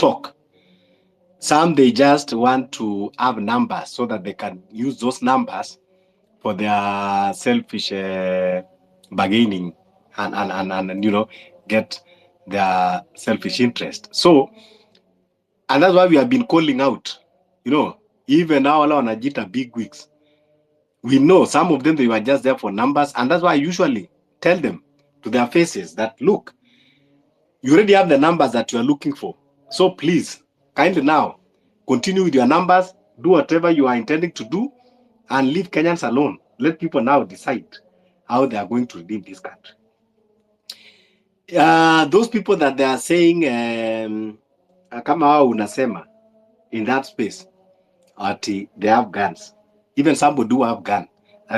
talk. Some, they just want to have numbers so that they can use those numbers for their selfish bargaining and get their selfish interest. So, and that's why we have been calling out, even now, wanajita big wigs. We know some of them, they were just there for numbers, and that's why I usually tell them to their faces that, look, you already have the numbers that you are looking for. So please, kindly now, continue with your numbers, do whatever you are intending to do, and leave Kenyans alone. Let people now decide how they are going to redeem this country. Those people that they are saying, kama wao unasema, in that space, ati they have guns. Even somebody do have gun.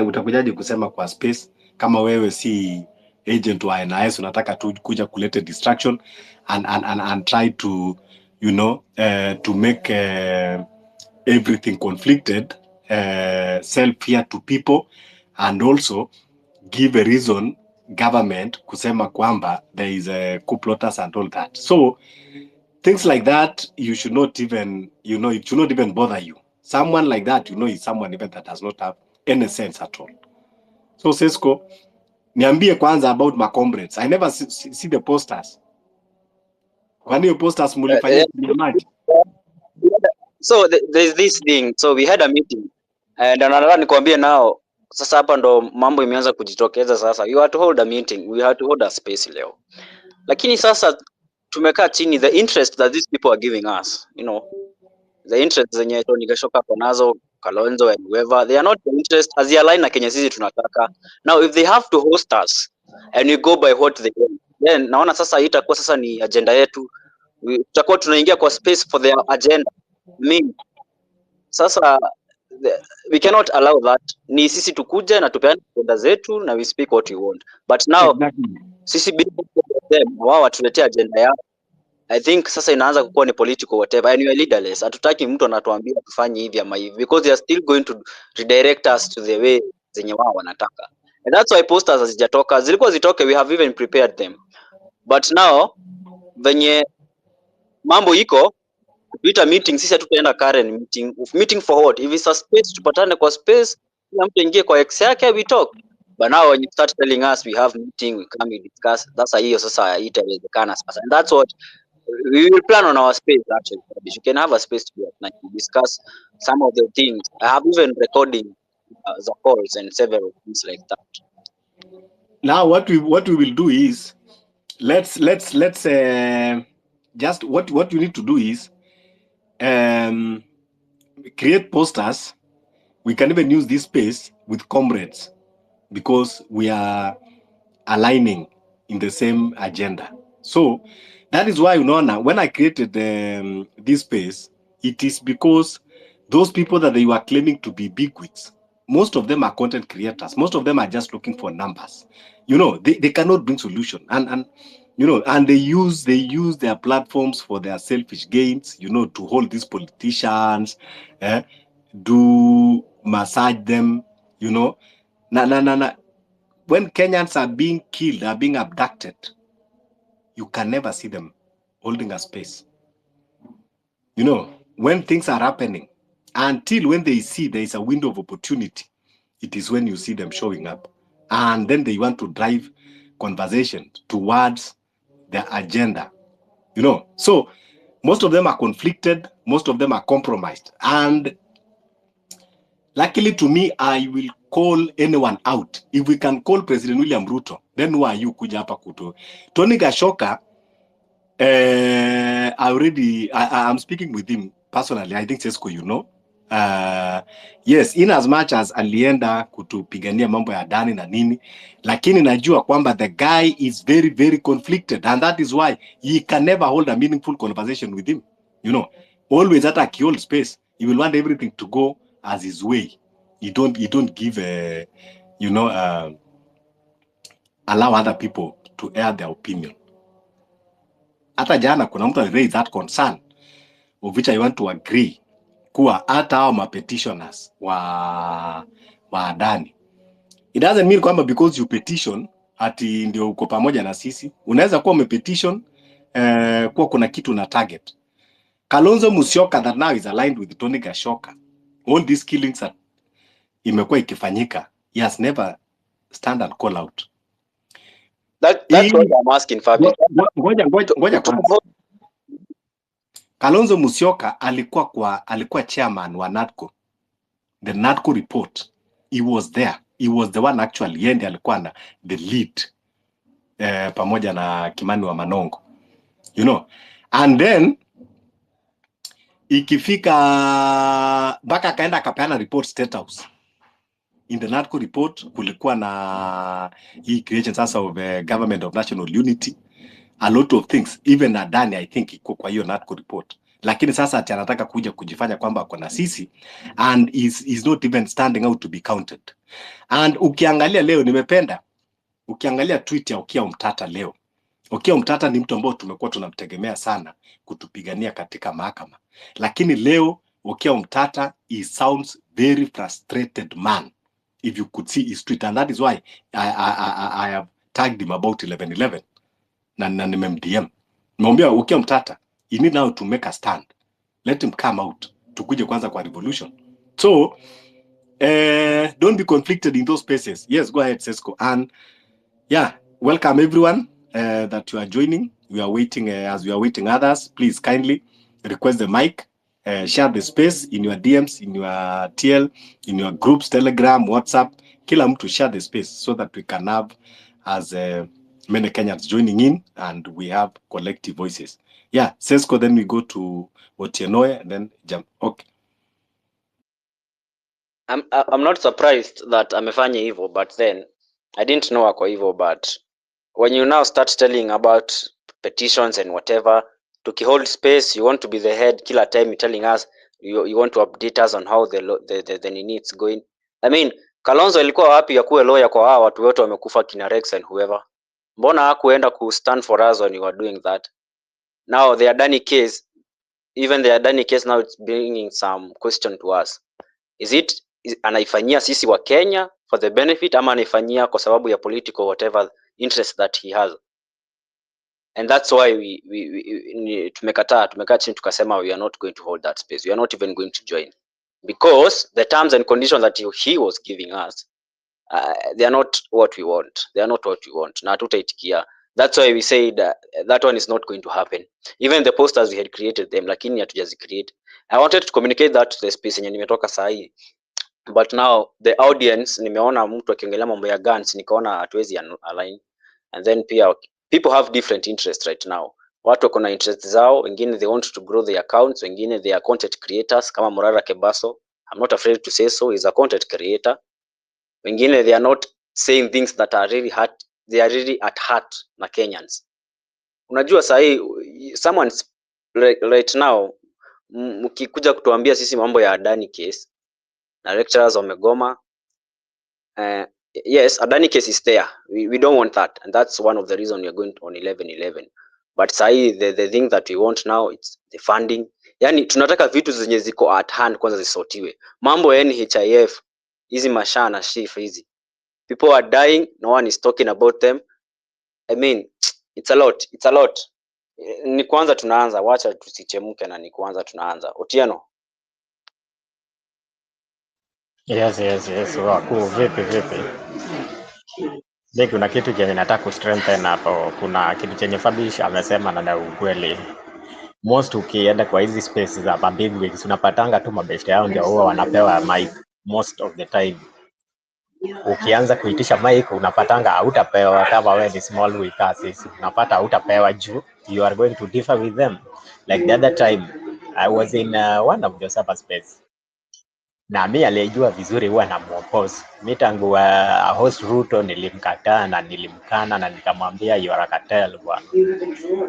Utakujaje kusema kwa space kama wewe si agent wa NIS, unataka tu kuja kuleta distraction and try to to make everything conflicted, sell fear to people, and also give a reason government kusema kwamba there is a coup plotters and all that. So things like that, you should not even, it should not even bother you. Someone like that, is someone even that does not have any sense at all. So Sesko, niambie kwanza about my comrades. I never see the posters. Kwani hiyo posters mulifanyia maji? So there's this thing. So we had a meeting and another nikwambie now, sasa hapa ndo mambo imeanza kujitokeza sasa. We had to hold a meeting. We had to hold a space leo. Lakini sasa tumekaa chini, the interest that these people are giving us, the interest zenye Nikashoka konazo, Kalonzo and whoever, they are not the interest as the align na Kenya sisi tunataka. Now if they have to host us and we go by what they want, then naona sasa itakuwa sasa ni agenda yetu, tutakuwa tunaingia kwa space for their agenda. Sasa we cannot allow that. Ni sisi tukuje na tupeane agenda zetu na we speak what we want, but now exactly. Sisi bila them wao watuletea agenda yao. I think sasa inaanza kuwa ni political whatever, and we are leaderless. Hatutaki mtu anatuambia tufanye hivi ama hivi, because they are still going to redirect us to the way zenye wao wanataka, and that's why posters hazijatoka. Zilikuwa zitoke, we have even prepared them, but now venye mambo iko tuita meeting, sisi hatutaenda current meeting for what? If it's a space, tupatane kwa space, kila mtu ingie kwa ex yake, we talk. But now when you start telling us we have meeting, we come, we discuss, that's hiyo sasa itawezekana sasa, and that's what we will plan on our space. Actually, you can have a space to discuss some of the things. I have even recording the calls and several things like that. Now what we will do is let's just what you need to do is create posters. We can even use this space with comrades because we are aligning in the same agenda. So that is why, when I created this space, it is because those people that they were claiming to be bigwigs, most of them are content creators. Most of them are just looking for numbers. They cannot bring solution, and they use their platforms for their selfish gains. To hold these politicians, do massage them. When Kenyans are being killed, are being abducted, you can never see them holding a space. When things are happening, until when they see there is a window of opportunity, it is when you see them showing up. And then they want to drive conversation towards their agenda. So most of them are conflicted, most of them are compromised. And luckily to me, I will call anyone out. If we can call President William Ruto, then who are you kuja hapa kuto? Tony Gashoka, I'm speaking with him personally. I think Sesko, yes, in as much as alienda kutupigania mambo ya ndani na nini, lakini najua kwamba the guy is very, very conflicted, and that is why he can never hold a meaningful conversation with him. Always at a key space, he will want everything to go as his way. You don't give allow other people to air their opinion. Hata jana kuna mtu raise that concern, of which I want to agree, kuwa hata hao petitioners wa Adani. It doesn't mean kwamba because you petition ati ndio uko pamoja na sisi. Unaweza kuwa umepetition kuwa kuna kitu na target. Kalonzo Musyoka that now is aligned with Tony Gashoka, all these killings that imekuwa ikifanyika, he has never stand and call out. That's what I'm asking, Fabi. Ngoja kwanza. Kalonzo Musyoka alikuwa chairman wa NADCO. The NADCO report, he was there. He was the one actually, yeye ndiye alikuwa na the lead pamoja na Kimani wa Manongo. You know. And then ikifika mpaka akaenda akapeana report State House. In the NADCO report kulikuwa na hii creation sasa of government of national unity, a lot of things, even Adani I think iko kwa hiyo NADCO report, lakini sasa ati anataka kuja kujifanya kwamba ako na sisi and is not even standing out to be counted. And ukiangalia leo, nimependa ukiangalia tweet ya Okiya Omtata leo. Okiya Omtata ni mtu ambao tumekuwa tunamtegemea sana kutupigania katika mahakama, lakini leo Okiya Omtata, he sounds very frustrated man. If you could see his tweet, and that is why I have tagged him about 1111 na nimemdm. Nimwambia Okiya Omtata, you need now to make a stand. Let him come out. Tukuje kwanza kwa revolution. So don't be conflicted in those spaces. Yes, go ahead, Sesko. And yeah, welcome everyone that you are joining. We are waiting as we are waiting others. Please kindly request the mic. Share the space in your DMs, in your TL, in your groups, Telegram, WhatsApp. Kila mtu share the space so that we can have as many Kenyans joining in and we have collective voices. Yeah, Sesko, then we go to Otienoe and then jump. Okay. I'm not surprised that amefanya hivyo, but then I didn't know ako hivyo. But when you now start telling about petitions and whatever, to hold space, you want to be the head kila time, you're telling us you want to update us on how the needs going. I mean, Kalonzo alikuwa wapi ya kuwe lawyer kwa hao watu wote wamekufa, kina Rex and whoever? Mbona hakuenda ku stand for us when you are doing that? Now the Adani case, even the Adani case now, it's bringing some question to us. Anaifanyia sisi wa Kenya for the benefit, ama anaifanyia kwa sababu ya political whatever interest that he has? And that's why tumekaa chini tukasema we are not going to hold that space. We are not even going to join, because the terms and conditions that he was giving us, they are not what we want. They are not what we want. Na hatutaitikia. That's why we said that one is not going to happen. Even the posters we had created them, lakini hatujazi create. I wanted to communicate that to the space yenye nimetoka sahi, but now the audience, nimeona mtu akiongelea mambo ya guns, nikaona hatuwezi align. And then pia people have different interests right now. Watu wako na interest zao, wengine they want to grow their accounts, wengine they are content creators kama Morara Kebaso. I'm not afraid to say so, he's a content creator. Wengine they are not saying things that are really hurt, they are really at heart na Kenyans. Unajua sahi someone right now mkikuja kutuambia sisi mambo ya Adani case na lecturers wamegoma, yes, Adani case is there. We don't want that, and that's one of the reasons we are going on 1111. But sahi the thing that we want now, it's the funding. Yani tunataka vitu zenye ziko at hand kwanza zisotiwe. Mambo ya NHIF, hizi mashaa na shifa hizi, people are dying, no one is talking about them. I mean, it's a lot. Ni kwanza tunaanza, wacha tusichemuke, na ni kwanza tunaanza. Otieno. Yes. Wakuu, vipi? Je, kuna kitu chenye nataka kustrengthen hapo. Kuna kitu chenye Fabish amesema na ukweli. Most ukienda kwa hizi spaces za big wigs unapatanga tu mabeshte yao ndio huwa wanapewa mic most of the time. Ukianza kuitisha mic unapatanga hautapewa. Kama wewe ni small weak asses unapata hautapewa juu you are going to differ with them. Like the other time I was in one of the space, na mimi aliyejua vizuri huwa na muoppose. Mimi tangu host Ruto nilimkataa na nilimkana na nikamwambia you are a cartel bwana.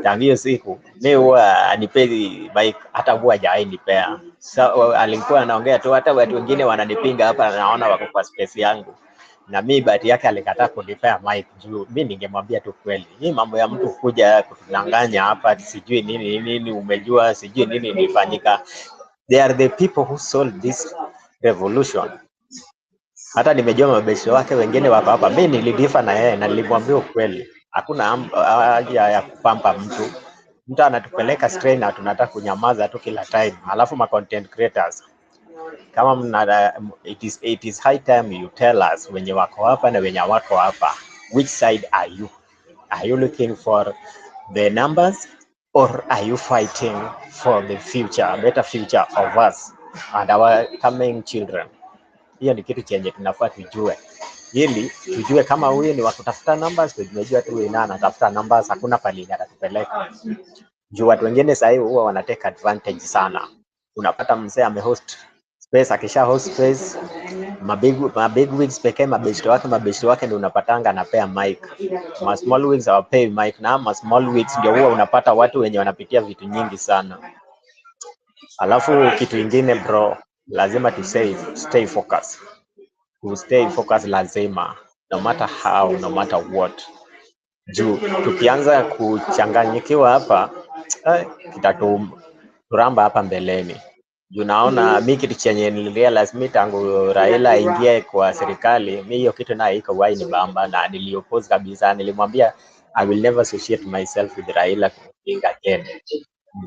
Tangu hiyo siku mimi huwa anipei mic, hata huwa hajainipea. So alikuwa anaongea tu, hata watu wengine wananipinga hapa, naona wako kwa space yangu, na mimi bahati yake alikataa kunipea mic juu mimi ningemwambia tu kweli. Hii mambo ya mtu kuja kutudanganya hapa sijui nini umejua sijui nini ilifanyika. They are the people who sold this revolution. Hata nimejua mabesho wake wengine wako hapa. Mimi nilidifa na yeye na nilimwambia ukweli. Hakuna haja ya kupampa mtu. Mtu anatupeleka strain na tunataka kunyamaza tu kila time. Alafu ma content creators kama mna, it is high time you tell us wenye wako hapa na wenye wako hapa, which side are you? Are you looking for the numbers or are you fighting for the future, better future of us and our coming children? Hiyo ni kitu chenye tunafaa tujue, ili tujue kama huyu ni wa kutafuta numbers, tunajua tu yeye anatafuta numbers, hakuna pali atatupeleka. Juu watu wengine sasa huwa wanateka advantage sana. Unapata mzee amehost space, akisha host space, mabig wigs pekee, mabeshte wake ndio unapatanga anapea mic. Ma small wigs hawapei mic, na ma small wigs ndio huwa unapata watu wenye wanapitia vitu nyingi sana. Alafu kitu ingine bro, lazima tu stay focused. To stay focused lazima, no matter how, no matter what. Juu tukianza kuchanganyikiwa hapa, kitaturamba hapa mbeleni. Juu naona mi kitu chenye nilirealize mi tangu Raila aingie kwa serikali, mi hiyo kitu nayo iko wai ni bamba, na nilioppose kabisa. Nilimwambia I will never associate myself with Raila again.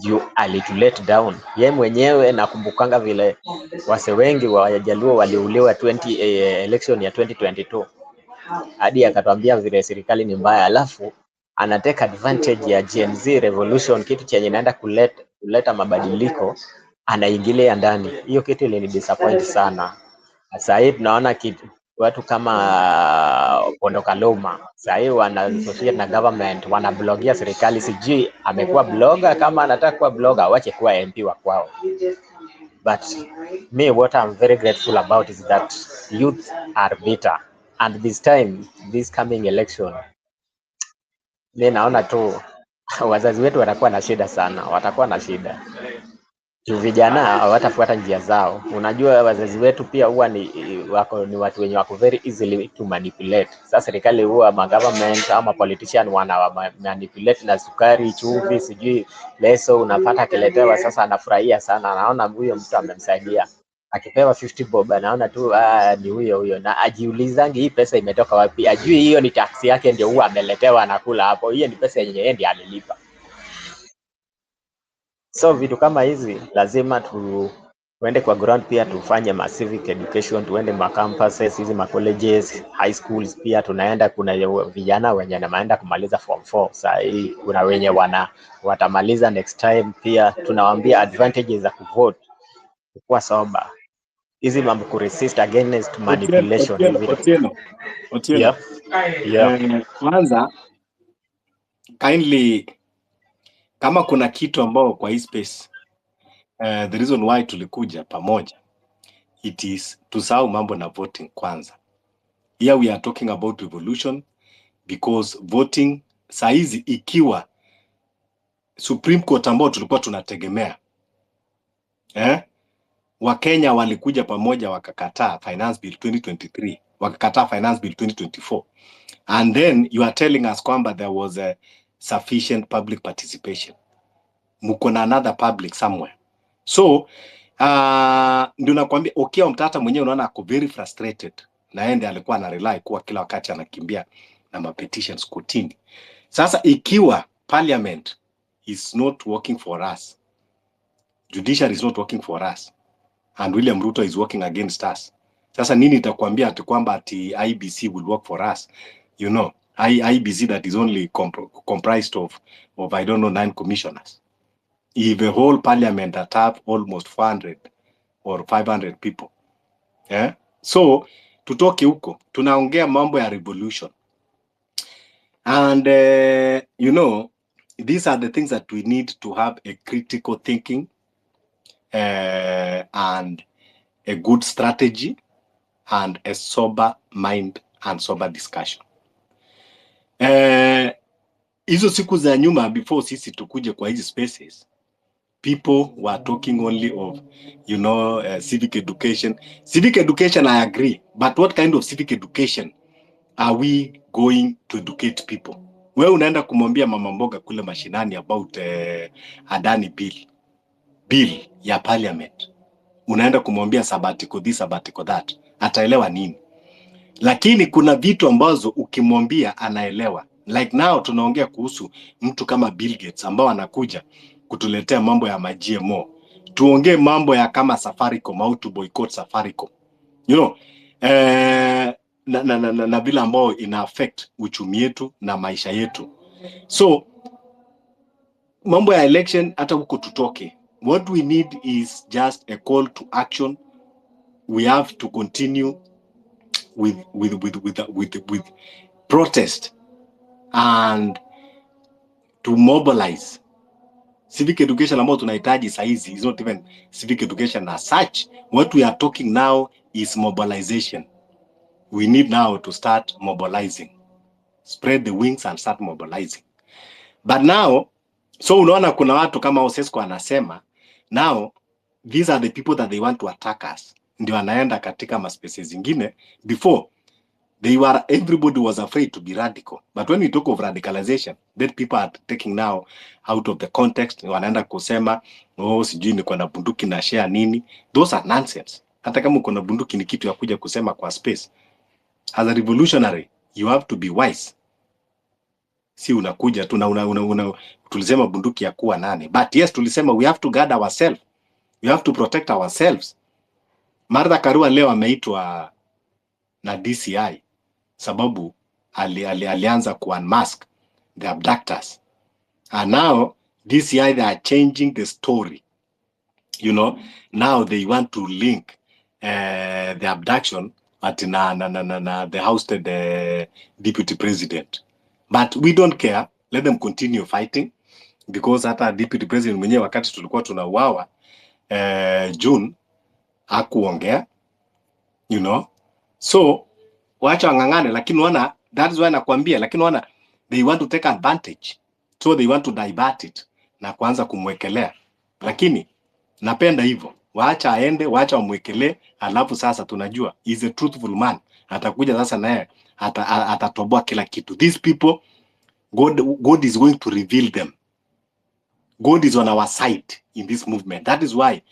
Juu alitulet down ye mwenyewe. Nakumbukanga vile wase wengi wa Jaluo waliuliwa election ya 2022, hadi akatuambia vile serikali ni mbaya, alafu anateka advantage ya Gen Z revolution, kitu chenye naenda kuleta mabadiliko, anaingilia ndani. Hiyo kitu ilini disappoint sana. Sasa hivi tunaona watu kama Pondo Kaluma sasa hivi wana associate na government, wana blogia serikali. Sijui amekuwa blogger, kama anataka kuwa blogger wache kuwa MP wa kwao. But me, what I'm very grateful about is that youth are bitter, and this coming election, mimi naona tu wazazi wetu watakuwa na shida sana, watakuwa na shida. Vijana hawatafuata njia zao. Unajua wazazi wetu pia huwa ni watu wenye wako very easily to manipulate. Sasa serikali huwa government ama politician wana manipulate na sukari, chumvi, sijui leso, unapata kiletewa, sasa anafurahia sana, anaona huyo mtu amemsaidia. Akipewa 50 bob anaona tu ni huyo, na ajiulizangi hii pesa imetoka wapi. Ajui hiyo ni tax yake ndio huwa ameletewa, anakula hapo. Hiyo ni pesa yenye yeye ndiye alilipa. So vitu kama hizi lazima tuende kwa ground, pia tufanye ma civic education, tuende ma campuses, hizi ma colleges, high schools pia tunaenda. Kuna vijana wenye wanaenda kumaliza form 4 sasa hii, kuna wenye watamaliza next time. Pia tunawaambia advantages za kuvote, kuwa sober, hizi mambo ku resist against manipulation. Otieno. Kwanza kindly, kama kuna kitu ambao kwa hii space the reason why tulikuja pamoja, it is tusahau mambo na voting kwanza. Here we are talking about revolution, because voting saizi, ikiwa Supreme Court ambao tulikuwa tunategemea, Wakenya walikuja pamoja wakakataa Finance Bill 2023, wakakataa Finance Bill 2024, and then you are telling us kwamba there was a sufficient public participation. Muko na another public somewhere. So ndio nakwambia Okiya Mtata mwenyewe unaona ako very frustrated, na ende alikuwa ana rely kuwa kila wakati anakimbia na ma petitions kotini. Sasa ikiwa parliament is not working for us, judiciary is not working for us, and William Ruto is working against us, sasa nini itakwambia ati kwamba ati IBC will work for us? You know, IBC that is only comprised of I don't know 9 commissioners. If a whole parliament that have almost 400 or 500 people. So tutoke huko, tunaongea mambo ya revolution. And you know, these are the things that we need to have a critical thinking and a good strategy and a sober mind and sober discussion. Hizo siku za nyuma, before sisi tukuje kwa hizi spaces, people were talking only of, you know, civic education. Civic education, I agree. But what kind of civic education are we going to educate people? Wewe unaenda kumwambia mama mboga kule mashinani about Adani bill ya parliament. Unaenda kumwambia sabbatical this, sabbatical that. Ataelewa nini? Lakini kuna vitu ambazo ukimwambia anaelewa. Like now tunaongea kuhusu mtu kama Bill Gates ambao anakuja kutuletea mambo ya GMO. Tuongee mambo ya kama Safaricom au to boycott Safaricom. You know, na vile ambao ina affect uchumi yetu na maisha yetu. So mambo ya election hata huko tutoke. What we need is just a call to action. We have to continue with protest and to mobilize. Civic education ambao tunahitaji saizi is not even civic education as such. What we are talking now is mobilization. We need now to start mobilizing. Spread the wings and start mobilizing. But now, so unaona kuna watu kama Osesco anasema, now these are the people that they want to attack us. Ndio wanaenda katika maspaces zingine. Before everybody was afraid to be radical. But when we talk of radicalization, that people are taking now out of the context. Wanaenda kusema, oh, sijui niko na bunduki na share nini. Those are nonsense. Hata kama uko na bunduki ni kitu ya kuja kusema kwa space. As a revolutionary, you have to be wise. Si unakuja tulisema bunduki ya kuwa nani. But yes, tulisema we have to guard ourselves. We have to protect ourselves. Martha Karua leo ameitwa na DCI sababu alianza ku unmask the abductors. And now DCI, they are changing the story. You know, now they want to link the abduction at the ousted deputy president. But we don't care. Let them continue fighting, because hata deputy president mwenyewe wakati tulikuwa tunauawa June hakuongea, you know. So wacha wangangane, lakini wana, that is why nakwambia, lakini wana they want to take advantage, so they want to divert it na kuanza kumwekelea. Lakini napenda hivyo, waacha aende, waacha wamwekelee, alafu sasa tunajua is a truthful man. Atakuja sasa naye atatoboa kila kitu. These people, God is going to reveal them. God is on our side in this movement. That is why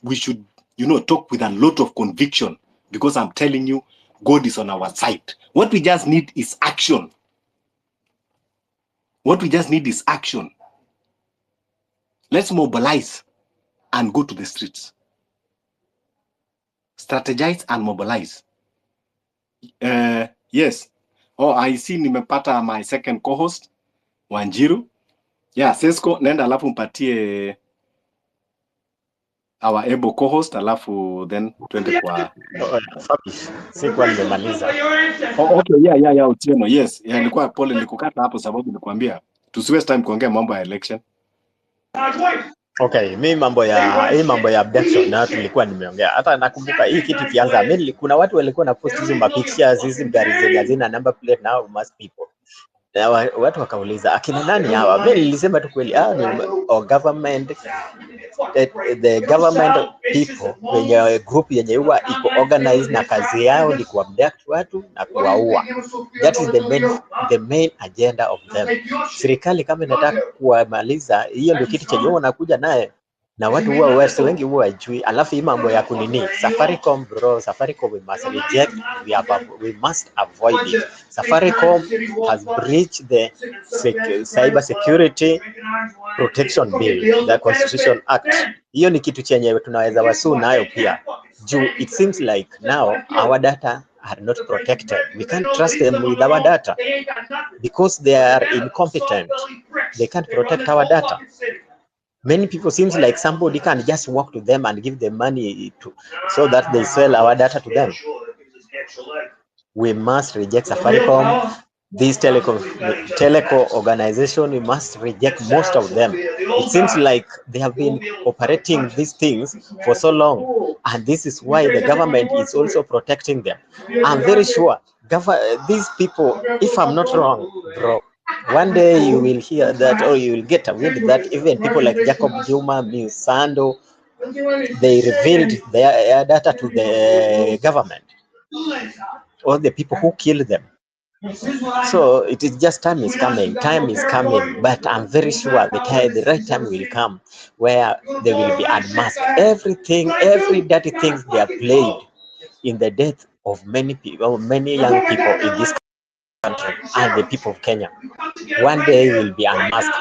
we should, you know, talk with a lot of conviction, because I'm telling you, God is on our side. What we just need is action. What we just need is action. Let's mobilize and go to the streets. Strategize and mobilize. Yes. Oh, I see nimepata my second co-host, Wanjiru. Yeah, Sesko, nenda alafu mpatie our able co-host, alafu then twende kwa sikuwa nimemaliza. Oh, okay, yeah, Otieno, yes. Yeah, nilikuwa pole nilikukata hapo sababu nilikwambia tusiwaste time kuongea mambo ya election. Okay, mimi mambo ya abduction na tulikuwa nimeongea. Hata nakumbuka hii kitu kianza, mimi kuna watu walikuwa na post hizo mapictures hizi gari zenye hazina number plate now must people. Na watu wakauliza akina nani hawa? Mimi nilisema tu kweli ni government, the government people, wenye group yenye huwa iko organized na kazi yao ni kuabduct watu na kuwaua. That is the main agenda of them. Serikali kama inataka kuwamaliza, hiyo ndio kitu chenye wanakuja naye, na watu huwa wengi huwa hawajui. Alafu hii mambo ya kunini Safaricom, bro, Safaricom we must reject, we must avoid it. Safaricom has breached the cyber security protection bill, the constitution act. Hiyo ni kitu chenye tunaweza wasu nayo pia. It seems like now our data are not protected. We can't trust them with our data because they are incompetent. They can't protect our data. Many people seems like somebody can just walk to them and give them money so that they sell our data to them. We must reject Safaricom. This teleco organization, we must reject most of them. It seems like they have been operating these things for so long, and this is why the government is also protecting them. I'm very sure these people, if I'm not wrong, bro, one day you will hear that, or you will get a wind that even people like Jacob Juma, Musando, they revealed their data to the government, or the people who killed them. So it is just time is coming, but I'm very sure the right time will come where they will be unmasked. Everything, every dirty things they have played in the death of many people, many young people in this country. country and the people of Kenya. One day will be unmasked.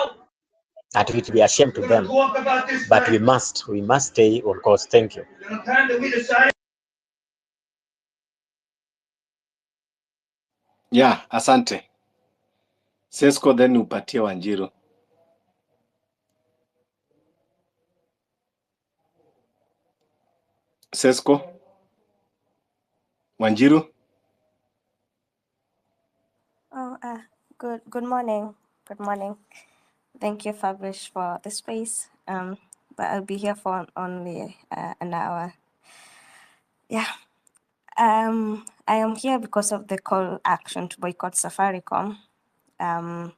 That it will be a shame to them. But we must stay on course. Thank you. Yeah, asante. Sesko, then upatie Wanjiru. Sesko, Wanjiru. Oh, good morning. Good morning. Thank you, Fabrice, for the space. But I'll be here for only an hour. Yeah. I am here because of the call action to boycott Safaricom. And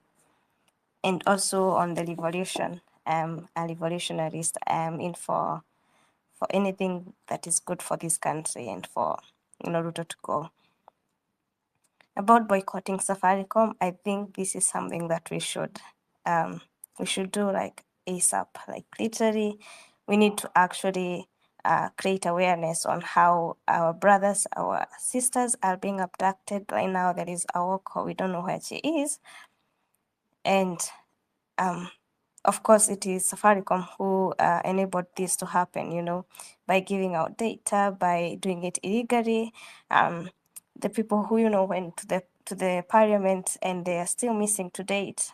also on the revolution. A revolutionarist. I am in for anything that is good for this country and for Ruto to go. About boycotting Safaricom, I think this is something that we should do like ASAP. Like literally, we need to actually create awareness on how our brothers, our sisters are being abducted. Right now, there is Awoko. We don't know where she is, and of course, it is Safaricom who enabled this to happen. By giving out data, by doing it illegally. The people who went to the parliament and they are still missing to date.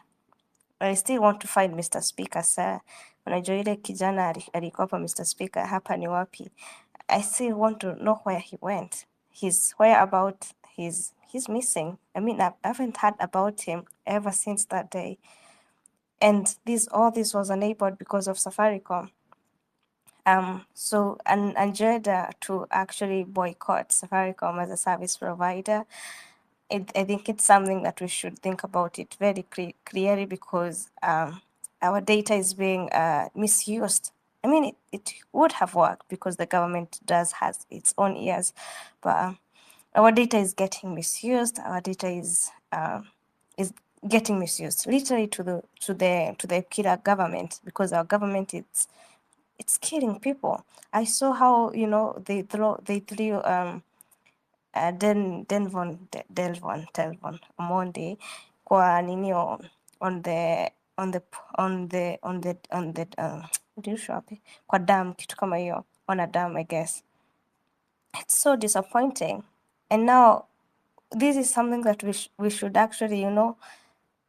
I still want to find Mr. Speaker, sir. Unajua ile kijana alikuwa hapa Mr. Speaker, hapa ni wapi? I still want to know where he went. His whereabout, he's missing. I mean, I haven't heard about him ever since that day. And all this was enabled because of Safaricom. So an agenda to actually boycott Safaricom as a service provider, I think it's something that we should think about it very clearly because our data is being misused. I mean, it would have worked because the government has its own ears, but our data is getting misused. Our data is getting misused, literally to the killer government, because our government it's killing people. I saw how they threw Delvon Monday kwa ninio on the kwa dam, kitu kama hiyo, on a dam, I guess. It's so disappointing. And now this is something that we should actually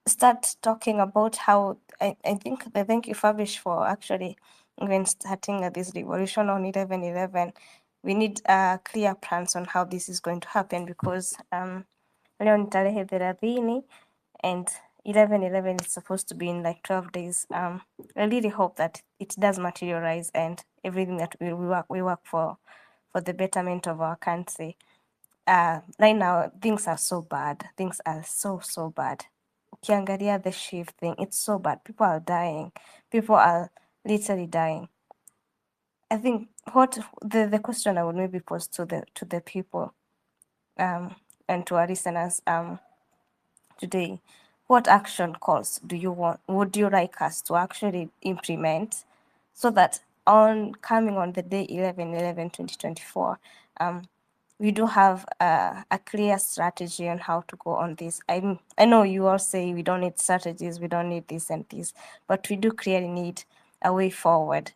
start talking about how I thank you, Fabish, for actually even starting this revolution on 11/11. We need clear plans on how this is going to happen because leo ni tarehe 30 and 11/11 is supposed to be in like 12 days. I really hope that it does materialize and everything that we work for the betterment of our country. Right now things are so bad. Things are so bad. Ukiangalia the shift thing, it's so bad. People are dying. People are literally dying. I think what the question I would maybe pose to the people and to our listeners today, what action calls would you like us to actually implement so that coming on the day 11/11/2024, we do have a clear strategy on how to go on this. I know you all say we don't need strategies, we don't need this and this, but we do clearly need a way forward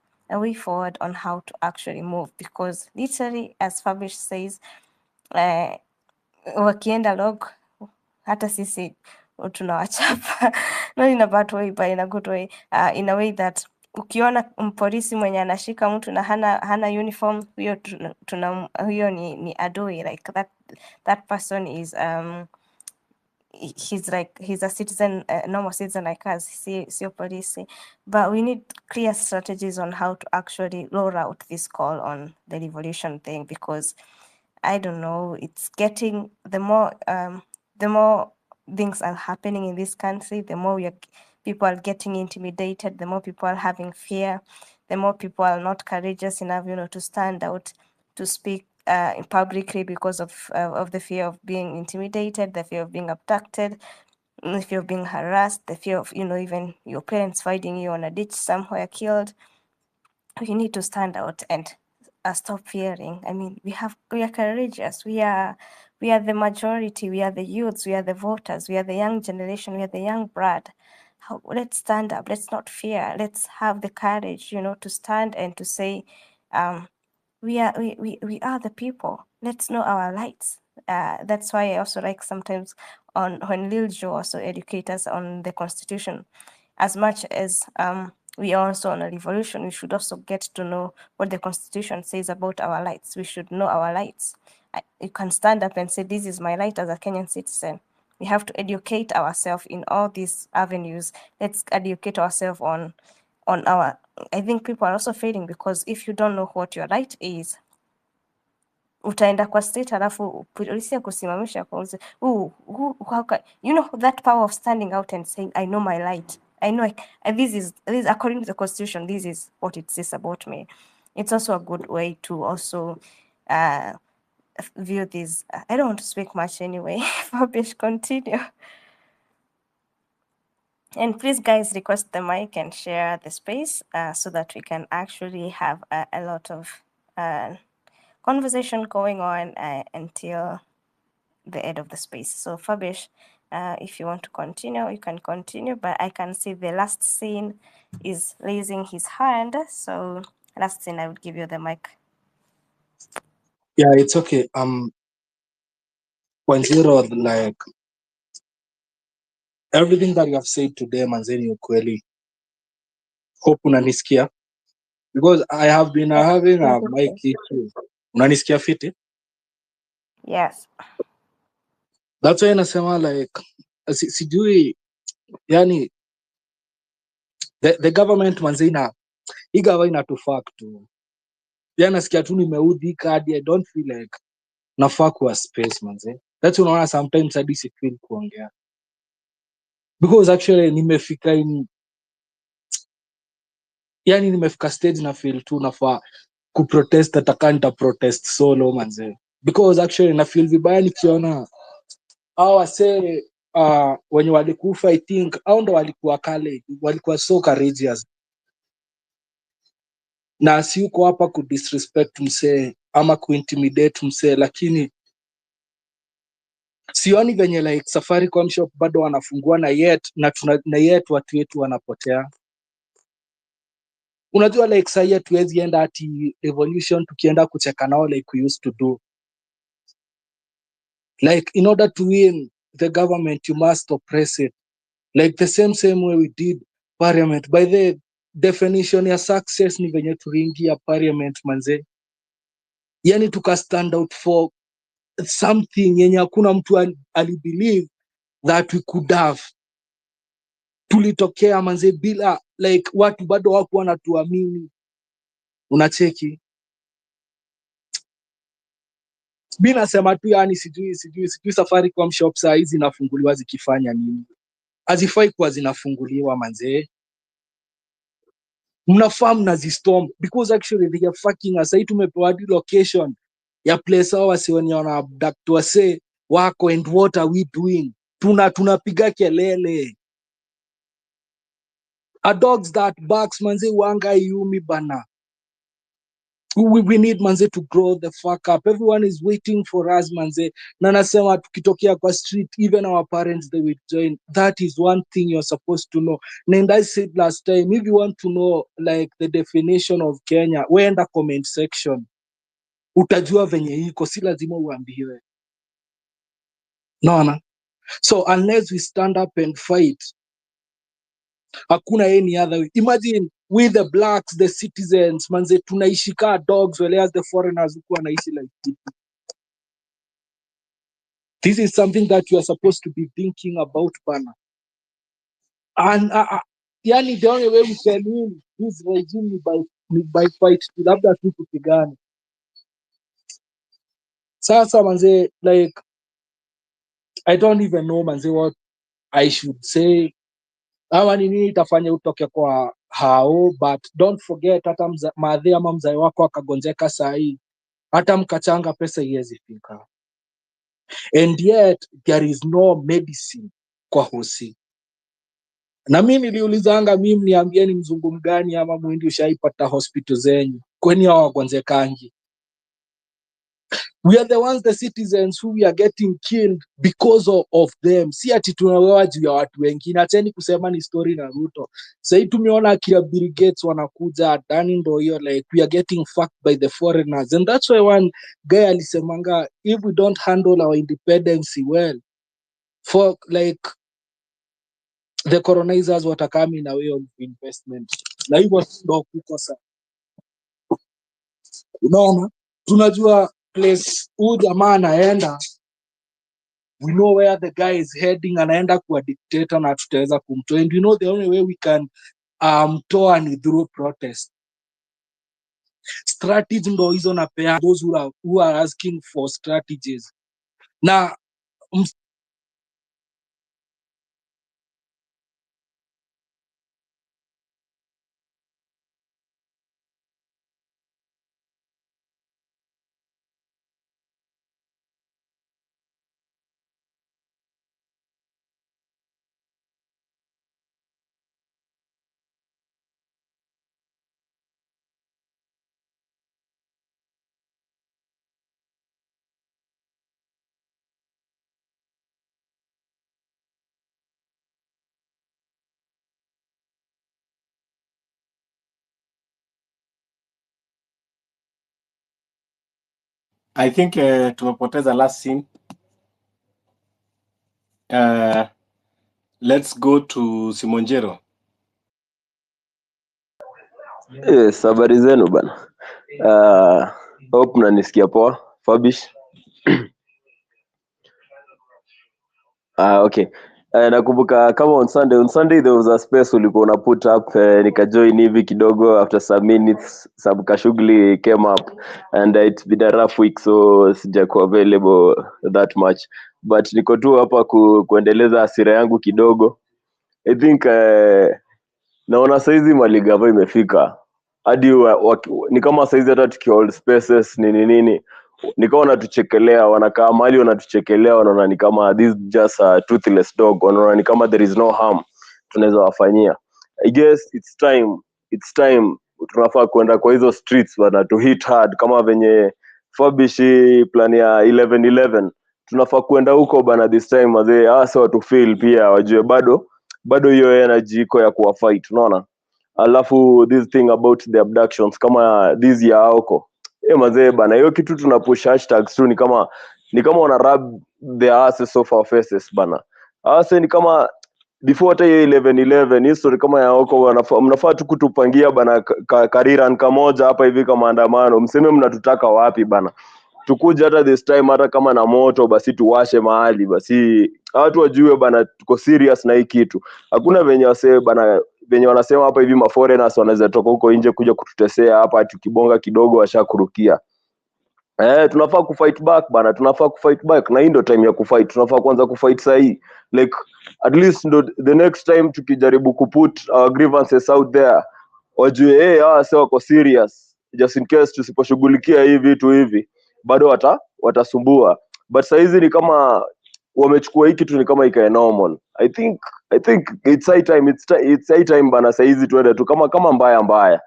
on how to actually move, because literally, as Fabish says, wakienda log hata sisi tunawachapa not in a bad way but in a good way, in a way that ukiona polisi mwenye anashika mtu na hana uniform, huyo ni adui, like that person is he's a citizen, normal citizen like us, sio polisi. But we need clear strategies on how to actually roll out this call on the revolution thing, because I don't know, it's getting, the more things are happening in this country, the more people are getting intimidated, the more people are having fear, the more people are not courageous enough, to stand out, to speak publicly because of the fear of being intimidated, the fear of being abducted, the fear of being harassed, the fear of, even your parents finding you on a ditch somewhere killed. We need to stand out and stop fearing. I mean, we are courageous. We are We are the majority, we are the youths, we are the voters, we are the young generation, we are the young blood. Let's stand up, let's not fear, let's have the courage, you know, to stand and to say, we are the people. Let's know our rights. That's why I also like sometimes when Lil Jo also educate us on the Constitution. As much as we are also on a revolution, we should also get to know what the Constitution says about our rights. We should know our rights. You can stand up and say, this is my right as a Kenyan citizen. We have to educate ourselves in all these avenues. Let's educate ourselves on our, I think people are also failing because if you don't know what your right is, utaenda kwa state alafu polisi ya kusimamisha kuuliza you know that power of standing out and saying I know my right, I know this is according to the Constitution, this is what it says about me. It's also a good way to also view this. I don't want to speak much anyway. Fabish, continue. And please, guys, request the mic and share the space so that we can actually have a lot of conversation going on until the end of the space. So, Fabish, if you want to continue, you can continue. But I can see the last scene is raising his hand. So, last scene, I would give you the mic. Yeah, it's okay. 1-0, like everything that you have said today, manzeni ukweli. Hope unanisikia. Because I have been having a mic issue. Unanisikia fiti? Yes. That's why nasema like sijui yani the government manzina igawa inatufak tu. Yani nasikia tu nimeudhi kadi. I don't feel like nafaa kuwa space manze. That's unaona sometimes hadi si feel kuongea. Because actually nimefika stage na feel tu nafaa kuprotest ataka nita protest solo manze. Because actually na feel vibaya nikiona wase wenye walikufa, I think hao ndo walikuwa kale, walikuwa so courageous. Na si uko hapa ku disrespect msee ama ku intimidate msee, lakini sioni venye like Safaricom shop bado wanafungua na yet watu wetu wanapotea. Unajua like saa hii hatuwezi enda ati revolution tukienda kucheka nao like we used to do. Like in order to win the government you must oppress it. Like the same way we did parliament. By the definition ya success ni venye tuliingia parliament manze. Yani tuka stand out for something yenye hakuna mtu alibelieve that we could have. Tulitokea manze bila like watu bado wako wanatuamini. Unacheki? Bila sema tu yani sijui Safaricom shops saa hizi zinafunguliwa zikifanya nini? Hazifai kuwa zinafunguliwa manze. Mnafaa mnazistorm because actually they are fucking us. Sasa tumepewa location ya place hao wasi wenye wana abduct wase wako, and what are we doing? Tunapiga kelele. A dogs that barks manze wanga yumi bana. We need manze to grow the fuck up. Everyone is waiting for us manze. Na nasema tukitokea kwa street, even our parents they will join. That is one thing you're supposed to know. And I said last time, if you want to know like the definition of Kenya, wenda comment section. Utajua venye iko, si lazima uambiwe. Naona? So unless we stand up and fight, hakuna any other way. Imagine we the blacks, the citizens, manze tunaishi kaa dogs, whereas the foreigners who wanaishi like people. This is something that you are supposed to be thinking about, bana. And yani the only way we can win this regime ni by fight. Labda tu tupigane. Sasa manze, like I don't even know manze what I should say. Ama ni nini itafanya utoke kwa hao, but don't forget hata madhe ama mzai wako akagonjeka saa hii, hata mkachanga pesa iwezi fika. And yet there is no medicine kwa hosi. Na mimi niliulizanga, mimi niambieni mzungu mgani ama mwindi ushaipata hospital zenyu kweni hao wagonjekangi. We are the ones, the citizens, who we are getting killed because of them. Si ati tunawewa juu ya watu wengine. Acheni kusema ni story na Ruto. Sahii tumeona kila Bill Gates wanakuja, Dani ndo hiyo, like we are getting fucked by the foreigners. And that's why one guy alisemanga, if we don't handle our independence well, for like the colonizers watakami in a way of investment. Na hivyo ndo kukosa. Unaona? Tunajua place huu jamaa anaenda, we know where the guy is heading, anaenda kuwa dictator na tutaweza kumtoa. And you know the only way we can toa ni through protest. Strategy ndo hizo napea those who are asking for strategies. Na I think tumepoteza last scene. Let's go to Simonjero. Yes, habari zenu bana. Hope mnanisikia poa. Fabish. Okay. Nakumbuka kama on Sunday there was a space ulikuwa una put up, nikajoin hivi kidogo. After some minutes some kashughuli came up and it's been a rough week, so sijakuwa available that much, but niko tu hapa kuendeleza hasira yangu kidogo. I think naona saizi maligava imefika hadi ni kama saizi hata tukihold spaces nini nikawa wanatuchekelea, wanakaa mahali wanatuchekelea, wanaona ni kama this just a toothless dog, wanaona ni kama there is no harm tunaweza wafanyia. I guess it's time tunafaa kwenda kwa hizo streets bana, to hit hard kama venye Fabishi plan ya 11-11 tunafaa kwenda huko bana this time wazee, hasa watu feel pia wajue bado hiyo energy iko ya kuwa fight, unaona. Alafu this thing about the abductions kama this ya huko mazee bana, hiyo kitu tunapush hashtags tu, ni kama wana rub their asses off our faces bana. Asa ni kama before hata 11-11 history kama ya huko mnafaa tu kutupangia bana kariran kamoja hapa hivi kama maandamano, mseme mnatutaka wapi bana, tukuja hata this time hata kama na moto basi tuwashe mahali basi watu wajue bana tuko serious na hii kitu. Hakuna venye wasee bana, venye wanasema hapa hivi maforeigners wanaweza toka huko nje kuja kututesea hapa, tukibonga kidogo washakurukia. Tunafaa kufight back bana, tunafaa kufight back, na hii ndio time ya kufight. Tunafaa kwanza kufight sahi, like at least the next time tukijaribu kuput our grievances out there wajue sasa wako serious, just in case tusiposhughulikia hivi vitu hivi bado watasumbua. But saizi ni kama wamechukua hiki tu ni kama ikae normal. I think it's high time bana, saizi tuende tu kama mbaya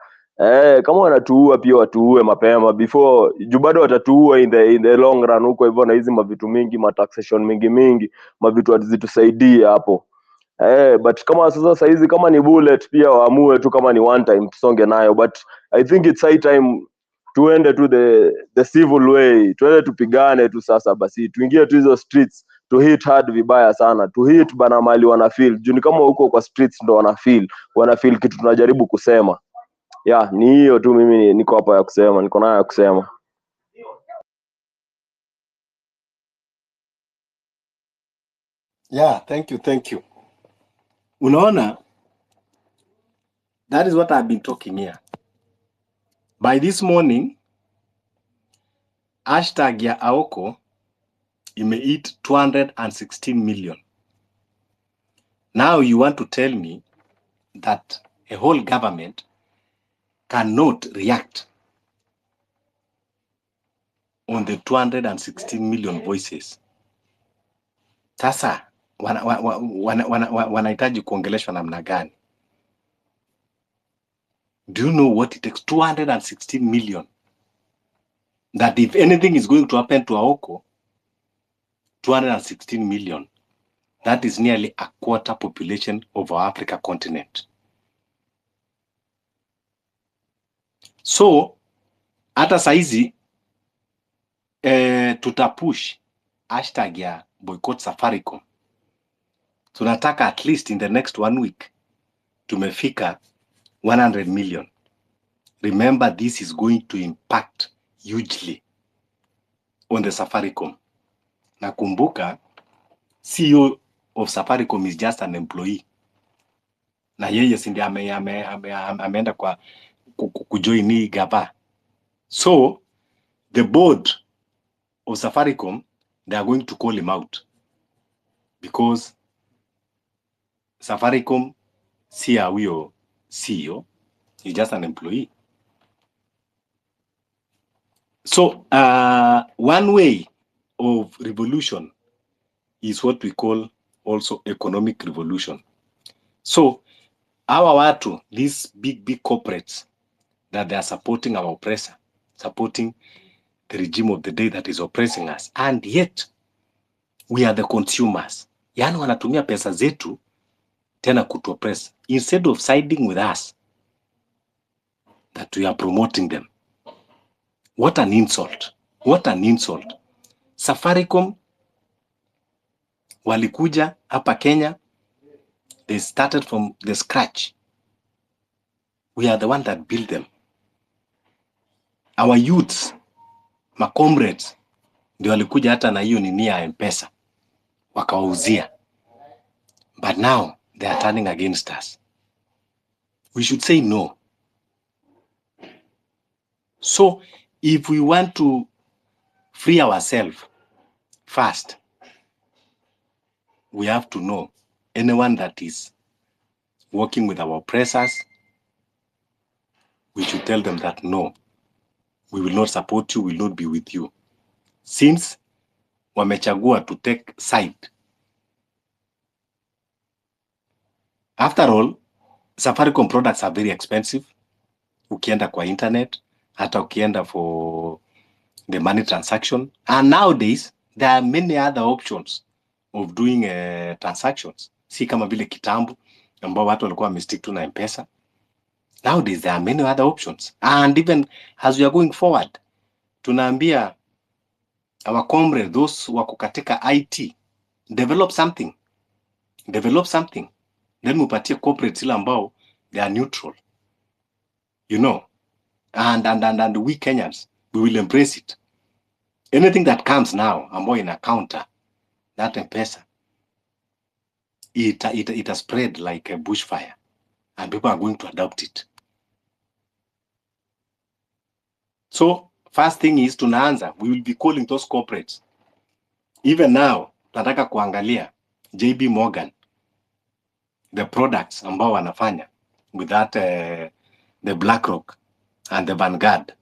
kama wanatuua pia watuue mapema before juu bado watatuua in the long run huko hivyo, na hizi mavitu mingi taxation mingi mavitu hazitusaidii hapo. But kama sasa saizi kama ni bullet pia waamue tu kama ni one time tusonge nayo. But I think it's high time tuende to the civil way, tuende tupigane tu sasa basi, tuingie tu hizo streets, to hit hard vibaya sana, to hit bana mali wana feel juu ni kama huko kwa streets ndo wana feel kitu tunajaribu kusema. Ni hiyo tu, mimi niko hapa ya kusema, niko nayo ya kusema. Thank you. Unaona, that is what I've been talking here. By this morning, hashtag ya Aoko imeeat 216 million. Now you want to tell me that a whole government cannot react on the 216 million voices. Sasa wanahitaji kuongeleshwa namna gani? Do you know what it takes? 216 million. that if anything is going to happen to Aoko, 216 million, that is nearly a quarter population of our Africa continent. So hata saizi tutapush hashtag ya boycott Safaricom. Tunataka at least in the next 1 week tumefika 100 million. Remember, this is going to impact hugely on the Safaricom. Nakumbuka CEO of Safaricom is just an employee. Na yeye si ndiye ameenda kwa kujoin hii gava. So the board of Safaricom, they are going to call him out because Safaricom si huyo CEO, he's just an employee. So one way of revolution is what we call also economic revolution. So our watu, these big corporates that they are supporting our oppressor, supporting the regime of the day that is oppressing us, and yet we are the consumers. Yani wanatumia pesa zetu tena kutuoppress instead of siding with us that we are promoting them. What an insult. What an insult. Safaricom walikuja hapa Kenya, they started from the scratch. We are the one that built them. Our youths, my comrades, ndio walikuja hata na hiyo nini ya M-Pesa wakawauzia. But now they are turning against us. We should say no. So if we want to free ourselves first, we have to know anyone that is working with our oppressors, we should tell them that no, we will not support you, we will not be with you. Since wamechagua to take side. After all, Safaricom products are very expensive. Ukienda kwa internet, hata ukienda for the money transaction. And nowadays, there are many other options of doing transactions. Si kama vile kitambo, ambao watu walikuwa wamestick tu na M-Pesa. Nowadays, there are many other options. And even as we are going forward, tunaambia our comrades, those wako katika IT, develop something. Develop something. Then mupatie corporates ile ambao they are neutral. You know. And we Kenyans, we will embrace it. Anything that comes now, ambao ina counter that M-Pesa, it has spread like a bushfire. And people are going to adopt it. So, first thing is tunaanza, we will be calling those corporates. Even now, tunataka kuangalia JB Morgan, the products ambao wanafanya with that the BlackRock and the Vanguard.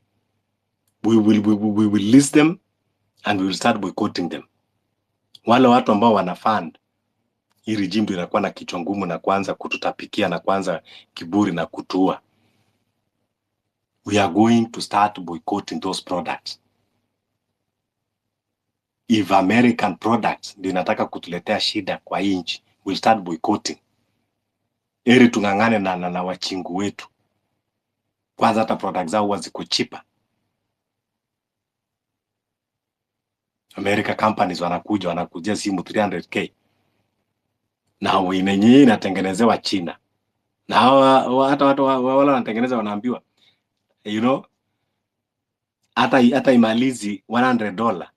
We will list them and we will start boycotting them. Wale watu ambao wanafund hii regime ndio inakuwa na kichwa ngumu na kuanza kututapikia na kuanza kiburi na kutua. We are going to start boycotting those products. If American products ndio inataka kutuletea shida kwa hii nchi, we'll start boycotting. Eri tungangane na wachingu wetu. Kwanza hata products zao ziko cheaper. America companies wanakujia simu 300k. Na wenyewe inatengenezewa China. Na hata watu wale wanatengeneza wanaambiwa, you know, hata imalizi $100,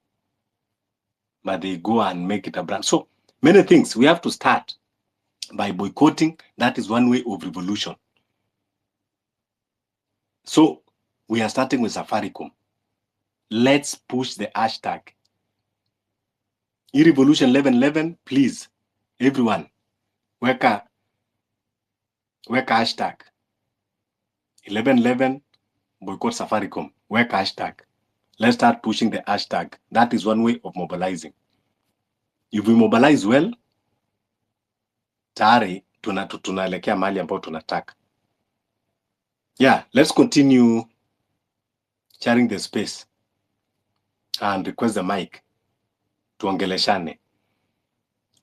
but they go and make it a brand. So many things we have to start by boycotting. That is one way of revolution. So we are starting with Safaricom. Let's push the hashtag e-revolution 1111. Please, everyone, weka hashtag 1111 boycott Safaricom. Weka hashtag. Let's start pushing the hashtag. That is one way of mobilizing. If we mobilize well, tayari tunaelekea mahali ambapo tunataka. Yeah, let's continue sharing the space. and request the mic tuongeleshane.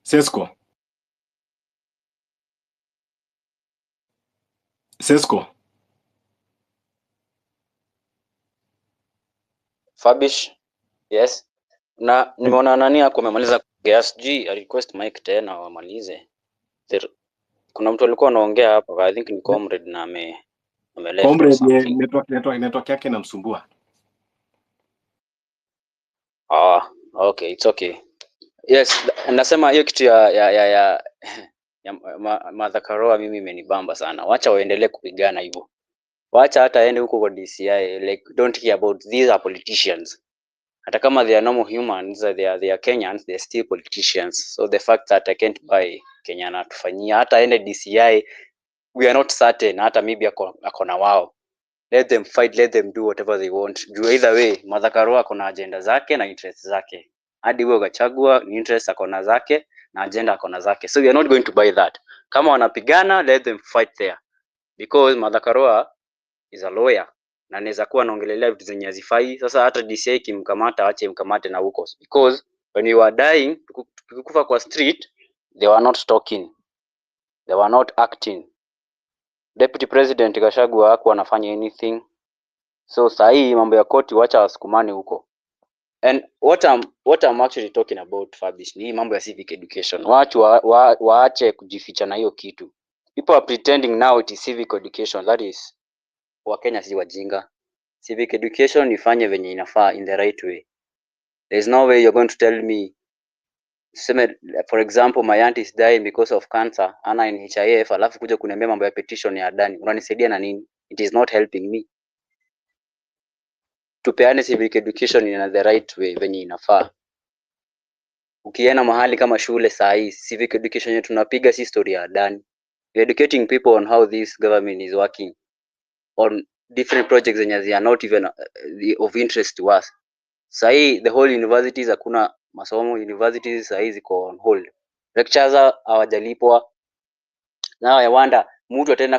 Sesko. Fabish, yes. Na nimeona nani hapo amemaliza kuongea, sijui a request mic tena wamalize. Kuna mtu alikuwa anaongea hapa, I think ni comrade na ame left or Comrade, something. network yake inamsumbua. Okay, it's okay. Yes, nasema hiyo kitu ya Martha Karua mimi imenibamba sana. Wacha waendelee kupigana hivyo. Wacha hata aende huko kwa DCI, like don't care about these are politicians. Hata kama they are normal humans, they are Kenyans, they are still politicians. So the fact that I can't buy Kenya na tufanyia hata aende DCI, we are not certain hata maybe ako na wao. Let them fight, let them do whatever they want. Either way, Martha Karua ako na agenda zake na interest zake. Hadi wewe Gachagua ni interest ako na zake na agenda ako na zake. So we are not going to buy that. Kama wanapigana, let them fight there. Because Martha Karua is a lawyer na anaweza kuwa anaongelelea vitu zenye hazifai. Sasa hata DCI kimkamata, ache mkamate na huko. Because when you are dying, tukikufa kwa street, they were not talking. They were not acting. Deputy President Gachagua hakuwa anafanya anything. So sahi mambo ya koti wacha wasukumane huko. And what I'm actually talking about, Fabish, ni mambo ya civic education. Watu waache kujificha na hiyo kitu. People are pretending now it is civic education. That is, Wakenya si wajinga. Civic education ifanye venye inafaa in the right way. There is no way you're going to tell me, for example, my aunt is dying because of cancer, ana NHIF, alafu kuja kuniambia mambo ya petition ya Adani. Unanisaidia na nini? It is not helping me. Tupeane civic education in the right way venye inafaa. Ukienda mahali kama shule saa hii, civic education yetu tunapiga si story ya Adani. We are educating people on how this government is working on different projects zenye they are not even of interest to us. Saa hii the whole universities hakuna masomo, universities saa hii ziko on hold. Lectures hawajalipwa. Now I wonder mtu ataenda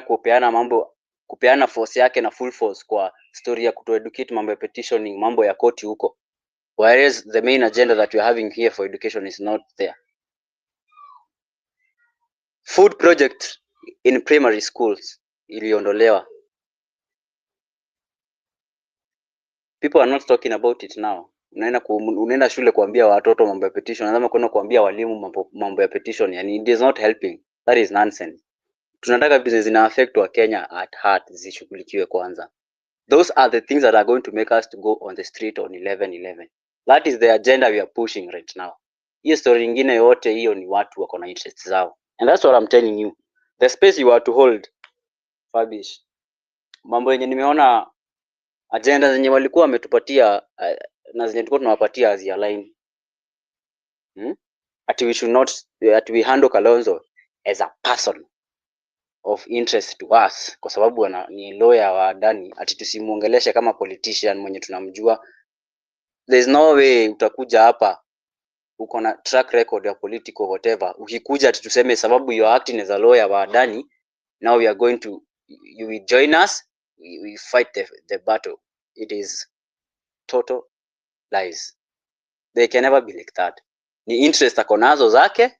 kupeana force yake na full force kwa story ya kutoeducate mambo ya petitioning, mambo ya koti huko. Whereas the main agenda that we are having here for education is not there. Food project in primary schools iliondolewa. People are not talking about it now. Unaenda shule kuambia watoto mambo ya petition, lazima kwenda kuambia walimu mambo ya petition, yani it is not helping. That is nonsense. Tunataka vitu zina affect wa Kenya at heart zishughulikiwe kwanza. Those are the things that are going to make us to go on the street on 11/11. That is the agenda we are pushing right now. Hiyo story nyingine yote hiyo ni watu wako na interest zao. And that's what I'm telling you. The space you are to hold, Fabish. Mambo yenye nimeona agenda zenye walikuwa wametupatia na zenye tulikuwa tunawapatia as align. At we handle Kalonzo as a person of interest to us kwa sababu ni lawyer wa Adani, ati tusimuongeleshe kama politician mwenye tunamjua. There's no way utakuja hapa uko na track record ya political whatever, ukikuja ati tuseme sababu you are acting as a lawyer wa Adani, now we are going to, you will join us, we fight the battle. It is total lies. They can never be like that. Ni interest akonazo zake.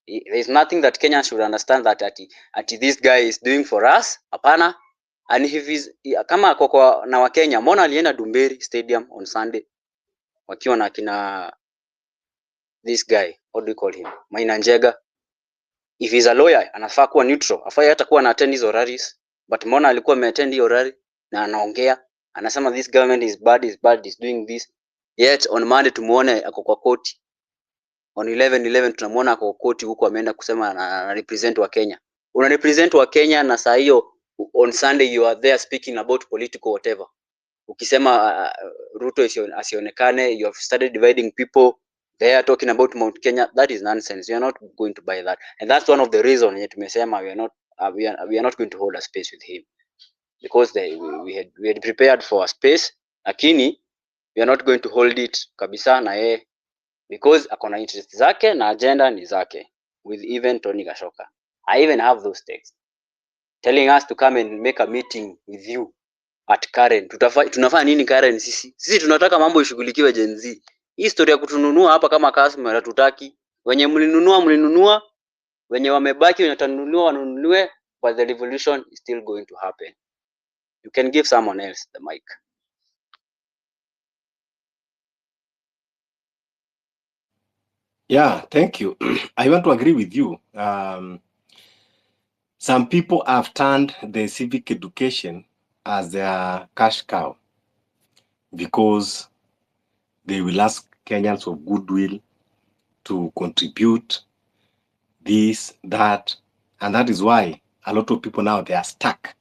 There is nothing that Kenyans should understand that ati this guy is doing for us. Hapana. And if he's kama kwa na Wakenya, mbona alienda Dumberi Stadium on Sunday wakiwa na kina this guy, what do you call him, Maina Njega? If he's a lawyer anafaa kuwa neutral, afai hata kuwa na attend hizo rallies, but mbona alikuwa ameattend hiyo rally na anaongea anasema this government is bad, is doing this, yet on Monday tumuone ako kwa koti. On 11/11 tunamuona kwa koti huko ameenda kusema na represent wa Kenya. Una represent wa Kenya na saa hiyo on Sunday you are there speaking about political whatever. Ukisema Ruto asionekane, you have started dividing people. They are talking about Mount Kenya. That is nonsense. You are not going to buy that. And that's one of the reasons yet tumesema we are not going to hold a space with him. Because we had prepared for a space, lakini we are not going to hold it kabisa na yeye. Because akona interest zake na agenda ni zake, with even Tony Gashoka. I even have those texts telling us to come and make a meeting with you at Karen. Tunafanya nini Karen sisi? Sisi tunataka mambo ishughulikiwe Gen Z. Hii story ya kutununua hapa kama customer hatutaki. Wenye mlinunua, wenye wamebaki wenye watanunuliwa wanunuliwe, but the revolution is still going to happen. You can give someone else the mic. Yeah, thank you. I want to agree with you. Some people have turned the civic education as their cash cow because they will ask Kenyans of goodwill to contribute this, that, and that is why a lot of people now, they are stuck.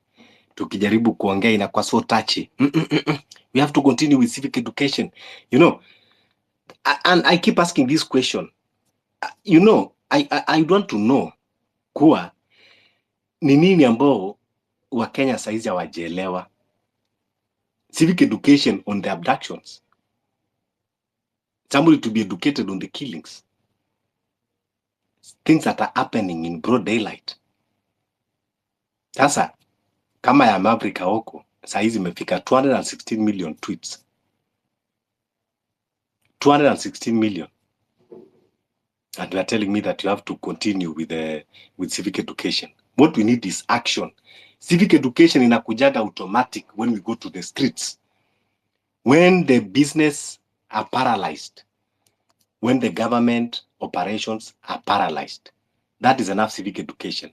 Tukijaribu kuongea inakuwa so touchy. We have to continue with civic education. You know, and I keep asking this question. You know, I want to know kuwa ni nini ambao Wakenya saizi hawajaelewa. Civic education on the abductions. Somebody to be educated on the killings. Things that are happening in broad daylight. Sasa, kama ya Afrika huko, saizi imefika 216 million tweets. 216 million. And you are telling me that you have to continue with civic education. What we need is action. Civic education inakujaga automatic when we go to the streets. When the business are paralyzed. When the government operations are paralyzed. That is enough civic education.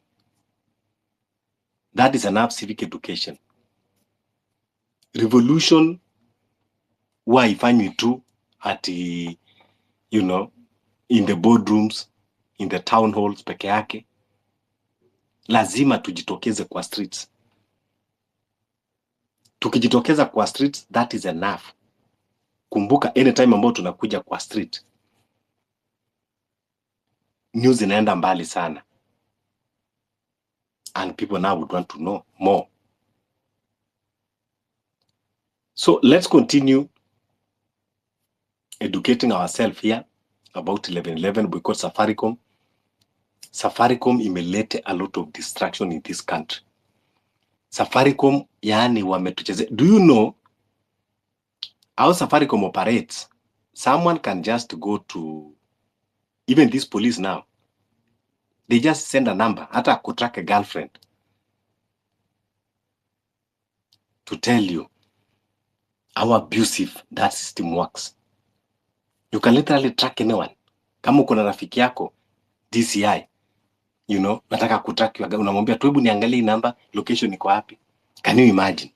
That is enough civic education. Revolution huwa ifanywi tu ati, you know, in the boardrooms, in the town halls peke yake. Lazima tujitokeze kwa streets. Tukijitokeza kwa streets, that is enough. Kumbuka anytime ambao tunakuja kwa street, news inaenda mbali sana. And people now would want to know more. So let's continue educating ourselves here about 1111 because Safaricom imelete a lot of distraction in this country. Safaricom yani wametucheze. Do you know how Safaricom operates? Someone can just go to even this police now. They just send a number, hata kutrack a girlfriend, to tell you how abusive that system works. You can literally track anyone. Kama uko na rafiki yako DCI, you know, nataka kutrack, unamwambia tu hebu niangalie namba, location iko wapi. Can you imagine?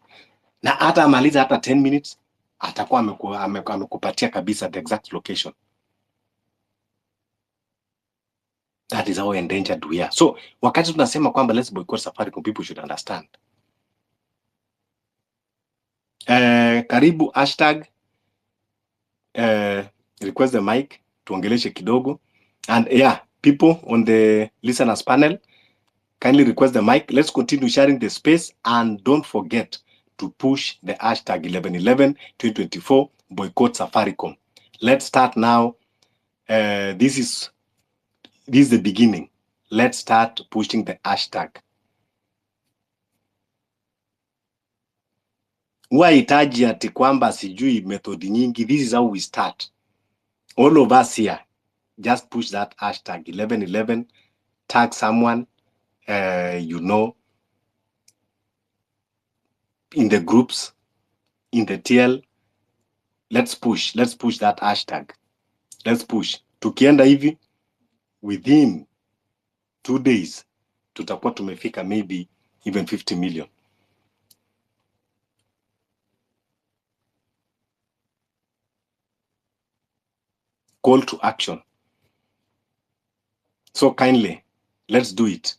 Na hata amaliza hata 10 minutes, atakuwa amekupatia kabisa the exact location. That is how endangered we are. So, wakati tunasema kwamba let's boycott Safaricom, people should understand. Karibu hashtag request the mic, tuongeleshe kidogo. And yeah, people on the listeners panel, kindly request the mic. Let's continue sharing the space and don't forget to push the hashtag 1111-2024 boycott Safaricom. Let's start now. This is the beginning. Let's start pushing the hashtag. Huhitaji ati kwamba sijui methodi nyingi. This is how we start. All of us here, just push that hashtag 1111, tag someone, you know, in the groups, in the TL. Let's push that hashtag. Let's push. Tukienda hivi, within 2 days, tutakuwa tumefika maybe even 50 million. Call to action. So kindly, let's do it.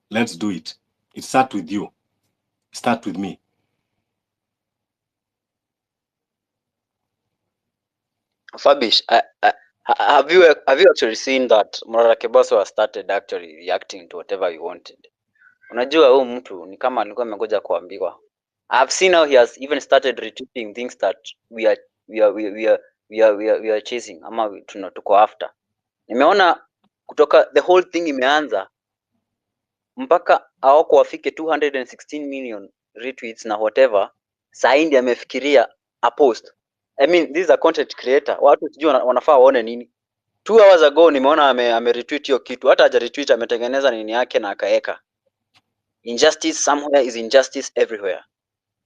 Let's do it. It starts with you. Start with me. Fabish, have you actually seen that Morara Kebaso has started actually reacting to whatever he wanted? Unajua huyu mtu ni kama alikuwa amegoja kuambiwa. I have seen how he has even started retweeting things that we are chasing ama tuko after. Nimeona kutoka the whole thing imeanza mpaka hawako wafike 216 million retweets na whatever, Saindi amefikiria a post. I mean, this is a content creator. Watu sijui wanafaa waone nini. 2 hours ago nimeona ame retweet hiyo kitu. Hata haja retweet, ametengeneza nini yake na akaeka. Injustice somewhere is injustice everywhere.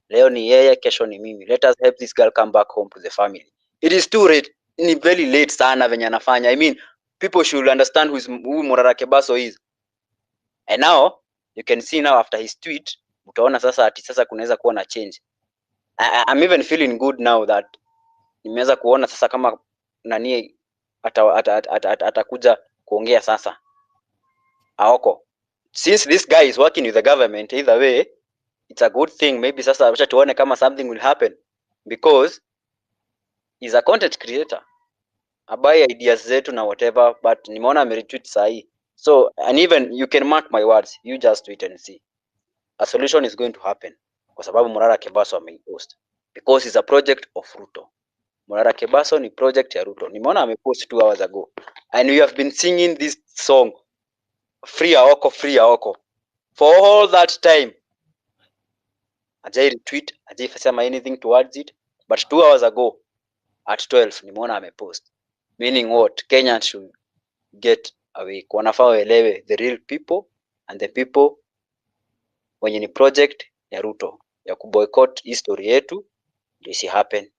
Leo ni yeye, kesho ni mimi. Let us help this girl come back home to the family. It is too late. Ni very late sana venye anafanya. I mean, people should understand who Morara Kebaso is. And now you can see now after his tweet, utaona sasa ati sasa kunaweza kuwa na change. I'm even feeling good now that nimeweza kuona sasa kama nani atakuja kuongea sasa. Aoko. Since this guy is working with the government, either way, it's a good thing. Maybe sasa acha tuone kama something will happen, because he's a content creator. Abai ideas zetu na whatever, but nimeona ameretweet sahi. So, and even you can mark my words, you just wait and see. A solution is going to happen. Kwa sababu Morara Kebaso amepost. Because it's a project of Ruto. Morara Kebaso ni project ya Ruto. Nimeona amepost 2 hours ago. And we have been singing this song, Free Aoko, Free Aoko, for all that time. Ajai retweet, ajai sema anything towards it. But 2 hours ago, at 12, nimeona amepost. Meaning what? Kenyans should get away. Wanafaa waelewe the real people and the people wenye ni project ya Ruto ya kuboycott history yetu ndio isi happen.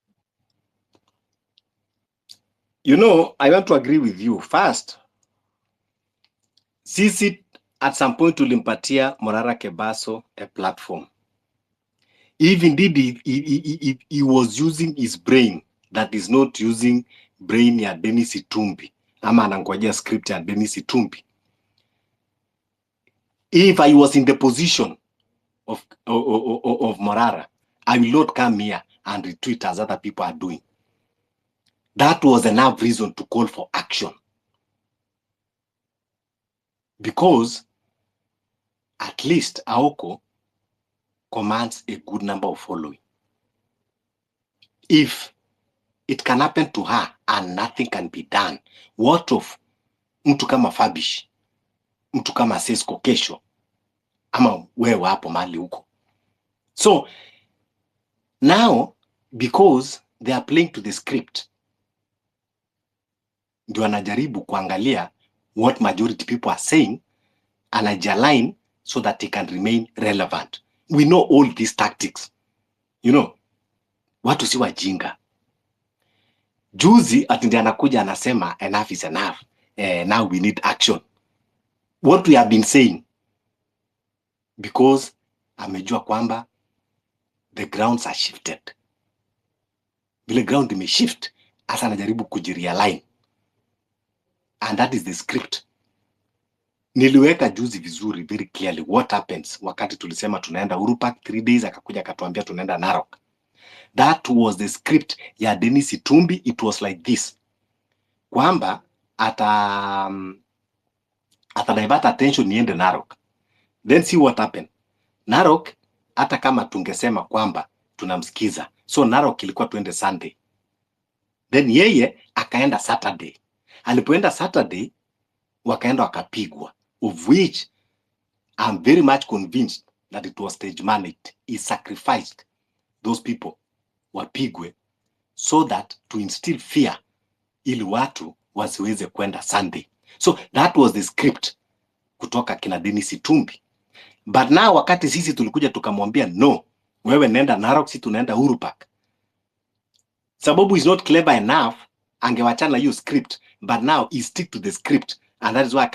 You know, I want to agree with you. First, sisi at some point tulimpatia Morara Kebaso a platform. Even did he was using his brain that is not using brain ya Dennis Itumbi. Ama anangojea script ya Dennis Itumbi. If I was in the position of Morara, I will not come here and retweet as other people are doing. That was enough reason to call for action. Because at least Aoko commands a good number of following. If it can happen to her and nothing can be done, what of mtu kama Fabish, mtu kama Sesko kesho, ama wewe hapo mali huko? So now, because they are playing to the script, ndio anajaribu kuangalia what majority people are saying, anajalign so that they can remain relevant. We know all these tactics. You know, watu si wajinga. Juzi ati ndiye anakuja anasema enough is enough. Now we need action. What we have been saying, because amejua kwamba the grounds are shifted. Vile ground imeshift, asa anajaribu kujirealign. And that is the script. Niliweka juzi vizuri very clearly what happens wakati tulisema tunaenda Uhuru Park 3 days, akakuja akatuambia tunaenda Narok. That was the script ya Dennis Itumbi. It was like this. Kwamba ata divert attention niende Narok. Then see what happened. Narok, hata kama tungesema kwamba tunamsikiza. So Narok ilikuwa tuende Sunday. Then yeye akaenda Saturday. Alipoenda Saturday, wakaenda wakapigwa. Of which I'm very much convinced that it was stage managed. He sacrificed those people wapigwe so that to instill fear ili watu wasiweze kwenda Sunday. So that was the script kutoka kina Dennis Itumbi. But now wakati sisi tulikuja tukamwambia no, wewe nenda Narok, si tunaenda Uhuru Park. Sababu is not clever enough, angewachana hiyo script, but now he stick to the script, and that is why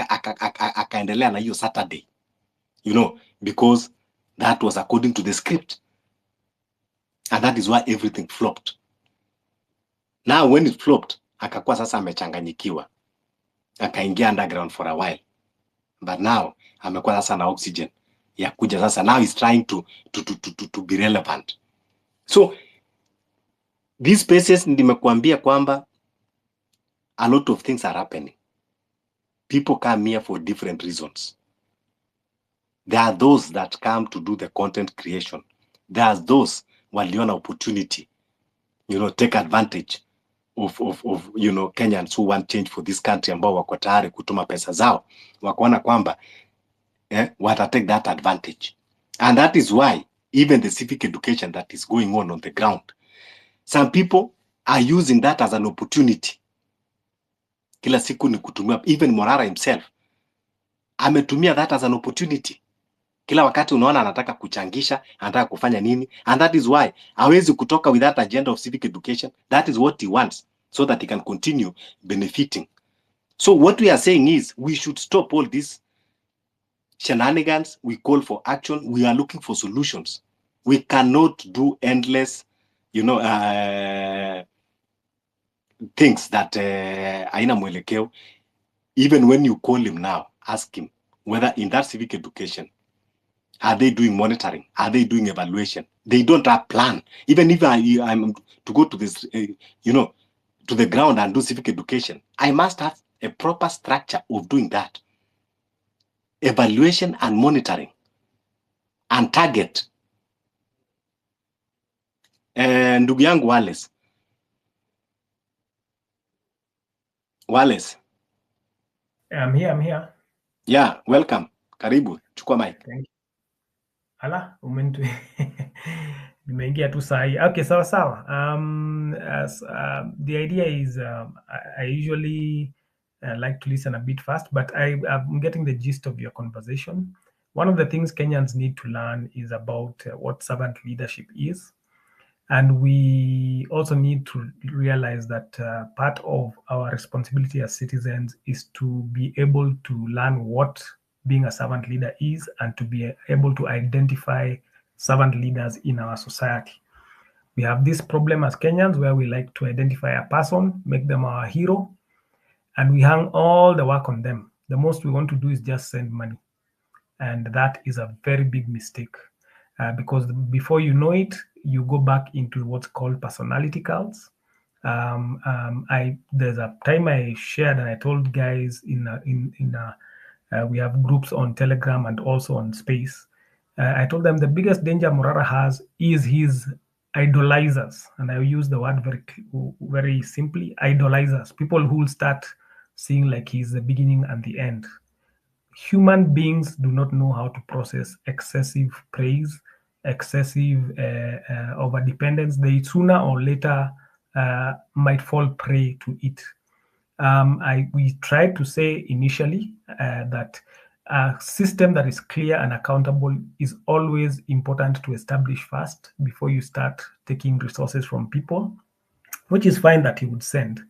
akaendelea na hiyo Saturday. You know, because that was according to the script. And that is why everything flopped. Now when it flopped, akakuwa sasa amechanganyikiwa. Akaingia underground for a while. But now amekuwa sasa na oxygen ya kuja sasa. Now he's trying to be relevant. So these spaces nimekuambia kwamba a lot of things are happening. People come here for different reasons. There are those that come to do the content creation. There are those waliona opportunity, you know, take advantage of you know, Kenyans who want change for this country, ambao wako tayari kutuma pesa zao, wakaona kwamba wata take that advantage. And that is why even the civic education that is going on the ground. Some people are using that as an opportunity. Kila siku ni kutumia, even Morara himself ametumia that as an opportunity. Kila wakati unaona anataka kuchangisha, anataka kufanya nini, and that is why hawezi kutoka with that agenda of civic education. That is what he wants, so that he can continue benefiting. So what we are saying is we should stop all these shenanigans. We call for action. We are looking for solutions. We cannot do endless, things that haina mwelekeo. Even when you call him now, ask him whether in that civic education, are they doing monitoring? Are they doing evaluation? They don't have plan. Even if I'm to go to this, to the ground and do civic education, I must have a proper structure of doing that. Evaluation and monitoring and target. Ndugu yangu Wallace. I'm here. Yeah, welcome. Karibu, chukua mic. Thank you. Ala, nimeingia tu sahi. Okay, sawa. The idea is I usually like to listen a bit fast, but I'm getting the gist of your conversation. One of the things Kenyans need to learn is about what servant leadership is. And we also need to realize that part of our responsibility as citizens is to be able to learn what being a servant leader is, and to be able to identify servant leaders in our society. We have this problem as Kenyans where we like to identify a person, make them our hero, and we hang all the work on them. The most we want to do is just send money. And that is a very big mistake. Because before you know it, you go back into what's called personality cults. There's a time I shared and I told guys we have groups on Telegram and also on Space. I told them the biggest danger Morara has is his idolizers, and I use the word very simply, idolizers. People who will start seeing like he's the beginning and the end. Human beings do not know how to process excessive praise, excessive overdependence. They sooner or later might fall prey to it. We tried to say initially that a system that is clear and accountable is always important to establish first before you start taking resources from people, which is fine that he would send.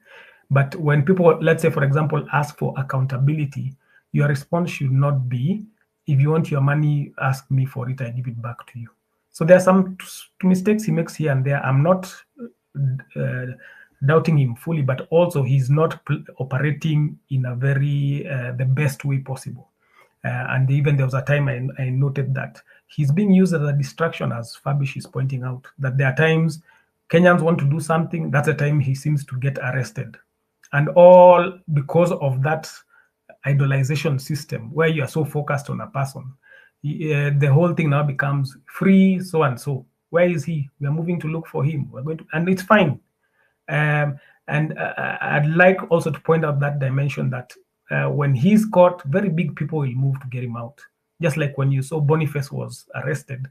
But when people, let's say, for example, ask for accountability, your response should not be, if you want your money, ask me for it, I give it back to you. So there are some mistakes he makes here and there. I'm not doubting him fully, but also he's not operating in a very, the best way possible. And even there was a time I noted that he's being used as a distraction, as Fabish is pointing out, that there are times Kenyans want to do something, that's the time he seems to get arrested. And all because of that idolization system where you are so focused on a person. The whole thing now becomes free so and so. Where is he? We are moving to look for him. We're going to, and it's fine. And I'd like also to point out that dimension that when he's caught, very big people will move to get him out. Just like when you saw Boniface was arrested,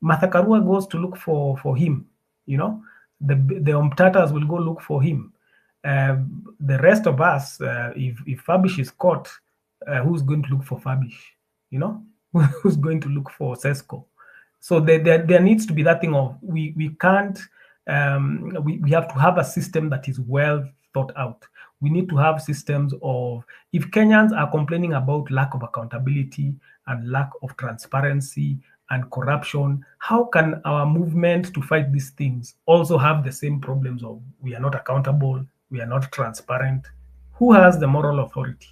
Martha Karua goes to look for him. You know, the Omtatas will go look for him. The rest of us, if Fabish is caught, who's going to look for Fabish? You know, who's going to look for Sesco? So there needs to be that thing of we can't. We have to have a system that is well thought out. We need to have systems of, if Kenyans are complaining about lack of accountability and lack of transparency and corruption, how can our movement to fight these things also have the same problems of we are not accountable, we are not transparent? Who has the moral authority?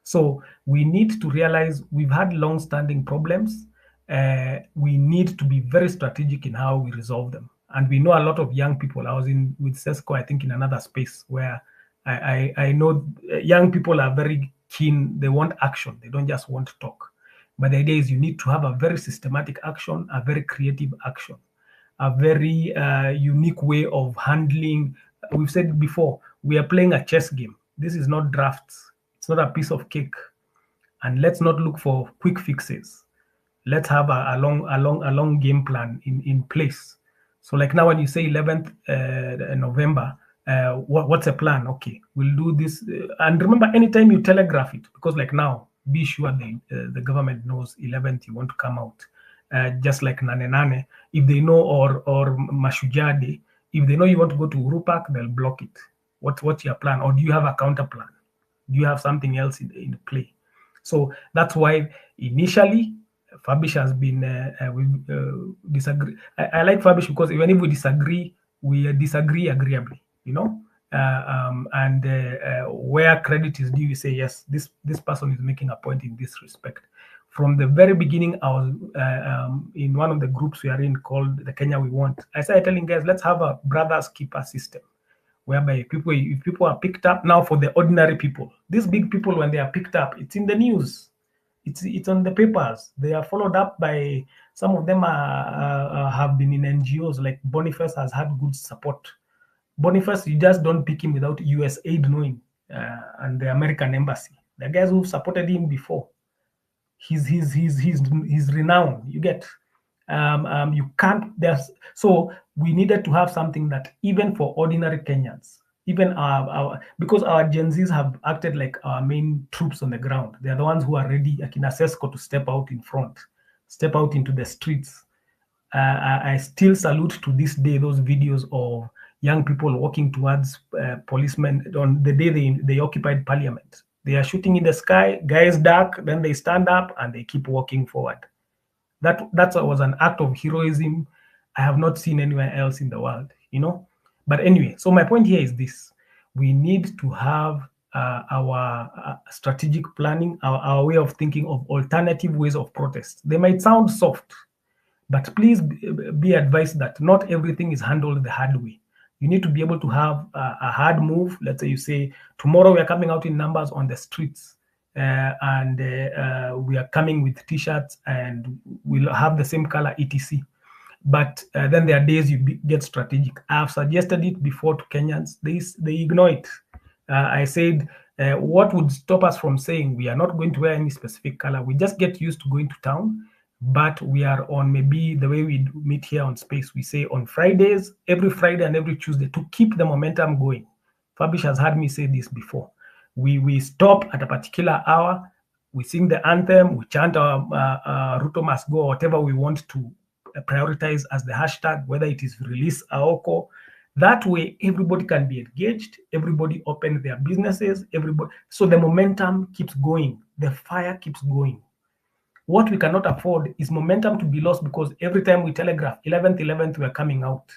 So we need to realize we've had long-standing problems. We need to be very strategic in how we resolve them. And we know a lot of young people. I was with Sesco, I think, in another space where I know young people are very keen. They want action. They don't just want to talk. But the idea is you need to have a very systematic action, a very creative action, a very unique way of handling. We've said before, we are playing a chess game. This is not drafts. It's not a piece of cake. And let's not look for quick fixes. let's have a long game plan in place. So like now when you say 11th November, what's a plan? Okay, we'll do this. And remember, anytime you telegraph it, because like now, be sure the government knows 11th you want to come out. Just like Nane Nane, if they know, or Mashujaa Day, if they know you want to go to Uhuru Park, they'll block it. What's your plan? Or do you have a counter plan? Do you have something else in play? So that's why initially Fabish has been we disagree. I like Fabish because even if we disagree agreeably, you know. And where credit is due, you say yes, this person is making a point in this respect. From the very beginning, I was in one of the groups we are in called the Kenya We Want. I started telling guys, let's have a brothers keeper system, whereby if people are picked up now, for the ordinary people, these big people, when they are picked up, it's in the news, it's on the papers, they are followed up by, some of them have been in NGOs, like Boniface has had good support. Boniface, you just don't pick him without US aid knowing, and the American embassy, the guys who supported him before. He's renowned, you get. You can't, so we needed to have something that even for ordinary Kenyans, even because our Gen Zs have acted like our main troops on the ground. They are the ones who are ready, like in Sesco, to step out in front, step out into the streets. I still salute to this day those videos of young people walking towards policemen on the day they occupied Parliament. They are shooting in the sky, guys dark, then they stand up and they keep walking forward. That was an act of heroism I have not seen anywhere else in the world, you know. But anyway, so my point here is this: we need to have our strategic planning, our way of thinking of alternative ways of protest. They might sound soft, but please be advised that not everything is handled the hard way. You need to be able to have a hard move. Let's say you say, tomorrow we are coming out in numbers on the streets, and we are coming with T-shirts and we'll have the same color, etc. But then there are days you get strategic. I've suggested it before to Kenyans. They ignore it. I said, what would stop us from saying we are not going to wear any specific color? We just get used to going to town, but we are on, maybe the way we meet here on Space, we say on Fridays, every Friday and every Tuesday, to keep the momentum going. Fabish has heard me say this before. We stop at a particular hour, we sing the anthem, we chant our Ruto must go, whatever we want to prioritize as the hashtag, whether it is release Aoko. That way, everybody can be engaged, everybody open their businesses, everybody. So the momentum keeps going, the fire keeps going. What we cannot afford is momentum to be lost, because every time we telegraph 11th, we are coming out.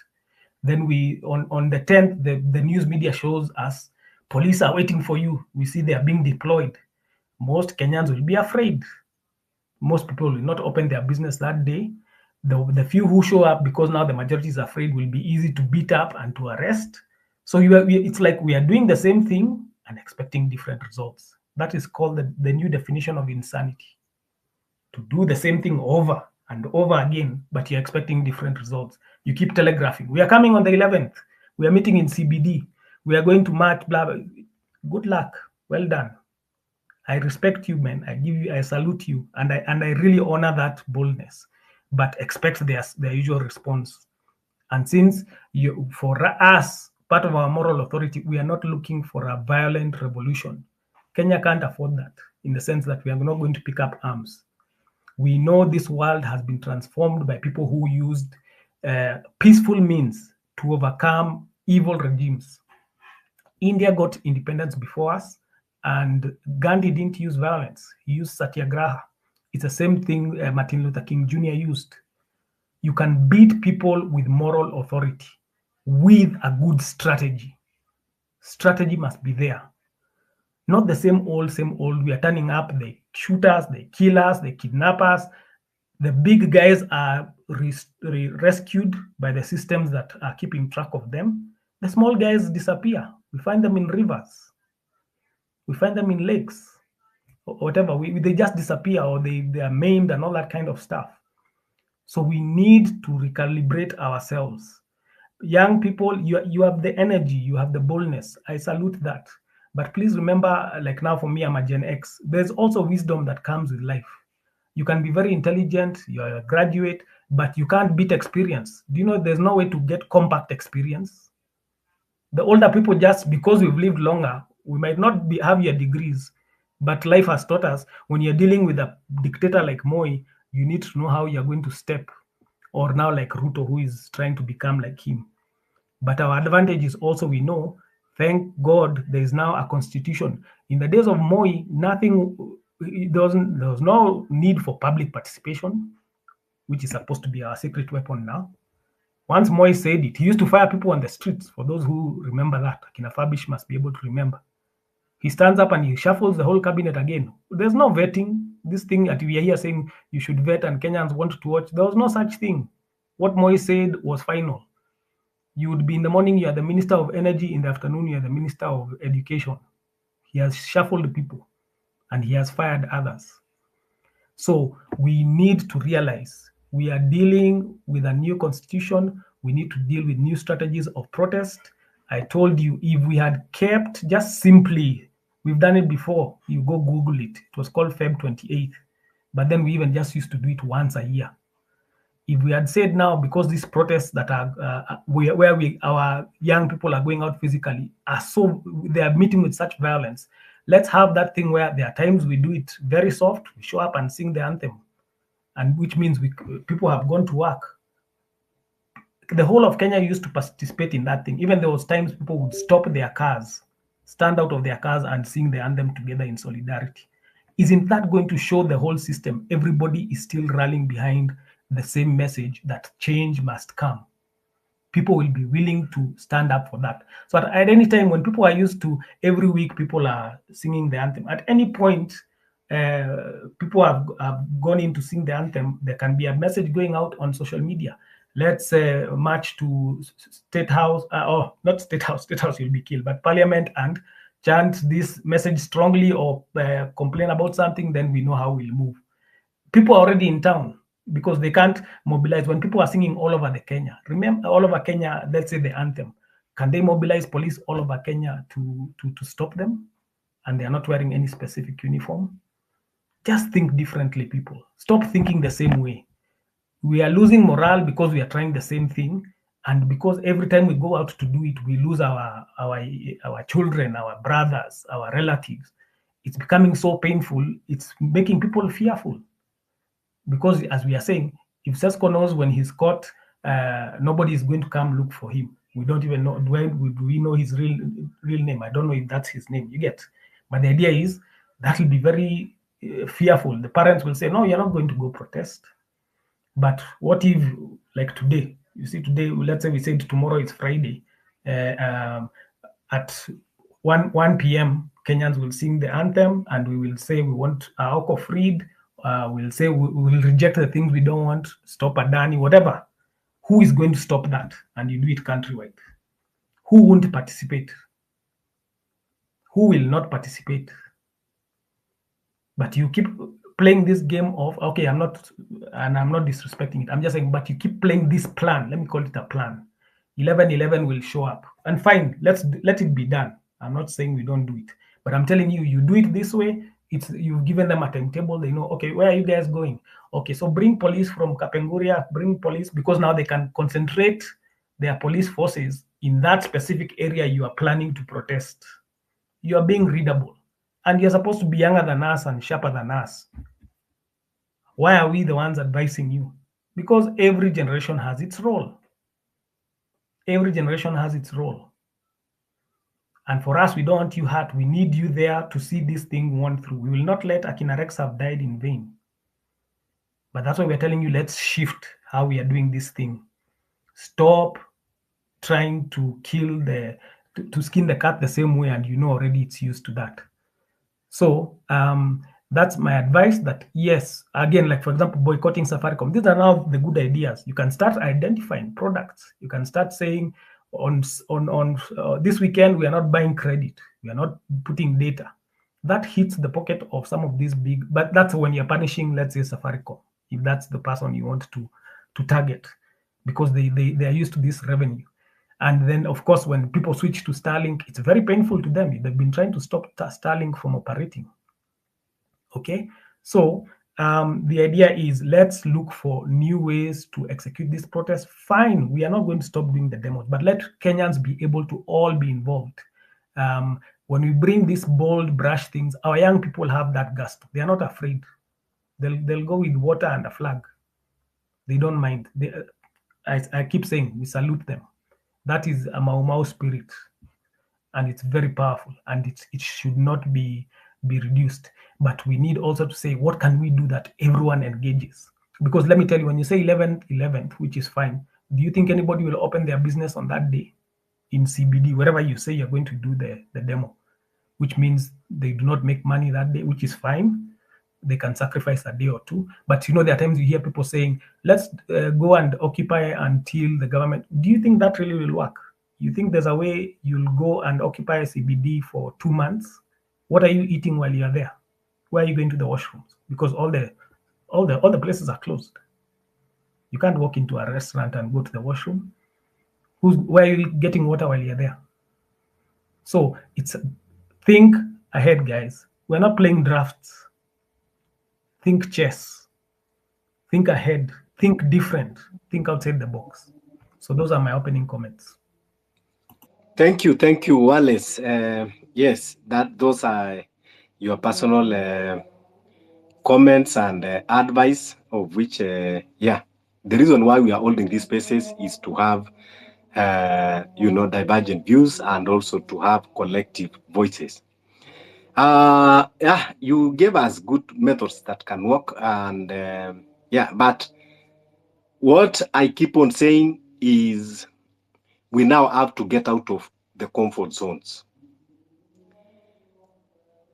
Then we, on the 10th, the news media shows us, police are waiting for you. We see they are being deployed. Most Kenyans will be afraid. Most people will not open their business that day. The few who show up, because now the majority is afraid, will be easy to beat up and to arrest. So it's like we are doing the same thing and expecting different results. That is called the new definition of insanity. To do the same thing over and over again, but you're expecting different results. You keep telegraphing. We are coming on the 11th. We are meeting in CBD. We are going to march, blah, blah. Good luck. Well done. I respect you, man. I salute you. And I really honor that boldness, but expect their usual response. And since for us, part of our moral authority, we are not looking for a violent revolution. Kenya can't afford that, in the sense that we are not going to pick up arms. We know this world has been transformed by people who used peaceful means to overcome evil regimes. India got independence before us, and Gandhi didn't use violence. He used satyagraha. It's the same thing Martin Luther King Jr. used. You can beat people with moral authority, with a good strategy. Strategy must be there. Not the same old, we are turning up, they shoot us, they kill us, they kidnap us. The big guys are rescued by the systems that are keeping track of them. The small guys disappear. We find them in rivers. We find them in lakes, or whatever. They just disappear, or they are maimed and all that kind of stuff. So we need to recalibrate ourselves. Young people, you have the energy, you have the boldness. I salute that. But please remember, like now for me, I'm a Gen X. There's also wisdom that comes with life. You can be very intelligent, you're a graduate, but you can't beat experience. Do you know there's no way to get compact experience? The older people, just because we've lived longer, we might not have your degrees, but life has taught us when you're dealing with a dictator like Moi, you need to know how you're going to step, or now like Ruto, who is trying to become like him. But our advantage is also we know, thank God, there is now a constitution. In the days of Moi, there was no need for public participation, which is supposed to be our secret weapon now. Once Moi said it, he used to fire people on the streets. For those who remember that, Kina Fabish must be able to remember. He stands up and he shuffles the whole cabinet again. There's no vetting. This thing that we are here saying you should vet and Kenyans want to watch, there was no such thing. What Moi said was final. You would be in the morning, you are the Minister of Energy. In the afternoon, you are the Minister of Education. He has shuffled people and he has fired others. So we need to realize we are dealing with a new constitution. We need to deal with new strategies of protest. I told you, if we had kept just simply, we've done it before, you go Google it. It was called Feb 28th. But then we even just used to do it once a year. If we had said now, because these protests that are our young people are going out physically they are meeting with such violence, let's have that thing where there are times we do it very soft, we show up and sing the anthem, and which means people have gone to work. The whole of Kenya used to participate in that thing. Even there was times people would stop their cars, stand out of their cars and sing the anthem together in solidarity. Isn't that going to show the whole system everybody is still rallying behind the same message that change must come? People will be willing to stand up for that. So at any time when people are used to every week people are singing the anthem, at any point people have gone in to sing the anthem, there can be a message going out on social media. Let's march to State House, or not State House you'll be killed, but Parliament, and chant this message strongly or complain about something, then we know how we'll move. People are already in town because they can't mobilize. When people are singing all over the Kenya, remember all over Kenya, let's say the anthem, can they mobilize police all over Kenya to stop them? And they are not wearing any specific uniform. Just think differently, people. Stop thinking the same way. We are losing morale because we are trying the same thing, and because every time we go out to do it, we lose our children, our brothers, our relatives. It's becoming so painful. It's making people fearful. Because as we are saying, if Sesko knows when he's caught, nobody is going to come look for him. We don't even know, do we know his real name? I don't know if that's his name, you get. But the idea is that will be very fearful. The parents will say, no, you're not going to go protest. But what if, like today, you see today, let's say we said tomorrow is Friday, at 1 p.m., Kenyans will sing the anthem and we will say we want Aoko freed. We'll say we will reject the things we don't want, stop Adani, whatever. Who is going to stop that? And you do it countrywide. Who won't participate? Who will not participate? But you keep playing this game of, okay, I'm not disrespecting it. I'm just saying, but you keep playing this plan. Let me call it a plan. 11/11 will show up. And fine, let it be done. I'm not saying we don't do it. But I'm telling you, you do it this way, you've given them a timetable. They know, okay, where are you guys going? Okay, so bring police from Kapenguria, bring police, because now they can concentrate their police forces in that specific area you are planning to protest. You are being readable. And you're supposed to be younger than us and sharper than us. Why are we the ones advising you? Because every generation has its role. Every generation has its role. And for us, we don't want you hurt. We need you there to see this thing won through. We will not let Akina Rex have died in vain. But that's why we're telling you, let's shift how we are doing this thing. Stop trying to kill to skin the cat the same way, and you know already it's used to that. So that's my advice, that yes, again, like for example, boycotting Safaricom. These are now the good ideas. You can start identifying products. You can start saying on this weekend, we are not buying credit. We are not putting data. That hits the pocket of some of these big, but that's when you're punishing, let's say, Safaricom, if that's the person you want to target, because they are used to this revenue. And then, of course, when people switch to Starlink, it's very painful to them. They've been trying to stop Starlink from operating. Okay, so The idea is let's look for new ways to execute this protest. Fine, we are not going to stop doing the demos, but let Kenyans be able to all be involved. When we bring these bold brush things, our young people have that gust. They are not afraid. They'll go with water and a flag. They don't mind. I keep saying we salute them. That is a Mau Mau spirit, and it's very powerful, and it should not be reduced. But we need also to say, what can we do that everyone engages? Because let me tell you, when you say 11th, which is fine, do you think anybody will open their business on that day in CBD, wherever you say you're going to do the demo? Which means they do not make money that day, which is fine. They can sacrifice a day or two. But you know, there are times you hear people saying, let's go and occupy until the government. Do you think that really will work? You think there's a way you'll go and occupy CBD for 2 months? What are you eating while you're there? Where are you going to the washrooms? Because all the places are closed. You can't walk into a restaurant and go to the washroom. Where are you getting water while you're there? So think ahead, guys. We're not playing drafts. Think chess. Think ahead. Think different. Think outside the box. So those are my opening comments. Thank you, Wallace. Yes, those are your personal comments and advice, of which, yeah, the reason why we are holding these spaces is to have, divergent views and also to have collective voices. Yeah, you gave us good methods that can work, and yeah, but what I keep on saying is we now have to get out of the comfort zones.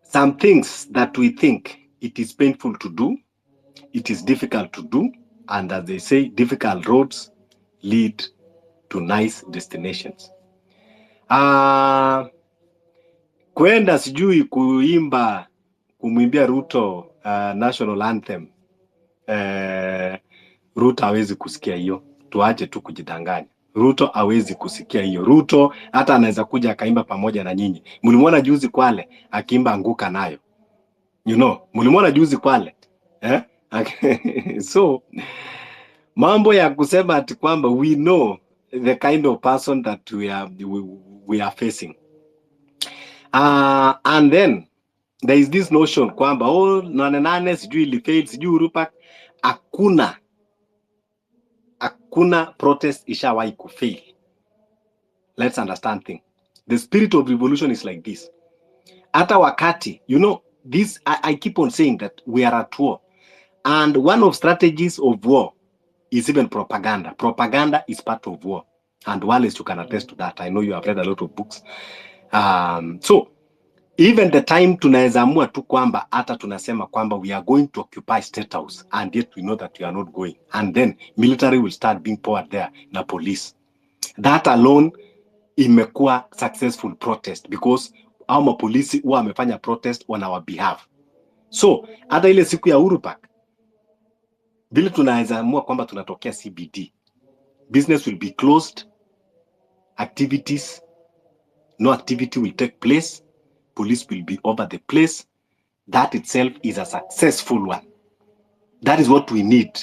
Some things that we think it is painful to do, it is difficult to do, and as they say, difficult roads lead to nice destinations. Kwenda sijui kumwimbia Ruto national anthem, Ruto hawezi kusikia hiyo. Tuache tu kujidanganya. Ruto hawezi kusikia hiyo. Ruto hata anaweza kuja akaimba pamoja na nyinyi. Mlimwona juzi Kwale akiimba Anguka Nayo. Mlimwona juzi Kwale. So mambo ya kusema ati kwamba we know the kind of person that we are facing. And then there is this notion kwamba nane sijui ilifail sijui Urupak. Hakuna protest ishawahi kufail. Let's understand thing. The spirit of revolution is like this. Hata wakati, this I keep on saying that we are at war. And one of strategies of war is even propaganda. Propaganda is part of war. And Wallace, you can attest to that. I know you have read a lot of books. So even the time tunaweza amua tu kwamba hata tunasema kwamba we are going to occupy State House, and yet we know that we are not going, and then military will start being poured there na police. That alone imekuwa successful protest because our mapolisi huwa wamefanya protest on our behalf. So hata ile siku ya Uhuru Park vile tunaweza amua kwamba tunatokea CBD, business will be closed, no activity will take place, police will be over the place. That itself is a successful one. That is what we need.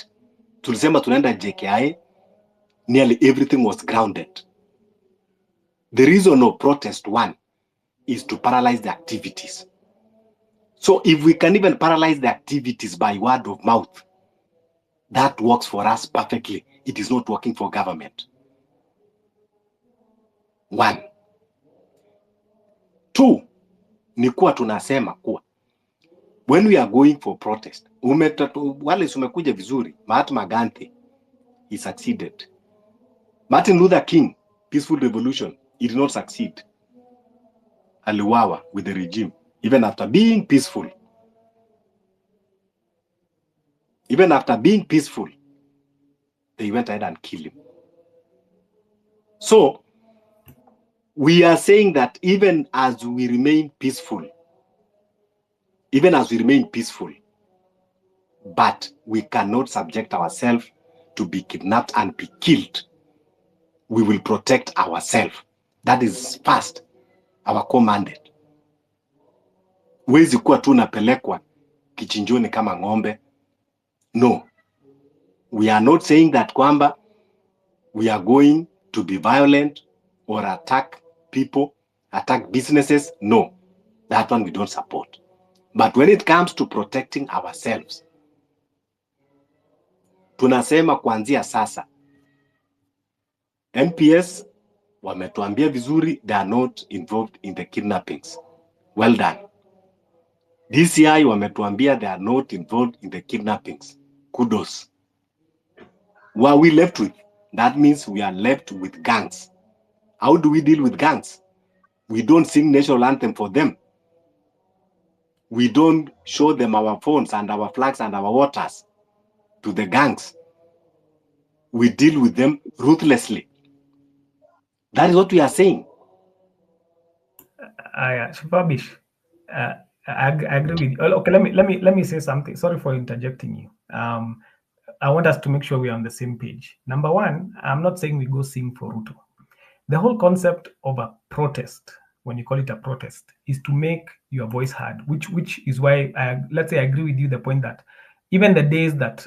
Tulisema tunaenda JKI, nearly everything was grounded. The reason of protest one is to paralyze the activities. So if we can even paralyze the activities by word of mouth, that works for us perfectly. It is not working for government. 1. 2, ni kuwa tunasema kuwa when we are going for protest, wale umekuja vizuri, Mahatma Gandhi, he succeeded. Martin Luther King, peaceful revolution, he did not succeed. Aliwawa with the regime, even after being peaceful. Even after being peaceful, they went ahead and killed him. So, we are saying that even as we remain peaceful, but we cannot subject ourselves to be kidnapped and be killed. We will protect ourselves. That is first, our commanded. Wezi kuwa tunapelekwa kichinjoni kama ng'ombe, No, we are not saying that kwamba we are going to be violent or attack people, attack businesses. No, that one we don't support. But when it comes to protecting ourselves, tunasema kuanzia sasa, NPS wametuambia vizuri, they are not involved in the kidnappings. Well done. DCI wametuambia they are not involved in the kidnappings. Kudos. What are we left with? That means we are left with gangs. How do we deal with gangs? We don't sing national anthem for them. We don't show them our phones and our flags and our waters to the gangs. We deal with them ruthlessly. That is what we are saying. Fabish, I agree with you. Okay, let me say something. Sorry for interjecting you. I want us to make sure we're on the same page. Number one, I'm not saying we go sing for Ruto. The whole concept of a protest, when you call it a protest, is to make your voice heard, which is why let's say I agree with you the point that even the days that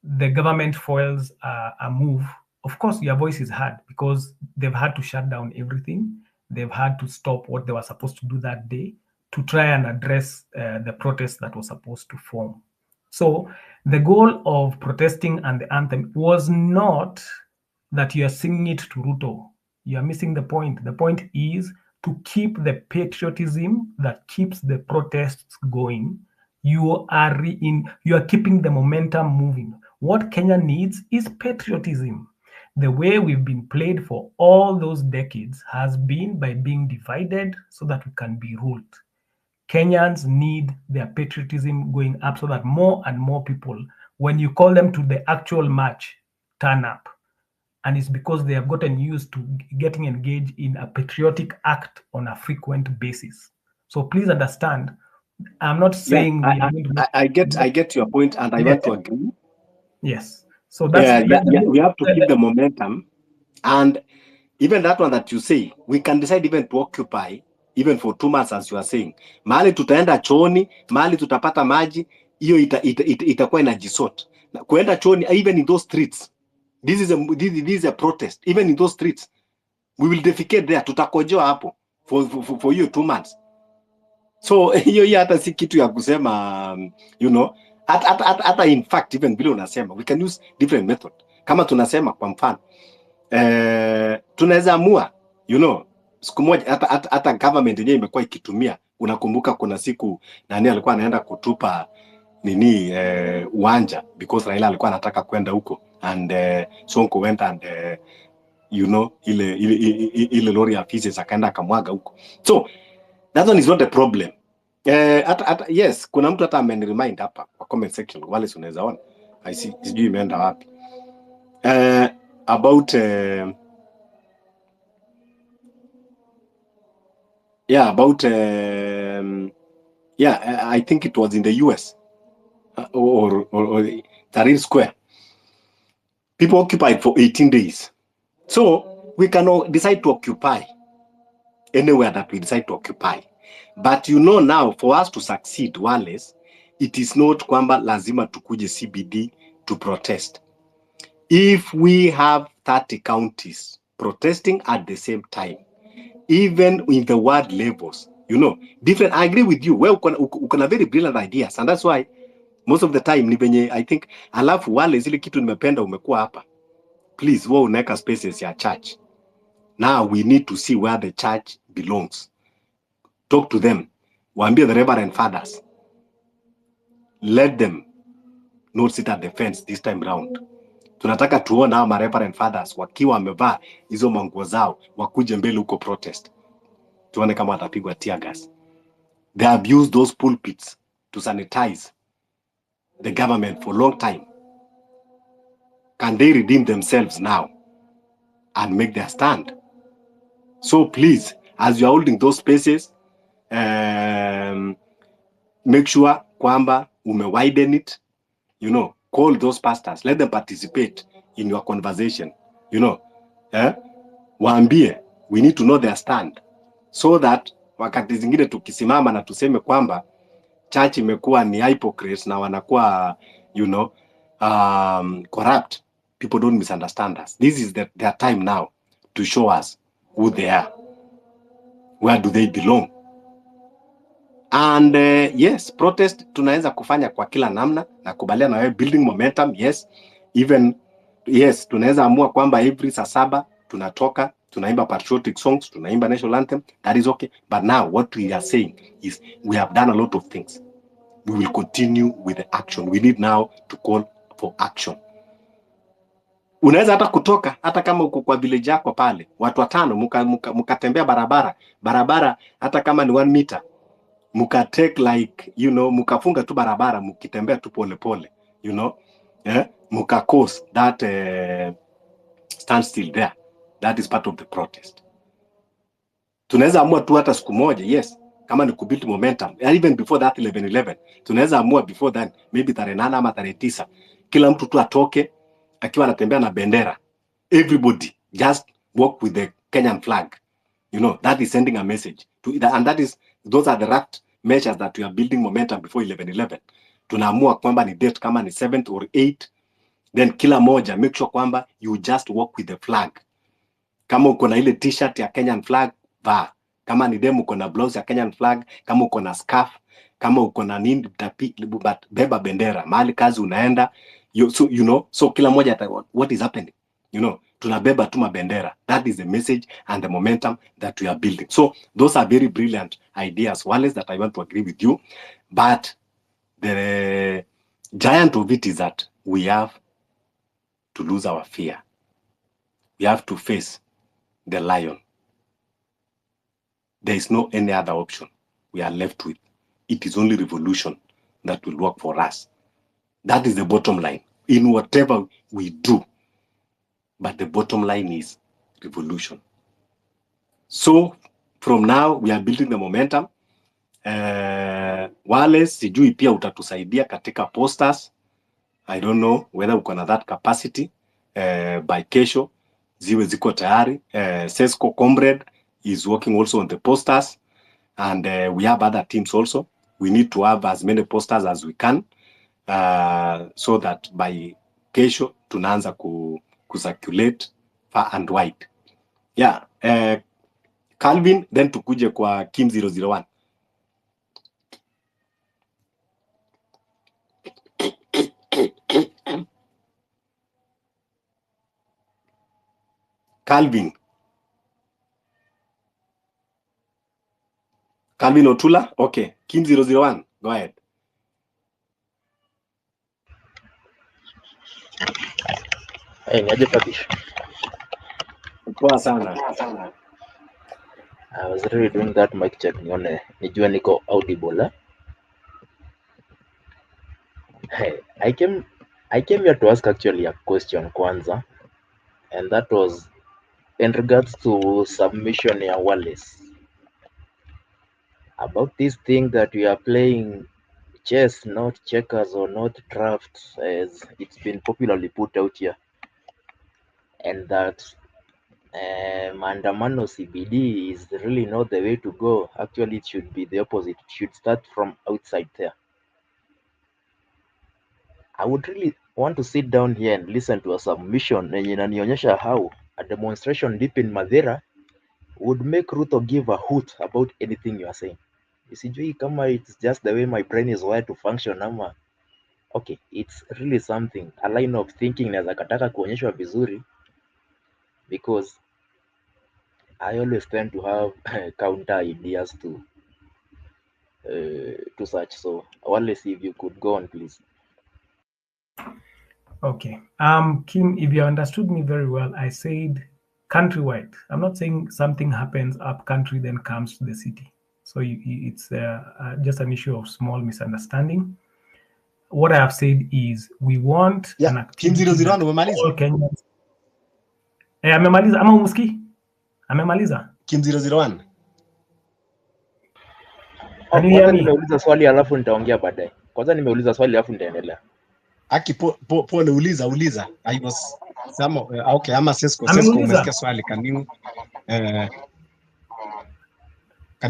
the government foils a move, of course your voice is heard because they've had to shut down everything. They've had to stop what they were supposed to do that day to try and address the protest that was supposed to form. So the goal of protesting and the anthem was not that you are singing it to Ruto. You are missing the point. The point is to keep the patriotism that keeps the protests going. You are keeping the momentum moving. What Kenya needs is patriotism. The way we've been played for all those decades has been by being divided so that we can be ruled. Kenyans need their patriotism going up so that more and more people, when you call them to the actual march, turn up. And it's because they have gotten used to getting engaged in a patriotic act on a frequent basis. So please understand, I'm not saying I get your point, and I want to agree. Yes. So that's we have to keep the momentum, and even that one that you say, we can decide even to occupy even for 2 months, as you are saying. Mahali tutaenda chooni, mahali tutapata maji, hiyo itakuwa inajisort. Kuenda chooni, even in those streets, this is a protest. Even in those streets, we will defecate there. Tutakojoa hapo for you 2 months. So hiyo hata si kitu ya kusema, hata in fact even vile unasema, we can use different method. Kama tunasema kwa mfano, tunaweza amua, siku moja hata government yenyewe imekuwa ikitumia. Unakumbuka kuna siku nani alikuwa anaenda kutupa uwanja because Raila alikuwa anataka kwenda huko, and Sonko went and ile lori ya pieces akaenda akamwaga huko. So that one is not a problem. Yes, kuna mtu hata ameniremind hapa kwa comment section, wale unaweza ona. I see, sijui imeenda wapi. About I think it was in the US or Tahrir Square. People occupied for 18 days. So we can decide to occupy anywhere that we decide to occupy. But now, for us to succeed, Wallace, it is not kwamba lazima tukuje CBD to protest. If we have 30 counties protesting at the same time, even in the world levels, different. I agree with you. Well, ukona very brilliant ideas, and that's why most of the time ni venye I think, alafu wale zile kitu nimependa umekuwa hapa. Please, wewe unaweka spaces ya church. Now we need to see where the church belongs. Talk to them. Waambie the Reverend Fathers. Let them not sit at the fence this time round. Tunataka tuona hao Reverend Fathers wakiwa wamevaa hizo manguo zao wakuje mbele huko protest. Tuone kama watapigwa tear gas. They have used those pulpits to sanitize the government for a long time. Can they redeem themselves now and make their stand? So please, as you are holding those spaces, make sure kwamba widen it, call those pastors, let them participate in your conversation, waambie, we need to know their stand, so that wakati zingine tukisimama na tuseme kwamba church imekuwa ni hypocrites na wanakuwa corrupt, people don't misunderstand us. This is their time now to show us who they are, where do they belong. And yes, protest tunaweza kufanya kwa kila namna, na kubaliana na wewe, building momentum, yes. Even yes, tunaweza amua kwamba every saa 7 tunatoka tunaimba patriotic songs, tunaimba national anthem, that is okay. But now what we are saying is we have done a lot of things. We will continue with the action. We need now to call for action. Unaweza hata kutoka, hata kama uko kwa village yako pale, watu 5 mkatembea barabara hata kama ni 1 meter, take like mkafunga tu barabara, mkitembea tu pole, cause that stand still there. That is part of the protest. Tunaweza amua tu hata siku moja, yes, kama ni kubuild momentum. Even before that 11/11, tunaweza amua before that, maybe tarehe 8 ama tarehe 9, kila mtu tu atoke akiwa anatembea na bendera. Everybody just walk with the Kenyan flag. That is sending a message and those are the right measures that we are building momentum before 11/11. Tunaamua kwamba ni date kama ni 7th or 8th, then kila moja make sure kwamba you just walk with the flag. Kama uko na ile t-shirt ya Kenyan flag, vaa. Kama ni demo uko na blouse ya Kenyan flag, kama uko na scarf, kama uko na nini, but beba bendera mahali kazi unaenda. So kila moja what is happening, tunabeba tu mabendera. That is the message and the momentum that we are building. So those are very brilliant ideas, Wallace, that I want to agree with you. But the giant of it is that we have to lose our fear. We have to face the lion. There is no any other option we are left with. It is only revolution that will work for us. That is the bottom line in whatever we do. But the bottom line is revolution. So from now we are building the momentum. Wallace, sijui pia utatusaidia katika posters. I don't know whether uko na that capacity. By kesho ziwe ziko tayari. Sesco Comrade is working also on the posters, and we have other teams also. We need to have as many posters as we can, so that by kesho tunaanza circulate far and wide. Yeah, Calvin, then tukuje kwa Kim 001. Calvin Otula, okay. Kim 001, go ahead. Hey, niaje Fabish? Poa sana. I was really doing that mic check nione nijue niko audible. Hey, I came here to ask actually a question kwanza, and that was in regards to submission ya Wallace about this thing that we are playing chess, not checkers or not drafts, as it's been popularly put out here, and that maandamano CBD is really not the way to go. Actually, it should be the opposite. It should start from outside there. I would really want to sit down here and listen to a submission yenye inanionyesha how a demonstration deep in Madeira would make Ruto give a hoot about anything you are saying. Sijui kama it's just the way my brain is wired to function ama okay, it's really something, a line of thinking naweza kataka kuonyeshwa vizuri, because I always tend to have counter ideas to such. So Wallace, if you could go on, please. Okay. Kim, if you understood me very well, I said countrywide. I'm not saying something happens up country then comes to the city. So it's just an issue of small misunderstanding. What I have said is we want an activity. Kim 001 umemaliza? Kenyans. Amemaliza ama umuski? Amemaliza? Kim 001. Kwanza nimeuliza swali alafu nitaongea baadaye. Kwanza nimeuliza swali alafu nitaendelea. Aki pole, uliza. I was okay, ama Sesco umesikia swali, can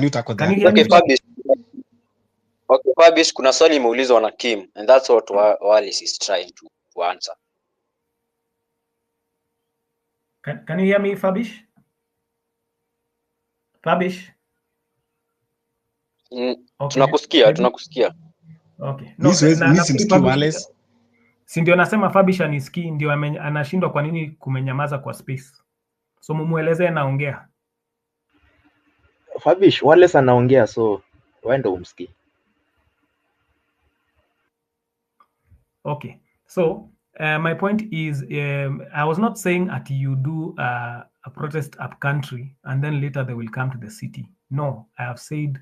you tackle that? Okay, Fabish. Fabish, kuna swali imeulizwa na Kim, and that's what Wallace is trying to answer. Can you hear me, Fabish? Fabish? Okay. Tunakusikia. Okay. No, mimi simsikii Wallace. Si ndio nasema Fabish anisikii, ndio anashindwa kwa nini kumenyamaza kwa space. So mumueleze naongea. Fabish, Wallace anaongea, so wewe ndio umsikii. Okay. So my point is, I was not saying that you do a protest up country and then later they will come to the city. No, I have said,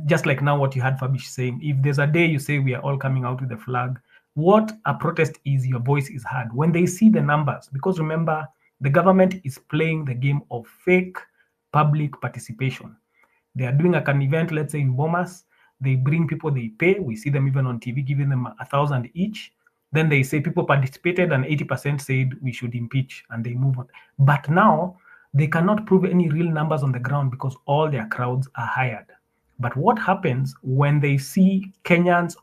just like now what you had Fabish saying, if there's a day you say we are all coming out with the flag, what a protest is, your voice is heard. When they see the numbers, because remember, the government is playing the game of fake public participation. They are doing an event, let's say in Bomas, they bring people, they pay. We see them even on TV, giving them 1,000 each. Then they say people participated and 80% said we should impeach, and they move on. But now they cannot prove any real numbers on the ground because all their crowds are hired. But what happens when they see Kenyans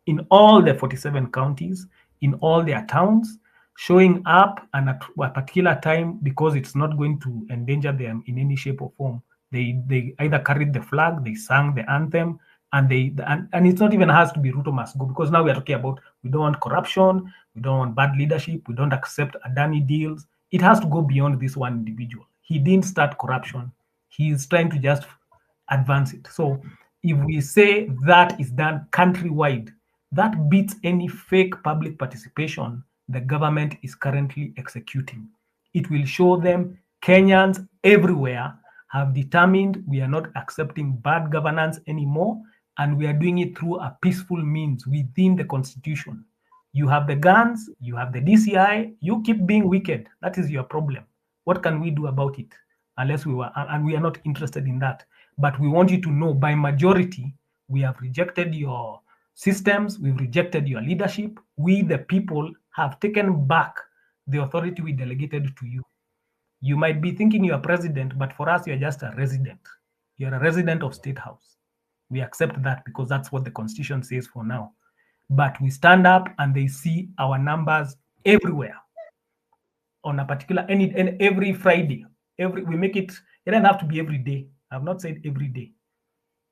in all the 47 counties, in all their towns, showing up and at a particular time, because it's not going to endanger them in any shape or form, they either carried the flag, they sang the anthem, and it's not even has to be Ruto must go, because now we are talking about we don't want corruption, we don't want bad leadership, we don't accept Adani deals. It has to go beyond this one individual. He didn't start corruption. He is trying to just advance it. So if we say that is done countrywide, that beats any fake public participation the government is currently executing. It will show them Kenyans everywhere have determined we are not accepting bad governance anymore, and we are doing it through a peaceful means within the constitution. You have the guns, you have the DCI, you keep being wicked. That is your problem. What can we do about it? Unless we are not interested in that. But we want you to know by majority, we have rejected your systems, we've rejected your leadership. We, the people, have taken back the authority we delegated to you. You might be thinking you're president, but for us, you're just a resident. You're a resident of State House. We accept that because that's what the Constitution says for now. But we stand up and they see our numbers everywhere on a particular, every Friday. We make it, it doesn't have to be every day. I've not said every day.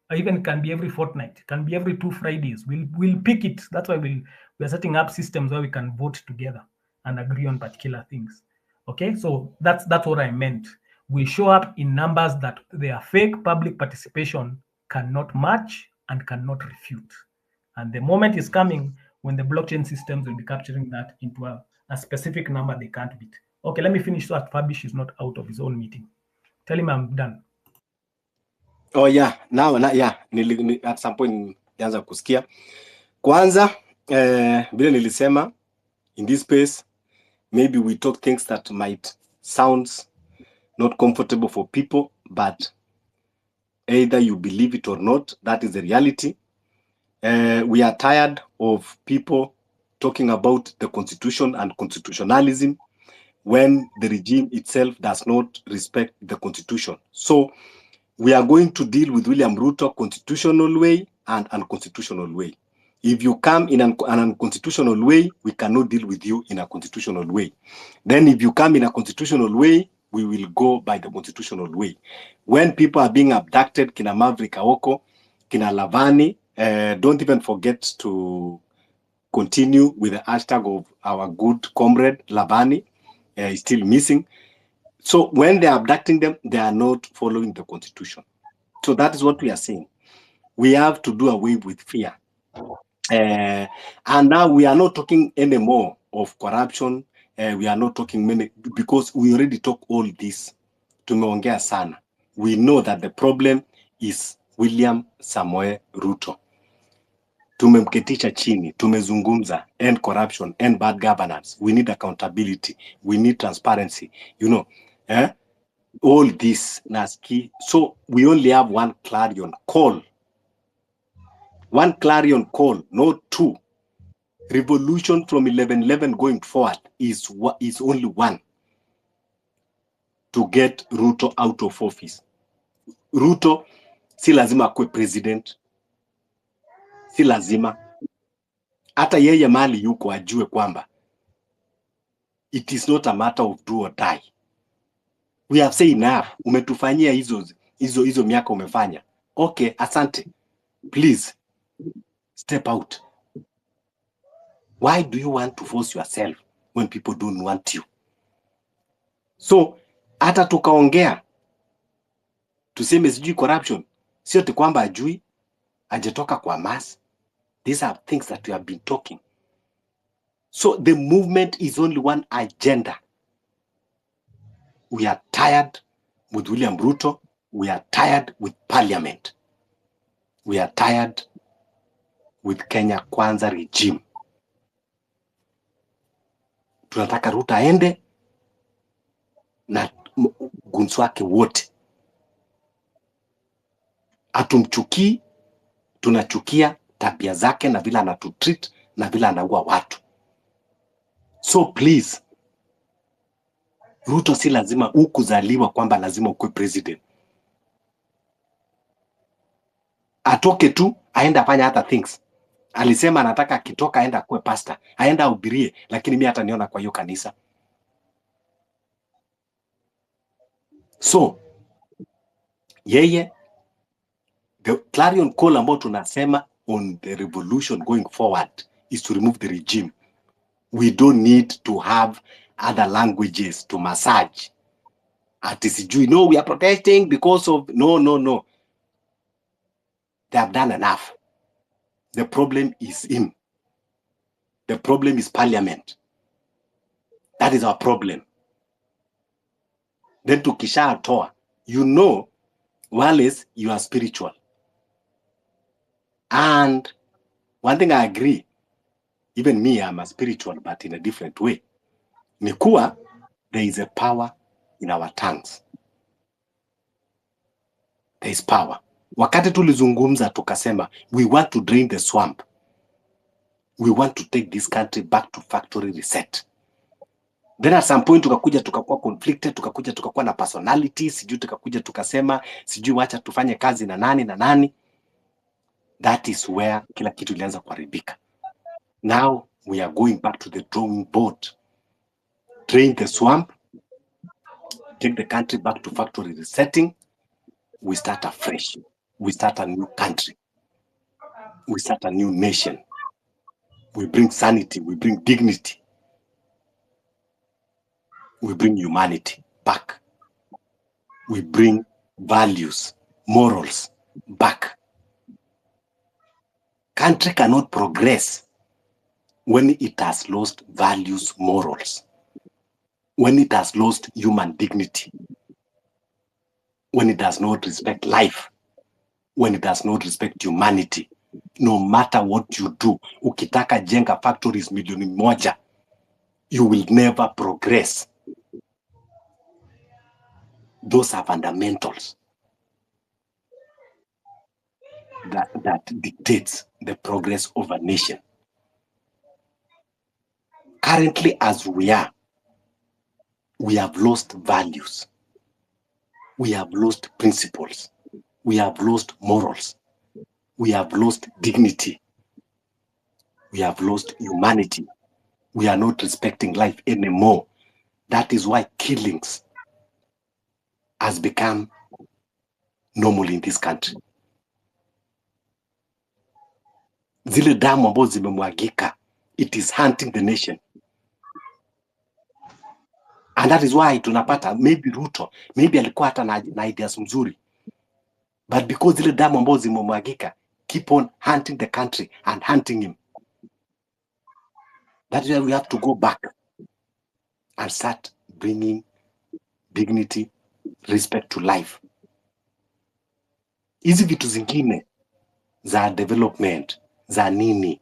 Or even can be every fortnight, can be every 2 Fridays. We'll pick it. That's why we're setting up systems where we can vote together and agree on particular things. Okay, so that's what I meant. We show up in numbers that their fake public participation cannot match and cannot refute. And the moment is coming when the blockchain systems will be capturing that into a specific number they can't beat. Okay, let me finish so that Fabish is not out of his own meeting. Tell him I'm done. Oh yeah, now yeah, at some point nianza kusikia. Kwanza vile nilisema in this space, maybe we talk things that might sound not comfortable for people, but either you believe it or not, that is the reality. We are tired of people talking about the constitution and constitutionalism when the regime itself does not respect the constitution. So we are going to deal with William Ruto constitutional way and unconstitutional way. If you come in an unconstitutional way, we cannot deal with you in a constitutional way. Then if you come in a constitutional way, we will go by the constitutional way. When people are being abducted, kina Maverick Aoko, kina Lavani, don't even forget to continue with the hashtag of our good comrade Lavani, is still missing. So when they're abducting them, they are not following the constitution. So that is what we are saying. We have to do away with fear. And now we are not talking anymore of corruption. We are not talking many, because we already talk all this. Tumeongea sana. We know that the problem is William Samoei Ruto. Tumemketisha chini, tumezungumza, end corruption, end bad governance. We need accountability. We need transparency. You know, all this Naski. So we only have one clarion call. One clarion call, not two. Revolution from 11/11 going forward is only one. To get Ruto out of office. Ruto si lazima akue president. Si lazima. Hata yeye mali yuko ajue kwamba it is not a matter of do or die. We have said enough. Umetufanyia hizo miaka umefanya. Okay, asante. Please step out. Why do you want to force yourself when people don't want you? So hata tukaongea tuseme sijui corruption, sio tu kwamba ajui, ajetoka kwa mass. These are things that we have been talking. So the movement is only one agenda. We are tired with William Ruto. We are tired with parliament. We are tired with Kenya Kwanza regime. Tunataka Ruto aende na gunsu wake wote. Atumchukii, tunachukia tabia zake na vile anatutreat na vile anaua watu. So please, Ruto si lazima ukuzaliwa kwamba lazima ukue president. Atoke tu, aenda fanya other things. Alisema anataka akitoka aenda kuwe pastor, aenda ahubirie, lakini mimi hata niona kwa hiyo kanisa. So yeye, the clarion call ambao tunasema on the revolution going forward is to remove the regime. We don't need to have other languages to massage. Ati sijui, no, we are protesting because of, no. They have done enough. The problem is him. The problem is parliament. That is our problem. Then tukisha atoa, you know, Wallace, you are spiritual. And one thing I agree, even me, I'm a spiritual, but in a different way. Nikuwa, there is a power in our tongues. There is power. Wakati tulizungumza tukasema, we want to drain the swamp. We want to take this country back to factory reset. Then at some point tukakuwa conflicted, tukakuwa na personality, sijui tukasema, sijui wacha tufanye kazi na nani. That is where kila kitu ilianza kuharibika. Now we are going back to the drawing board. Drain the swamp, take the country back to factory resetting. We start afresh. We start a new country. We start a new nation. We bring sanity, we bring dignity. We bring humanity back. We bring values, morals back. Country cannot progress when it has lost values, morals, when it has lost human dignity, when it does not respect life, when it does not respect humanity. No matter what you do, ukitaka jenga factories milioni moja, you will never progress. Those are fundamentals that dictates the progress of a nation. Currently, as we are, we have lost values. We have lost principles. We have lost morals. We have lost dignity. We have lost humanity. We are not respecting life anymore. That is why killings has become normal in this country. Zile damu ambazo zimemwagika, it is hunting the nation. And that is why tunapata maybe Ruto, maybe alikuwa hata na ideas mzuri. But because zile damu ambazo zimemwagika keep on hunting the country and hunting him. That is why we have to go back and start bringing dignity, respect to life. Hizi vitu zingine za development, za nini,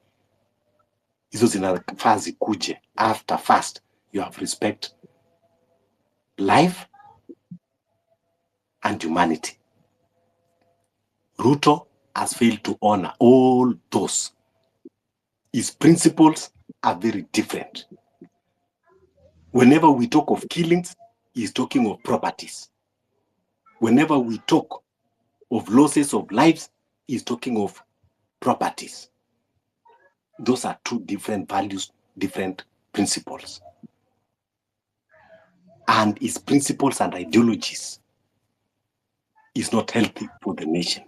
hizo zinafaa zikuje after first you have respect life and humanity. Ruto has failed to honor all those. His principles are very different. Whenever we talk of killings, he's talking of properties. Whenever we talk of losses of lives, he's talking of properties. Those are two different values, different principles. And its principles and ideologies is not healthy for the nation.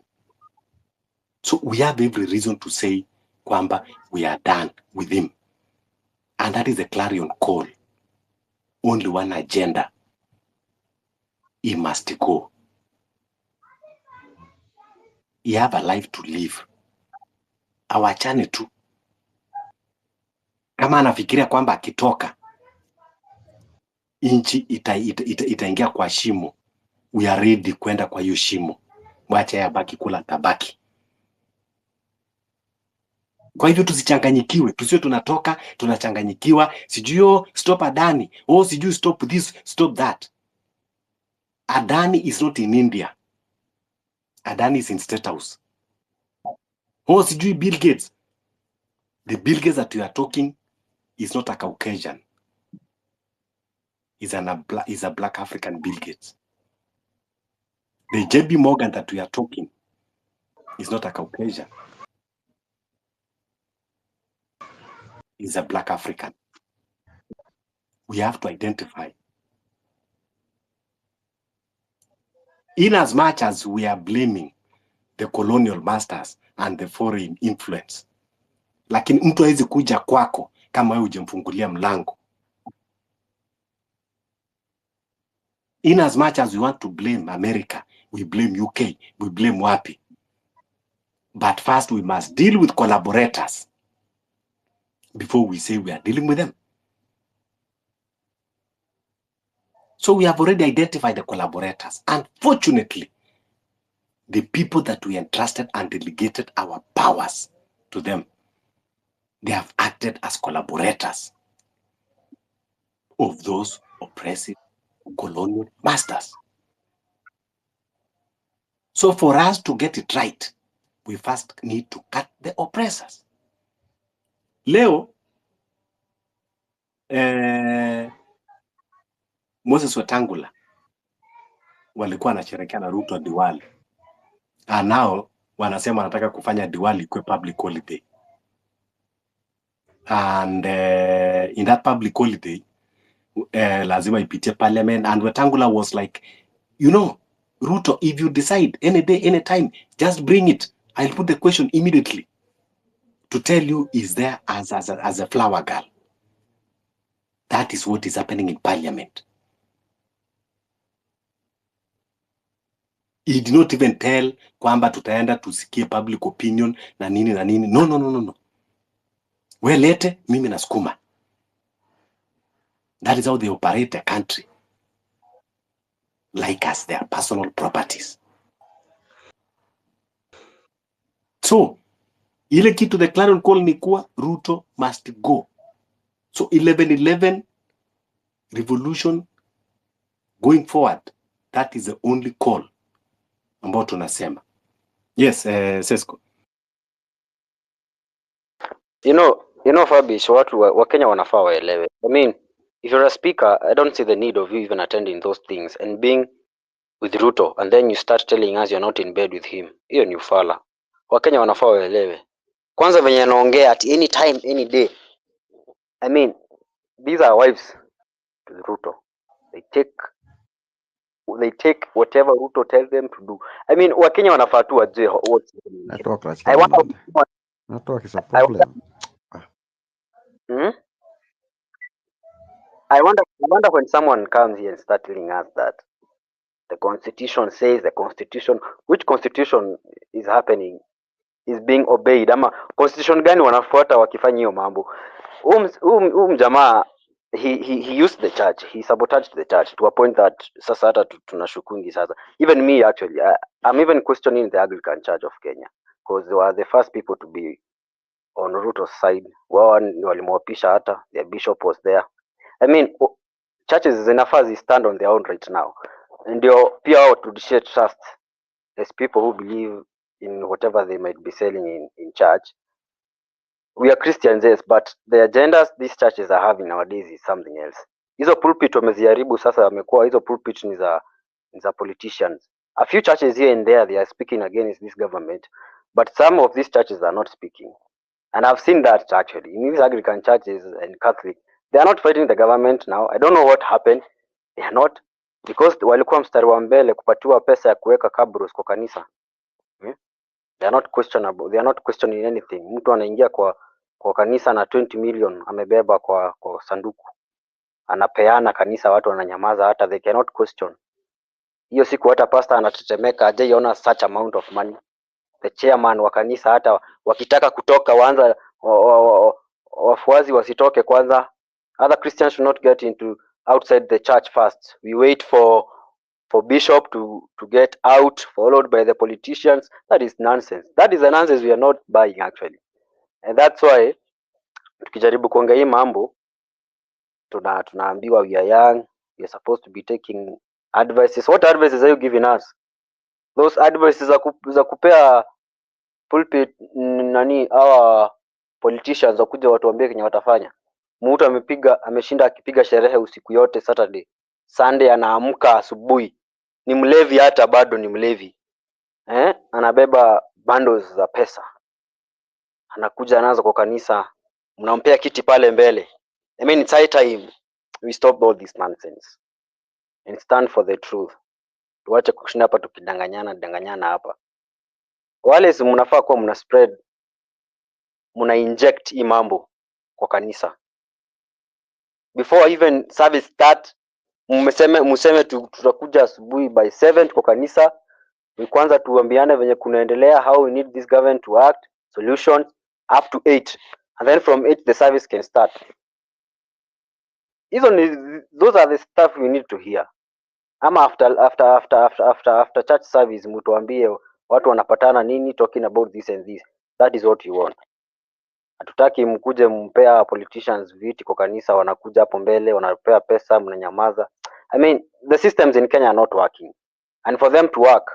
So we have every reason to say kwamba we are done with him. And that is a clarion call. Only one agenda. He must go. He have a life to live. Awachane tu. Kama anafikiria kwamba akitoka inchi itaingia kwa shimo, we are ready kwenda kwa hiyo shimo. Mwache yabaki kula tabaki. Kwa hivyo tusichanganyikiwe, tusiwe tunatoka tunachanganyikiwa, sijui stop Adani, sijui stop this, stop that. Adani is not in India. Adani is in State House. Sijui Bill Gates. The Bill Gates that we are talking is not a Caucasian. He's a black African Bill Gates. The JB Morgan that we are talking is not a Caucasian. He's a black African. We have to identify. In as much as we are blaming the colonial masters and the foreign influence, lakini mtu hawezi kuja kwako kama wewe hujamfungulia mlango. In as much as we want to blame America, we blame UK, we blame wapi. But first we must deal with collaborators before we say we are dealing with them. So we have already identified the collaborators. Unfortunately, the people that we entrusted and delegated our powers to them, they have acted as collaborators of those oppressive colonial masters. So for us to get it right, we first need to cut the oppressors. Leo, Moses Wetangula walikuwa wanasherehekea na Ruto Diwali. Nao wanasema wanataka kufanya Diwali kwa public holiday. And in that public holiday, lazima ipitie parliament. And Wetangula was like, Ruto, if you decide any day, any time, just bring it. I'll put the question immediately to tell you is there as a flower girl. That is what is happening in parliament. He did not even tell kwamba tutaenda tusikie public opinion na nini na nini. No. We lete, mimi nasukuma. That is how they operate the country. Like as their personal properties. So, ile kitu the clarion call ni kuwa Ruto must go. So 11/11 revolution going forward, that is the only call ambao tunasema. Yes, Sesko. Fabish, watu wa Kenya wanafaa waelewe. I mean, if you're a speaker, I don't see the need of you even attending those things and being with Ruto and then you start telling us you're not in bed with him. Hiyo ni ufala. Wakenya wanafaa waelewe. Kwanza venye anaongea at any time, any day. I mean, these are wives to Ruto. They take whatever Ruto tells them to do. I mean, Wakenya wanafaa tu wajue what's happening. Network is a problem. I wonder when someone comes here and start telling us that the constitution says which constitution is happening, is being obeyed, ama constitution gani wanafuata wakifanya hiyo mambo. Mjamaa he used the church, he sabotaged the church to a point that sasa hata tunashukungi sasa. Even me actually, I'm even questioning the Anglican Church of Kenya because they were the first people to be on Ruto's side. Wao walimwapisha hata, their bishop was there. I mean, churches zinafaa stand on their own right now. Ndio pia wao turudishie trust as people who believe in whatever they might be selling in church. We are Christians, yes, but the agendas these churches are having nowadays is something else. Hizo pulpit wameziharibu sasa, wamekuwa hizo pulpit ni za politicians. A few churches here and there, they are speaking against this government, but some of these churches are not speaking. And I've seen that actually in these Anglican churches and Catholic. They are not fighting the government now. I don't know what happened. They are not, because walikuwa mstari wa mbele kupatiwa pesa ya kuweka kabros kwa kanisa. They are not questionable. They are not questioning anything. Mtu anaingia kwa kanisa na 20 million amebeba kwa sanduku. Anapeana kanisa, watu wananyamaza, hata they cannot question. Hiyo siku hata pastor anatetemeka, hajaiona such amount of money. The chairman wa kanisa hata wakitaka kutoka waanza wafuazi wasitoke kwanza. Other Christians should not get into outside the church first. We wait for bishop to get out, followed by the politicians. That is nonsense. That is a nonsense we are not buying actually. And that's why tukijaribu kuongea hii mambo tunaambiwa we are young, we are supposed to be taking advices. What advices are you giving us? Those advices za kupea pulpit nani hawa politicians wakuja watuambie kenye watafanya. Mtu ameshinda akipiga sherehe usiku yote Saturday. Sunday anaamka asubuhi. Ni mlevi, hata bado ni mlevi. Anabeba bundles za pesa. Anakuja anaanza kwa kanisa, mnampea kiti pale mbele. I mean, it's high time we stop all this nonsense and stand for the truth. Tuache kushinda hapa tukidanganyana hapa. Wale si mnafaa kuwa mna spread, mna inject hii mambo kwa kanisa. Before even service start, mseme tutakuja asubuhi by 7 kwa kanisa. Kwanza tuambiane venye kunaendelea, how we need this government to act, solutions up to 8. And then from 8 the service can start. Those are the stuff we need to hear. Ama after church service mtuambie watu wanapatana nini, talking about this and this. That is what you want. Hatutaki mkuje mpea politicians viti kwa kanisa, wanakuja hapo mbele wanapea pesa, mnanyamaza. I mean, the systems in Kenya are not working. And for them to work,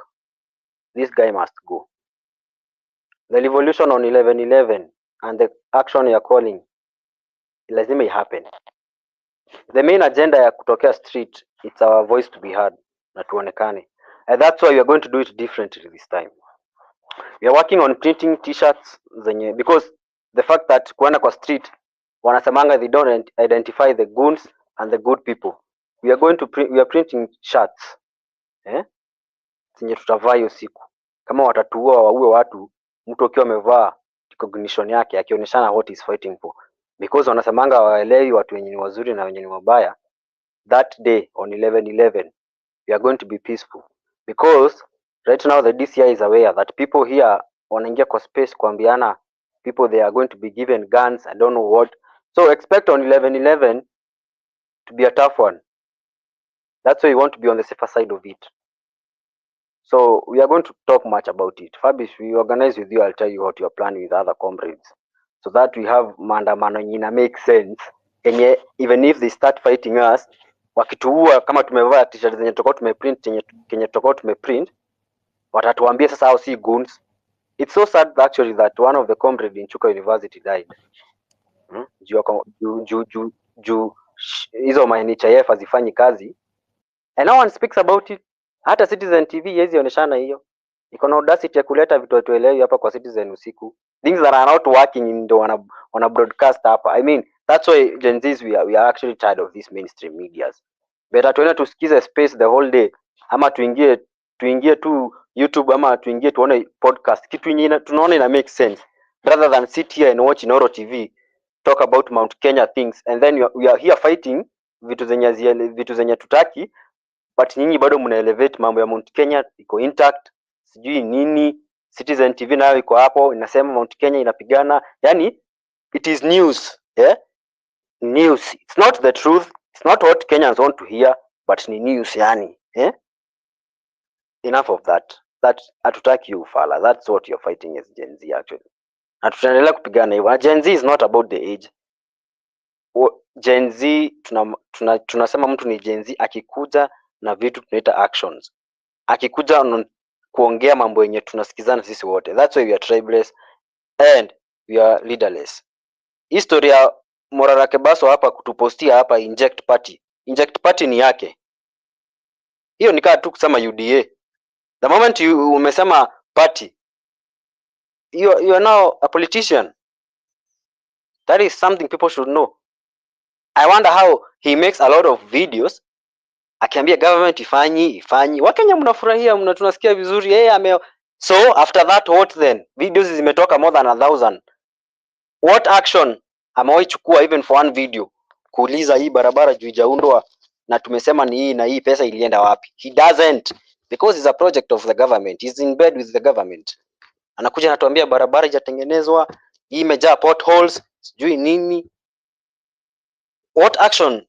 this guy must go. The revolution on 11/11 and the action you are calling lazima happen. The main agenda ya kutokea street, it's our voice to be heard na tuonekane. And that's why we are going to do it differently this time. We are working on printing t-shirts zenye, because the fact that kuenda kwa street wanasemanga they don't identify the goons and the good people. We are printing shirts zenye tutavaa hiyo siku. Kama watatuua waue watu, mtu akiwa amevaa recognition yake akionyeshana what is fighting for, because wanasemanga waelewi watu wenye ni wazuri na wenye ni wabaya. That day on 11/11 we are going to be peaceful, because right now the DCI is aware that people here wanaingia kwa space kuambiana people they are going to be given guns, I don't know what. So expect on 11/11 to be a tough one. That's why we want to be on the safer side of it. So we are going to talk much about it. Fabish, we organize with you. I'll tell you what you are planning with other comrades, so that we have maandamano yenye make sense. Yenye even if they start fighting us, wakituua kama tumevaa t-shirt zenye tutakuwa tumeprint yenye tutakuwa tumeprint, watatuambia sasa hao si goons. It's so sad actually that one of the comrades in Chuka University died. Juu hizo NHIF hazifanyi kazi. And no one speaks about it. Hata Citizen TV yezi oneshana hiyo. Iko na audacity ya kuleta vitu tuelewi hapa kwa Citizen usiku. Things that are not working ndo wana broadcast hapa. I mean, that's why Gen Zs we are actually tired of these mainstream medias. Better tuende tusikize space the whole day, ama tuingie tu YouTube, ama tuingie tuone podcast. Kitu yenye tunaona ina make sense, rather than sit here and watch Noro TV talk about Mount Kenya things, and then we are here fighting vitu zenye tutaki, but nyinyi bado mna elevate mambo ya Mount Kenya iko intact, sijui nini. Citizen TV nayo iko hapo inasema Mount Kenya inapigana. Yani it is news, news. It's not the truth, it's not what Kenyans want to hear, but ni news yani. Enough of that. That hatutaki ufala. That's what you're fighting as Gen Z actually. Na tutaendelea kupigana hivyo. Gen Z is not about the age. Gen Z tunasema mtu ni Gen Z akikuja na vitu tunaita actions. Akikuja kuongea mambo yenye tunasikizana sisi wote. That's why we are tribeless and we are leaderless. Historia Morara Kebaso hapa kutupostia hapa inject party. Inject party ni yake. Hiyo nikaa tu kusema UDA. The moment you umesema party, you are now a politician. That is something people should know. I wonder how he makes a lot of videos akiambia government ifanyi. Wakenya mnafurahia, tunasikia vizuri yeye so after that what then? Videos zimetoka more than 1,000. What action amewahi chukua even for one video kuuliza hii barabara juu ijaundwa na tumesema ni hii na hii, pesa ilienda wapi? He doesn't, because it's a project of the government. He's in bed with the government. Anakuja anatuambia barabara ijatengenezwa, hii imejaa potholes, sijui nini. What action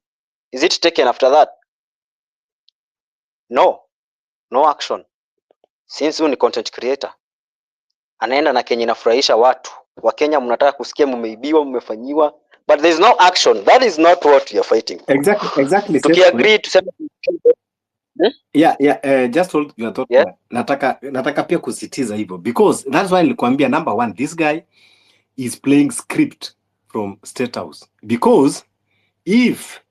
is it taken after that? No action. Since huyu ni content creator, anaenda na Kenya inafurahisha watu. Wakenya mnataka kusikia mmeibiwa, mmefanyiwa, but there is no action. That is not what we are fighting for. Exactly. Tukiagree tuseme just hold your thought. Yeah. Nataka pia kusitiza hivyo because that's why nilikwambia number one, this guy is playing script from State House, because if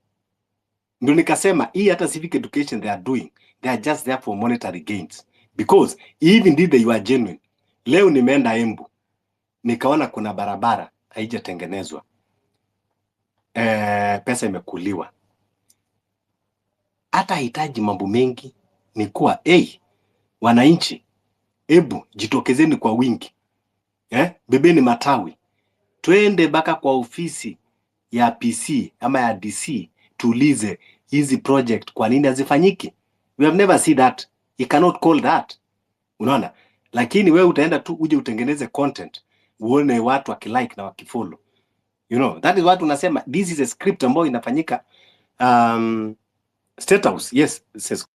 ndio nikasema hii hata civic education they are doing, they are just there for monetary gains, because if indeed they were genuine. Leo nimeenda Embu nikaona kuna barabara haijatengenezwa, pesa imekuliwa, hata hitaji mambo mengi, ni kuwa wananchi, ebu jitokezeni kwa wingi, bebeni matawi, twende baka kwa ofisi ya PC ama ya DC tuulize hizi project kwa nini hazifanyiki. We have never seen that. You cannot call that. Unaona? Lakini wewe utaenda tu uje utengeneze content, uone watu wakilike na wakifollow. You know, that is what unasema, this is a script ambayo inafanyika State House. Yes, says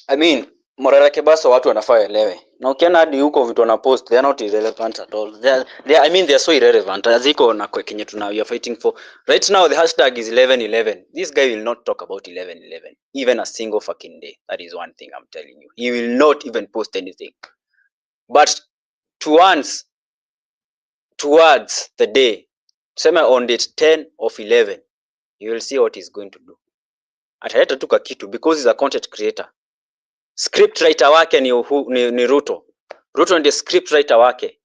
I mean, Morara Kebaso watu wanafaa elewe. Na ukiona hadi huko vitu wana post, they are not irrelevant at all. They are so irrelevant. Aziko na Kenya we are fighting for. Right now the hashtag is 1111. This guy will not talk about 1111 even a single fucking day. That is one thing I'm telling you. He will not even post anything. But towards the day, tuseme on date 10 of 11, you will see what he's going to do. Ataleta tu kitu because he's a content creator. Script writer wake ni Ruto. Ruto ndiye script writer wake.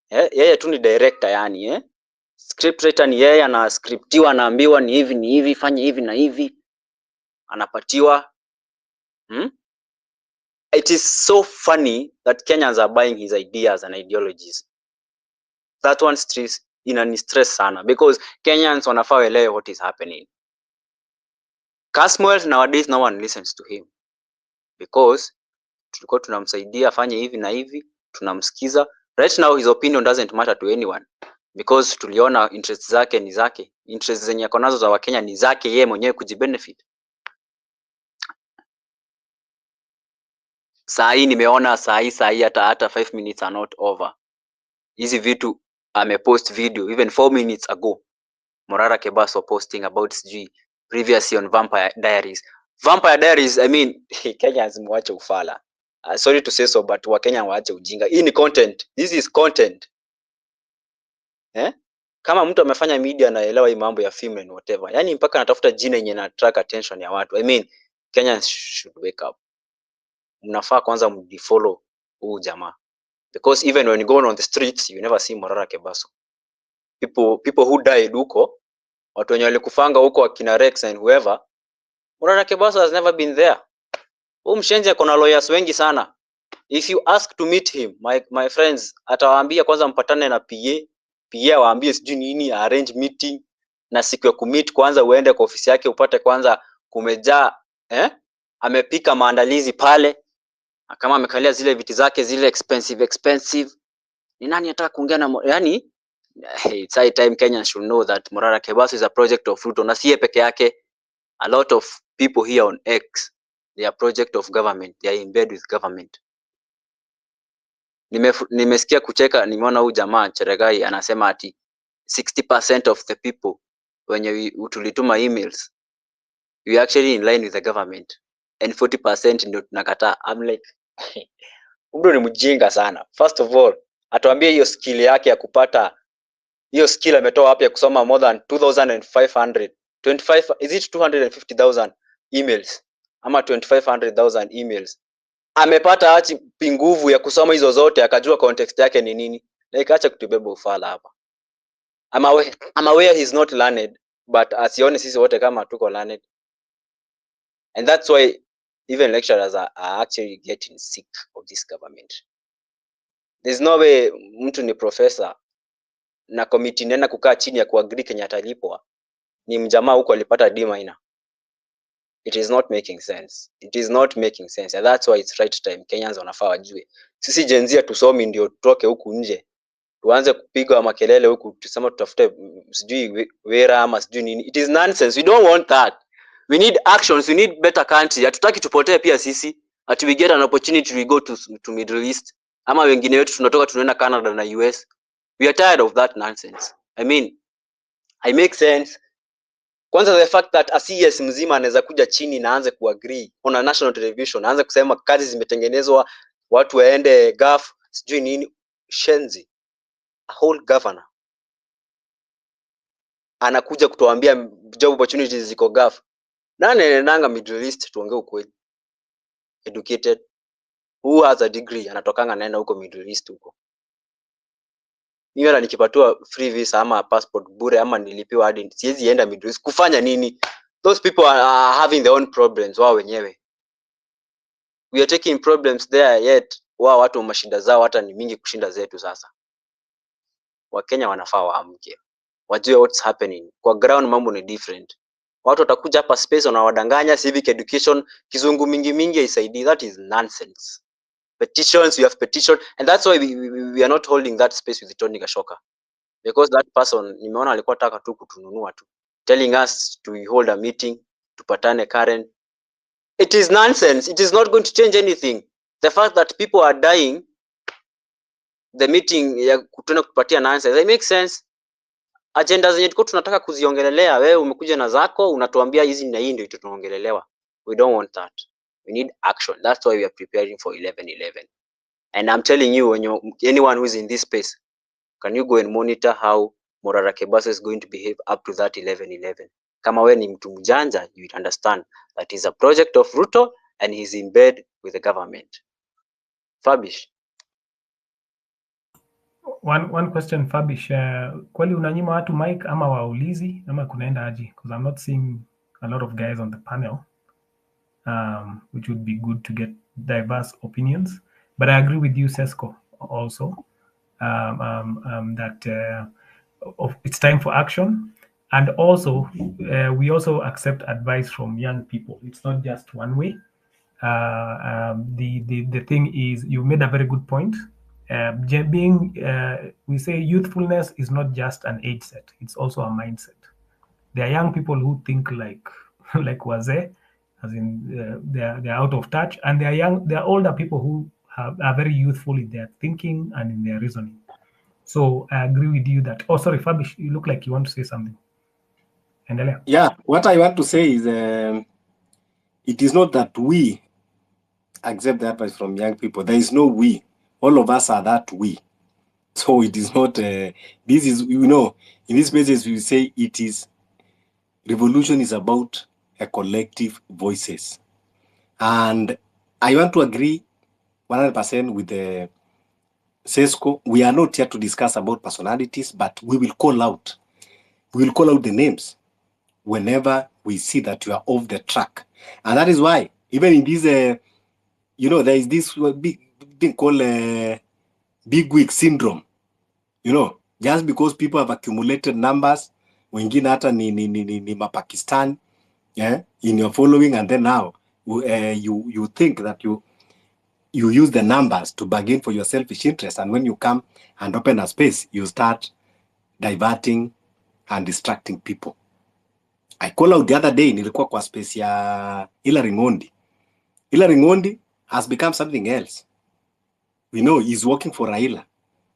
Yeye tu ni director yani, Script writer ni yeye, ana scriptiwa, anaambiwa ni hivi, fanya hivi na hivi. Anapatiwa. It is so funny that Kenyans are buying his ideas and ideologies. That one stress stress sana because Kenyans wanafaa elewe what is happening. Casmuel nowadays no one listens to him because tulikuwa tunamsaidia afanye hivi na hivi, tunamsikiza. Right now his opinion doesn't matter to anyone because tuliona interests zake ni zake, interests zenye ako nazo za Wakenya ni zake yeye mwenyewe kujibenefit. Saa hii nimeona saa hii hata 5 minutes are not over. Hizi vitu amepost video even 4 minutes ago. Morara Kebaso posting about previously on Vampire Diaries. Vampire Diaries, I mean, Kenyans mwache ufala. Sorry to say so, but Wakenya waache ujinga. Hii ni content. This is content. Kama mtu amefanya media anaelewa hii mambo ya film and whatever. Yani mpaka anatafuta jina yenye na attract attention ya watu. I mean, Kenyans should wake up. Mnafaa kwanza mdifollow huu jamaa. Because even when you go on the streets, you never see Morara Kebaso. People who died huko, watu wenye walikufanga huko akina Rex and whoever, Morara Kebaso has never been there. Mshenzi kuna lawyers wengi sana. If you ask to meet him, my friends, atawaambia kwanza mpatane na PA waambie sijui nini, arrange meeting, na siku ya kumeet kwanza uende kwa ofisi yake upate kwanza kumejaa, amepika maandalizi pale, kama amekalia zile viti zake zile expensive. Ni nani ataka kuongea na yani? It's high time Kenyans should know that Morara Kebaso is a project of Ruto, na siye peke yake. A lot of people here on X, they are project of government, they are in bed with government. Nimesikia kucheka, nimeona huyu jamaa Cheregai anasema ati 60% of the people wenye tulituma emails we actually in line with the government and 40% ndio tunakataa. I'm like Ubro ni mjinga sana. First of all, atuambie hiyo skill yake ya kupata hiyo skill ametoa wapi ya kusoma more than 2500 is it 250,000 emails ama 2500,000 emails amepata achi nguvu ya kusoma hizo zote akajua context yake ni nini, na ikaacha kutubeba ufala hapa. I'm aware he's not learned, but asione sisi wote kama tuko learned. And that's why even lecturers are actually getting sick of this government. There's no way mtu ni professor na committee nena kukaa chini ya kuagree Kenya atalipwa ni mjamaa huko alipata D-. It is not making sense. It is not making sense. And that's why it's right time Kenyans wanafaa wajue. Sisi Gen Z tusomi ndio tutoke huku nje. Tuanze kupiga makelele huku tusema tutafute sijui wera ama sijui nini. It is nonsense. We don't want that. We need actions. We need better country. Hatutaki tupotee pia sisi. Ati we get an opportunity we go to Middle East. Ama wengine wetu tunatoka tunaenda Canada na US. We are tired of that nonsense. I mean, I make sense. Kwanza the fact that a CS mzima anaweza kuja chini na aanze kuagree on a national television, aanze kusema kazi zimetengenezwa, watu waende gaf, sijui nini, shenzi. A whole governor anakuja kutuambia job opportunities ziko gaf. Nani anaendanga Middle East, tuongee ukweli? Educated, who has a degree, anatokanga naenda huko Middle East huko. Mimi hata nikipatiwa free visa ama passport bure ama nilipiwa hadi siwezi enda Middle East kufanya nini? Those people are having their own problems wao wenyewe. We are taking problems there, yet wao watu wa mashida zao hata ni mingi kushinda zetu. Sasa Wakenya wanafaa waamke, wajue what's happening kwa ground. Mambo ni different. Watu watakuja hapa space na wadanganya civic education, kizungu mingi haisaidii. That is nonsense. Petitions, we have petition, and that's why we are not holding that space with Tony Gashoka, because that person nimeona alikuwa taka tu kutununua tu, telling us to hold a meeting, tupatane Karen. It is nonsense. It is not going to change anything. The fact that people are dying, the meeting ya kutuna kupatia nonsense. It makes sense. Agenda zenye tuko tunataka kuziongelelea, wewe umekuja na zako unatuambia hizi na hii ndio tunaongelelewa. We don't want that. We need action. That's why we are preparing for 11/11. And I'm telling you, anyone who is in this space, can you go and monitor how Morara Kebasa is going to behave up to that 11/11? Kama wewe ni mtu mjanja, you will understand that is a project of Ruto and he's in bed with the government. Fabish. One question Fabish, kweli unanyima watu mic ama waulizi ama kunaenda aje? Because I'm not seeing a lot of guys on the panel, which would be good to get diverse opinions. But I agree with you, Sesko, also that it's time for action. And also, we also accept advice from young people. It's not just one way. The thing is, you made a very good point. We say youthfulness is not just an age set; it's also a mindset. There are young people who think like wazee, as in they're out of touch, and there are older people who are very youthful in their thinking and in their reasoning. So I agree with you that. Oh, sorry, Fabish, you look like you want to say something. Endelea. Yeah, what I want to say is it is not that we accept the advice from young people. There is no we. All of us are that we. So it is not, this is, in these places we say it is, revolution is about a collective voices. And I want to agree 100% with the Sesko. We are not here to discuss about personalities, but we will call out. We will call out the names whenever we see that you are off the track. And that is why, even in this, there is this big thing called big wig syndrome. Just because people have accumulated numbers, wengine hata ni Pakistan, yeah, in your following, and then now you think that you use the numbers to bargain for your selfish interest, and when you come and open a space, you start diverting and distracting people. I call out the other day, nilikuwa kwa space ya Hilary Ngondi. Hilary Ngondi has become something else. We know he's working for Raila,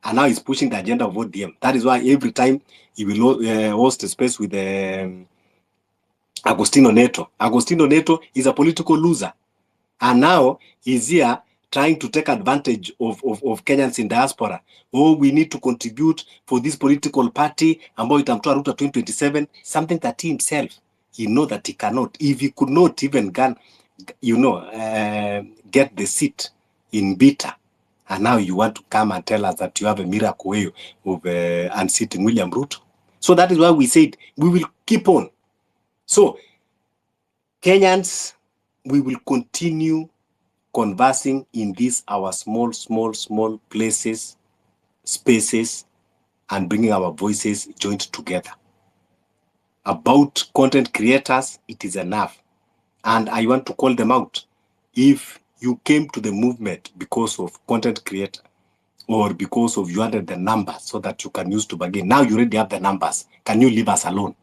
and now he's pushing the agenda of ODM. That is why every time he will host a space with Agostino Neto. Agostino Neto is a political loser, and now he's here trying to take advantage of Kenyans in diaspora. Oh, we need to contribute for this political party, ambayo itamtoa Ruto 2027, something that he himself, he know that he cannot. If he could not even get the seat in Bita, and now you want to come and tell us that you have a miracle way of unseating William Ruto. So that is why we said we will keep on. So Kenyans, we will continue conversing in these our small places, spaces, and bringing our voices joined together. About content creators, it is enough. And I want to call them out. If you came to the movement because of content creator, or because of you wanted the numbers so that you can use to bargain, now you already have the numbers. Can you leave us alone?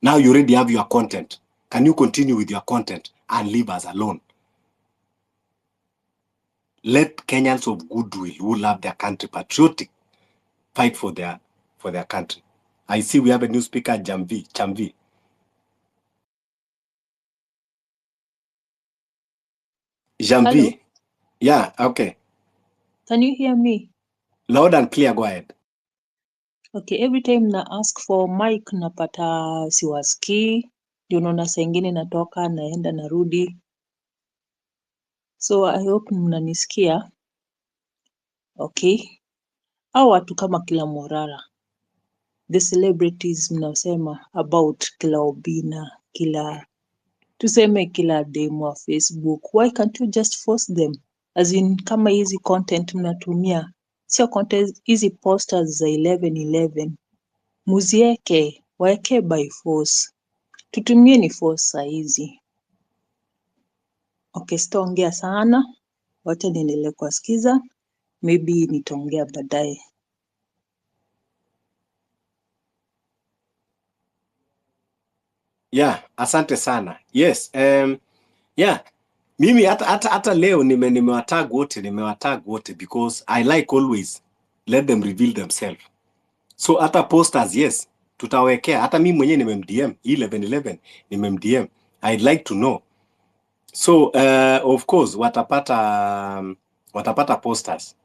Now you already have your content. Can you continue with your content and leave us alone? Let Kenyans of goodwill who love their country, patriotic, fight for their country. I see we have a new speaker, Chamvi. Hello, Jamvi. Yeah, okay. can you hear me? Loud and clear, go ahead. Okay, every time na ask for mic napata siwasikii, ndio unaona saa ingine natoka naenda narudi. So I hope mnanisikia. Okay, hao watu kama kila Morara, the celebrities mnasema about kila Obina, kila tuseme kila demu wa Facebook, why can't you just force them? As in kama hizi content mnatumia, sio content, hizi posters za 11/11 muzieke, waeke by force, tutumie ni force saizi. Okay, sitaongea sana, wacha niendelee kuwasikiza, maybe nitaongea baadaye. Yeah, asante sana. Yes, yeah. Mimi hata leo nimewatag wote because I like always let them reveal themselves. So hata posters, yes, tutawekea. Hata mimi mwenyewe nimemdm 11/11 nimemdm. I'd like to know. So of course watapata posters.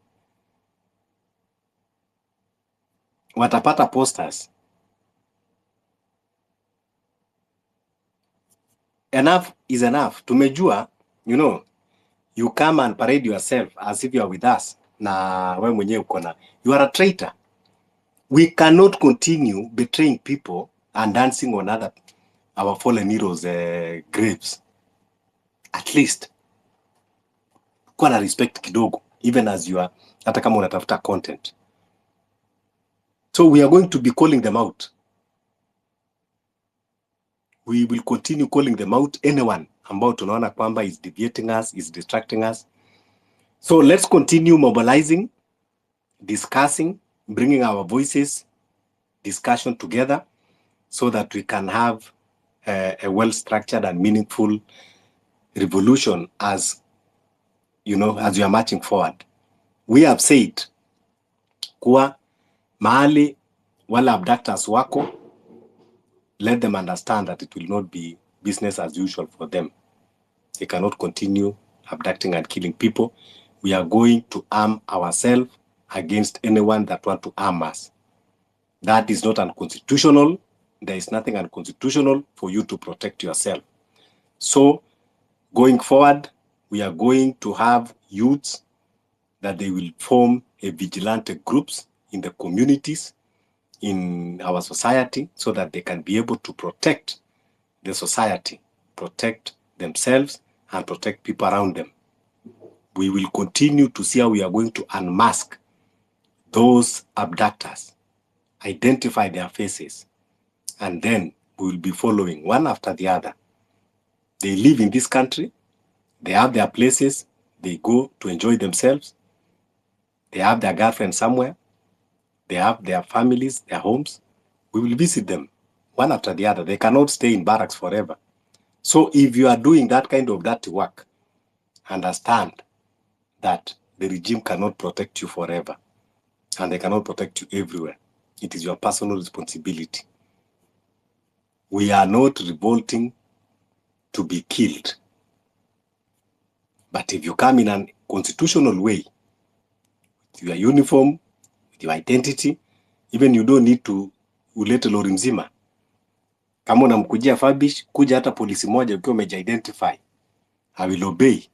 Watapata posters. Enough is enough. Tumejua, you come and parade yourself as if you are with us. Na wewe mwenyewe uko na, you are a traitor. We cannot continue betraying people and dancing on our fallen heroes' graves. At least kuwa na respect kidogo, even as you are, hata kama unatafuta content. So we are going to be calling them out. We will continue calling them out. Anyone ambao tunaona kwamba is deviating us, is distracting us. So let's continue mobilizing, discussing, bringing our voices, discussion together, so that we can have a well-structured and meaningful revolution as we are marching forward. We have said kuwa mahali wala abductors wako, let them understand that it will not be business as usual for them. They cannot continue abducting and killing people. We are going to arm ourselves against anyone that want to arm us. That is not unconstitutional. There is nothing unconstitutional for you to protect yourself. So going forward, we are going to have youths that they will form a vigilante groups in the communities, in our society, so that they can be able to protect the society, protect themselves, and protect people around them. We will continue to see how we are going to unmask those abductors, identify their faces, and then we will be following one after the other. They live in this country, they have their places, they go to enjoy themselves, they have their girlfriend somewhere, they have their families, their homes. We will visit them one after the other. They cannot stay in barracks forever. So if you are doing that kind of dirty work, understand that the regime cannot protect you forever, and they cannot protect you everywhere. It is your personal responsibility. We are not revolting to be killed. But if you come in a constitutional way, with your uniform, with your identity, even you don't need to ulete lori mzima. Kama unamkujia Fabish, kuja hata polisi moja ukiwa umejidentify. I will obey.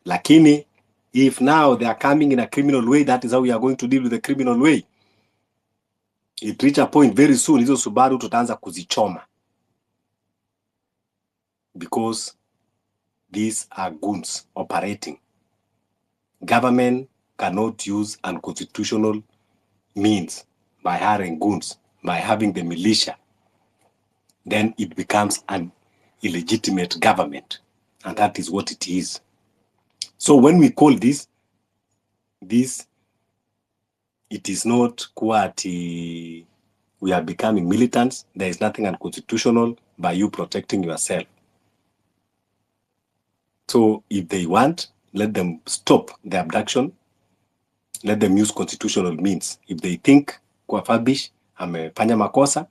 Lakini, if now they are coming in a criminal way, that is how we are going to deal with the criminal way. It reach a point very soon, hizo Subaru tutaanza kuzichoma. Because these are goons operating. Government cannot use unconstitutional means by hiring goons, by having the militia. Then it becomes an illegitimate government. And that is what it is. So when we call this, it is not quite, we are becoming militants. There is nothing unconstitutional by you protecting yourself. So if they want, let them stop the abduction. Let them use constitutional means. If they think kwa Fabish amefanya makosa,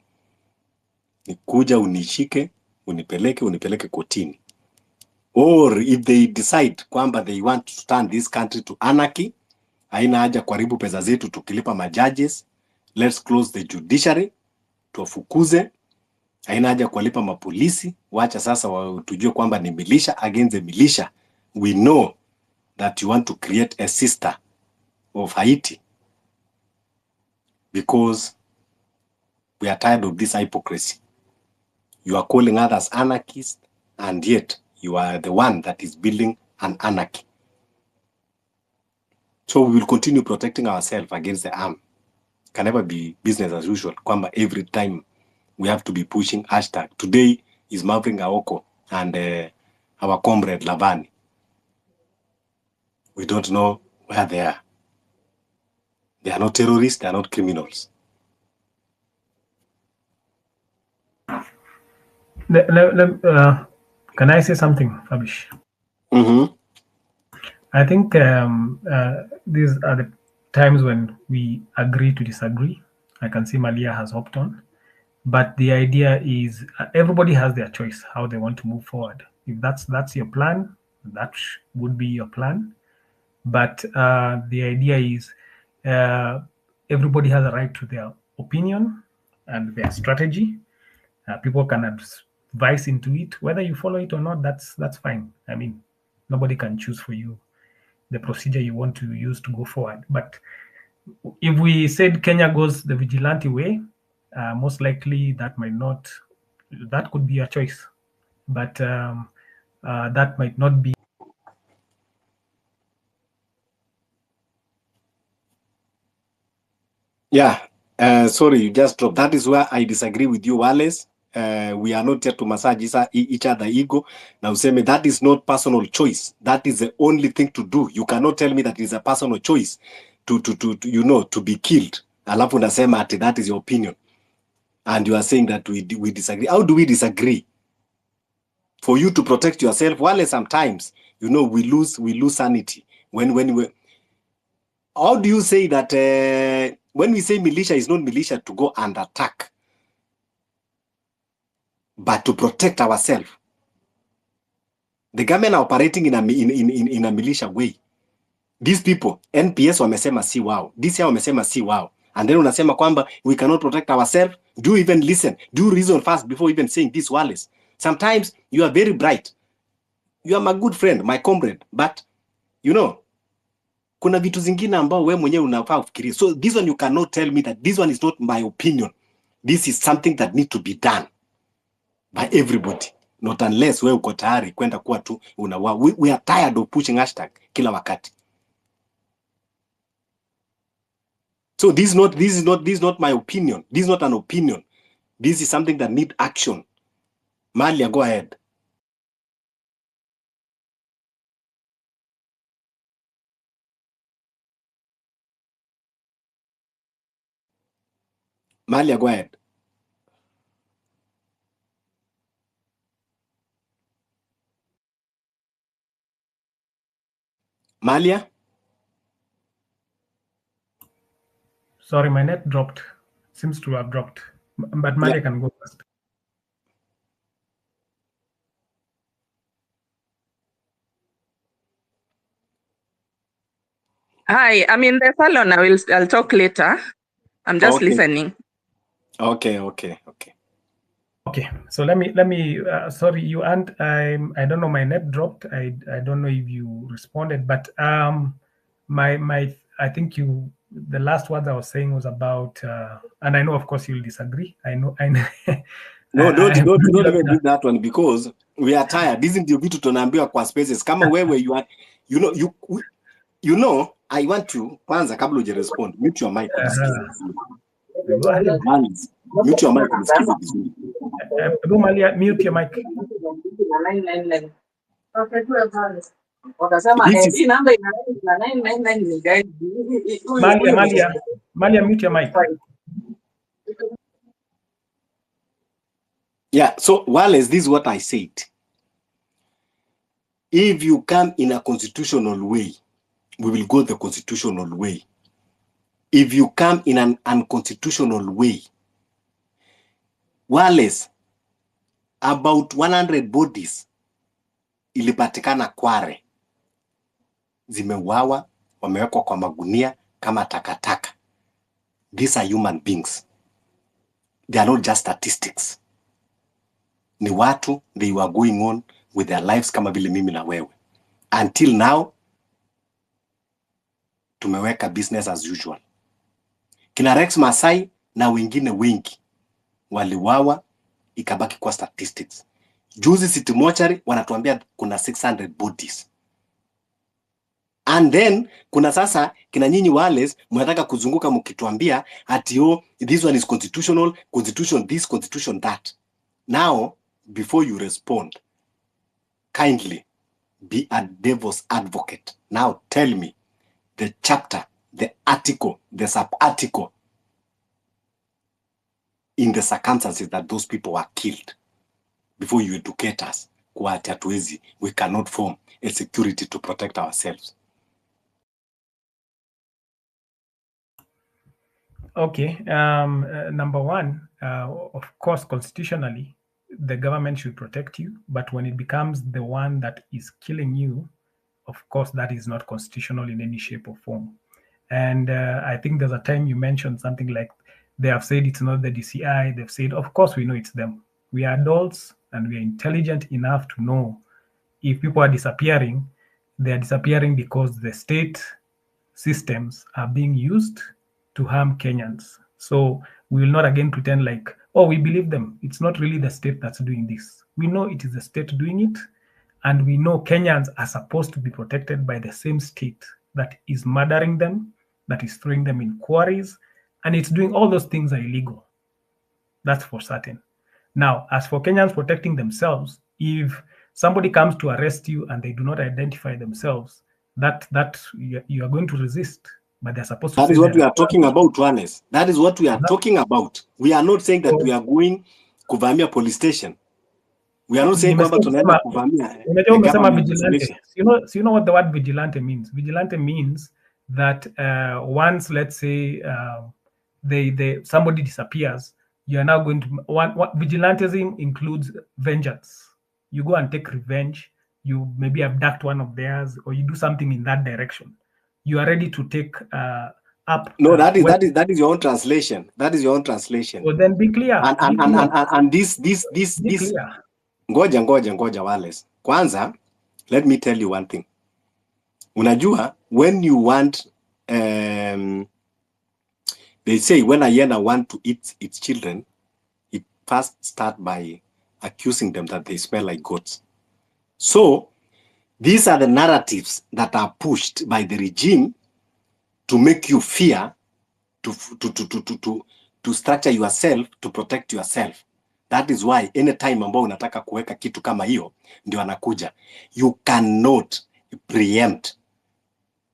nikuja unishike, unipeleke kotini. Or if they decide kwamba they want to turn this country to anarchy, haina haja kuharibu pesa zetu tukilipa majudges, let's close the judiciary, tuwafukuze, haina haja kuwalipa mapolisi, wacha sasa tujue kwamba ni militia against the militia. We know that you want to create a sister of Haiti because we are tired of this hypocrisy. You are calling others anarchists, and yet you are the one that is building an anarchy. So we will continue protecting ourselves against the arm. Can never be business as usual. Kwamba every time we have to be pushing hashtag. Today is Maverick Aoko and our comrade Lavani. We don't know where they are. They are not terrorists, they are not criminals. Can I say something, Fabish? Mm-hmm. I think these are the times when we agree to disagree. I can see Malia has hopped on. But the idea is everybody has their choice, how they want to move forward. If that's your plan, that would be your plan. But the idea is everybody has a right to their opinion and their strategy. People can advise into it. Whether you follow it or not, that's fine. I mean, nobody can choose for you the procedure you want to use to go forward. But if we said Kenya goes the vigilante way, most likely that could be a choice. But that might not be. Yeah, sorry, you just dropped. That is where I disagree with you, Wallace. We are not here to massage each other ego. Now, Useme, that is not personal choice. That is the only thing to do. You cannot tell me that it is a personal choice to be killed. Alafu unasema ati that is your opinion. And you are saying that we disagree. How do we disagree? For you to protect yourself, Wallace, sometimes, we lose sanity. How do you say that when we say militia is not militia to go and attack, but to protect ourselves? The government are operating in a militia way. These people, NPS wamesema si wao, DCI wamesema si wao, and then unasema kwamba we cannot protect ourselves. Do you even listen? Do you reason first before even saying this, Wallace? Sometimes you are very bright. You are my good friend, my comrade, but kuna vitu zingine ambao wewe mwenyewe unafaa ufikirie. So this one you cannot tell me that this one is not my opinion. This is something that need to be done by everybody. Not unless wewe uko tayari kwenda kuwa tu we are tired of pushing hashtag kila wakati. So this is not my opinion. This is not an opinion. This is something that need action. Malia, go ahead. Malia, go ahead. Malia? Sorry, my net dropped. Seems to have dropped. But Malia can go first. Hi, I'm in the salon. I'll talk later. I'm just listening. Okay. Okay, so let me sorry, you and I don't know, my net dropped. I don't know if you responded, but my I think the last words I was saying was about and I know of course you'll disagree. I know No, don't even do that one, because we are tired. Isn't the vitu tunaambiwa kwa spaces kama wewe you are, you know, I want to kwanza kabla uje respond, mute your mic unisikize vizuri. Go ahead. Mute your mic unisikize vizuri. Malia, mute your mic. Malia, mute your mic. Yeah, so Wallace, this is what I said. If you come in a constitutional way, we will go the constitutional way. If you come in an unconstitutional way, Wallace, about 100 bodies ilipatikana Kware, zimeuawa, wamewekwa kwa magunia kama takataka. These are human beings. They are not just statistics. Ni watu, they were going on with their lives kama vile mimi na wewe. Until now, tumeweka business as usual. Kina Rex Masai na wengine wengi waliwawa, ikabaki kwa statistics. Juzi City Mortuary wanatuambia kuna 600 bodies. And then kuna sasa kina nyinyi Wallace mnataka kuzunguka mkituambia ati this one is constitutional, constitution this, constitution that. Now, before you respond, kindly be a devil's advocate. Now tell me the chapter, the article, the sub-article in the circumstances that those people were killed before you educate us. Kwa ati hatuwezi, we cannot form a security to protect ourselves. Okay, number one, of course, constitutionally, the government should protect you, but when it becomes the one that is killing you, of course, that is not constitutional in any shape or form. And I think there's a time you mentioned something like, they have said it's not the DCI. They've said, of course, we know it's them. We are adults and we are intelligent enough to know if people are disappearing, they are disappearing because the state systems are being used to harm Kenyans. So we will not again pretend like, oh, we believe them. It's not really the state that's doing this. We know it is the state doing it. And we know Kenyans are supposed to be protected by the same state that is murdering them, that is throwing them in quarries, and it's doing all those things are illegal. That's for certain. Now, as for Kenyans protecting themselves, if somebody comes to arrest you and they do not identify themselves, that you are going to resist. But they're supposed to. That is what we are talking about, Juanes. That is what we are talking about. We are not saying that we are going kuvamia police station. We are not saying kwamba tunaenda kuvamia. Umesema vigilante. You know what the word vigilante means? Vigilante means that once, let's say, somebody disappears, you are now going to what vigilantism includes vengeance. You go and take revenge. You maybe abduct one of theirs, or you do something in that direction. You are ready to take up. No, that is your own translation. That is your own translation. Well, then be clear. And this. Ngoja Wallace. Kwanza, let me tell you one thing. Unajua, when you want, they say when a hyena want to eat its children, it first start by accusing them that they smell like goats. So these are the narratives that are pushed by the regime to make you fear, to structure yourself, to protect yourself. That is why anytime ambao unataka kuweka kitu kama hiyo, ndio anakuja. You cannot preempt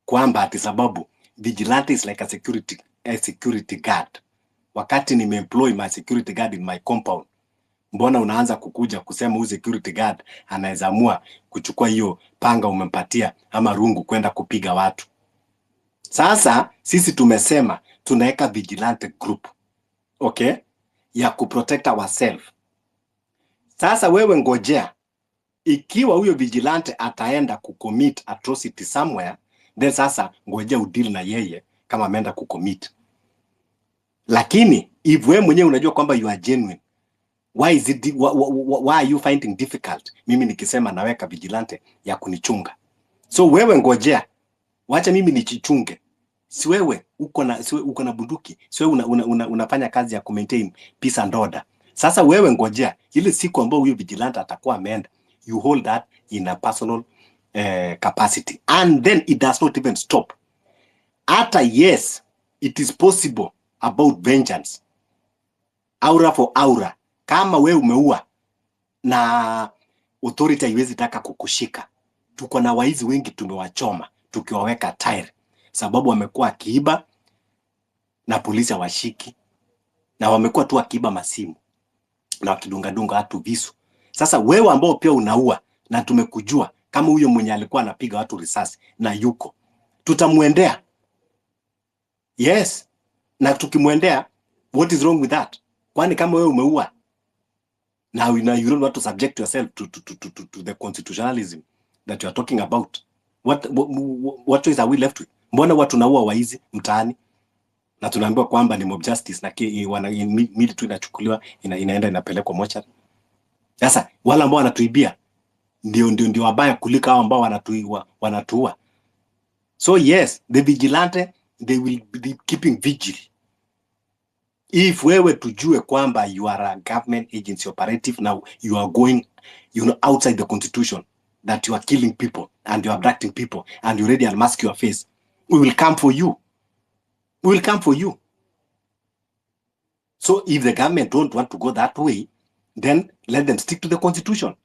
kwamba ati sababu vigilante is like a security guard. Wakati nimeemploy my security guard in my compound, mbona unaanza kukuja kusema huyu security guard anaweza amua kuchukua hiyo panga umempatia ama rungu kwenda kupiga watu? Sasa sisi tumesema tunaweka vigilante group, okay, ya kuprotect ourselves. Sasa wewe ngojea, ikiwa huyo vigilante ataenda kucommit atrocity somewhere, then sasa ngojea udeal na yeye kama ameenda kucommit. Lakini if wewe mwenyewe unajua kwamba you are genuine, Why is it why are you finding difficult mimi nikisema naweka vigilante ya kunichunga? So wewe ngojea, wacha mimi nichichunge. Si wewe uko na bunduki, si wewe unafanya kazi ya maintain peace and order. Sasa wewe ngojea ile siku ambayo huyo vigilante atakuwa ameenda, you hold that in a personal capacity, and then it does not even stop. Hata yes, it is possible about vengeance, aura for aura. Kama wewe umeua na authority haiwezi taka kukushika, tuko na waizi wengi tumewachoma tukiwaweka tire, sababu wamekuwa akiiba na polisi hawashiki, na wamekuwa tu akiiba masimu na wakidunga watu visu. Sasa wewe ambao pia unaua na tumekujua kama huyo mwenye alikuwa anapiga watu risasi na yuko, tutamuendea. Yes, na tukimuendea, what is wrong with that? Kwani kama wewe umeua now you don't want to subject yourself to the constitutionalism that you are talking about, what choice are we left with? Mbona watu naua waizi mtaani na tunaambiwa kwamba ni mob justice na mili tu inachukuliwa inaenda inapelekwa mochari? Sasa wala ambao wanatuibia ndio wabaya kuliko hao ambao wanatuua. So yes, the vigilante, they will be keeping vigil. If wewe tujue kwamba you are a government agency operative, now you are going outside the constitution, that you are killing people and you are abducting people and you already unmask your face, we will come for you. We will come for you. So if the government don't want to go that way, then let them stick to the constitution.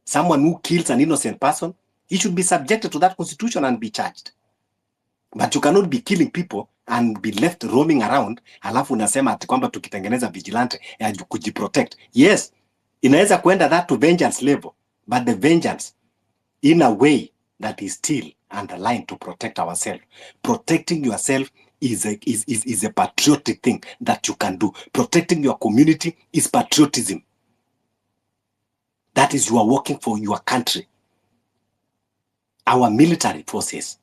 Someone who kills an innocent person, he should be subjected to that constitution and be charged. But you cannot be killing people and be left roaming around, halafu unasema ati kwamba tukitengeneza vigilante ya kujiprotect. Yes, inaweza kwenda that to vengeance level, but the vengeance in a way that is still underlined to protect ourselves. Protecting yourself is a patriotic thing that you can do. Protecting your community is patriotism. That is, you are working for your country. Our military forces,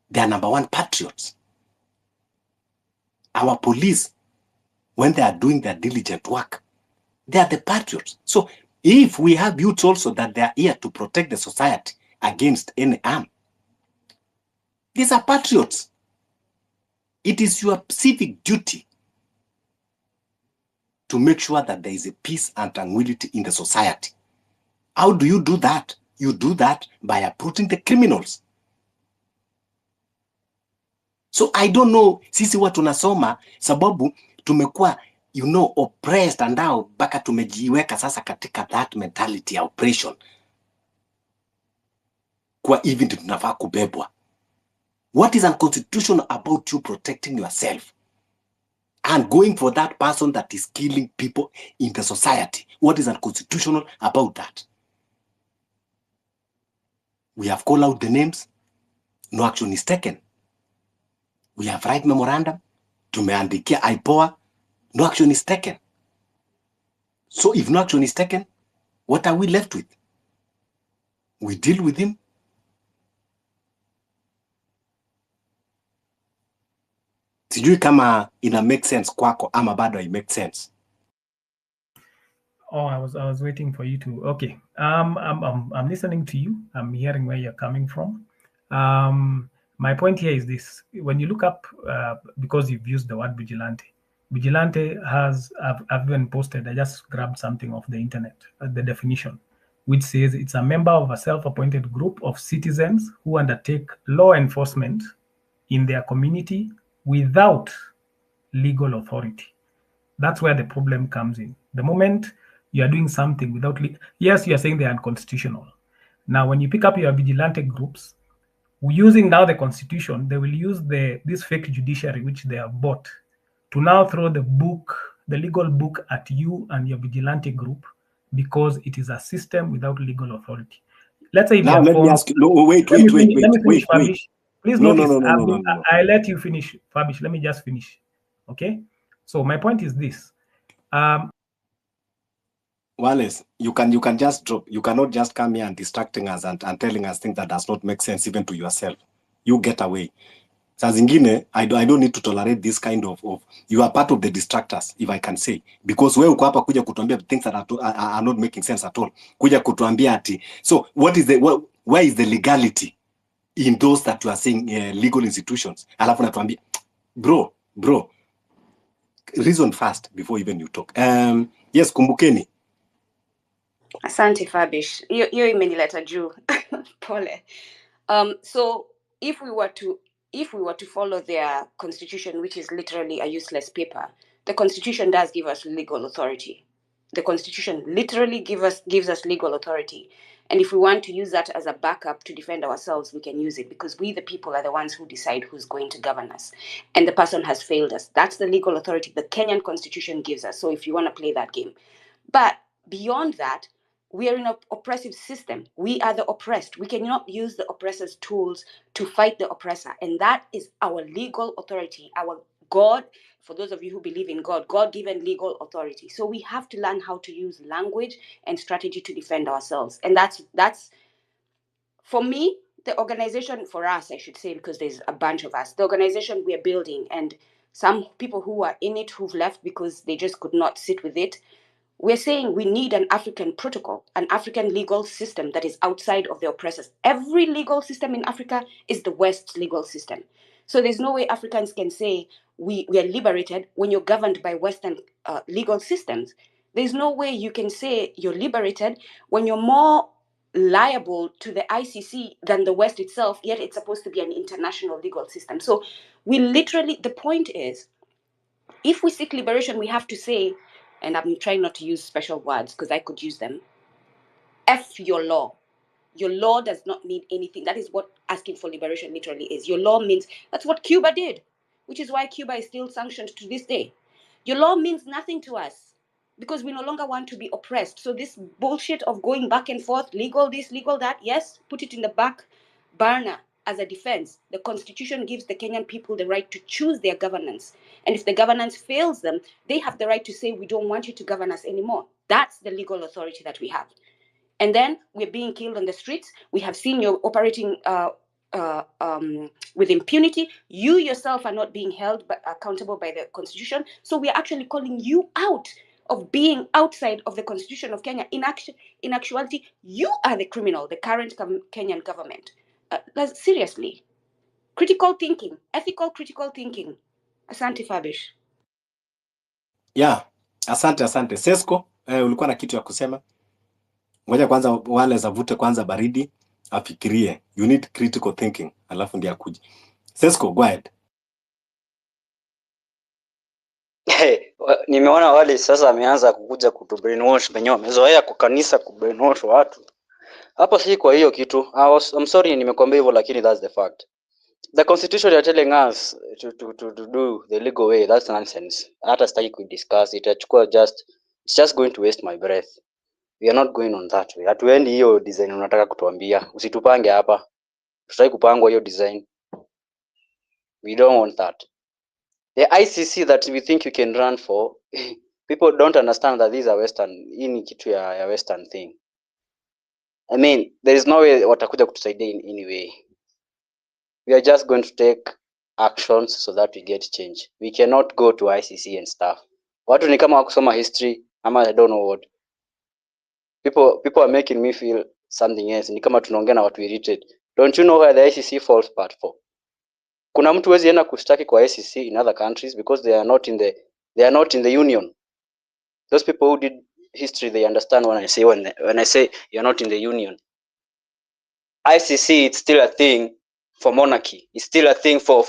they are number one patriots. Our police, when they are doing their diligent work, they are the patriots. So if we have youths also that they are here to protect the society against any harm, these are patriots. It is your civic duty to make sure that there is a peace and tranquility in the society. How do you do that? You do that by uprooting the criminals. So I don't know, sisi watu nasoma sababu tumekuwa oppressed, and now mpaka tumejiweka sasa katika that mentality ya oppression, kwa even tunafaa kubebwa. What is unconstitutional about you protecting yourself and going for that person that is killing people in the society? What is unconstitutional about that? We have called out the names, no action is taken. We have write memorandum, tumeandikia IPOA, no action is taken. So if no action is taken, what are we left with? We deal with him. Sijui kama ina make sense kwako ama bado I make sense. Oh, I was waiting for you to. Okay. I'm listening to you. I'm hearing where you're coming from. My point here is this: when you look up, because you've used the word vigilante, vigilante has, I've even posted, I just grabbed something off the internet, the definition, which says it's a member of a self-appointed group of citizens who undertake law enforcement in their community without legal authority. That's where the problem comes in. The moment you are doing something without, yes, you are saying they are unconstitutional. Now, when you pick up your vigilante groups, using now the constitution, they will use this fake judiciary which they have bought to now throw the legal book at you and your vigilante group, because it is a system without legal authority. Let's say now let me ask you. No, wait. Let me finish, Fabish. Please notice. No. I let you finish, Fabish. Let me just finish. Okay. So my point is this. Wallace, you can just drop. You cannot just come here and distracting us and telling us things that does not make sense even to yourself. You get away. Saa zingine I don't need to tolerate this kind of you are part of the distractors, if I can say, because wewe uko hapa kuja kutuambia things that are not making sense at all, kuja kutuambia ati, so what is where is the legality in those that you are saying legal institutions? Alafu natuambia bro reason first before even you talk. Yes, kumbukeni. Asante Fabish, hiyo imenileta juu. Pole. So if we were to follow their constitution, which is literally a useless paper, the constitution does give us legal authority. The constitution literally gives us legal authority. And if we want to use that as a backup to defend ourselves, we can use it, because we, the people, are the ones who decide who's going to govern us. And the person has failed us. That's the legal authority the Kenyan constitution gives us. So if you want to play that game. But beyond that, we are in an oppressive system. We are the oppressed. We cannot use the oppressor's tools to fight the oppressor. And that is our legal authority, our God. For those of you who believe in God, God-given legal authority. So we have to learn how to use language and strategy to defend ourselves. And that's for me, the organization, for us, I should say, because there's a bunch of us, the organization we are building, and some people who are in it who've left because they just could not sit with it. We're saying we need an African protocol, an African legal system that is outside of the oppressors. Every legal system in Africa is the West's legal system. So there's no way Africans can say we are liberated when you're governed by Western legal systems. There's no way you can say you're liberated when you're more liable to the ICC than the West itself, yet it's supposed to be an international legal system. So we literally, the point is, if we seek liberation, we have to say, and I'm trying not to use special words because I could use them, F your law. Your law does not mean anything. That is what asking for liberation literally is. Your law means, that's what Cuba did, which is why Cuba is still sanctioned to this day. Your law means nothing to us because we no longer want to be oppressed. So this bullshit of going back and forth, legal this, legal that, yes, put it in the back burner as a defense. The constitution gives the Kenyan people the right to choose their governance. And if the governance fails them, they have the right to say, we don't want you to govern us anymore. That's the legal authority that we have. And then we're being killed on the streets. We have seen you operating with impunity. You yourself are not being held accountable by the constitution. So we are actually calling you out of being outside of the constitution of Kenya. In actuality, you are the criminal, the current Kenyan government. Seriously. Critical thinking, ethical critical thinking. Asante Fabish. Yeah, asante. Sesko, ulikuwa na kitu ya kusema? Ngoja kwanza wale zavute kwanza baridi, afikirie. You need critical thinking, alafu ndio akuje. Sesko, go ahead. Nimeona wale sasa ameanza kukuja kutubrainwash, wenyewe wamezoea kwa kanisa kubrainwash watu. Hapo si kwa hiyo kitu. I'm sorry nimekwambia hivyo, lakini that's the fact. The constitution are telling us to do the legal way. That's nonsense. Hata sitaki kudiscuss it. It's just going to waste my breath. We are not going on that way. Hatuendi hiyo design unataka kutuambia. Usitupange hapa. Tutaki kupangwa hiyo design. We don't want that. The ICC that we think you can run for, people don't understand that these are Western. Hii ni kitu ya Western thing. I mean, there is no way watakuja kutusaidia in any way. We are just going to take actions so that we get change. We cannot go to ICC and stuff. Watu ni kama wakusoma history, ama I don't know what. People are making me feel something else. Ni kama tunaongea na watu irritated. Don't you know where the ICC falls part for? Kuna mtu wezi enda kustaki kwa ICC in other countries because they are not in the union. Those people who did history, they understand when I say you're not in the union. ICC, it's still a thing for monarchy. It's still a thing for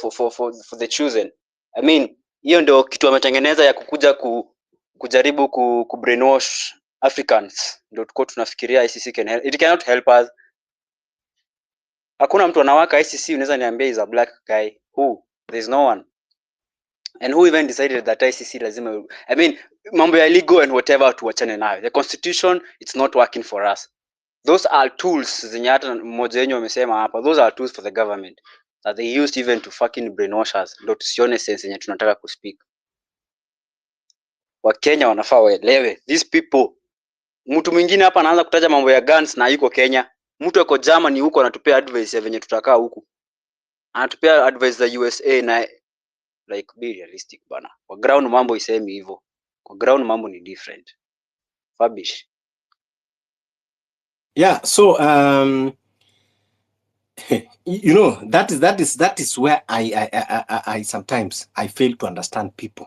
the chosen. I mean, hiyo ndio kitu wametengeneza ya kukuja kujaribu brainwash Africans. Ndio tuko tunafikiria ICC can help. It cannot help us. Hakuna mtu anawaka ICC unaweza niambia is a black guy. Who? There's no one. And who even decided that ICC lazima, I mean, mambo ya legal and whatever tuachane nayo. The constitution, it's not working for us. Those are tools zenye hata mmoja wenyu wamesema hapa. Those are tools for the government that they used even to fucking brainwash us. Ndio tusione sense yenye tunataka kuspeak. Wakenya wanafaa waelewe. These people, mtu mwingine hapa anaanza kutaja mambo ya guns na yuko Kenya. Mtu yuko Germany huko anatupea advice ya venye tutakaa huku. anatupea advice za USA na like be realistic bana. Kwa ground mambo isemi hivyo. Kwa ground mambo ni different. Fabish. Yeah, so you know, that is where I sometimes I fail to understand people.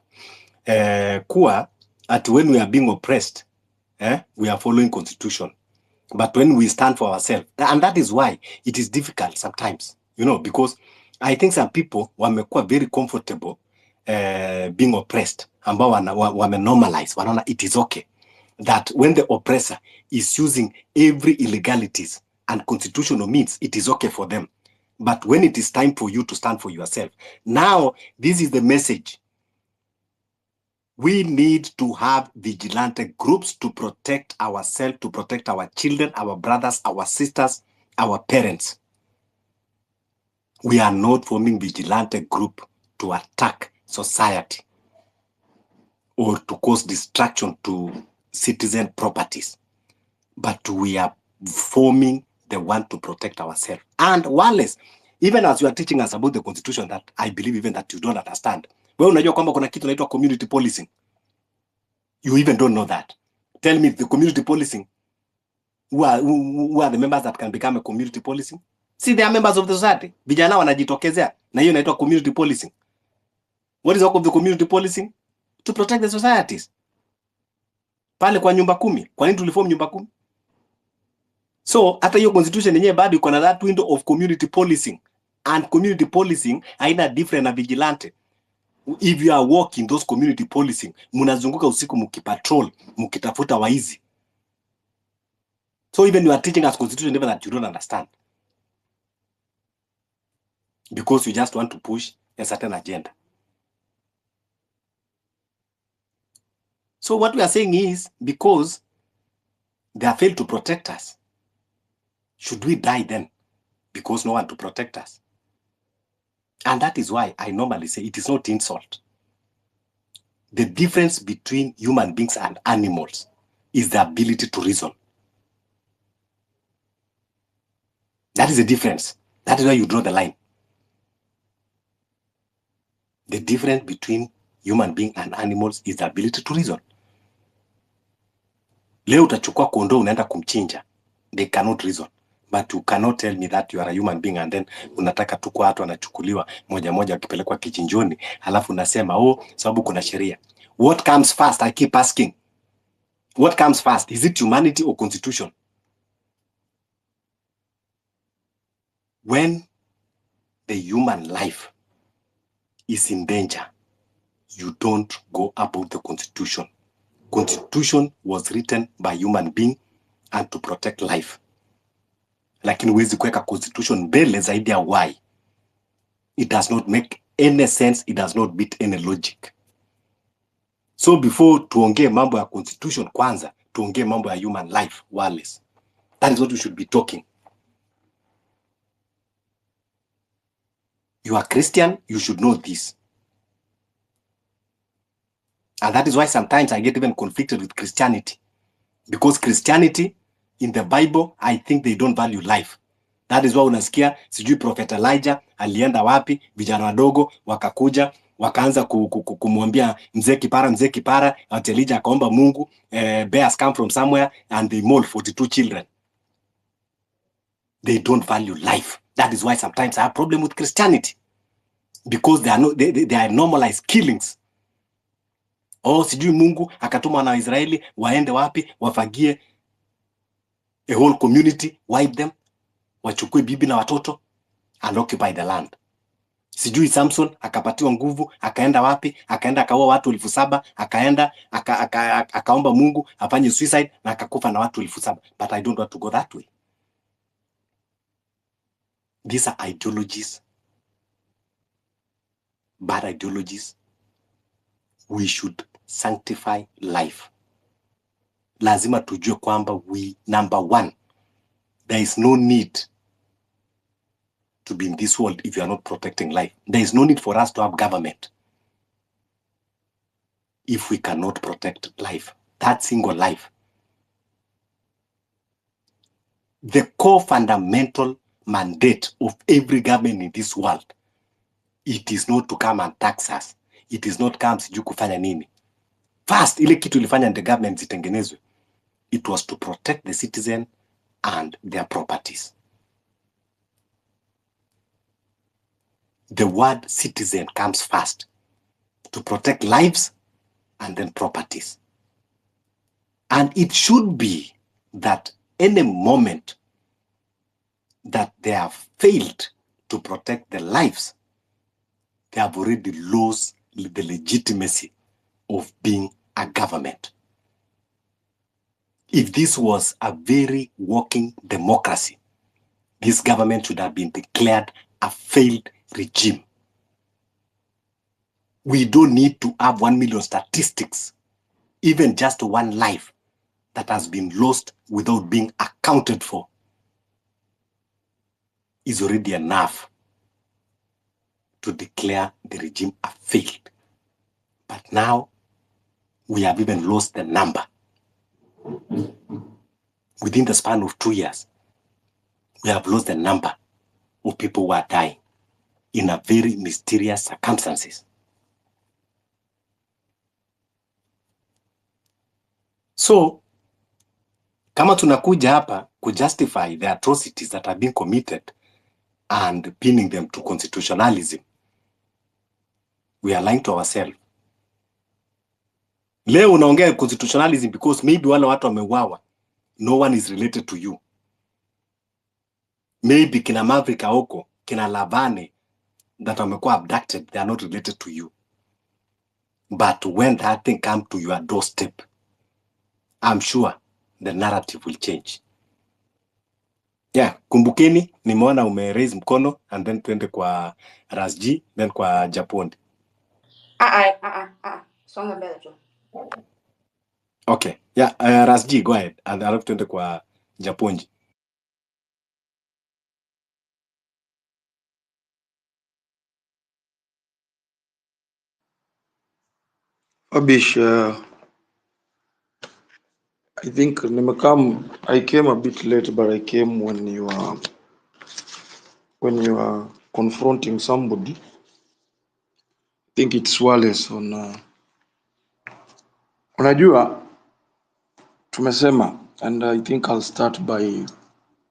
Kuwa at when we are being oppressed, we are following constitution. But when we stand for ourselves, and that is why it is difficult sometimes, you know, because I think some people wamekuwa very comfortable being oppressed, ambao wame normalize, wanaona it is okay that when the oppressor is using every illegalities and constitutional means, it is okay for them. But when it is time for you to stand for yourself, now this is the message. We need to have vigilante groups to protect ourselves, to protect our children, our brothers, our sisters, our parents. We are not forming vigilante group to attack society or to cause destruction to citizen properties. But we are forming the one to protect ourselves. And Wallace, even as you are teaching us about the constitution that I believe even that you don't understand. Wewe unajua kwamba kuna kitu inaitwa community policing. You even don't know that. Tell me the community policing. Who are the members that can become a community policing? See, they are members of the society. Vijana wanajitokezea na hiyo inaitwa community policing. What is the work of the community policing? To protect the societies. Pale kwa nyumba 10. Kwa nini tuliform nyumba 10? So, hata hiyo constitution yenyewe bado iko na that window of community policing. And community policing haina different na vigilante. If you are working those community policing, mnazunguka usiku mkipatrol, mkitafuta waizi. So even you are teaching us constitution even that you don't understand. Because you just want to push a certain agenda. So what we are saying is, because they have failed to protect us, should we die then? Because no one to protect us. And that is why I normally say it is not insult. The difference between human beings and animals is the ability to reason. That is the difference. That is why you draw the line. The difference between human being and animals is the ability to reason. Leo utachukua kondoo unaenda kumchinja. They cannot reason. But you cannot tell me that you are a human being and then unataka tu kwa watu wanachukuliwa moja moja wakipelekwa kichinjoni, halafu unasema sababu kuna sheria. What comes first? I keep asking. What comes first? Is it humanity or constitution? When the human life is in danger, you don't go about the constitution. Constitution was written by human being and to protect life. Lakini huwezi kuweka constitution mbele zaidi ya why. It does not make any sense. It does not beat any logic. So before tuongee mambo ya constitution kwanza, tuongee mambo ya human life, Wallace. That is what we should be talking. You are Christian, you should know this. And that is why sometimes I get even conflicted with Christianity. Because Christianity, in the Bible, I think they don't value life. That is why unasikia, sijui Prophet Elijah, alienda wapi, vijana wadogo, wakakuja, wakaanza kumwambia mzee kipara, ati Elijah akaomba Mungu, bears come from somewhere, and they maul 42 children. They don't value life. That is why sometimes I have a problem with Christianity. Because they are normalized killings. Sijui Mungu akatuma wana Israeli waende wapi, wafagie a whole community, wipe them, wachukue bibi na watoto and occupy the land. Sijui Samson akapatiwa nguvu, akaenda wapi, akaenda akaoa watu 7,000, akaenda akaomba Mungu afanye suicide na akakufa na watu 7,000. But I don't want to go that way. These are ideologies, bad ideologies. We should sanctify life. Lazima tujue kwamba number one, there is no need to be in this world if you are not protecting life. There is no need for us to have government if we cannot protect life, that single life. The core fundamental mandate of every government in this world, it is not to come and tax us. It is not come siju kufanya nini. First, ile kitu ilifanya the government zitengenezwe, it was to protect the citizen and their properties. The word citizen comes first, to protect lives and then properties. And it should be that any moment that they have failed to protect the lives, they have already lost the legitimacy of being a government. If this was a very working democracy, this government should have been declared a failed regime. We don't need to have 1 million statistics, even just one life that has been lost without being accounted for is already enough to declare the regime a failed. But now we have even lost the number. Within the span of 2 years, we have lost the number of people who are dying in a very mysterious circumstances. So, kama tunakuja hapa kujustify the atrocities that are being committed and pinning them to constitutionalism, we are lying to ourselves. Leo unaongea constitutionalism because maybe wale watu wameuawa, no one is related to you. Maybe kina Mavrika huko, kina Lavane that wamekuwa abducted, they are not related to you. But when that thing comes to your doorstep, I'm sure the narrative will change. Yeah, kumbukeni, nimeona raise mkono, and then tuende kwa Rasji, then kwa Japondi. Songa mbele tu. Okay, yeah, Rasji, go ahead, and alafu tuende kwa Japondi. Abish, I think I came a bit late, but I came when you are confronting somebody. I think it's Wallace on unajua tumesema, and I think I'll start by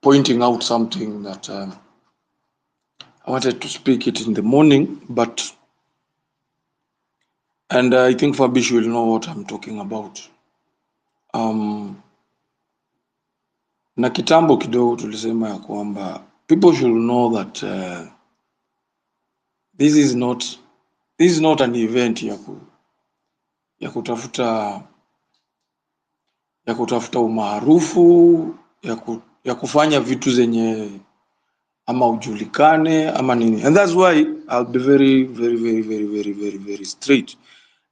pointing out something that I wanted to speak it in the morning, and I think Fabish will know what I'm talking about. Na kitambo kidogo tulisema ya kwamba people should know that this is not an event ya kutafuta umaarufu, ya kufanya vitu zenye ama ujulikane ama nini. And that's why I'll be very, very, very, very, very, very, very straight.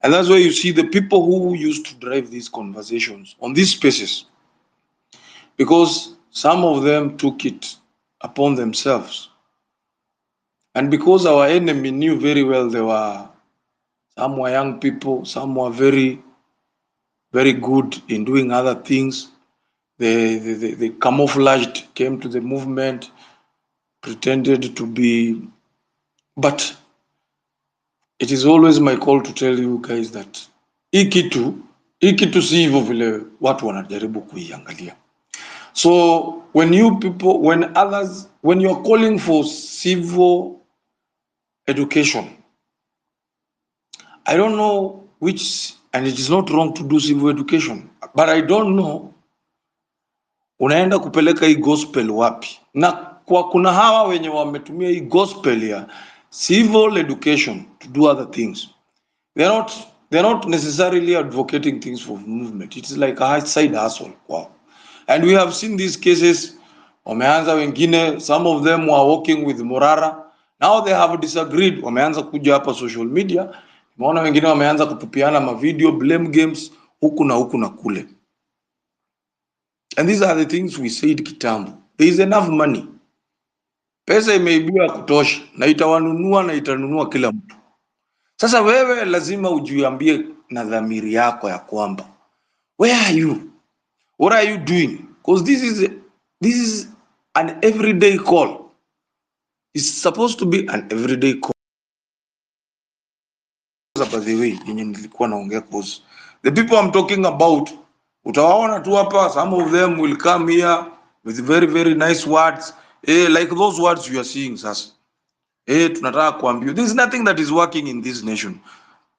And that's why you see the people who used to drive these conversations on these spaces, because some of them took it upon themselves. And because our enemy knew very well some were young people, some were very, very good in doing other things. They camouflaged, came to the movement, pretended to be, but it is always my call to tell you guys that hii kitu si hivyo vile watu wanajaribu kuiangalia. So when you are calling for civil education, I don't know and it is not wrong to do civil education, but I don't know unaenda kupeleka hii gospel wapi. Na kuna hawa wenye wametumia hii gospel ya civil education to do other things. They're not necessarily advocating things for movement. It's like a side hustle. Wow. And we have seen these cases. Wameanza wengine, some of them were working with Morara. Now they have disagreed. Wameanza kuja hapa social media. Maona wengine wameanza kutupiana ma video blame games huku na kule. And these are the things we said kitambo. There is enough money. Pesa imeibiwa kutosha na itawanunua na itanunua kila mtu. Sasa wewe lazima ujiambie na dhamiri yako ya kwamba where are you? What are you doing? Because this is an everyday call. It's supposed to be an everyday cause. By the way, yenye nilikuwa naongea cause the people I'm talking about, utawaona tu hapa, some of them will come here with very very nice words, like those words you are seeing sasa. Tunataka kuambia there is nothing that is working in this nation.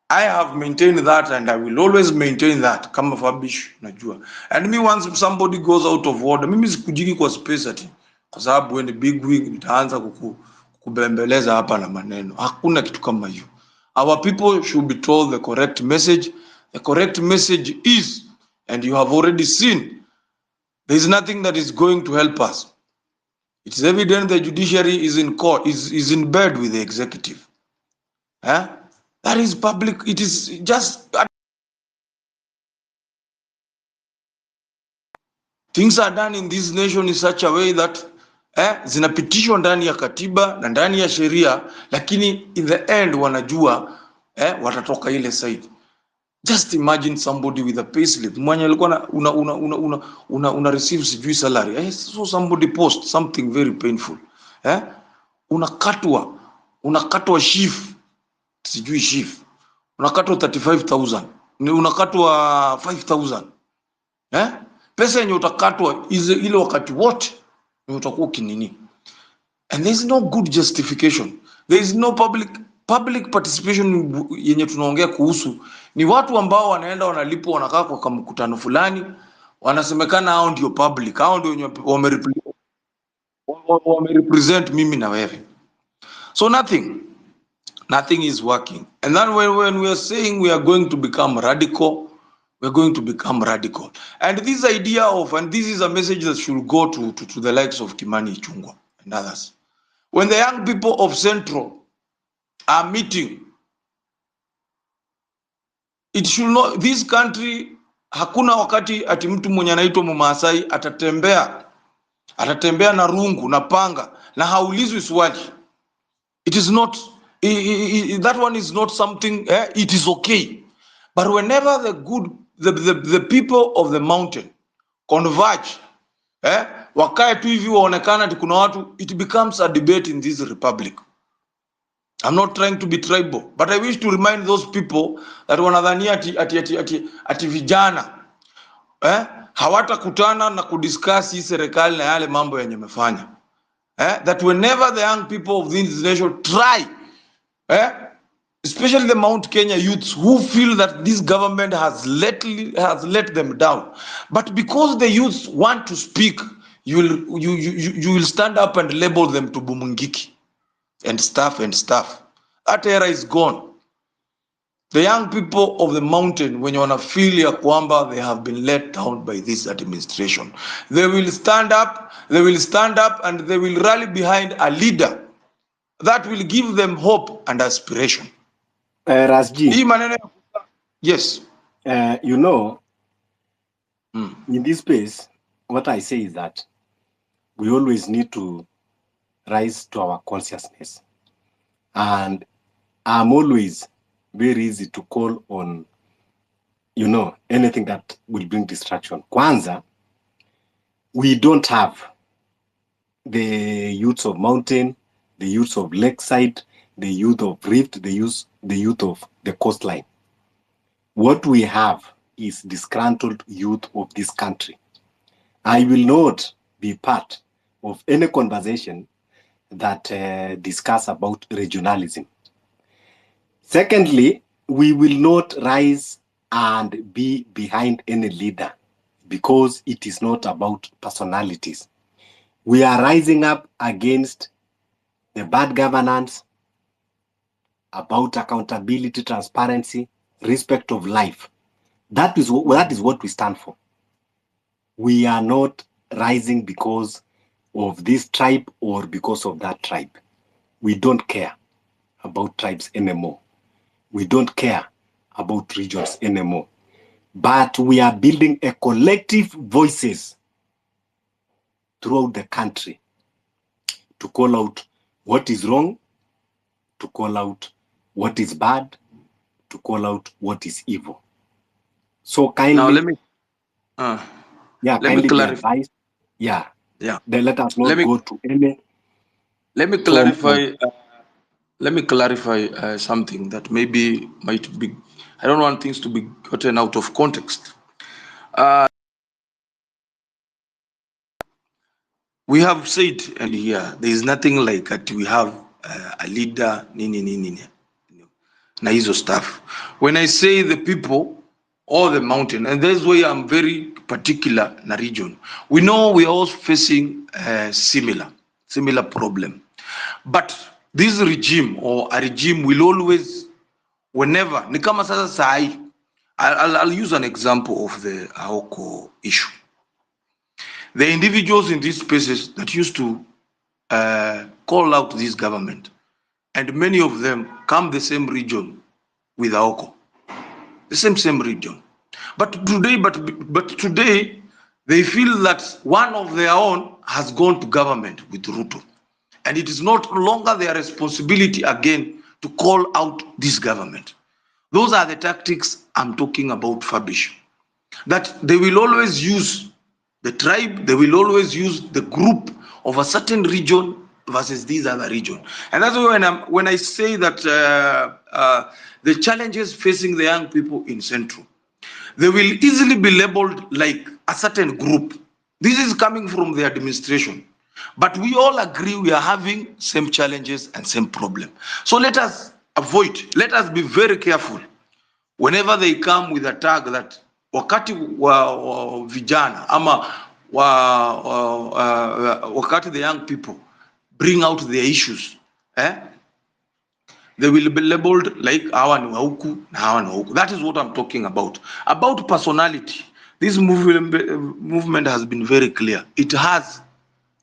I have maintained that and I will always maintain that kama Fabish najua. And me once somebody goes out of order, mimi sikujiki kwa space ati kwa sababu when big wing nitaanza kubembeleza hapa na maneno. Hakuna kitu kama hiyo. Our people should be told the correct message. The correct message is, and you have already seen, there is nothing that is going to help us. It is evident the judiciary is in court, is in bed with the executive. That is public. It is just things are done in this nation in such a way that zinapitishwa ndani ya katiba na ndani ya sheria, lakini in the end wanajua watatoka ile side. Just imagine somebody with a payslip mwenye alikuwa una receive sijui salary. So somebody post something very painful. Unakatwa shift sijui shift. Unakatwa 35,000. Unakatwa 5,000. Pesa yenye utakatwa ile wakati wote ni utakuwa kinini. And there is no good justification. There is no public participation yenye tunaongea kuhusu. Ni watu ambao wanaenda wanalipwa, wanakaa kwa mkutano fulani, wanasemekana hao ndio public, hao ndio wamerepresent mimi na wewe. So nothing is working. And then when we are saying we are going to become radical, we're going to become radical. And this idea of, and this is a message that should go to the likes of Kimani Ichung'wah and others. When the young people of Central are meeting, it should not, this country, hakuna wakati ati mtu mwenye anaitwa Mumasai atatembea na rungu na panga na haulizwi swali. It is not, that one is not something, it is okay. But whenever the people of the mountain converge, wakae tu hivi waonekana ati kuna watu, it becomes a debate in this republic. I'm not trying to be tribal, but I wish to remind those people that wanadhania ati vijana hawatakutana na kudiscuss hii serikali na yale mambo yenye mefanya. That whenever the young people of this nation try, especially the Mount Kenya youths who feel that this government has let them down, but because the youths want to speak, you will stand up and label them to Bumungiki and stuff. That era is gone. The young people of the mountain, when you wanna feel ya kwamba they have been let down by this administration, they will stand up and they will rally behind a leader that will give them hope and aspiration. Rasji, yes. You know, in this space, what I say is that we always need to rise to our consciousness. And I'm always very easy to call on, you know, anything that will bring distraction. Kwanza, we don't have the youths of mountain, the youths of lakeside, the youth of rift, the youth of the coastline. What we have is disgruntled youth of this country. I will not be part of any conversation that discuss about regionalism. Secondly, we will not rise and be behind any leader because it is not about personalities. We are rising up against the bad governance, about accountability, transparency, respect of life. That is what we stand for. We are not rising because of this tribe or because of that tribe. We don't care about tribes anymore. We don't care about regions anymore. But we are building a collective voices throughout the country to call out what is wrong, to call out what is bad, to call out what is evil. So kindly, now let me kindly clarify. advise. Then let us not go to any Let me from clarify. Let me clarify something that maybe might be. I don't want things to be gotten out of context. We have said, and here there is nothing like that. We have a leader, na hizo stuff. When I say the people or the mountain, and that's why I'm very particular na region. We know we are all facing similar problem, but this regime or a regime will always, whenever ni kama sasa sahi, I'll use an example of the Aoko issue. The individuals in these spaces that used to call out this government, and many of them come the same region with Aoko, the same region. But today, they feel that one of their own has gone to government with Ruto, and it is not longer their responsibility again to call out this government. Those are the tactics I'm talking about, Fabish. That they will always use the tribe, they will always use the group of a certain region versus these other region. And that's why when I say that the challenges facing the young people in Central, they will easily be labeled like a certain group. This is coming from the administration. But we all agree we are having same challenges and same problem. So let us be very careful whenever they come with a tag that wakati wa vijana ama wakati the young people bring out their issues, they will be labeled like hawa ni wa huku na hawa ni wa huku. That is what I'm talking about. About personality, this movement has been very clear. It has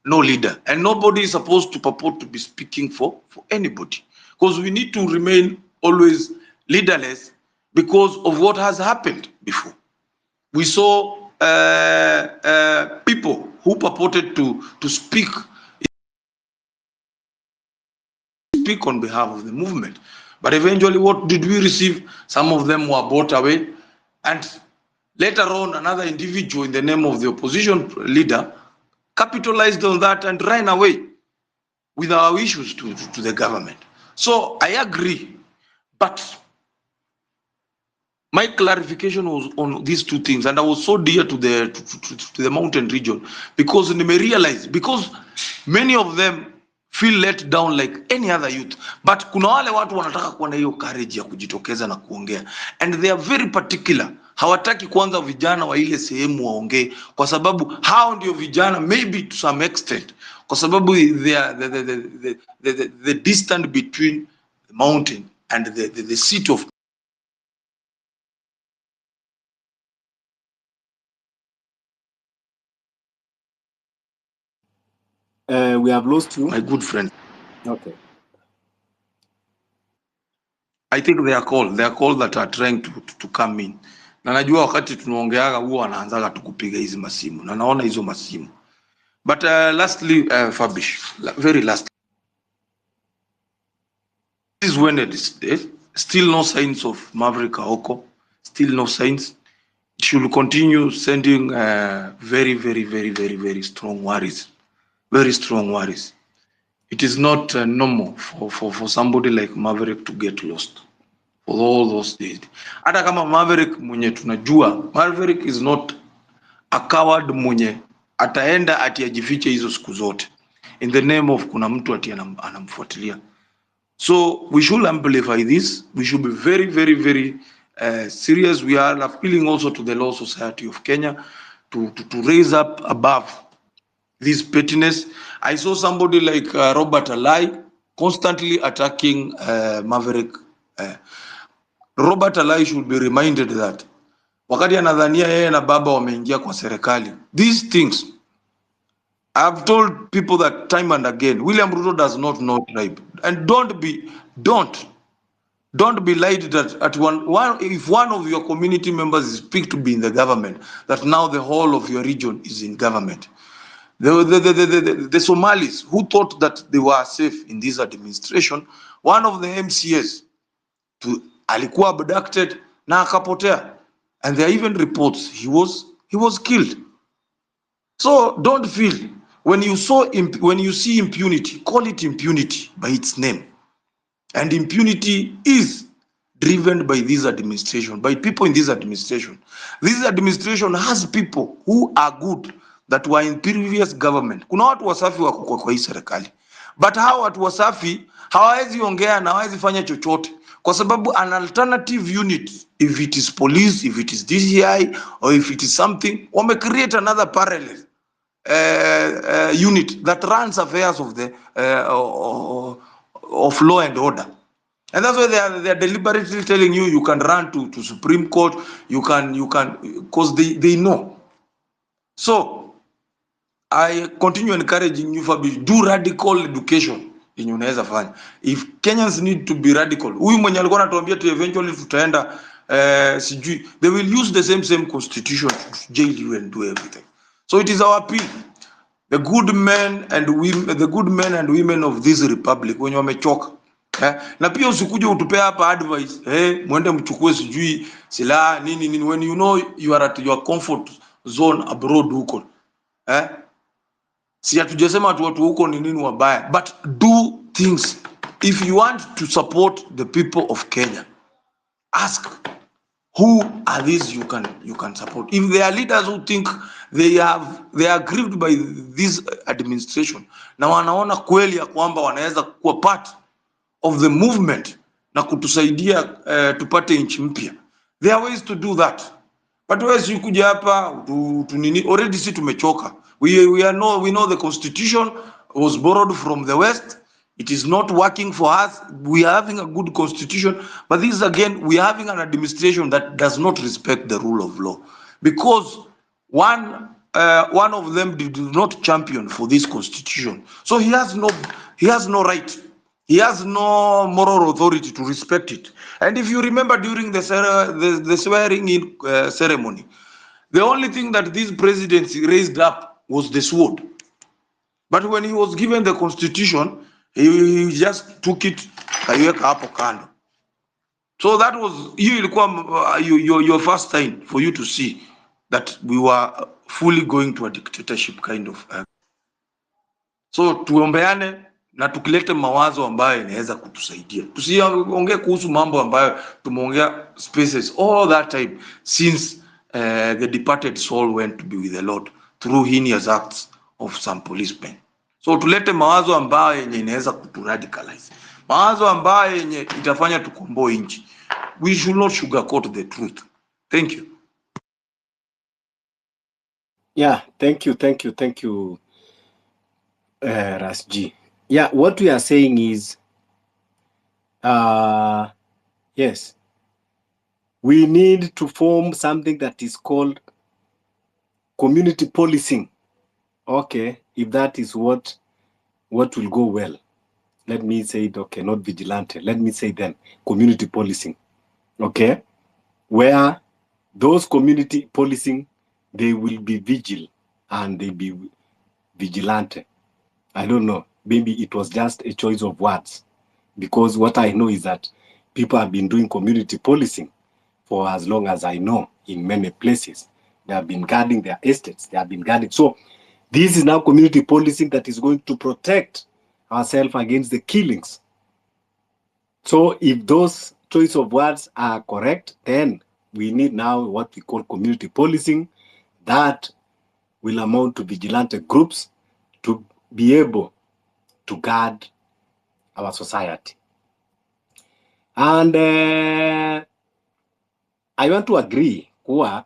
no leader, and nobody is supposed to purport to be speaking for anybody, because we need to remain always leaderless because of what has happened before. We saw people who purported to speak on behalf of the movement, but eventually what did we receive? Some of them were bought away, and later on another individual in the name of the opposition leader capitalized on that and ran away with our issues to the government. So I agree, but my clarification was on these two things, and I was so dear to the mountain region because many of them feel let down like any other youth, but kuna wale watu wanataka kuwa na hiyo courage ya kujitokeza na kuongea, and they are very particular. Hawataki kwanza vijana wa ile sehemu waongee, kwa sababu hao ndio vijana maybe to some extent, kwa sababu they are the distance between the mountain and the seat of we have lost you. my good friend. Okay. I think they are called that are trying to come in. Na najua wakati tunaongeaga huwa wanaanzaga tukupiga hizi masimu. Na naona hizo masimu. But lastly, Fabish, very last. This is when it is still no signs of Maverick Aoko, still no signs. It should continue sending very strong worries. Very strong worries. It is not normal for somebody like Maverick to get lost for all those days. Hata kama Maverick mwenye tunajua, Maverick is not a coward mwenye ataenda ati ajifiche hizo siku zote in the name of kuna mtu ati anamfuatilia. So we should amplify this. We should be very serious. We are appealing also to the Law Society of Kenya to raise up above this pettiness. I saw somebody like Robert Alai constantly attacking Maverick. Robert Alai should be reminded that wakati anadhania yeye na baba wameingia kwa serikali, these things, I've told people that time and again, William Ruto does not know tribe, and don't be lied that if one of your community members is picked to be in the government, that now the whole of your region is in government. The Somalis who thought that they were safe in this administration, one of the MCAs alikuwa abducted na akapotea, and there are even reports he was killed. So don't feel When you see impunity, call it impunity by its name. And impunity is driven by this administration, by people in this administration. This administration has people who are good that were in previous government. Kuna watu wasafi wako kwa hii serikali. But hawa watu wasafi hawawezi ongea na hawawezi fanya chochote kwa sababu an alternative unit, if it is police, if it is DCI, or if it is something, wame create another parallel unit that runs affairs of the of law and order. And that's why they are deliberately telling you can run to Supreme Court, you can because they know. So I continue encouraging you, Fabi, do radical education yenye unaweza fanya. If Kenyans need to be radical, huyu mwenye alikuwa anatuambia tu eventually tutaenda sijui, they will use the same constitution to jail you and do everything. So it is our appeal, the good men and women of this republic wenye wamechoka. Na pia usikuje utupea hapa advice mwende mchukue sijui silaha nini when you know you are at your comfort zone abroad huko. Si hatujasema watu huko ni nini wabaya, but do things. If you want to support the people of Kenya, ask who are these you can support. If there are leaders who think they are grieved by this administration na wanaona kweli ya kwamba wanaweza kuwa part of the movement na kutusaidia tupate nchi mpya, there are ways to do that. But wewe you kuja hapa tunini, already si tumechoka. We know the constitution was borrowed from the West. It is not working for us. We are having a good constitution, but this again, we are having an administration that does not respect the rule of law, because one of them did not champion for this constitution. So he has no right. He has no moral authority to respect it. And if you remember during the swearing in ceremony, the only thing that this presidency raised up was the sword. But when he was given the constitution, he just took it kaiweka hapo kando. So that was your first time for you to see that we were fully going to a dictatorship kind of. So tuombeane na tukilete mawazo ambayo inaweza kutusaidia. Tusiongee kuhusu mambo ambayo tumeongea spaces all that time since the departed soul went to be with the Lord through heinous acts of some policemen. So tulete mawazo ambayo yenye inaweza kuturadicalize, mawazo ambayo yenye itafanya tukomboe nchi. We should not sugarcoat the truth. Thank you. Yeah, thank you, Rasji. Yeah, what we are saying is, yes, we need to form something that is called community policing. Okay, if that is what will go well, let me say it. Okay, not vigilante. Let me say then community policing. Okay, where those community policing, they will be vigil and they be vigilante. I don't know. Maybe it was just a choice of words, because what I know is that people have been doing community policing for as long as I know in many places. They have been guarding their estates. They have been guarding. So this is now community policing that is going to protect ourselves against the killings. So if those choice of words are correct, then we need now what we call community policing that will amount to vigilante groups to be able to guard our society. And I want to agree kuwa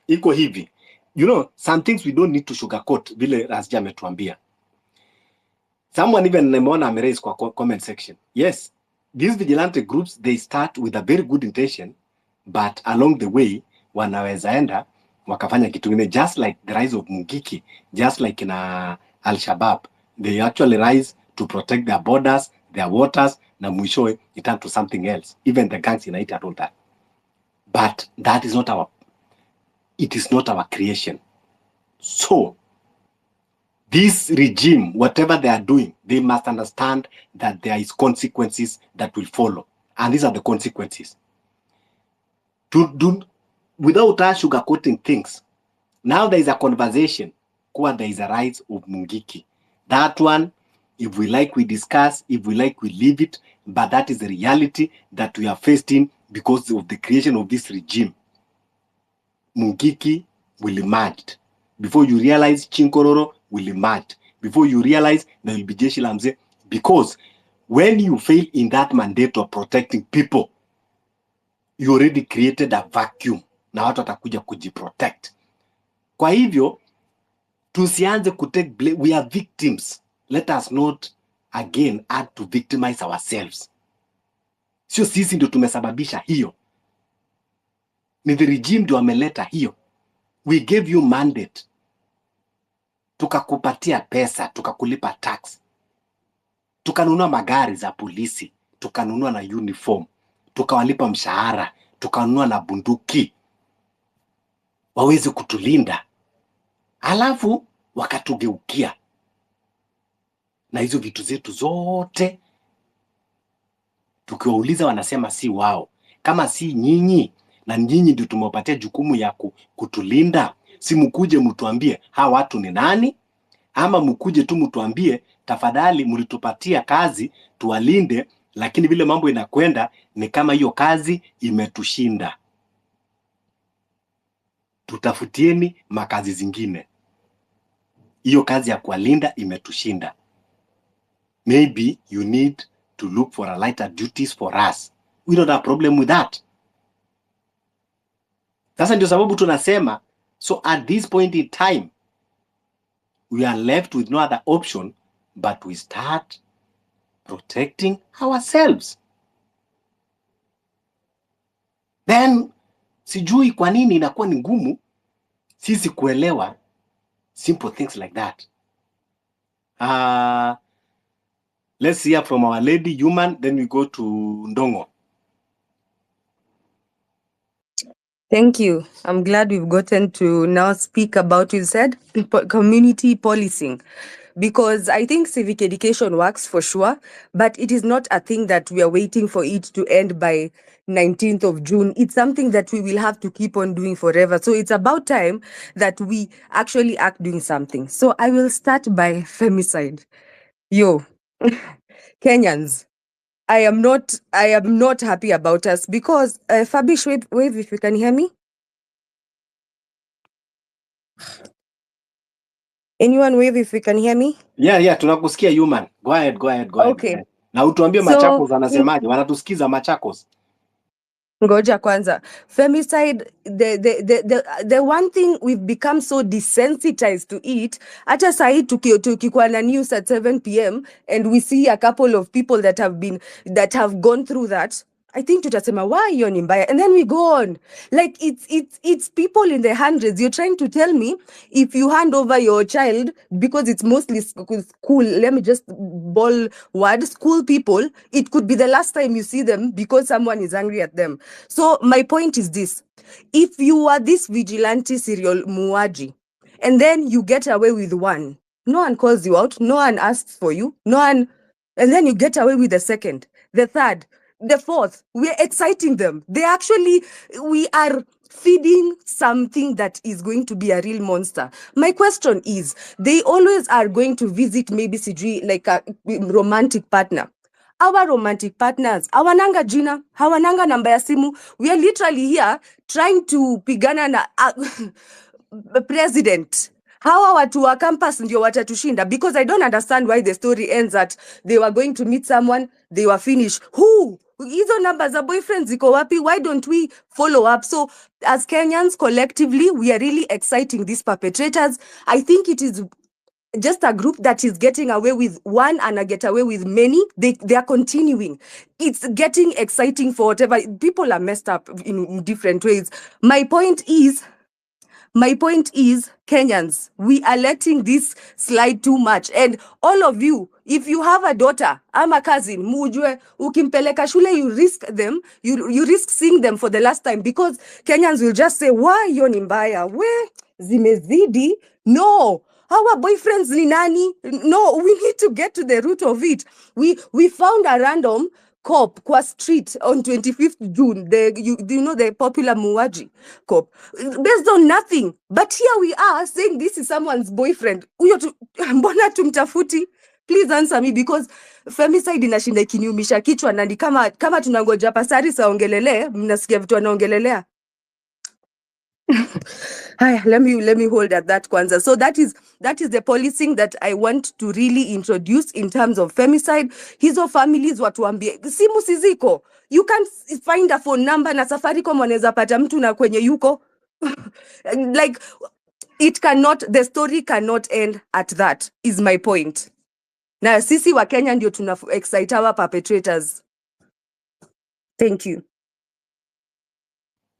iko hivi, some things we don't need to sugarcoat vile Rasja ametuambia. Someone even nimeona ameraise kwa comment section. Yes, these vigilante groups, they start with a very good intention, but along the way wanaweza enda wakafanya kitu kingine, just like the rise of Mungiki, just like in Al-Shabaab. They actually rise to protect their borders, their waters, na mwishowe it turned to something else. Even the gangs in Haiti and all that. But that is not it is not our creation. So this regime, whatever they are doing, they must understand that there is consequences that will follow. And these are the consequences. Without us sugarcoating things, Now there is a conversation. There is a rise of Mungiki. That one, if we like, we discuss. If we like, we leave it. But that is the reality that we are facing because of the creation of this regime. Mungiki will emerge. Before you realize, Chinkororo will emerge. Before you realize, there will be Jeshi la Mzee. Because when you fail in that mandate of protecting people, you already created a vacuum. Na watu watakuja kujiprotect. Kwa hivyo, tusianze kutake blame. We are victims. Let us not again add to victimize ourselves. Sio sisi ndio tumesababisha hiyo. Ni the regime ndio ameleta hiyo. We gave you mandate. Tukakupatia pesa, tukakulipa tax. Tukanunua magari za polisi, tukanunua na uniform, tukawalipa mshahara, tukanunua na bunduki. Waweze kutulinda. Alafu wakatugeukia. Na hizo vitu zetu zote tukiwauliza wanasema si wao. Kama si nyinyi na nyinyi ndio tumewapatia jukumu ya kutulinda, si mkuje mtuambie hawa watu ni nani, ama mkuje tu mtuambie tafadhali mlitupatia kazi tuwalinde, lakini vile mambo inakwenda ni kama hiyo kazi imetushinda. Tutafutieni makazi zingine. Hiyo kazi ya kuwalinda imetushinda. Maybe you need to look for a lighter duties for us. We don't have a problem with that. Sasa ndio sababu tunasema, so at this point in time, we are left with no other option but we start protecting ourselves. Then, sijui kwa nini inakuwa ni ngumu sisi kuelewa simple things like that. Let's hear from our lady human, then we go to Ndongo. Thank you. I'm glad we've gotten to now speak about, you said, community policing. Because I think civic education works for sure, but it is not a thing that we are waiting for it to end by 19th of June. It's something that we will have to keep on doing forever. So it's about time that we actually act doing something. So I will start by femicide. Yo, Kenyans, I am not happy about us because Fabish, wave if you can hear me. Anyone wave if you can hear me? Yeah, tunakusikia human. Go ahead. Okay. Na utuambie So, Machakos anasemaje? Wanatusikiza Machakos. Ngoja kwanza. Femicide, the one thing we've become so desensitized to it, hata sahi tukikuwa na news at 7 p.m. and we see a couple of people that have gone through that, I think tutasema why hiyo ni mbaya, and then we go on like it's people in the hundreds. You're trying to tell me if you hand over your child, because it's mostly school, let me just ball word, school people, it could be the last time you see them because someone is angry at them. So my point is this: if you are this vigilante serial muaji and then you get away with one, no one calls you out, no one asks for you, no one, and then you get away with the second, the third, the fourth, we're exciting them. We are feeding something that is going to be a real monster. My question is, they always are going to visit maybe sijui like a romantic partner. Our romantic partners, hawananga jina, hawananga namba ya simu. We are literally here trying to pigana na president. Hawa watu wa campus ndio watatushinda, because I don't understand why the story ends that they were going to meet someone, they were finished. Who? Hizo namba za boyfriends ziko wapi? Why don't we follow up? So as Kenyans collectively, we are really exciting these perpetrators. I think it is just a group that is getting away with one and get away with many. They are continuing. It's getting exciting for whatever. People are messed up in different ways. My point is, Kenyans, we are letting this slide too much. And all of you, if you have a daughter, I'm a cousin, mujue, ukimpeleka shule, you risk them, you risk seeing them for the last time, because Kenyans will just say, why hiyo ni mbaya? We, zimezidi? No. Our boyfriends ni nani? No, we need to get to the root of it. We found a random cop kwa street on 25th June, you know the popular Muwaji cop, based on nothing. But here we are saying this is someone's boyfriend. Mbona tumtafuti? Please answer me, because femicide inashinda ikiniumisha kichwa, na ni kama tunangoja Pasari saongelele, mnasikia vitu anaongelelea. Hi, let me hold at that kwanza. So that is the policing that I want to really introduce in terms of femicide. Hizo families watuambie, simu siziko. You can't find a phone number na Safaricom wanaweza pata mtu na kwenye yuko. Like, the story cannot end at that, is my point. Na sisi wa Kenya ndio tuna excite our perpetrators. Thank you.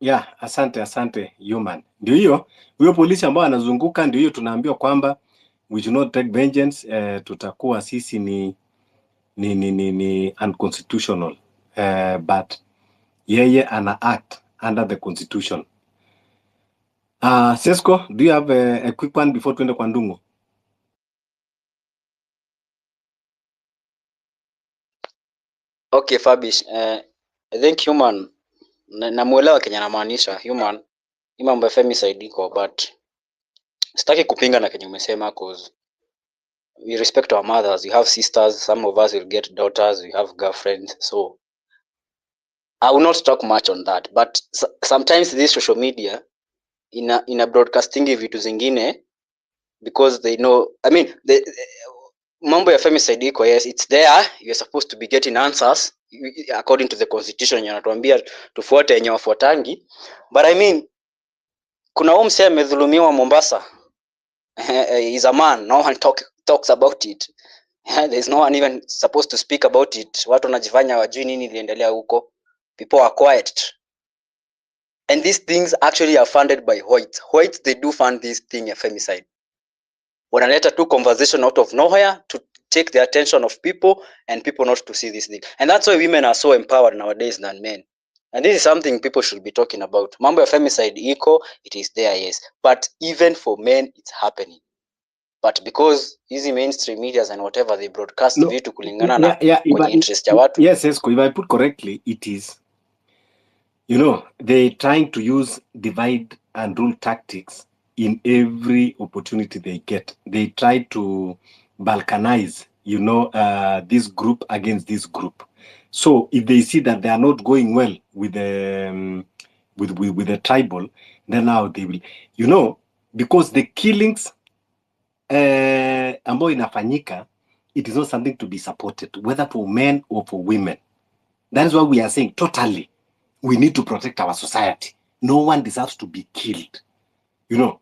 Yeah, asante human. Ndio hiyo, huyo polisi ambao anazunguka, ndio hiyo tunaambiwa kwamba we should not take vengeance, tutakuwa sisi ni unconstitutional, but yeye ana act under the constitution. Sesko, do you have a quick one before tuende kwa Ndungu? Okay, Fabish, I think human namuelewa Kenya namaanisha human hii mambo ya femicide iko, but sitaki kupinga na Kenya umesema, cause we respect our mothers. We have sisters, some of us will get daughters, we have girlfriends, so I will not talk much on that. But sometimes this social media ina broadcasting vitu zingine because they know, I mean, mambo ya femicide iko, yes, it's there, you're supposed to be getting answers according to the constitution, yanatuambia tufuate yenye wafuatangi, but I mean, kuna huyu msee amedhulumiwa Mombasa. He's a man, no one talks about it. There's no one even supposed to speak about it. Watu wanajifanya wajui nini iliendelea huko. People are quiet. And these things actually are funded by whites. Whites, they do fund this thing ya femicide. Wanaleta tu conversation out of nowhere to take the attention of people and people not to see this thing. And that's why women are so empowered nowadays than men. And this is something people should be talking about. Mambo ya femicide iko, it is there, yes. But even for men, it's happening. But because easy mainstream medias and whatever they broadcast vitu kulingana na kwenye interest ya watu. Yes, if I put correctly, it is, you know, they trying to use divide and rule tactics in every opportunity they get. They try to balkanize, you know, this group against this group. So if they see that they are not going well with the with the tribal, then now they will, you know, because the killings ambayo inafanyika, it is not something to be supported, whether for men or for women. That is why we are saying totally we need to protect our society. No one deserves to be killed, you know.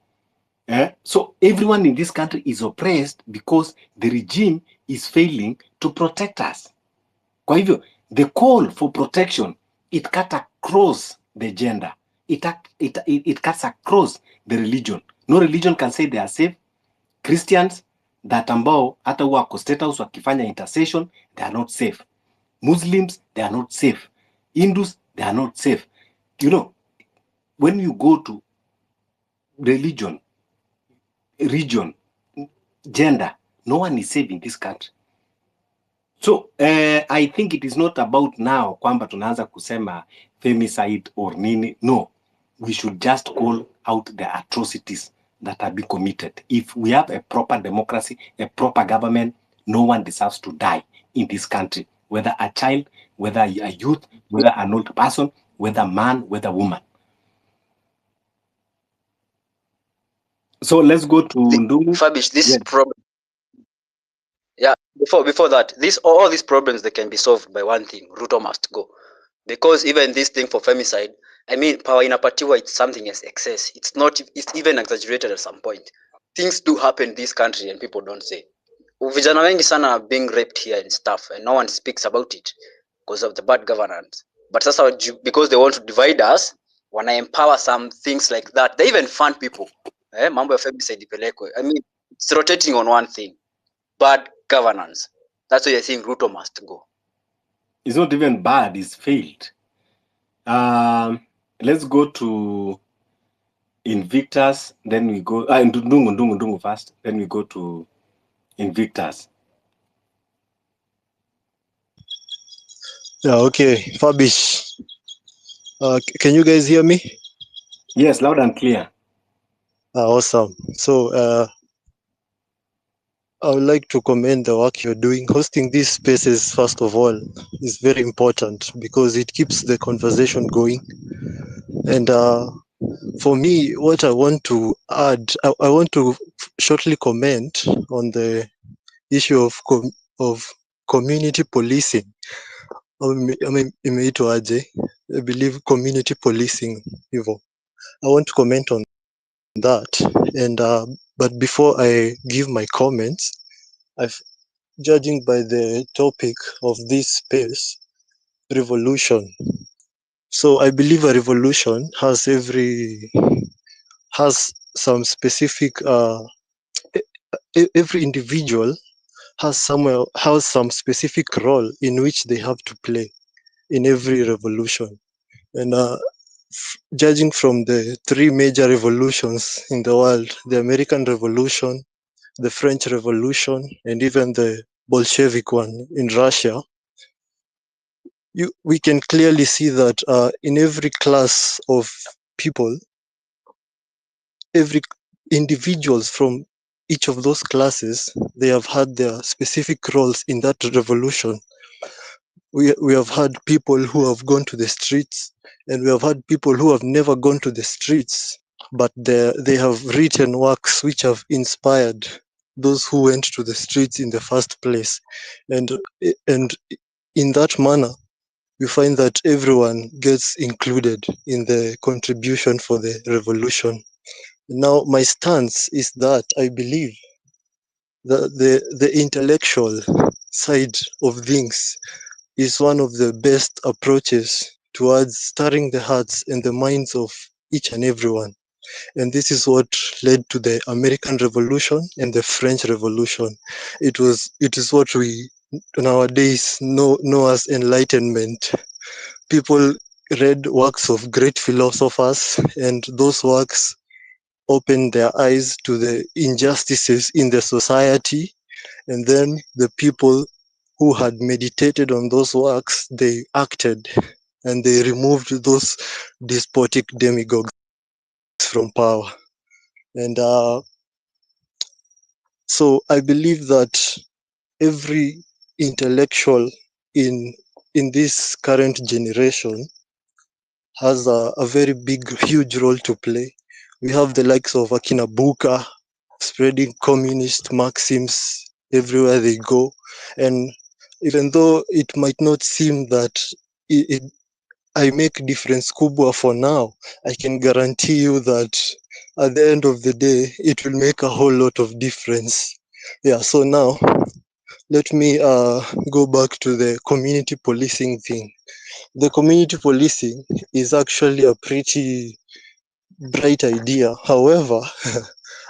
So everyone in this country is oppressed because the regime is failing to protect us. Kwa hivyo, the call for protection, it cuts across the gender. It cuts across the religion. No religion can say they are safe. Christians that ambao hata wako State House wakifanya intercession, they are not safe. Muslims, they are not safe. Hindus, they are not safe. You know, when you go to religion, region, gender, no one is safe in this country. So I think it is not about now kwamba tunaanza kusema femicide or nini. No, we should just call out the atrocities that have been committed. If we have a proper democracy, a proper government, no one deserves to die in this country, whether a child, whether a youth, whether an old person, whether man, whether woman. So let's go to Ndungu. Fabish, this problem. Yeah, before that, all these problems, they can be solved by one thing: Ruto must go. Because even this thing for femicide, I mean, power inapatiwa, it's something as excess. It's even exaggerated at some point. Things do happen in this country and people don't say. Vijana wengi sana are being raped here and stuff, and no one speaks about it because of the bad governance. But sasa, because they want to divide us, wanna empower some things like that. They even fund people. Mambo ya femicide ipelekwe. I mean, it's rotating on one thing: bad governance. That's why I think Ruto must go. It's not even bad, it's failed. Let's go to Invictus, then we go Ndungu first, then we go to Invictus. Yeah, okay. Fabish, can you guys hear me? Yes, loud and clear. Awesome. So, I would like to commend the work you're doing. Hosting these spaces, first of all, is very important because it keeps the conversation going. And for me, what I want to add, I want to shortly comment on the issue of of community policing. Imeitwa aje? I believe community policing. Hivyo. I want to comment on that. And but before I give my comments, I've judging by the topic of this space, revolution. So I believe a revolution has some specific every individual has some specific role in which they have to play in every revolution. And judging from the three major revolutions in the world, the American Revolution, the French Revolution, and even the Bolshevik one in Russia, we can clearly see that in every class of people, every individuals from each of those classes, they have had their specific roles in that revolution. We have had people who have gone to the streets, and we have had people who have never gone to the streets, but they have written works which have inspired those who went to the streets in the first place. And in that manner, you find that everyone gets included in the contribution for the revolution. Now, my stance is that I believe that the intellectual side of things is one of the best approaches towards stirring the hearts and the minds of each and everyone. And this is what led to the American Revolution and the French Revolution. It is what we nowadays know as enlightenment. People read works of great philosophers, and those works opened their eyes to the injustices in the society. And then the people who had meditated on those works, they acted, and they removed those despotic demigods from power. And so I believe that every intellectual in this current generation has a very big, huge role to play. We have the likes of Akina Buka spreading communist maxims everywhere they go. And even though it might not seem that I make difference kubwa for now, I can guarantee you that at the end of the day, it will make a whole lot of difference. Yeah, so now let me go back to the community policing thing. The community policing is actually a pretty bright idea. However,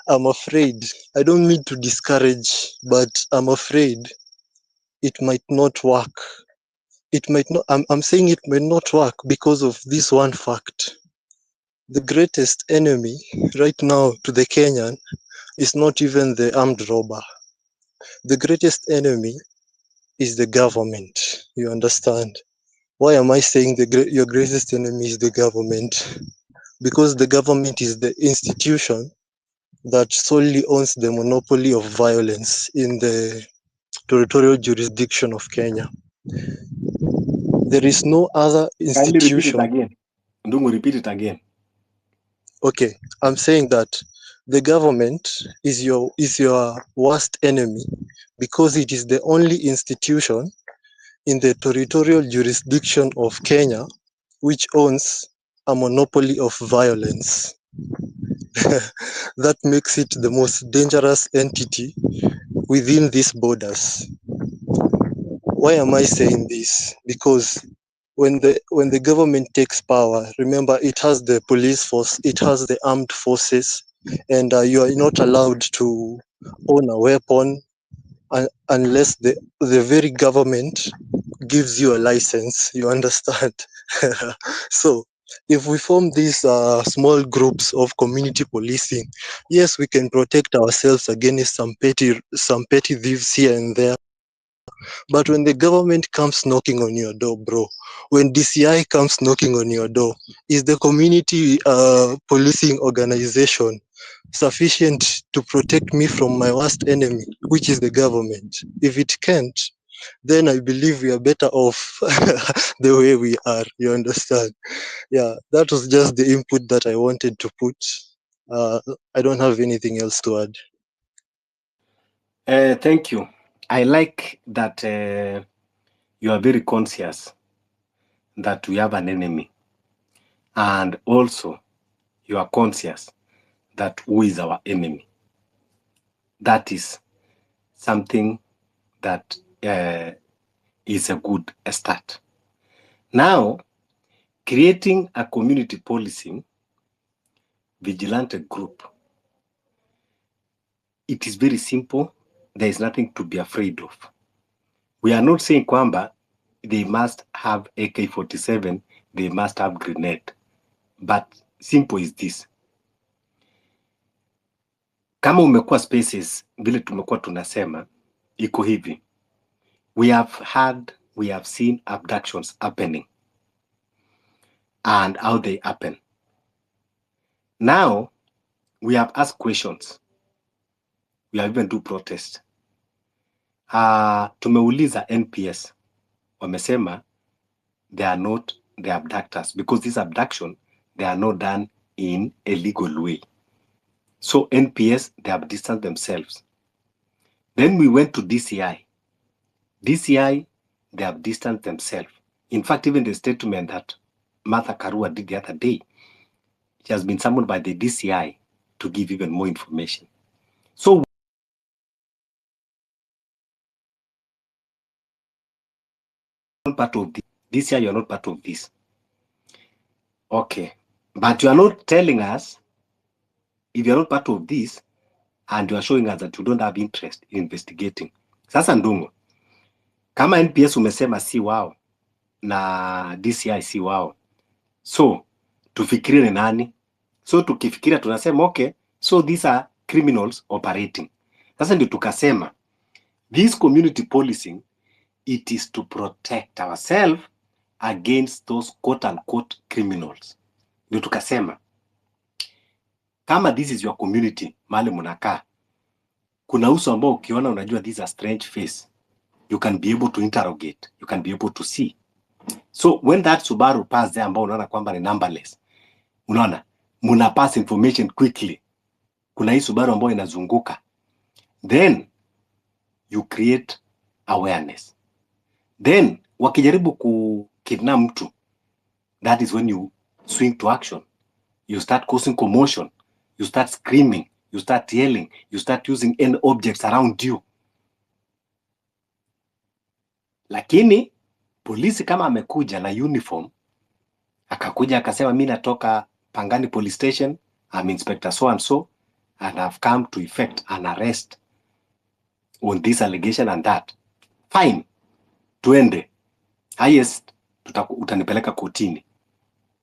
I'm afraid, I don't mean to discourage, but I'm afraid it might not work. It might not, I'm saying it might not work because of this one fact. The greatest enemy right now to the Kenyan is not even the armed robber. The greatest enemy is the government. You understand? Why am I saying your greatest enemy is the government? Because the government is the institution that solely owns the monopoly of violence in the territorial jurisdiction of Kenya. There is no other Kindly repeat it institution. again. Ndungu, repeat it again. Okay, I'm saying that the government is your worst enemy because it is the only institution in the territorial jurisdiction of Kenya which owns a monopoly of violence. That makes it the most dangerous entity within these borders. Why am I saying this? Because when the government takes power, remember it has the police force, it has the armed forces, and you are not allowed to own a weapon unless the very government gives you a license. You understand? So if we form these small groups of community policing, yes, we can protect ourselves against some petty thieves here and there. But when the government comes knocking on your door, bro, when DCI comes knocking on your door, is the community policing organization sufficient to protect me from my worst enemy, which is the government? If it can't, then I believe we are better off the way we are. You understand? Yeah, that was just the input that I wanted to put. I don't have anything else to add. Thank you. I like that you are very conscious that we have an enemy, and also you are conscious that who is our enemy. That is something that is a good start. Now, creating a community policing vigilante group, it is very simple. There is nothing to be afraid of. We are not saying kwamba they must have AK-47, they must have grenade. But simple is this. Kama umekuwa spaces, vile tumekuwa tunasema, iko hivi. We have seen abductions happening and how they happen. Now, we have asked questions. We have even do protest. Tumeuliza NPS. Wamesema they are not the abductors because this abduction, they are not done in a legal way. So NPS, they have distanced themselves. Then we went to DCI. DCI, they have distanced themselves. In fact, even the statement that Martha Karua did the other day, she has been summoned by the DCI to give even more information. So not part of this. DCI, you're not part of this. Okay. But you are not telling us, if you're not part of this, and you are showing us that you don't have interest in investigating. Sasa Ndungu, kama NPS umesema si wao, na DCI si wao, so tufikirie ni nani? So tukifikiria tunasema okay, so these are criminals operating. Sasa ndio tukasema this community policing, it is to protect ourselves against those quote unquote criminals. Ndio tukasema kama this is your community, mahali mnakaa, kuna uso ambao ukiona unajua this is a strange face, you can be able to interrogate, you can be able to see. So when that Subaru pass there ambao unaona kwamba ni numberless, unaona muna pass information quickly, kuna hii Subaru ambayo inazunguka, then you create awareness. Then wakijaribu kukidnap mtu, that is when you swing to action. You start causing commotion, you start screaming, you start yelling, you start using any objects around you. Lakini polisi kama amekuja na uniform, akakuja akasema mimi natoka Pangani police station, I'm Inspector so and so, and I've come to effect an arrest on this allegation and that. Fine, tuende. Highest, utanipeleka kotini.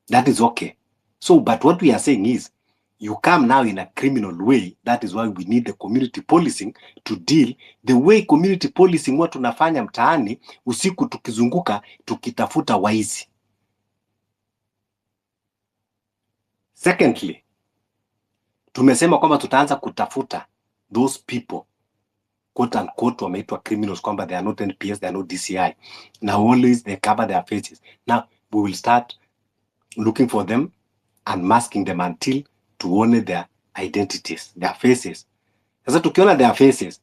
That is okay. So, but what we are saying is, you come now in a criminal way. That is why we need the community policing to deal the way community policing watu tunafanya mtaani usiku tukizunguka tukitafuta waizi. Secondly, tumesema kwamba tutaanza kutafuta those people quote unquote wameitwa criminals kwamba they are not NPS, they are not DCI. Now always they cover their faces. Now we will start looking for them and masking them until tuone their identities, their faces. Sasa tukiona their faces,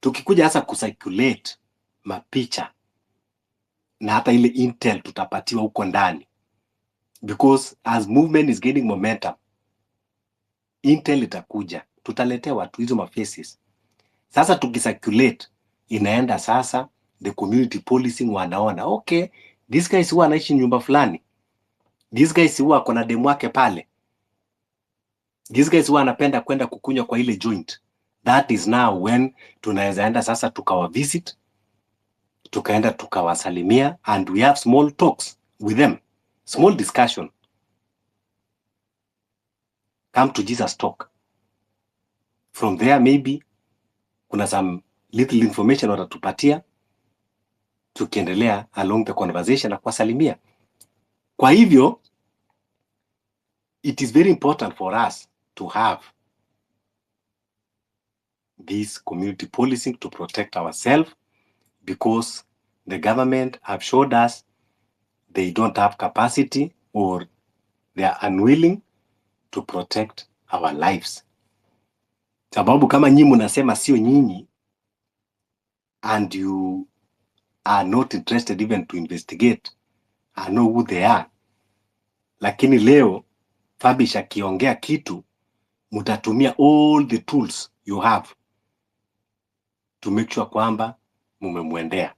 tukikuja hasa kucirculate mapicha na hata ile intel tutapatiwa huko ndani, because as movement is gaining momentum, intel itakuja, tutaletea watu hizo mafaces. Sasa tukicirculate, inaenda sasa the community policing wanaona, okay, this guy si huwa anaishi nyumba fulani, this guy si huwa ako na demu wake pale, this guy si huwa anapenda kwenda kukunywa kwa ile joint. That is now when tunaweza enda sasa tukawa visit, tukaenda tukawasalimia, and we have small talks with them, small discussion. Come to Jesus talk. From there maybe kuna some little information watatupatia, tukiendelea along the conversation na kuwasalimia. Kwa hivyo it is very important for us to have this community policing to protect ourselves, because the government have showed us they don't have capacity or they are unwilling to protect our lives. Sababu kama nyinyi mnasema sio nyinyi, and you are not interested even to investigate and know who they are, lakini leo Fabish akiongea kitu, mutatumia all the tools you have to make sure kwamba mumemwendea.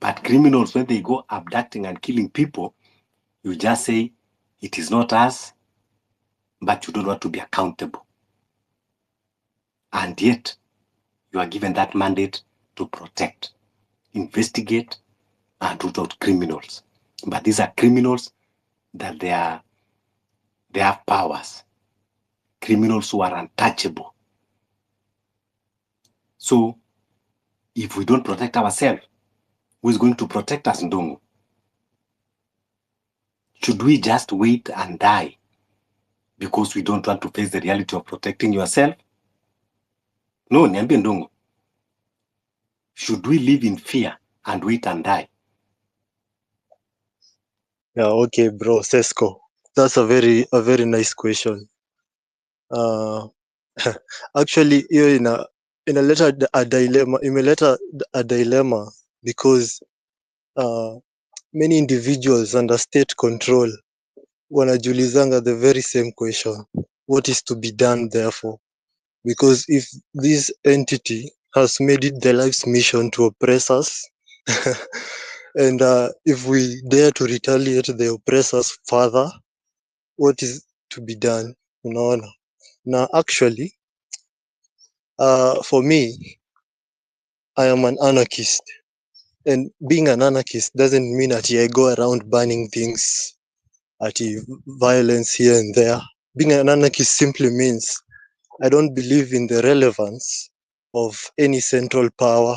But criminals, when they go abducting and killing people, you just say it is not us, but you don't want to be accountable. And yet you are given that mandate to protect, investigate, and root out criminals. But these are criminals that they have powers. Criminals who are untouchable. So if we don't protect ourselves, who is going to protect us, Ndungu? Should we just wait and die because we don't want to face the reality of protecting yourself? No, niambie Ndungu. Should we live in fear and wait and die? Yeah, okay, bro, Sesko. That's a very nice question. Actually, hiyo inaleta a dilemma, imeleta a dilemma because many individuals under state control wanajulizanga the very same question. What is to be done therefore? Because if this entity has made it their life's mission to oppress us, and if we dare to retaliate the oppressors further, what is to be done? Unaona? Now, actually, for me, I am an anarchist. And being an anarchist doesn't mean that I go around burning things, at violence here and there. Being an anarchist simply means I don't believe in the relevance of any central power.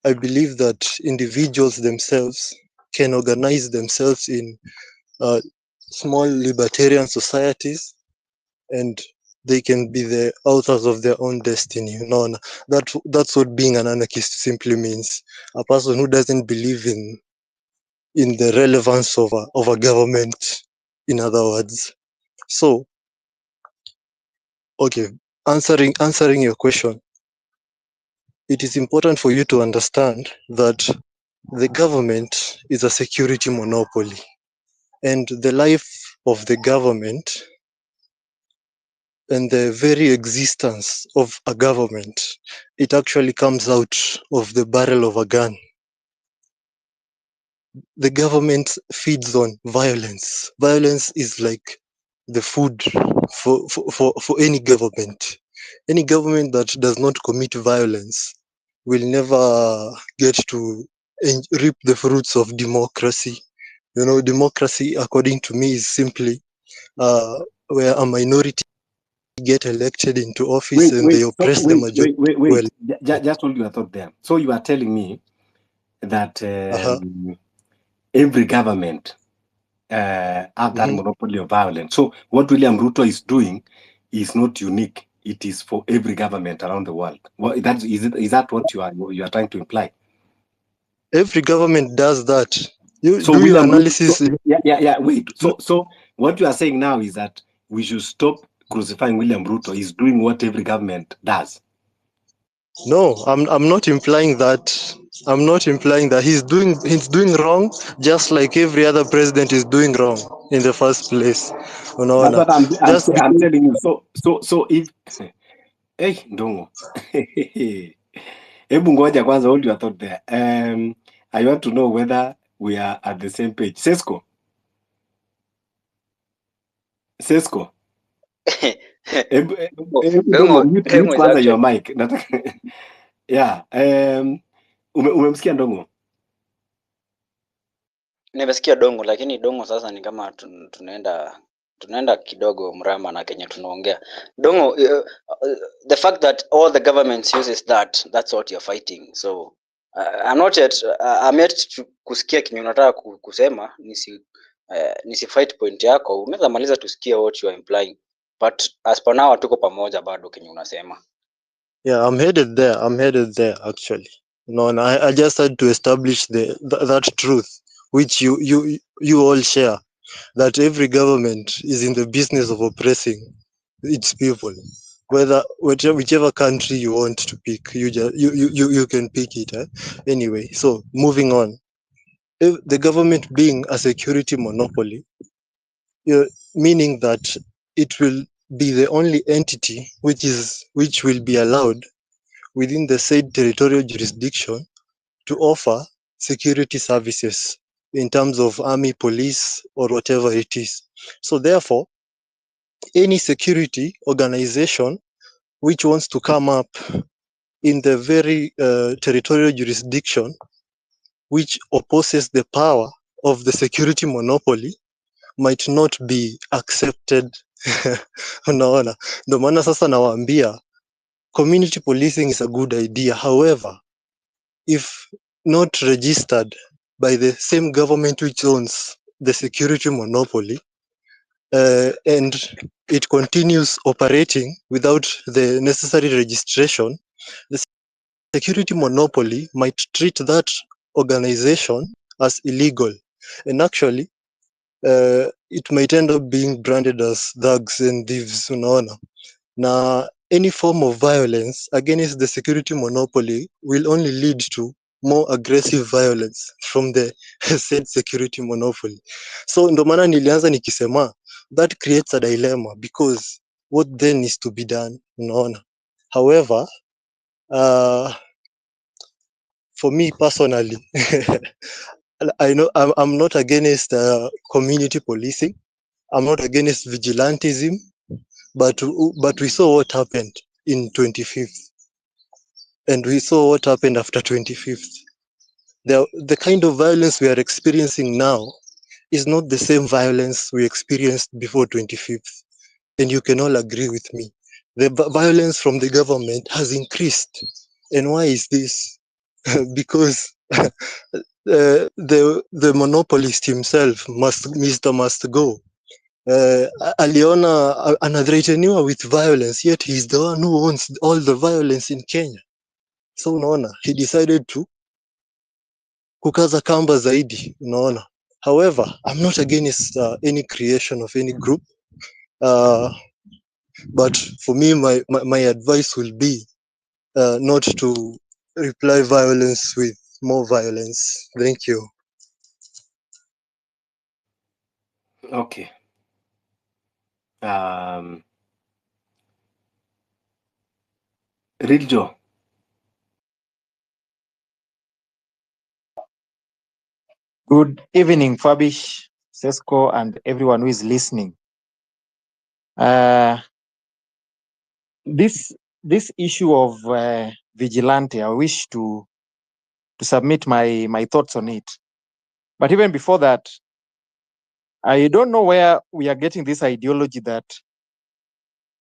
I believe that individuals themselves can organize themselves in small libertarian societies, and they can be the authors of their own destiny. No, that's what being an anarchist simply means. A person who doesn't believe in the relevance of a government, in other words. So, okay, answering your question, it is important for you to understand that the government is a security monopoly, and the life of the government and the very existence of a government, it actually comes out of the barrel of a gun. The government feeds on violence. Violence is like the food for any government. Any government that does not commit violence will never get to reap the fruits of democracy. You know, democracy, according to me, is simply where a minority get elected into office and they oppress the majority. Well, Just hold your thought there. So you are telling me that every government have that monopoly of violence. So what William Ruto is doing is not unique. It is for every government around the world. Well, is that what you are trying to imply? Every government does that. You so do your William analysis. Ruto, wait. So what you are saying now is that we should stop crucifying William Ruto. He's doing what every government does. No, I'm not implying that. I'm not implying that he's doing wrong, just like every other president is doing wrong in the first place. That's what I'm telling you. So if hey Ndongo. Hebu ngoja kwanza, hold your thought there. I want to know whether we are at the same page. Sesko. Ndongo, mute kwanza your mic. Yeah. Umemsikia Ndongo? Nimesikia Dongo, lakini Dongo sasa ni kama tunaenda kidogo mrama na Kenya tunaongea. Dongo, the fact that all the governments uses that's what you're fighting. So I'm not yet I'm yet kusikia kinyo unataka kusema nisi fight point yako. Unaweza maliza tusikie what you are implying, but as per now tuko pamoja bado kinyo unasema. Yeah, I'm headed there actually. No, and I just had to establish that truth which you all share, that every government is in the business of oppressing its people. Whichever country you want to pick, you can pick it. Anyway, so moving on. If the government being a security monopoly, meaning that it will be the only entity which will be allowed within the said territorial jurisdiction to offer security services in terms of army, police, or whatever it is. So therefore, any security organization which wants to come up in the very territorial jurisdiction which opposes the power of the security monopoly might not be accepted. Unaona, ndo maana sasa nawaambia community policing is a good idea. However, if not registered by the same government which owns the security monopoly, and it continues operating without the necessary registration, the security monopoly might treat that organization as illegal, and actually it might end up being branded as thugs and thieves. Unaona, na any form of violence against the security monopoly will only lead to more aggressive violence from the said security monopoly. So ndo maana nilianza nikisema that creates a dilemma, because what then is to be done? Unaona, however, for me personally, I know I'm not against community policing. I'm not against vigilantism, but we saw what happened in 25th, and we saw what happened after 25th. The kind of violence we are experiencing now is not the same violence we experienced before 25th, and you can all agree with me. The violence from the government has increased, and why is this? Because the monopolist himself must go. Aliona anathreateniwa with violence, yet he's the one who owns all the violence in Kenya. So unaona, he decided to kukaza kamba zaidi, unaona. However, I'm not against any creation of any group, but for me, my advice will be not to reply violence with more violence. Thank you. Okay. Real Joe. Good evening, Fabish, Sesco, and everyone who is listening. This issue of vigilante, I wish to submit my thoughts on it. But even before that, I don't know where we are getting this ideology that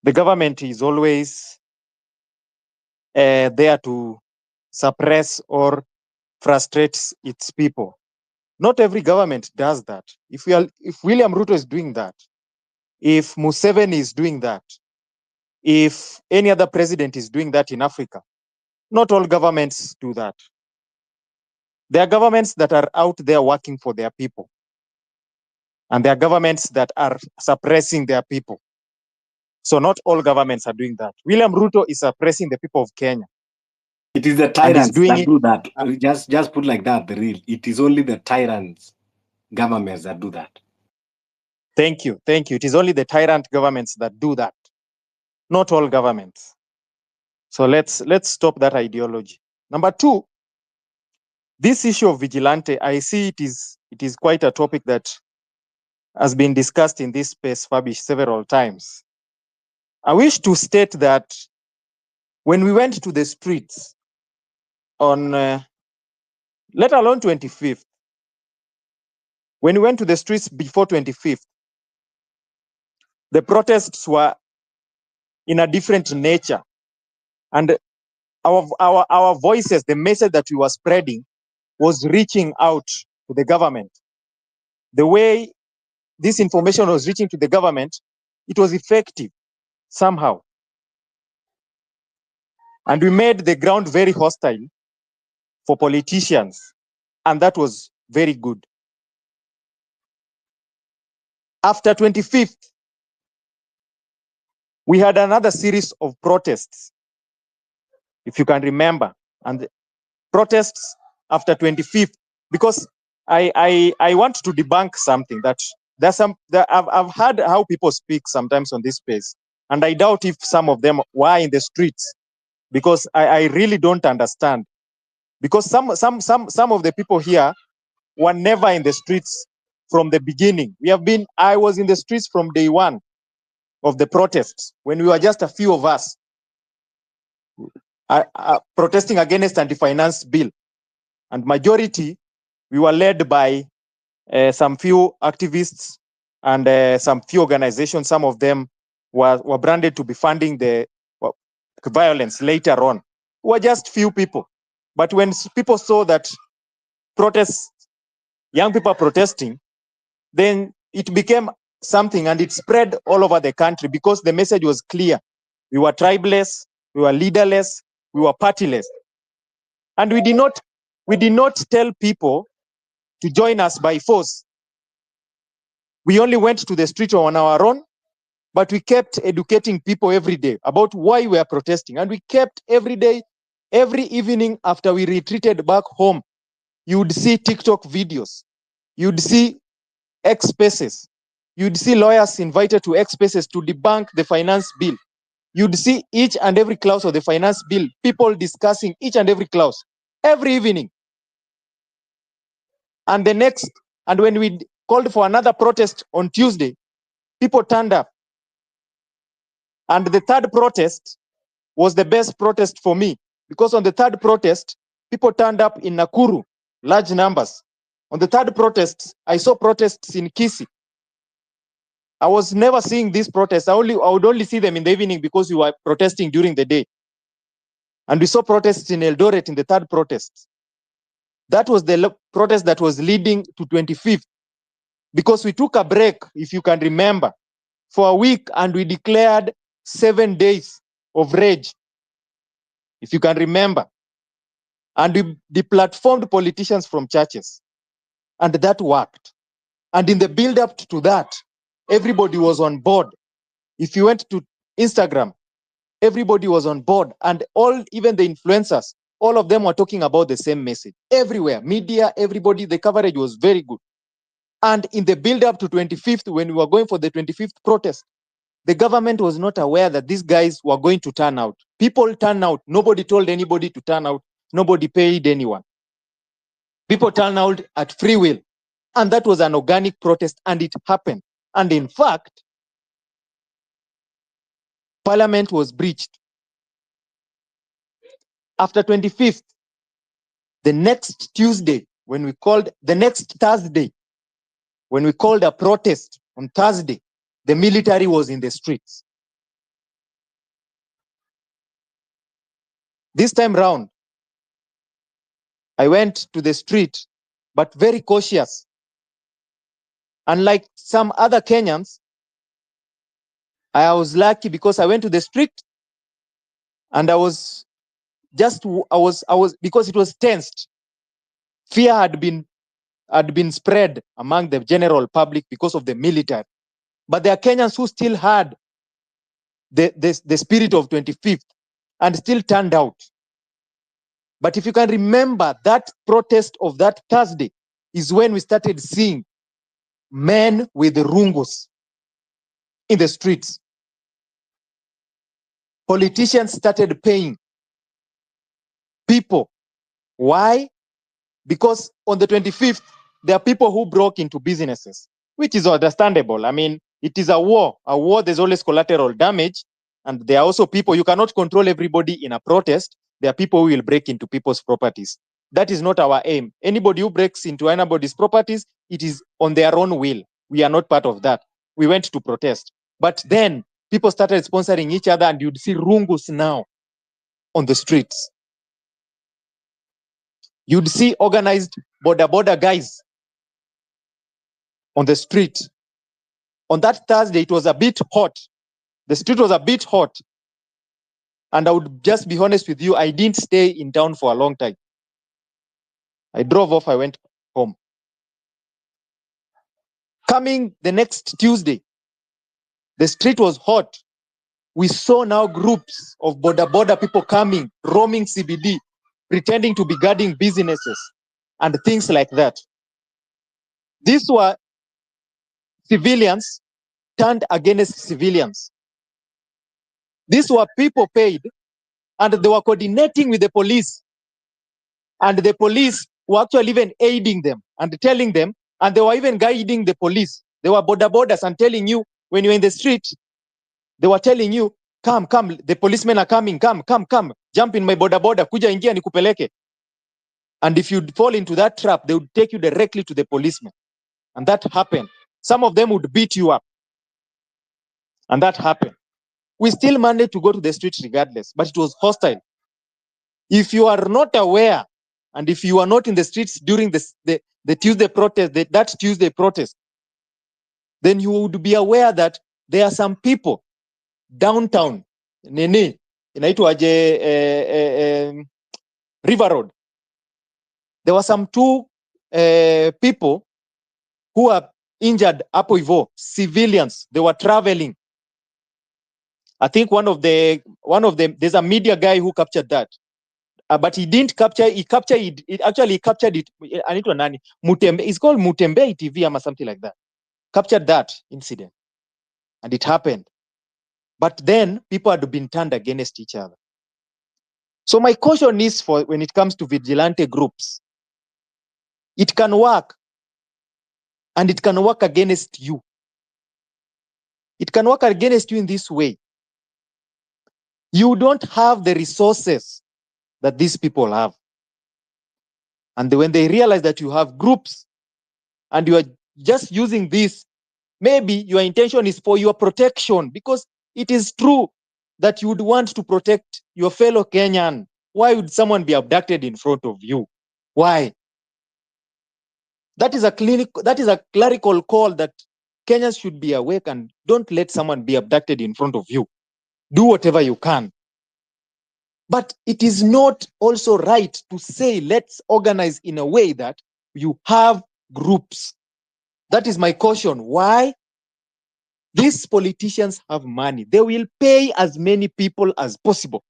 the government is always there to suppress or frustrate its people. Not every government does that. If William Ruto is doing that, if Museveni is doing that, if any other president is doing that in Africa, not all governments do that. There are governments that are out there working for their people, and there are governments that are suppressing their people. So not all governments are doing that. William Ruto is suppressing the people of Kenya. It is the tyrants that do that. Just put like that, the real. It is only the tyrants governments that do that. Thank you. It is only the tyrant governments that do that. Not all governments. So let's stop that ideology. Number two, this issue of vigilante, I see it is quite a topic that has been discussed in this space, Fabish, several times. I wish to state that when we went to the streets on, let alone 25th, when we went to the streets before 25th, the protests were in a different nature. And our voices, the message that we were spreading was reaching out to the government. The way this information was reaching to the government, it was effective somehow. And we made the ground very hostile for politicians. And that was very good. After 25th, we had another series of protests, if you can remember. And protests after 25th, because I want to debunk something that I've heard how people speak sometimes on this space, and I doubt if some of them were in the streets, because I really don't understand, because some of the people here were never in the streets from the beginning. I was in the streets from day one of the protests, when we were just a few of us protesting against anti-finance bill, and majority we were led by some few activists and some few organizations. Some of them were branded to be funding the violence later on. We were just few people. But when people saw that young people protesting, then it became something, and it spread all over the country, because the message was clear. We were tribeless, we were leaderless, we were partyless. And we did not tell people to join us by force. We only went to the street on our own, but we kept educating people every day about why we are protesting. And we kept every day, every evening after we retreated back home, you would see TikTok videos, you'd see X Spaces, you'd see lawyers invited to X Spaces to debunk the finance bill. You'd see each and every clause of the finance bill, people discussing each and every clause, every evening. And when we called for another protest on Tuesday, people turned up. And the third protest was the best protest for me, because on the third protest, people turned up in Nakuru, large numbers. On the third protest, I saw protests in Kisii. I was never seeing these protests. I would only see them in the evening, because we were protesting during the day. And we saw protests in Eldoret in the third protest. That was the protest that was leading to 25th, because we took a break, if you can remember, for a week, and we declared 7 days of rage, if you can remember. And we deplatformed politicians from churches, and that worked. And in the build-up to that, everybody was on board. If you went to Instagram, everybody was on board, and even the influencers, all of them were talking about the same message. Everywhere, media, everybody, the coverage was very good. And in the build-up to 25th, when we were going for the 25th protest, the government was not aware that these guys were going to turn out. People turned out. Nobody told anybody to turn out. Nobody paid anyone. People turned out at free will. And that was an organic protest, and it happened. And in fact, Parliament was breached. After 25th, the next Thursday, when we called a protest on Thursday, the military was in the streets. This time round, I went to the street, but very cautious. Unlike some other Kenyans, I was lucky because I went to the street, and because it was tensed. Fear had been spread among the general public because of the military. But there are Kenyans who still had the spirit of 25th and still turned out. But if you can remember, that protest of that Thursday is when we started seeing men with rungus in the streets. Politicians started paying people. Why? Because on the 25th, there are people who broke into businesses, which is understandable. I mean, it is a war. A war, there's always collateral damage. And there are also people, you cannot control everybody in a protest. There are people who will break into people's properties. That is not our aim. Anybody who breaks into anybody's properties, it is on their own will. We are not part of that. We went to protest. But then people started sponsoring each other, and you'd see rungus now. on the streets. You'd see organized border guys on the street. On that Thursday, it was a bit hot. The street was a bit hot. And I would just be honest with you, I didn't stay in town for a long time. I drove off, I went home. Coming the next Tuesday, the street was hot. We saw now groups of border people coming, roaming CBD, pretending to be guarding businesses and things like that. These were civilians turned against civilians. These were people paid, and they were coordinating with the police. And the police were actually even aiding them and telling them, and they were even guiding the police. They were borders and telling you, when you're in the street, they were telling you, come, the policemen are coming, come, jump in my kuja ingia nikupeleke. And if you fall into that trap, they would take you directly to the policeman. And that happened. Some of them would beat you up. And that happened. We still managed to go to the streets regardless, but it was hostile. If you are not aware, and if you are not in the streets during the Tuesday protest, that Tuesday protest, then you would be aware that there are some people downtown, inaitwaje, River Road. There were some two people who are injured hapo hivyo, civilians. They were traveling. I think one of them, there's a media guy who captured that. But he didn't capture, he captured it, anaitwa nani? Mutembe, it's called Mutembe TV or something like that. Captured that incident. And it happened. But then people had been turned against each other. So my caution is for when it comes to vigilante groups, it can work, and it can work against you. It can work against you in this way. You don't have the resources that these people have. And when they realize that you have groups and you are just using this, maybe your intention is for your protection, because it is true that you would want to protect your fellow Kenyan. Why would someone be abducted in front of you? Why? That is a clerical call that Kenyans should be awake, and don't let someone be abducted in front of you. Do whatever you can. But it is not also right to say, let's organize in a way that you have groups. That is my caution. Why? These politicians have money. They will pay as many people as possible.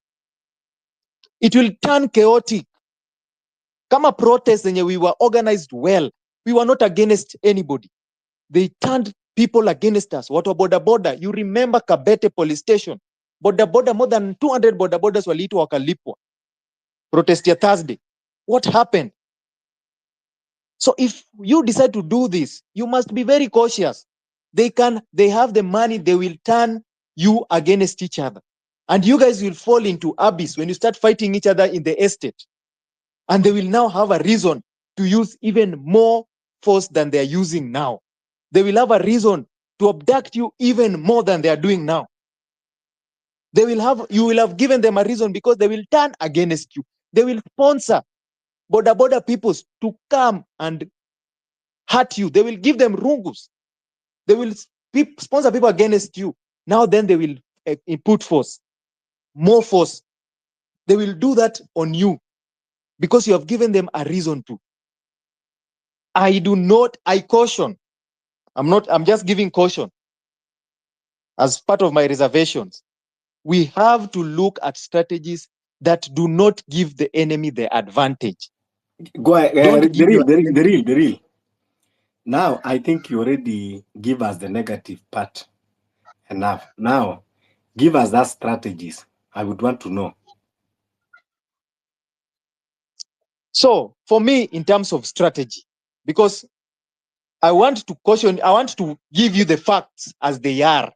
It will turn chaotic. Kama protest zenye we were organized well. We were not against anybody. They turned people against us. Watu wa boda. You remember Kabete police station. Boda, more than 200 borders waliitwa wakalipwa. Protest ya Thursday. What happened? So if you decide to do this, you must be very cautious. They have the money, they will turn you against each other. And you guys will fall into abyss when you start fighting each other in the estate. And they will now have a reason to use even more force than they are using now. They will have a reason to abduct you even more than they are doing now. You will have given them a reason, because they will turn against you. They will sponsor border peoples to come and hurt you. They will give them rungus. They will sponsor people against you. Now then they will input force, more force. They will do that on you because you have given them a reason to. I caution. I'm just giving caution as part of my reservations. We have to look at strategies that do not give the enemy the advantage. Go ahead, Don't give the real. Now, I think you already give us the negative part enough. Now, give us that strategies. I would want to know. So, for me, in terms of strategy, because I want to give you the facts as they are.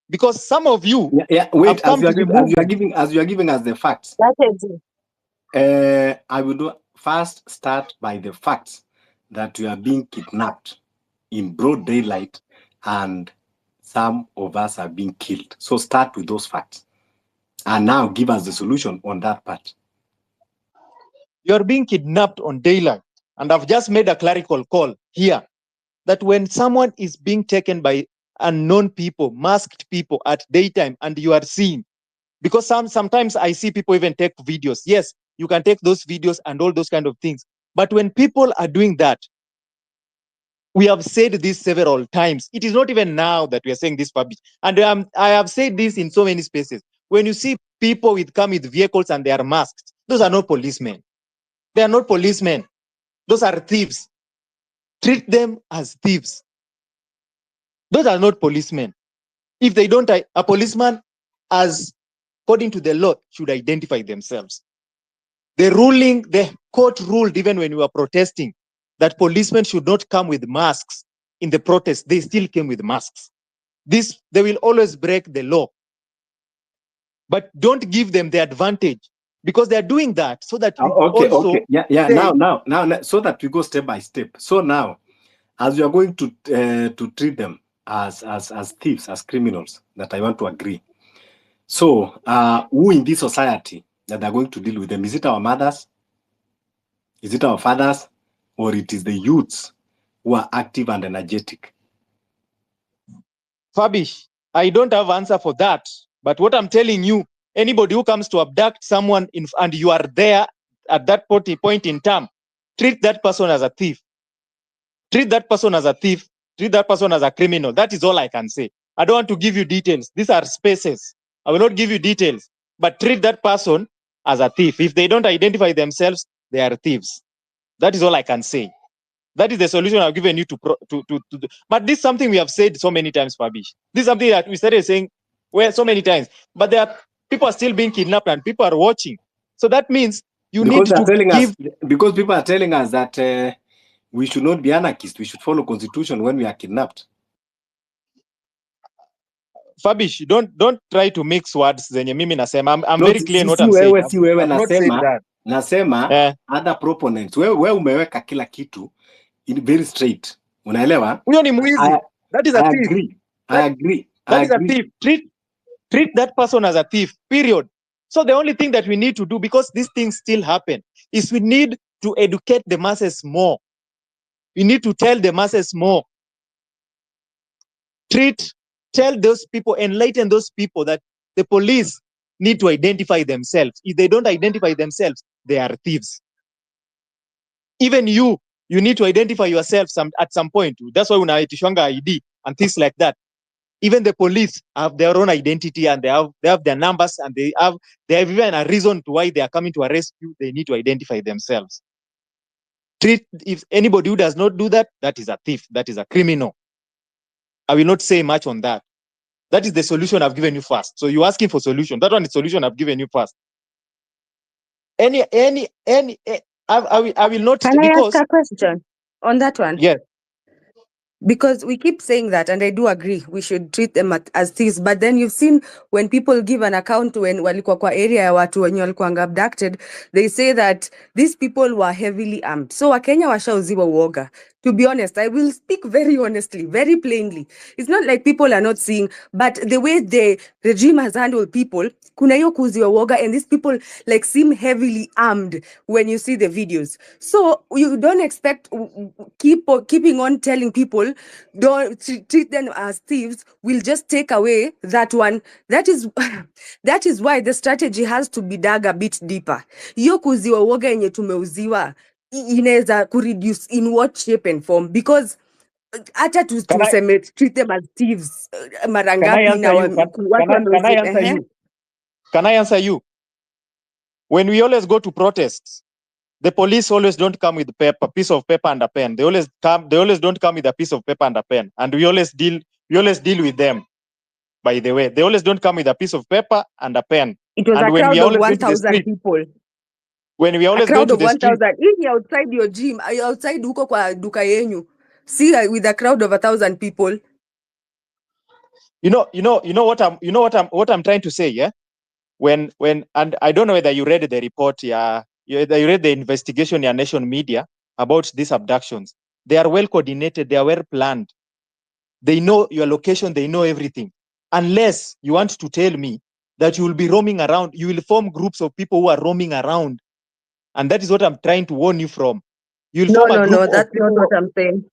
Because some of you wait, as you are giving us the facts. I would first start by the facts that you are being kidnapped in broad daylight and some of us are being killed. So start with those facts. and now give us the solution on that part. You're being kidnapped on daylight. And I've just made a clerical call here that when someone is being taken by unknown people, masked people at daytime, and you are seeing, because sometimes I see people even take videos. Yes, you can take those videos and all those kind of things. But when people are doing that, we have said this several times. It is not even now that we are saying this public. And I have said this in so many spaces. When you see people come with vehicles and they are masked, those are not policemen. They are not policemen. Those are thieves. Treat them as thieves. Those are not policemen. If they don't, a policeman, as according to the law, should identify themselves. The court ruled even when we were protesting that policemen should not come with masks in the protest. They still came with masks. They will always break the law. But don't give them the advantage, because they're doing that so that we Okay. Yeah. say, Now, so that we go step by step. So now, as you are going to treat them as thieves, as criminals, that I want to agree. So, who in this society that they're going to deal with them? Is it our mothers? Is it our fathers? Or it is the youths who are active and energetic? Fabish, I don't have answer for that. But what I'm telling you, anybody who comes to abduct someone and you are there at that point in time, treat that person as a thief. Treat that person as a thief. Treat that person as a criminal. That is all I can say. I don't want to give you details. These are spaces. I will not give you details. But treat that person as a thief. If they don't identify themselves, they are thieves. That is all I can say. That is the solution I've given you to do. But this is something we have said so many times, Fabish. This is something that we started saying so many times. But people are still being kidnapped and people are watching. So that means you need to give... Because people are telling us that we should not be anarchists. We should follow constitution when we are kidnapped. Fabish, don't try to mix words zenye mimi nasema. I'm very clear in what I'm saying. I've not said that. Nasema other proponents. Wewe umeweka kila kitu in very straight. Unaelewa? Huyo ni mwizi. That is a thief. I agree. That is a thief. Treat that person as a thief, period. So the only thing that we need to do, because these things still happen, is we need to educate the masses more. We need to tell the masses more. Tell those people, enlighten those people that the police need to identify themselves. If they don't identify themselves, they are thieves. Even you need to identify yourself at some point. That's why unaitishwanga ID and things like that. Even the police have their own identity and they have their numbers, and they have even a reason to why they are coming to arrest you. They need to identify themselves. If anybody who does not do that, that is a thief. That is a criminal. I will not say much on that. That is the solution I've given you first. So you're asking for solution. That one is solution I've given you first. I will not. Can I ask a question on that one? Yes. Because we keep saying that, and I do agree, we should treat them as thieves. But then you've seen when people give an account when walikuwa kwa area ya watu wenye walikuwa abducted, they say that these people were heavily armed. So Wakenya washauziwa uoga. To be honest, I will speak very honestly, very plainly. It's not like people are not seeing, but the way the regime has handled people, kuna hiyo kuuziwa uoga, and these people like seem heavily armed when you see the videos. So you don't expect keeping on telling people don't treat them as thieves will just take away that one. That is why the strategy has to be dug a bit deeper. Hiyo kuuziwa uoga yenye tumeuziwa inaweza kureduce in what shape and form, because hata tuseme treat them as thieves mara ngapi na watu wameuziwa. Can I answer you? When we always go to protests, the police always don't come with piece of paper and a pen. They always don't come with a piece of paper and a pen. And we always deal with them. By the way, they always don't come with a piece of paper and a pen. It was and a when crowd we of always 1,000 people. When we always go to the street, 1,000. Hii outside your gym, outside huko kwa duka yenyu. See, with a crowd of 1,000 people. You know what I'm trying to say, yeah? When and I don't know whether you read the report, you read the investigation in Nation Media about these abductions. They are well coordinated, they are well planned. They know your location, they know everything. Unless you want to tell me that you will be roaming around. You will form groups of people who are roaming around. And that is what I'm trying to warn you from. You will No, form a no, group no, of that's not people. what I'm saying.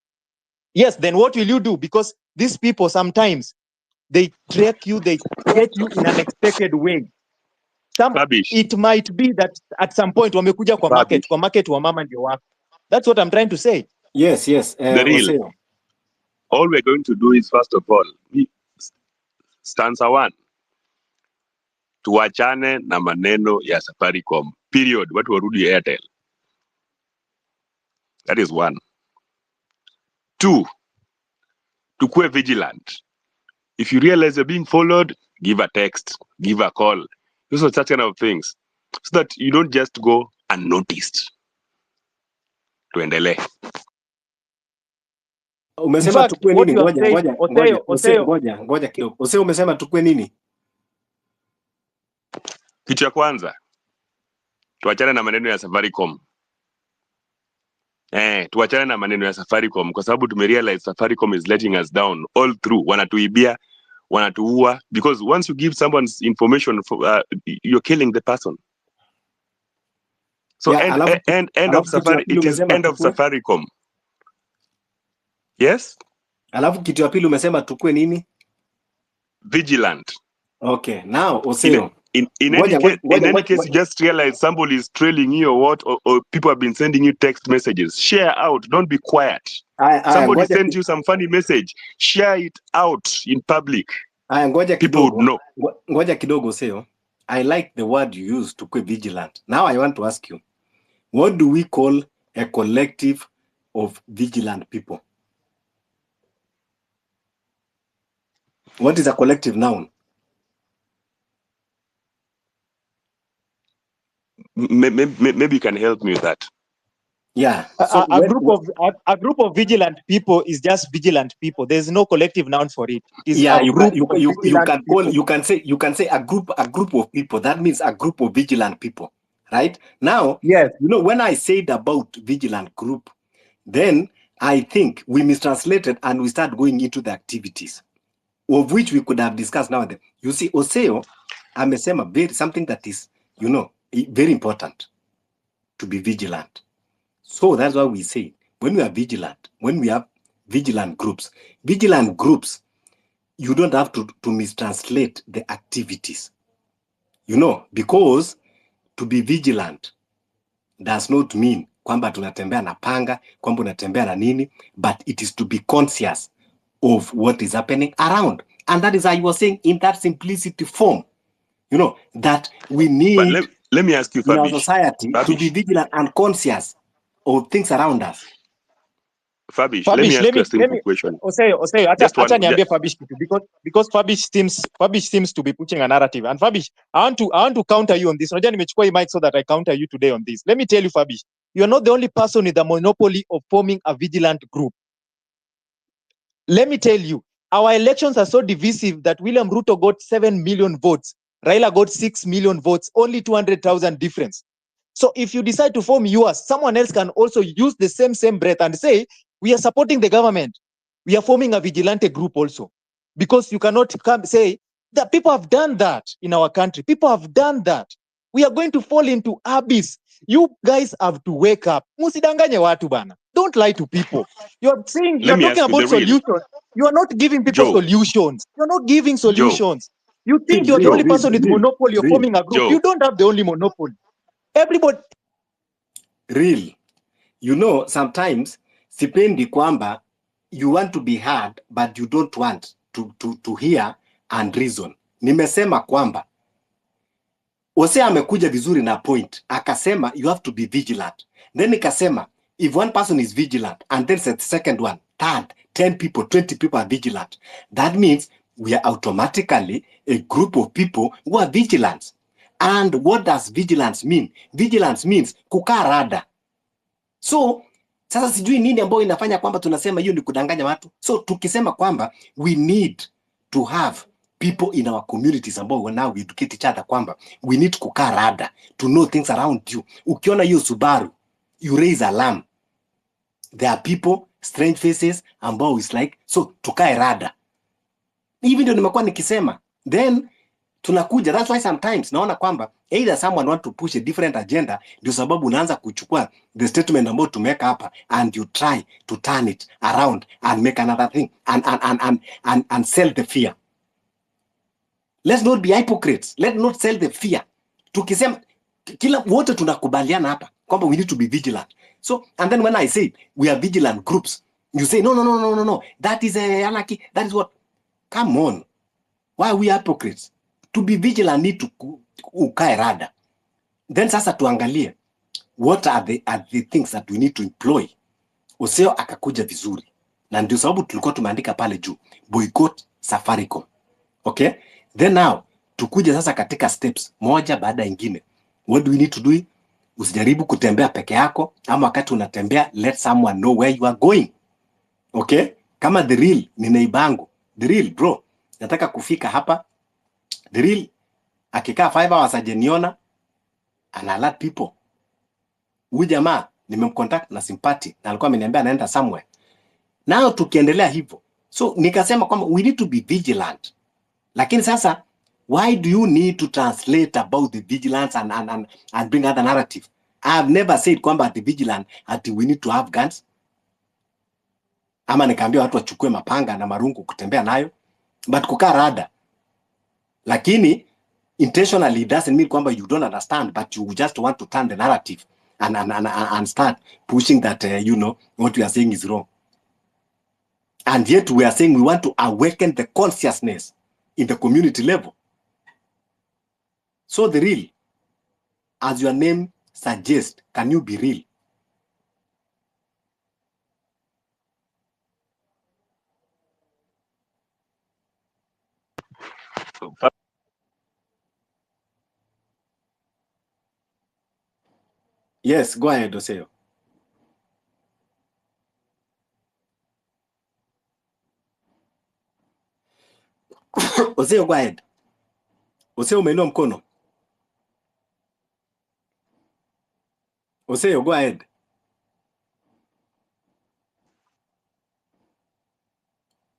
Yes, then what will you do? Because these people sometimes, they track you, they get you in an unexpected way. Fabish, It might be that at some point wamekuja kwa Fabish, market wa mama ndio wako. That's what I'm trying to say. Yes, yes. the real. Oseo. All we're going to do is, first of all, stanza 1, tuachane na maneno ya Safaricom. Period. Watu warudi Airtel. That is 1. 2, tukue vigilant. If you realize you're being followed, give a text, give a call. Those are such kind of things. So that you don't just go unnoticed. Tuendelee. In Umesema fact, tukue what nini? you have Ngoja, said, ngoja, ngoja. Oseo, Ngoja kidogo. Oseo umesema tukue nini? Kitu ya kwanza, tuachane na maneno ya Safaricom. Tuachane na maneno ya Safaricom kwa sababu tumerealize Safaricom is letting us down all through. Wanatuibia, wanatuua, because once you give someone's information you're killing the person. So Yeah, end of kitu ya Safari, pili it is umesema end of tukue. Safaricom. Yes? Alafu kitu ya pili umesema tukue nini? Vigilant. Okay, now Oseo. In Ngoja, any case, you just realize somebody is trailing you or what, or people have been sending you text messages. Share out. Don't be quiet. Somebody sends you some funny message. Share it out in public. Ngoja People would kidogo. know. Ngoja kidogo Oseo. I like the word you use, tukue vigilant. Now I want to ask you, what do we call a collective of vigilant people? What is a collective noun? Maybe you can help me with that. Yeah. So a group of vigilant people is just vigilant people. There's no collective noun for it. It is yeah, a you group can of vigilant people. you can say a group of people. That means a group of vigilant people, right? Now, yes, you know, when I said about vigilant group, then I think we mistranslated and we start going into the activities of which we could have discussed now. You see, Oseo amesema something that is, you know, very important, to be vigilant. So that's why we say when we are vigilant, when we have vigilant groups, you don't have to mistranslate the activities, you know, because to be vigilant does not mean kwamba tunatembea na panga, kwamba unatembea na nini, but it is to be conscious of what is happening around. And that is how you were saying in that simplicity form, you know, that we need, but let me ask you, in our Fabish. society, to be vigilant and conscious of things around us. Fabish, let me ask you a simple question. Oseo, Just one. acha niambie Fabish kitu, because Fabish seems to be pushing a narrative. And Fabish, I want to counter you on this. Unajua nimechukua hii mic so that I counter you today on this. Let me tell you, Fabish, you are not the only person with the monopoly of forming a vigilant group. Let me tell you, our elections are so divisive that William Ruto got 7 million votes. Raila got 6 million votes, only 200,000 difference. So if you decide to form yours, someone else can also use the same breath and say, we are supporting the government. We are forming a vigilante group also. Because you cannot come say that people have done that in our country. People have done that. We are going to fall into abyss. You guys have to wake up. Musidanganye watu bana. Don't lie to people. You're saying, you're talking about solutions. You are not giving people solutions. You're not giving solutions. You think you're the only person with monopoly of forming a group. You don't have the only monopoly. Everybody. Real. You know, sometimes, sipendi kwamba you want to be heard, but you don't want to hear and reason. Nimesema kwamba, Osea amekuja vizuri na point. Akasema, you have to be vigilant. Then nikasema, if one person is vigilant, and then the second one, third, 10 people, 20 people are vigilant, that means we are automatically a group of people who are vigilant. And what does vigilance mean? Vigilance means kukaa rada. So, sasa sijui nini ambayo inafanya kwamba tunasema hiyo ni kudanganya watu. So, tukisema kwamba we need to have people in our communities ambao now we educate each other kwamba we need kukaa rada to know things around you. Ukiona hiyo Subaru, you raise alarm. There are people, strange faces ambao is like, so tukae rada. Hivi ndio nimekuwa nikisema. Then tunakuja. That's why sometimes naona kwamba either someone want to push a different agenda, ndio sababu unaanza kuchukua the statement ambayo tumeweka hapa and you try to turn it around and make another thing and sell the fear. Let's not be hypocrites. Let's not sell the fear. Tukisema kila wote tunakubaliana hapa kwamba we need to be vigilant. So and then when I say we are vigilant groups, you say no, that is anarchy, that is what. Come on, why are we hypocrites? To be vigilant need to ukae rada. Then sasa tuangalie what are the things that we need to employ. Oseo akakuja vizuri, na ndio sababu tulikuwa tumeandika pale juu boycott Safaricom. Okay, then now tukuje sasa katika steps moja baada ingine. What do we need to do? Usijaribu kutembea peke yako, ama wakati unatembea let someone know where you are going. Okay, kama the real ni neighbangu, the real bro, nataka kufika hapa. The real akikaa 5 hours ajeniona, ana alert people. Huyu jamaa nimemcontact na sympathy na alikuwa ameniambia anaenda somewhere. Nao tukiendelea hivyo, so nikasema kwamba we need to be vigilant. Lakini sasa why do you need to translate about the vigilance and bring other narrative? I have never said kwamba the vigilant ati we need to have guns. Ama nikaambia watu wachukue mapanga na marungu kutembea nayo, but kukaa rada. Lakini intentionally it doesn't mean kwamba you don't understand, but you just want to turn the narrative and start pushing that you know what we are saying is wrong. And yet we are saying we want to awaken the consciousness in the community level. So the real, as your name suggests, can you be real? Yes, go ahead, Oseo. Oseo, go ahead. Oseo, umeinua mkono. Oseo, go ahead.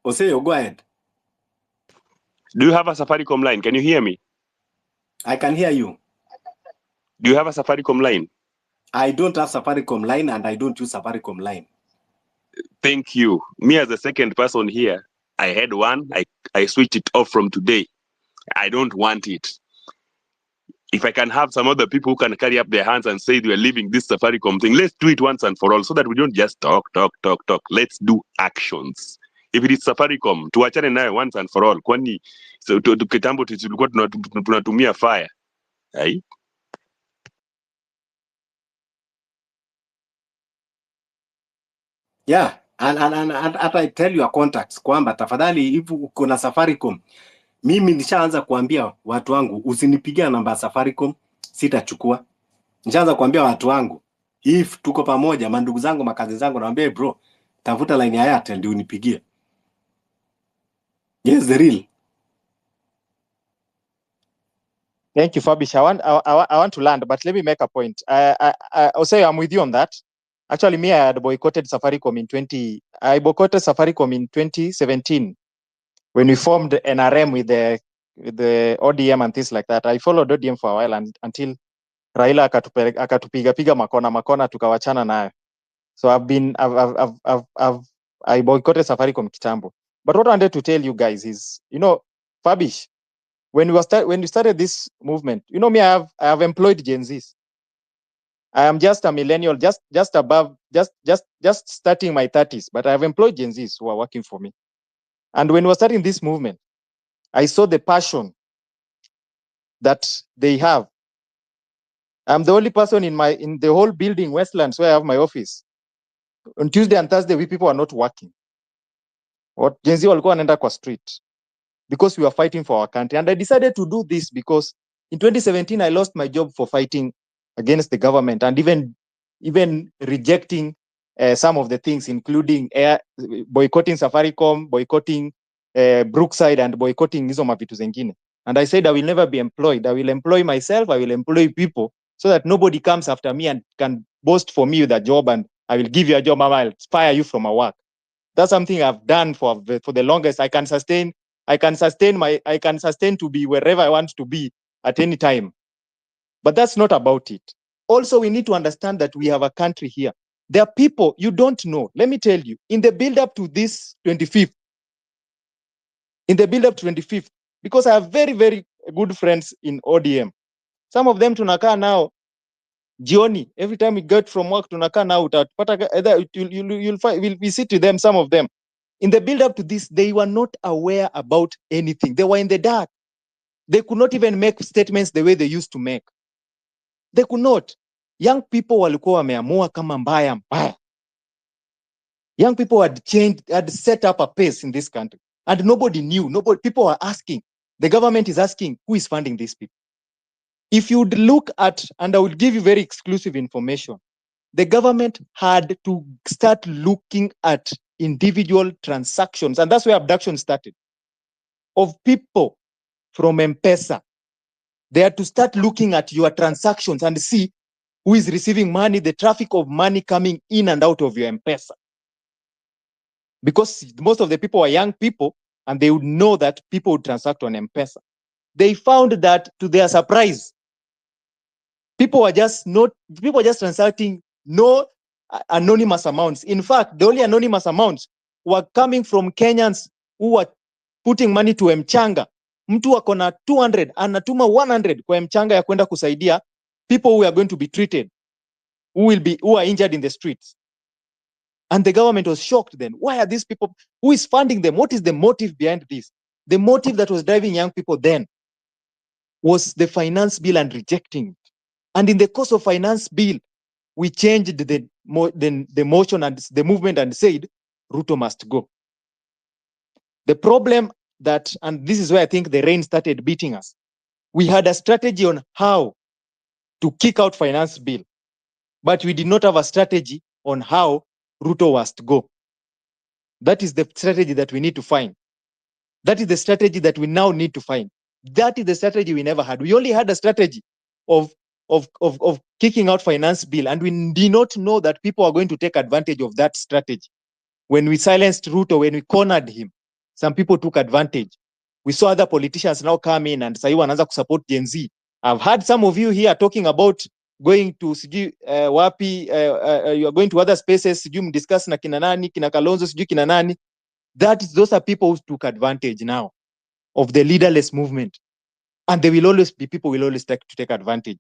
Oseo, go ahead. Do you have a Safaricom line? Can you hear me? I can hear you. Do you have a Safaricom line? I don't have Safaricom line and I don't use Safaricom line. Thank you. Me as the second person here, I had one. I switched it off from today. I don't want it. If I can have some other people who can carry up their hands and say they are leaving this Safaricom thing, let's do it once and for all so that we don't just talk. Let's do actions. If it is Safaricom, tuachane nayo once and for all. Kwani so kitambo tulikuwa tunatumia fire. Right? Yeah, and I tell your contacts kwamba tafadhali if uko na Safaricom, mimi nishaanza kuambia watu wangu usinipigia namba ya Safaricom, sitachukua. Nishaanza kuambia watu wangu if tuko pamoja, mandugu zangu, makazi zangu, naambia bro, tafuta line ya Airtel ndio unipigie. Yes, the real. Thank you, Fabish. I want to land, but let me make a point. I'll say I'm with you on that. Actually, me, I had boycotted Safaricom I boycotted Safaricom in 2017 when we formed NRM with the ODM and things like that. I followed ODM for a while until Raila akatupiga makona tukawachana nayo. So I boycotted Safaricom kitambo. But what I wanted to tell you guys is, you know, Fabish, when we started this movement, you know me, I have employed Gen Zs. I am just a millennial, just starting my 30s, but I have employed Gen Zs who are working for me. And when we were starting this movement, I saw the passion that they have. I'm the only person in the whole building, Westlands, where I have my office. On Tuesday and Thursday, we people are not working. What Gen Z walikuwa wanaenda kwa street because we were fighting for our country. And I decided to do this because in 2017, I lost my job for fighting against the government and even rejecting some of the things, including boycotting Safaricom, boycotting Brookside, and boycotting hizo mavitu zengine. And I said, I will never be employed. I will employ myself. I will employ people so that nobody comes after me and can boast for me with a job and I will give you a job and I'll fire you from a work. That's something I've done for the longest. I can sustain I can sustain to be wherever I want to be at any time. But that's not about it. Also, we need to understand that we have a country here. There are people you don't know. Let me tell you, in the build up to this 25th, because I have very, very good friends in ODM. Some of them tunakaa now, jioni, every time we get from work, tunakaa now, we sit with them, some of them. In the build up to this, they were not aware about anything. They were in the dark. They could not even make statements the way they used to make. They could not. Young people walikuwa wameamua kama mbaya mbaya. Young people had set up a pace in this country, and nobody knew. People were asking. The government is asking, who is funding these people? If you would look at, and I will give you very exclusive information, the government had to start looking at individual transactions, and that's where abduction started, of people from M-Pesa. They had to start looking at your transactions and see who is receiving money, the traffic of money coming in and out of your M-Pesa. Because most of the people are young people, and they would know that people would transact on M-Pesa. They found that, to their surprise, people were just transacting no anonymous amounts. In fact, the only anonymous amounts were coming from Kenyans who were putting money to Mchanga. Mtu ako na 200 anatuma 100 kwa Mchanga ya kwenda kusaidia people who are going to be treated, who are injured in the streets. And the government was shocked then. Why are these people? Who is funding them? What is the motive behind this? The motive that was driving young people then was the finance bill and rejecting it. And in the course of finance bill, we changed the motion and the movement and said, Ruto must go. The problem that, and this is where I think the rain started beating us, we had a strategy on how to kick out finance bill, but we did not have a strategy on how Ruto was to go. That is the strategy that we need to find. That is the strategy that we now need to find. That is the strategy we never had. We only had a strategy of kicking out finance bill, and we did not know that people are going to take advantage of that strategy. When we silenced Ruto, when we cornered him, some people took advantage. We saw other politicians now come in and say, wanaanza support Gen Z. I've heard some of you here talking about going to wapi, you are going to other spaces, discuss na kina nani, kina Kalonzo, kina nani. Those are people who took advantage now of the leaderless movement. And there will always be people who will always take advantage.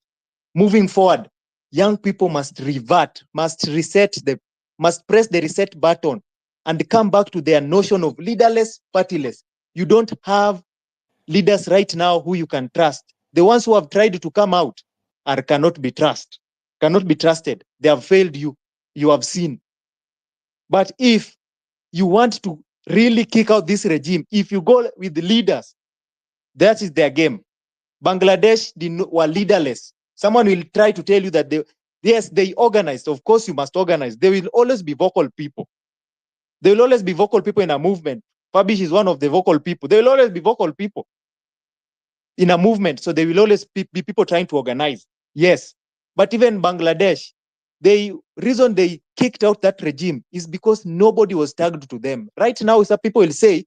Moving forward, young people must revert, must press the reset button and come back to their notion of leaderless, partyless. You don't have leaders right now who you can trust. The ones who have tried to come out cannot be trusted. They have failed you. You have seen. But if you want to really kick out this regime, if you go with the leaders, that is their game. Bangladesh were leaderless. Someone will try to tell you that they organized. Of course, you must organize. There will always be vocal people. There will always be vocal people in a movement. Fabish is one of the vocal people. There will always be vocal people in a movement. So there will always be people trying to organize. Yes. But even Bangladesh, the reason they kicked out that regime is because nobody was tagged to them. Right now, some people will say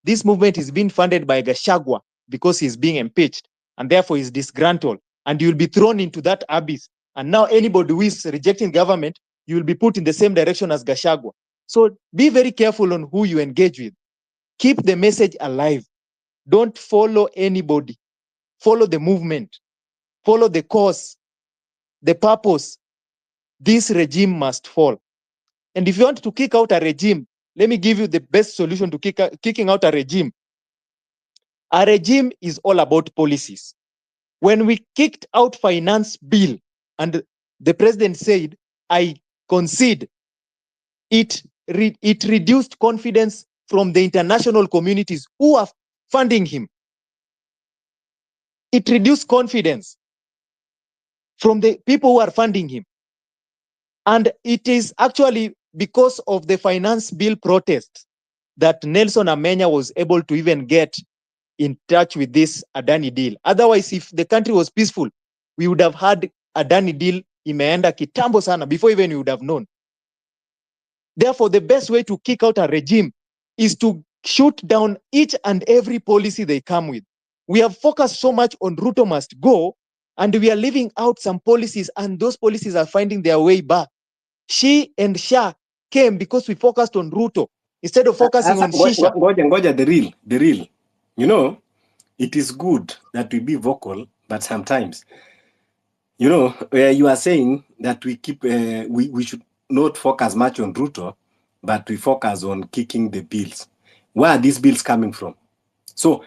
this movement is being funded by Gachagua because he's being impeached and therefore is disgruntled, and you'll be thrown into that abyss. And now anybody who is rejecting government, you will be put in the same direction as Gachagua. So be very careful on who you engage with. Keep the message alive. Don't follow anybody. Follow the movement. Follow the cause, the purpose. This regime must fall. And if you want to kick out a regime, let me give you the best solution to kicking out a regime. A regime is all about policies. When we kicked out finance bill and the president said, I concede, it reduced confidence from the international communities who are funding him. It reduced confidence from the people who are funding him. And it is actually because of the finance bill protests that Nelson Amenya was able to even get in touch with this Adani deal. Otherwise, if the country was peaceful, we would have had Adani deal imeenda kitambo sana before even we would have known. Therefore, the best way to kick out a regime is to shoot down each and every policy they come with. We have focused so much on Ruto must go, and we are leaving out some policies, and those policies are finding their way back. She and Sha came because we focused on Ruto instead of focusing Asa, on Shisha. ngoja, the real. You know, it is good that we be vocal, but sometimes, you know, you are saying that we keep, we should not focus much on Ruto, but we focus on kicking the bills. Where are these bills coming from? So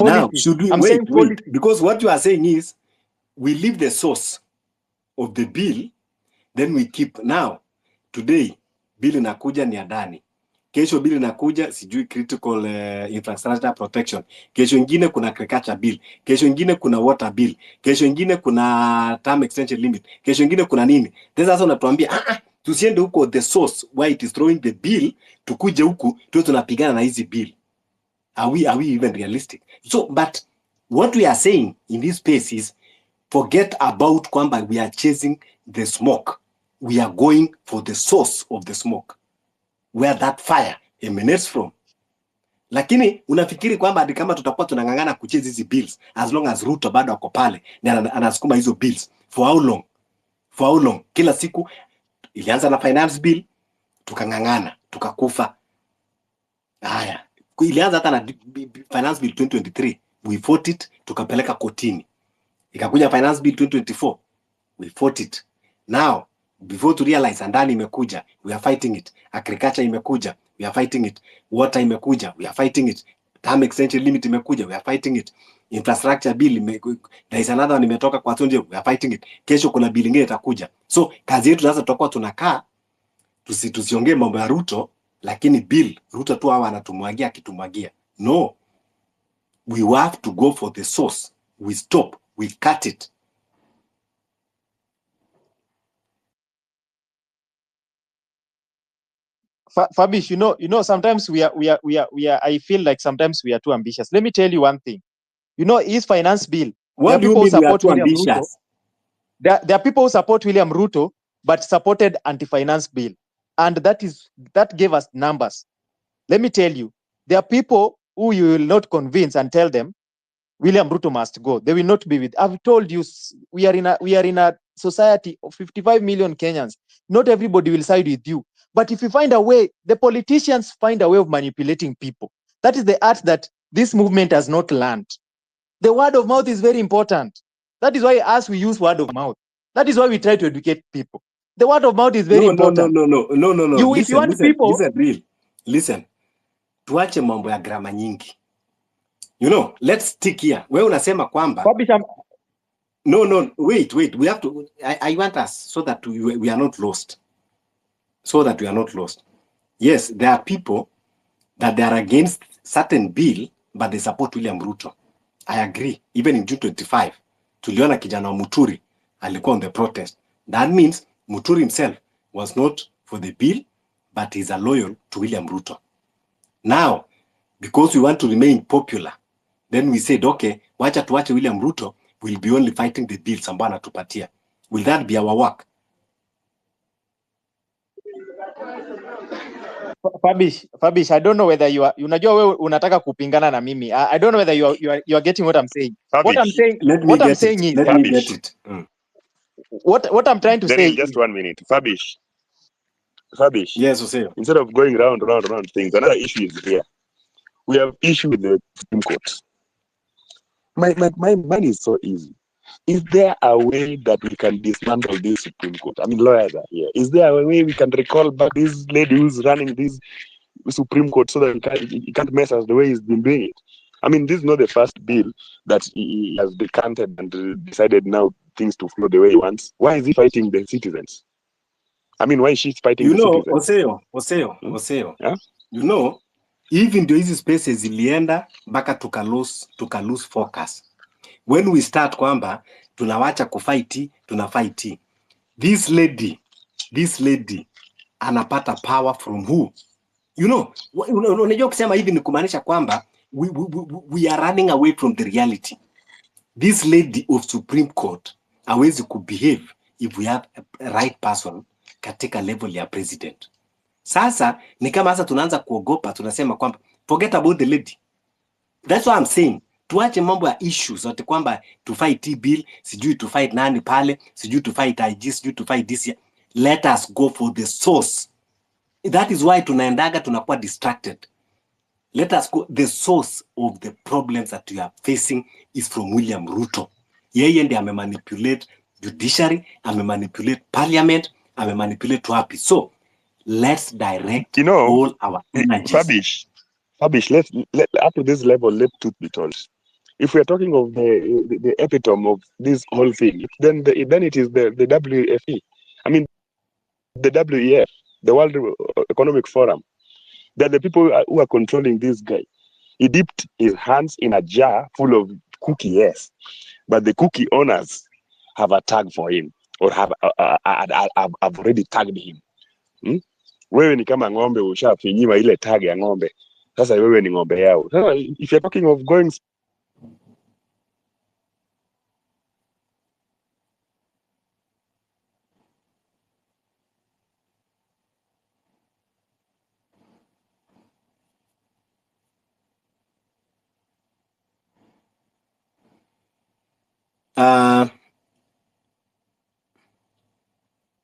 now, Policies. should we I'm wait? saying policy. Because what you are saying is we leave the source of the bill, then we keep. Now, today, bill inakuja ni adani. Kesho bill inakuja sijui critical infrastructure protection. Kesho ingine kuna agriculture bill. Kesho ingine kuna water bill. Kesho ingine kuna term extension limit. Kesho ingine kuna nini? Sasa unatuambia tusiende huko the source why it is throwing the bill, tukuje huku tuwe tunapigana na hizi bill. Are we even realistic? So, but what we are saying in this space is forget about kwamba we are chasing the smoke. We are going for the source of the smoke, where that fire emanates from. Lakini unafikiri kwamba hadi kama tutakuwa tunang'ang'ana kuchase hizi bills as long as Ruto bado ako pale na anasukuma hizo bills for how long? For how long? Kila siku ilianza na finance bill, tukang'ang'ana, tukakufa. Haya, ilianza hata na finance bill 2023, we fought it, tukapeleka kotini. Ikakuja finance bill 2024, we fought it. Now, before to realize andani imekuja, we are fighting it. Agriculture imekuja, we are fighting it. Water imekuja, we are fighting it. Term extension limit imekuja, we are fighting it. Infrastructure bill there is another one imetoka kwa Tunje, we are fighting it. Kesho kuna bill ingine itakuja. So kazi yetu sasa tutakuwa tunakaa tusiongee mambo ya Ruto, lakini bill Ruto tu hawa anatumwagia akitumwagia. No, we have to go for the source. We stop, we cut it. Fabish, you know, sometimes we are. I feel like sometimes we are too ambitious. Let me tell you one thing. You know, his finance bill. What do you mean we are too William ambitious? Ruto. There are people who support William Ruto, but supported anti-finance bill, and that gave us numbers. Let me tell you, there are people who you will not convince and tell them William Ruto must go. They will not be with. I've told you, we are in a society of 55 million Kenyans. Not everybody will side with you. But if you find a way, the politicians find a way of manipulating people. That is the art that this movement has not learned. The word of mouth is very important. That is why us we use word of mouth. That is why we try to educate people. The word of mouth is very important. No. If you want people, listen. Tuache mambo ya grama nyingi. You know, let's stick here. Wewe unasema kwamba No, wait. We have to. I want us so that we are not lost. So that we are not lost. Yes, there are people that they are against certain bill, but they support William Ruto. I agree. Even in June 25, tuliona kijana wa Muturi alikuwa on the protest. That means Muturi himself was not for the bill, but he's a loyal to William Ruto. Now, because we want to remain popular, then we said, okay, wacha tuache William Ruto, we'll be only fighting the bills ambayo anatupatia. Will that be our work? Fabish, I don't know whether you are. Unajua wewe unataka kupingana na mimi. I don't know whether you are getting what I'm saying. Fabish, What I'm saying. Let me What get I'm saying it. is. Let me get it. What I'm trying to say. Just 1 minute, Fabish. Yes, Oseo. Instead of going round things, another issue is here. We have issue with the Supreme Court. Mine is so easy. Is there a way that we can dismantle this Supreme Court? I mean, lawyers are here. Is there a way we can recall back this lady who's running this Supreme Court so that he can't mess us the way he's been doing it? I mean, this is not the first bill that he has decanted and decided now things to flow the way he wants. Why is he fighting the citizens? I mean, why is she fighting the citizens? Oseo. Yeah? You know, even though hizi spaces zilienda mpaka tuka lose focus. When we start kwamba tunawacha tunafight. This lady anapata power from who? You know, unajua kusema hivi ni kumaanisha kwamba we are running away from the reality. This lady of Supreme Court hawezi kubehave if we have a right person katika level ya president. Sasa ni kama sasa tunaanza kuogopa, tunasema kwamba Forget about the lady. That's what I'm saying. Tuache mambo ya issues ati kwamba to fight T-bill, sijui to fight nani pale, sijui to fight IG, sijui to fight this year. Let us go for the source. That is why tunaendaga tunakuwa distracted. Let us go. The source of the problems that we are facing is from William Ruto. Yeye ndiye amemanipulate judiciary, amemanipulate parliament, amemanipulate wapi. So let's direct all our energies. Fabish, let up to this level, let truth be told. If we are talking of the epitome of this whole thing, then it is the WFE. I mean, the WEF, the World Economic Forum. They're the people who are controlling this guy. He dipped his hands in a jar full of cookie, yes, but the cookie owners have a tag for him or have already tagged him. Wewe ni kama ng'ombe ushafinyiwa ile tag ya ng'ombe. Sasa wewe ni ng'ombe yao. Sasa if you're talking of going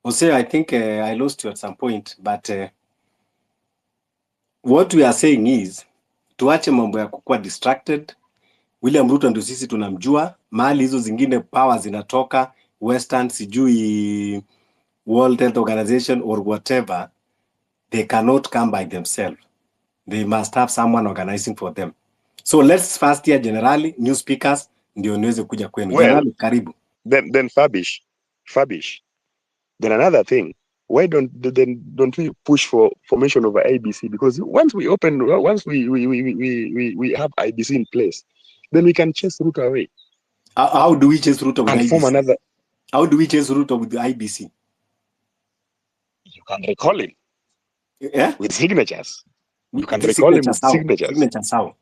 Jose, I think I lost you at some point, but what we are saying is tuache mambo ya kukuwa distracted. William Ruto ndio sisi tunamjua, mahali hizo zingine power zinatoka Western, sijui World Health Organization or whatever, they cannot come by themselves. They must have someone organizing for them. So let's first hear generally new speakers ndio niweze kuja kwenu. Well, Generali, karibu. Then Fabish. Then another thing, why don't we push for formation of a IBC? Because once we have IBC in place, then we can chase Ruto away. How do we chase Ruto with and IBC? Form another. How do we chase Ruto with the IBC? You can recall him. Yeah? With signatures. You can The recall him with signatures how? signatures. Signatures how?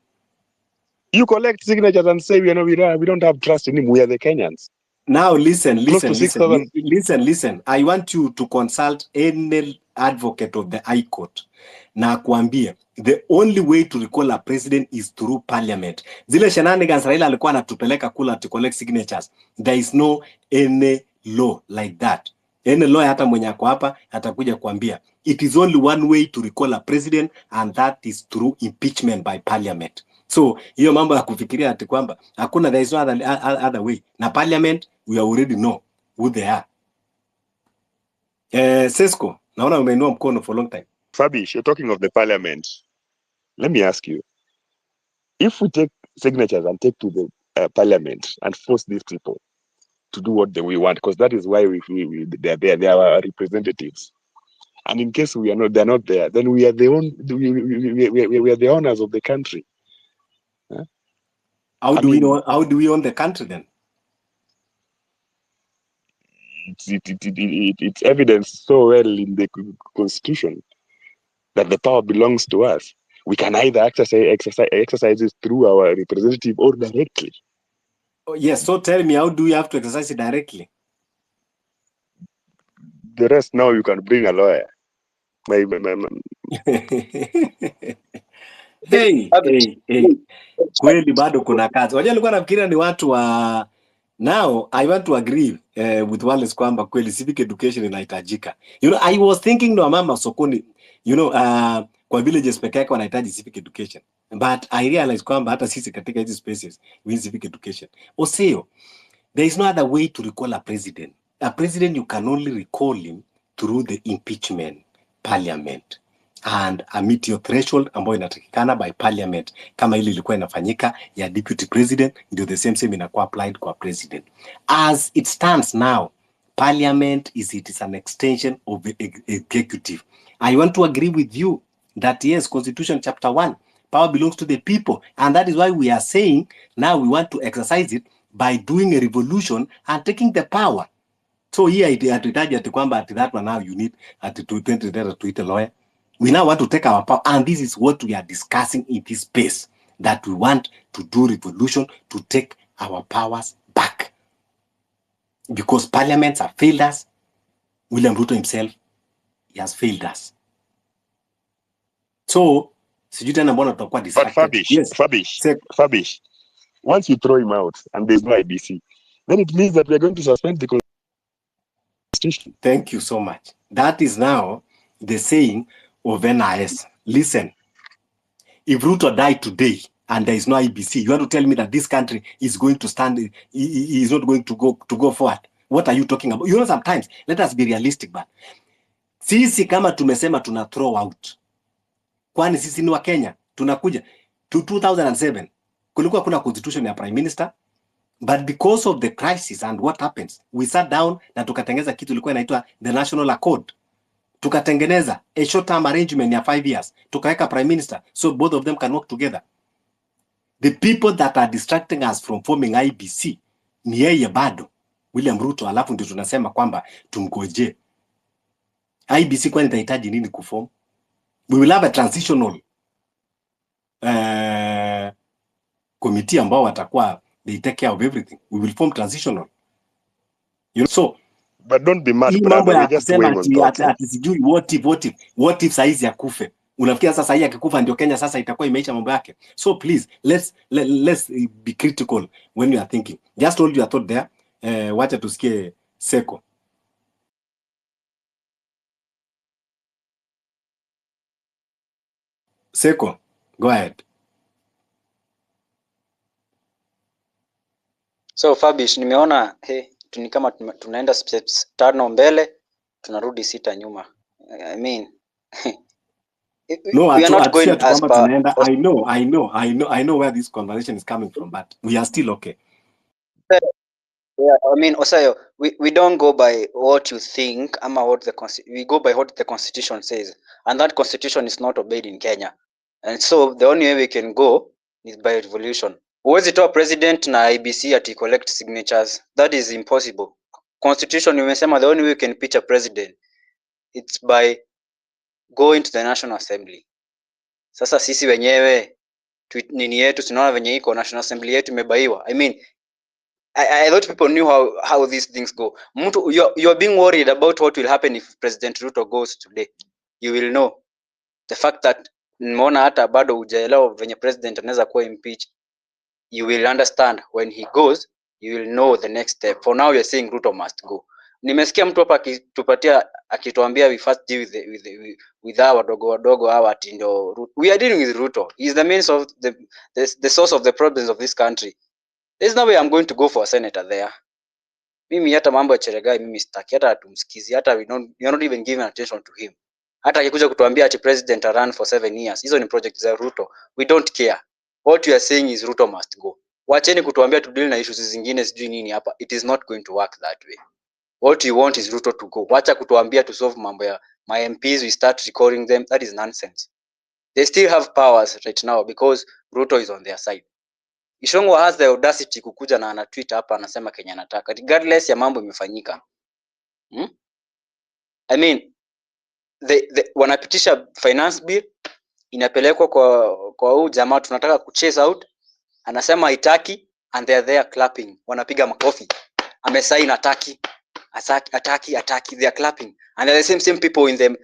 You collect signatures and say we don't have trust in him. We are the Kenyans. Now listen. Close to 6,000. Listen. I want you to consult any advocate of the High Court. Na kuambie, the only way to recall a president is through parliament. Zile shenanigans Raila alikuwa anatupeleka kula to collect signatures. There is no any law like that. Any law hata mwenye ako hapa atakuja kuambia. It is only one way to recall a president, and that is through impeachment by parliament. So hiyo mambo ya kufikiria ati kwamba hakuna, there is no other way. Na parliament we already know who they are. Sesko, naona umeinua mkono for long time. Fabish, you're talking of the parliament. Let me ask you, if we take signatures and take to the parliament and force these people to do what we want, because that is why they are there, they are our representatives. And in case they're not there, then we are the we are the owners of the country. Huh? How do we own the country then? It's evidenced so well in the constitution that the power belongs to us. We can either exercise it through our representative or directly. Oh, yes, so tell me, how do we have to exercise it directly? The rest now you can bring a lawyer. Hey. Kweli bado kuna kazi. Wajua nilikuwa nafikiria ni watu wa now. I want to agree with Wallace kwamba kweli civic education inahitajika. You know, I was thinking no mama sokoni, you know, kwa villages peke yake wanahitaji civic education. But I realize kwamba hata sisi katika hizi spaces we need civic education. Oseo, there is no other way to recall a president. A president, you can only recall him through the impeachment parliament and a meet your threshold ambayo inatakikana by parliament, kama ile ilikuwa inafanyika ya deputy president, ndio the same inakuwa applied kwa president. As it stands now, parliament it is an extension of the executive. I want to agree with you that yes, Constitution chapter 1, power belongs to the people, and that is why we are saying now we want to exercise it by doing a revolution and taking the power. So here hatuhitaji ati kwamba ati that one now you need ati to a lawyer. We now want to take our power, and this is what we are discussing in this space, that we want to do revolution to take our powers back. Because parliaments have failed us. William Ruto himself, he has failed us. So Sijui tena mbona tutakuwa But distracted. Yes. Fabish, once you throw him out and there's no IBC, then it means that we are going to suspend the constitution. Thank you so much. That is now the saying of NIS. Listen, if Ruto died today and there is no IBC, you want to tell me that this country is going to stand, is not going to go forward? What are you talking about? You know, sometimes, let us be realistic, but sisi kama tumesema tuna throw out. Kwani sisi ni wa Kenya, tunakuja to 2007 kulikuwa kuna constitution ya prime minister, but because of the crisis and what happens, we sat down na tukatengeza kitu ilikuwa inaitwa the national accord. Tukatengeneza a short term arrangement ya 5 years, tukaweka prime minister so both of them can work together. The people that are distracting us from forming IBC ni yeye bado William Ruto, alafu ndio tunasema kwamba tumgoje IBC. Kwani itahitaji nini kuform? We will have a transitional committee ambao watakuwa they take care of everything. We will form transitional, you know. So but don't be mad, hii brother, mambo we're ya just kusema weighing on thoughts. ati sijui what if saizi akufe, unafikia sasa hii akikufa ndio Kenya sasa itakuwa imeisha mambo yake? So please let's be critical when you are thinking. Just hold your thought there. Wacha tusikie Seko. Seko, go ahead. So Fabish, nimeona ni kama tunaenda steps 5 mbele tunarudi 6 nyuma. I mean No, we are not going as kwamba tunaenda. I know where this conversation is coming from, but we are still okay. Yeah, I mean, Osayo, we don't go by what you think, ama we go by what the constitution says, and that constitution is not obeyed in Kenya, and so the only way we can go is by revolution. Huwezi toa president na IBC ati collect signatures, that is impossible. Constitution imesema the only way we can pitch a president it's by going to the National Assembly. Sasa sisi wenyewe nini yetu tunaona venye iko National Assembly yetu imebaiwa. I mean, I thought people knew how these things go. Mtu, you're being worried about what will happen if President Ruto goes today. You will know the fact that nimeona hata bado hujaelewa venye president anaweza kuwa impeached. You will understand when he goes, you will know the next step. For now you're saying Ruto must go. Nimesikia mtu hapa akituambia we first deal with hawa wadogo hawa ati ndio Ruto. We are dealing with Ruto. He is the means of the source of the problems of this country. There's no way I'm going to go for a senator there. Mimi hata mambo ya Cheregai mimi sitaki, hata tumsikizi, hata you're not even giving attention to him. Hata akikuja kutuambia ati president run for 7 years, hizo ni project za Ruto. We don't care. What you are saying is Ruto must go. Wacheni kutuambia tu deal na issues zingine sijui nini hapa. It is not going to work that way. What you want is Ruto to go. Wacha kutuambia to solve mambo ya my MPs, we start recalling them. That is nonsense. They still have powers right now because Ruto is on their side. Ishongo has the audacity kukuja na ana tweet hapa anasema Kenya anataka regardless ya mambo imefanyika. I mean wanapitisha finance bill inapelekwa kwa huu jamaa tunataka kuchase out, anasema haitaki and they are there clapping, wanapiga makofi. Amesign ataki they are clapping and the same people in them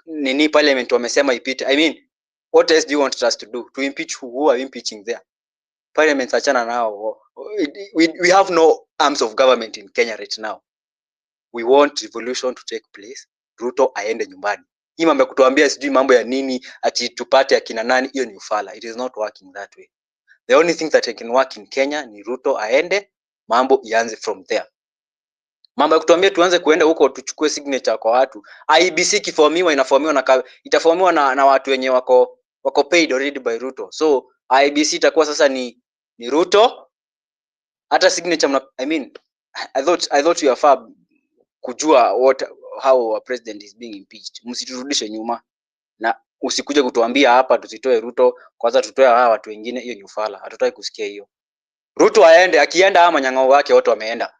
nini parliament wamesema ipite. I mean, what else do you want us to do? To impeach who are impeaching there? Parliament achana nao. We have no arms of government in Kenya right now. We want revolution to take place. Ruto aende nyumbani. Hii mambo ya kutuambia sijui mambo ya nini ati tupate akina nani, hiyo ni ufala. It is not working that way. The only thing that can work in Kenya ni Ruto aende, mambo ianze from there. Mambo ya kutuambia tuanze kuenda huko tuchukue signature kwa watu. IBC kiformiwa itaformiwa na watu wenye wako paid already by Ruto. So IBC itakuwa sasa ni Ruto. Hata signature I mean, I thought you are far kujua how a president is being impeached. Msiturudishe nyuma na usikuje kutuambia hapa tusitoe Ruto, kwanza tutoe hawa watu wengine, hiyo ni ufala. Hatutaki kusikia hiyo. Ruto aende, akienda ama manyang'ao wake wote wameenda.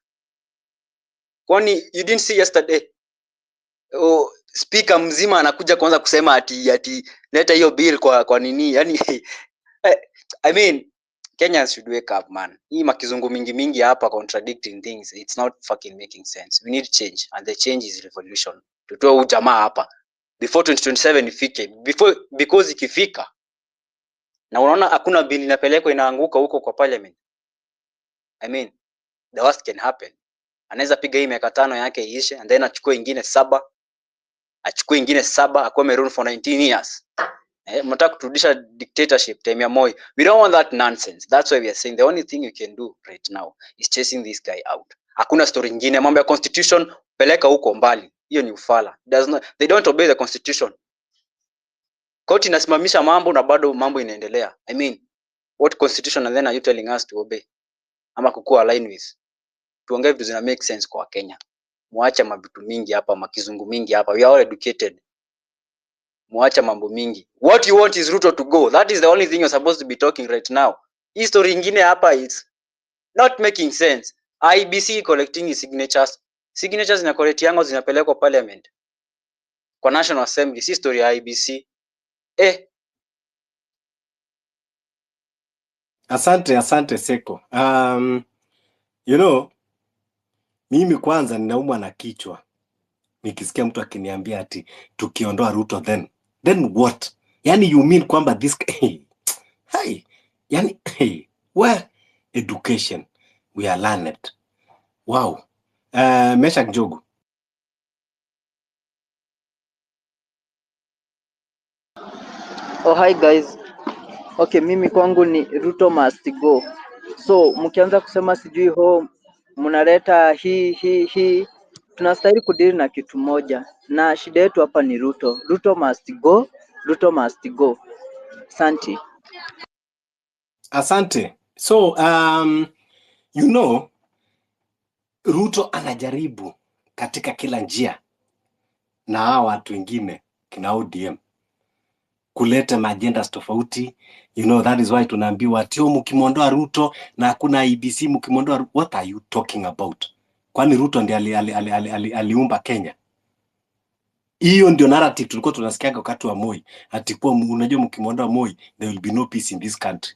Kwani you didn't see yesterday? Speaker mzima anakuja kwanza kusema ati leta hiyo bill kwa nini? Yani I mean, Kenyans should wake up, man. Hii makizungu mingi hapa contradicting things. It's not fucking making sense. We need change and the change is revolution. Tutoe ujamaa hapa before 2027 ifike. Because ikifika na unaona hakuna bill inapelekwa inaanguka huko kwa parliament. I mean, the worst can happen. Anaweza piga hii miaka 5 yake iishe and then achukue ingine 7, akuwe amerule for 19 years. Mnataka kuturudisha dictatorship time ya Moi. We don't want that nonsense. That's why we are saying the only thing you can do right now is chasing this guy out. Hakuna story nyingine. Mambo ya constitution peleka huko mbali. Hiyo ni ufala. They don't obey the constitution. Court inasimamisha mambo na bado mambo inaendelea. I mean, what constitution and then are you telling us to obey? Ama kukua align with? Tuongee vitu zina make sense kwa Kenya. Muache mabitu mingi hapa, makizungu mingi hapa. We are all educated. Muacha mambo mingi. What you want is Ruto to go. That is the only thing you're supposed to be talking right now. History ingine hapa is not making sense. IBC collecting signatures. Signatures zina collect yango zinapelekwa parliament. Kwa National Assembly, si story ya IBC. Asante Seko. You know, mimi kwanza ninaumwa na kichwa nikisikia mtu akiniambia ati tukiondoa Ruto then what? Yani you mean kwamba this hey, yani where education we are learned. Wow. Mesha Njogu. Oh, hi guys. Okay, mimi kwangu ni Ruto must go. So mkianza kusema sijui mnaleta hii, tunastahili kudili na kitu moja, na shida yetu hapa ni Ruto. Ruto must go. Ruto must go. Asante. So you know, Ruto anajaribu katika kila njia na hawa watu wengine kina ODM kuleta majendas tofauti. You know, that is why tunaambiwa ati mkimwondoa Ruto na hakuna IBC, mkimwondoa. What are you talking about? Kwani Ruto ndiye aliumba Kenya? Hiyo ndio narrative tulikuwa tunasikia wakati wa Moi, ati kwa unajua mkimwondoa Moi there will be no peace in this country.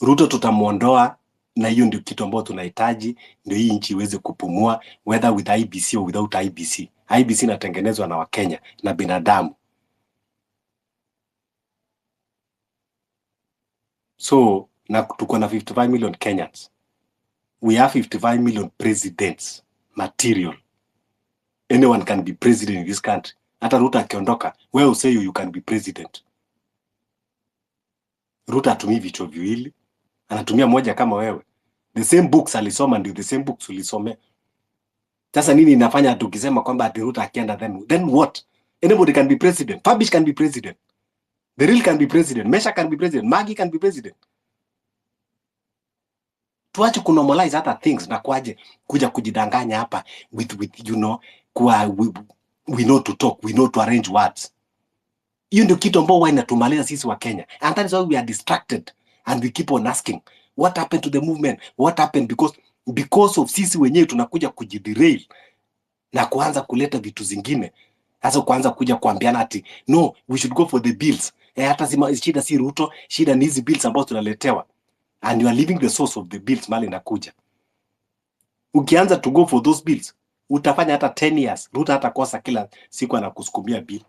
Ruto tutamuondoa, na hiyo ndio kitu ambacho tunahitaji, ndio hii nchi iweze kupumua, whether with IBC or without IBC. IBC inatengenezwa na Wakenya na binadamu. So na tuko na 55 million Kenyans. We have 55 million presidents material. Anyone can be president in this country. Hata Ruto akiondoka, wewe usay you can be president. Ruto atumii vichwa viwili, anatumia moja kama wewe. The same books alisoma ndio the same books ulisome. Sasa nini inafanya tukisema kwamba ati Ruto akienda then what? Anybody can be president. Fabish can be president. The Real can be president. Mesha can be president. Magi can be president. Tuache kunormalize other things na kuja kujidanganya hapa with you know, we know to talk, we know to arrange words. Hiyo ndio kitu ambao inatumaliza sisi wa Kenya. And that is why we are distracted and we keep on asking what happened to the movement? What happened? Because of sisi wenyewe tunakuja kujiderail na kuanza kuleta vitu zingine. Sasa kuanza kuja kuambiana ati no, we should go for the bills. Hata shida si Ruto, shida ni hizi bills ambazo tunaletewa. And you are leaving the source of the bills mali nakuja. Ukianza to go for those bills, utafanya hata 10 years. Ruto hata kosa kila siku anakusukumia bill.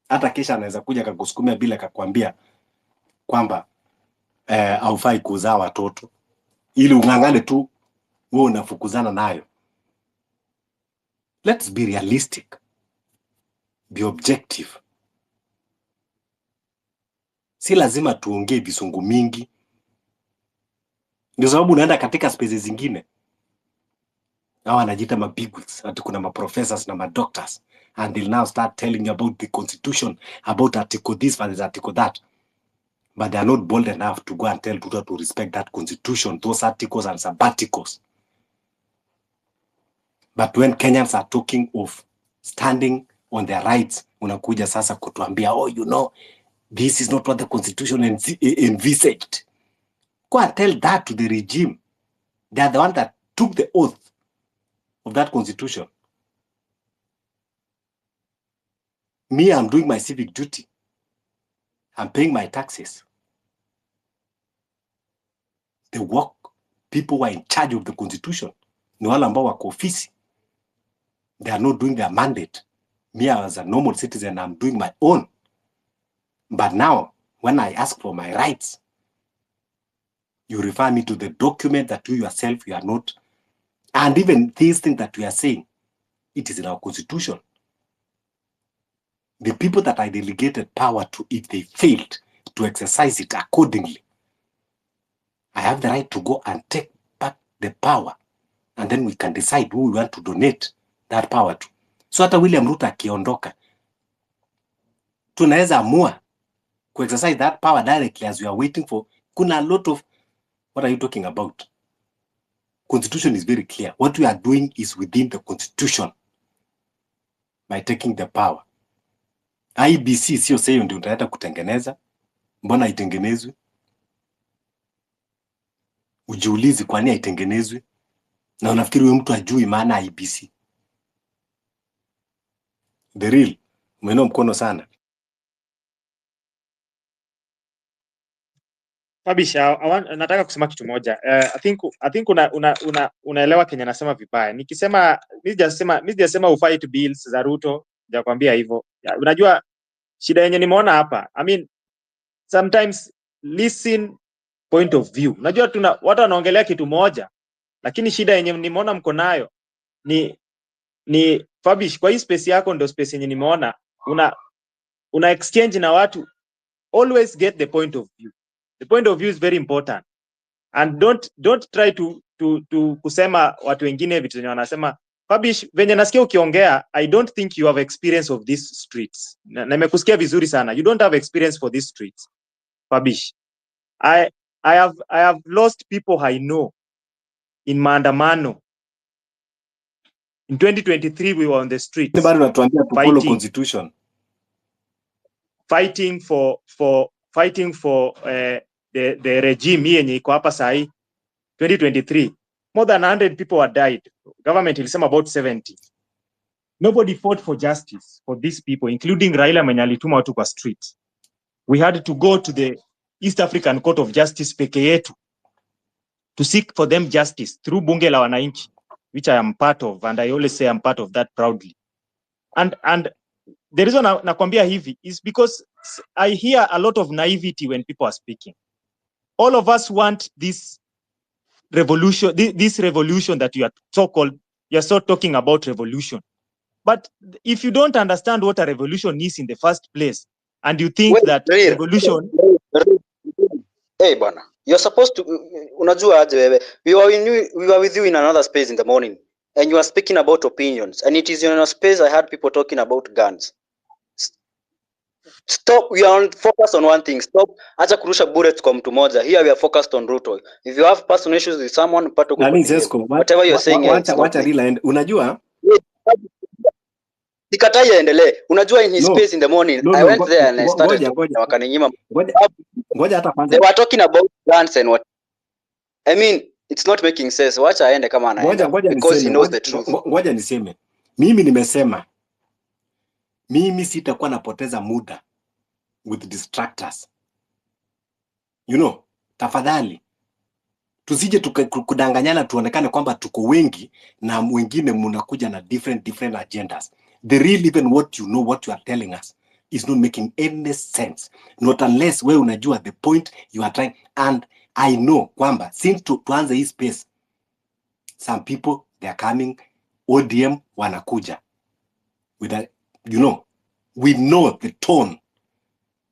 Hata kesha anaweza kuja akakusukumia bill akakwambia kwamba haufai kuzaa watoto. Ili ungangane tu wewe unafukuzana nayo. Let's be realistic. Be objective. Si lazima tuongee visungu mingi. Ndio sababu unaenda katika spaces zingine. Hawa wanajiita mabigwigs, ati kuna maprofessors na madoctors, and they'll now start telling you about the constitution, about article this and article that. But they are not bold enough to go and tell Ruto to respect that constitution, those articles and sabbaticals. But when Kenyans are talking of standing on their rights, unakuja sasa kutuambia, oh, you know, this is not what the constitution envisaged. Go and tell that to the regime. They are the one that took the oath of that constitution. Me, I'm doing my civic duty. I'm paying my taxes. The work people who are in charge of the constitution, ni wale ambao wako ofisi. They are not doing their mandate. Me, as a normal citizen, I'm doing my own. But now, when I ask for my rights, you refer me to the document that you yourself, you are not. And even these things that we are saying, it is in our constitution. The people that I delegated power to, if they failed to exercise it accordingly, I have the right to go and take back the power, and then we can decide who we want to donate that power to. So hata William Ruto akiondoka, tunaweza amua to exercise that power directly as we are waiting for. Kuna a lot of, what are you talking about? Constitution is very clear. What we are doing is within the constitution by taking the power. IBC sio sasa ndio utaleta kutengeneza. Mbona haitengenezwi? Ujiulize kwa nini haitengenezwi? Na unafikiri wewe mtu ajui maana IBC? The real, umeinua mkono sana. Fabisha, nataka kusema kitu moja. I think unaelewa Kenya nasema vibaya. Nikisema mimi sijasema ufight bills za Ruto, sijakwambia hivyo. Unajua shida yenye nimeona hapa. I mean, sometimes listen point of view. Unajua watu wanaongelea kitu moja, lakini shida yenye nimeona mko nayo ni Fabish, kwa hii space yako ndio space yenye nimeona una exchange na watu. Always get the point of view. The point of view is very important, and don't try to kusema watu wengine vitu wenye wanasema. Fabish, venye nasikia ukiongea, I don't think you have experience of these streets. Na nimekusikia vizuri sana. You don't have experience for these streets, Fabish. I have lost people I know in maandamano. In 2023 we were on the streets. Bado natuambia to follow constitution. Fighting for the regime yenye iko hapa sahi 2023. More than 100 people were died. Government ilisema about 70. Nobody fought for justice for these people, including Raila mwenye alituma watu kwa street. We had to go to the East African Court of Justice peke yetu to seek for them justice through bunge la wananchi, which I am part of, and I always say I'm part of that proudly. And the reason nakwambia hivi is because I hear a lot of naivety when people are speaking. All of us want this revolution, this revolution that you are so talking about revolution. But if you don't understand what a revolution is in the first place, and you think that revolution... Hey, bana, you're supposed to, unajua aje wewe, we were with you in another space in the morning, and you are speaking about opinions, and it is in a space I had people talking about guns. Stop, we are focused on one thing. Stop, acha kurusha bullets kwa mtu moja. Here we are focused on Ruto. If you have personal issues with someone, whatever you're saying, wacha real. Unajua sikatai endelee. Unajua in his space in the morning, I went there and I started wakaninyima. Ngoja hata kwanza. They were talking about guns and what. I mean, it's not making sense. Wacha aende kama anaenda because he knows the truth. Ngoja niseme. Mimi nimesema mimi sitakuwa napoteza muda with distractors. You know, tafadhali tusije kudanganyana tuonekane kwamba tuko wengi na wengine mnakuja na different agendas. The real, even what you know, what you are telling us is not making any sense. Not unless we unajua the point you are trying. And I know kwamba since tuanze hii space, some people they are coming, ODM wanakuja with a, you know, we know the tone.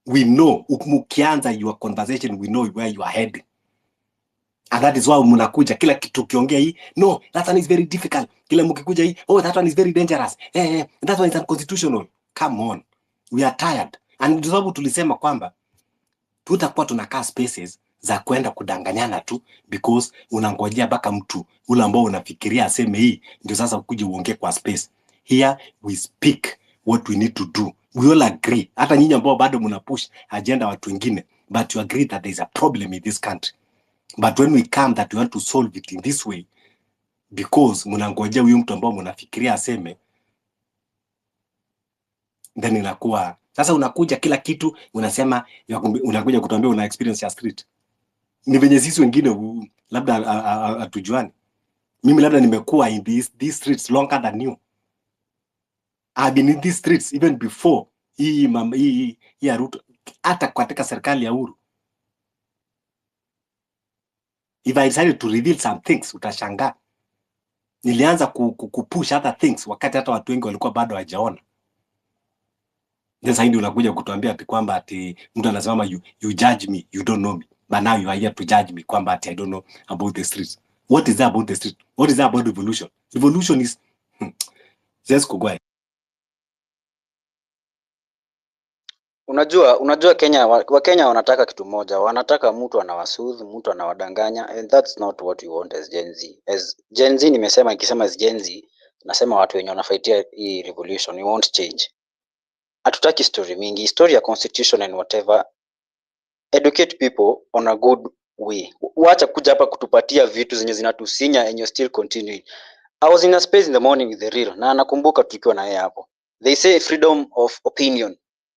We know ukianza your conversation, we know where you are heading. And that is why mnakuja kila kitu kiongea hii, no, that one is very difficult. Kila mkikuja hii, oh, that one is very dangerous. That one is unconstitutional. Come on. We are tired. And ndio sababu tulisema kwamba tutakuwa tunakaa spaces za kwenda kudanganyana tu because unangojea baka mtu ule ambao unafikiria aseme hii ndio sasa ukuje uongee kwa space. Here we speak what we need to do. We all agree. Hata nyinyi ambao bado mnapush agenda watu wengine, but you agree that there is a problem in this country. But when we come that we want to solve it in this way, because mnangojea huyu mtu ambao mnafikiria aseme, then inakuwa sasa unakuja kila kitu unasema, unakuja kutuambia una experience ya street. Ni venye sisi wengine labda hatujuani. Mimi labda nimekuwa in these streets longer than you. I've been in these streets even before hii Ruto. hata katika serikali ya Uhuru. If I decided to reveal some things, utashangaa. Nilianza kupush other things wakati hata watu wengi walikuwa bado hawajaona. Sasa hindi unakuja kutuambia ati kwamba ati mtu anasema you judge me, you don't know me. But now you are here to judge me kwamba ati I don't know about the streets. What is that about the street? What is that about revolution? Revolution is just kugwai. Unajua Kenya, Wakenya wanataka kitu moja, wanataka mtu anawasudhi, mtu anawadanganya, and that's not what we want as Gen Z. As Gen Z nikisema as Gen Z, nasema watu wenye wanafaitia hii revolution, we want change. Hatutaki story mingi, story ya constitution and whatever. Educate people on a good way. Wacha kuja hapa kutupatia vitu zenye zinatusinya and you're still continuing. I was in a space in the morning with the real, na nakumbuka tukiwa na yeye hapo. They say freedom of opinion.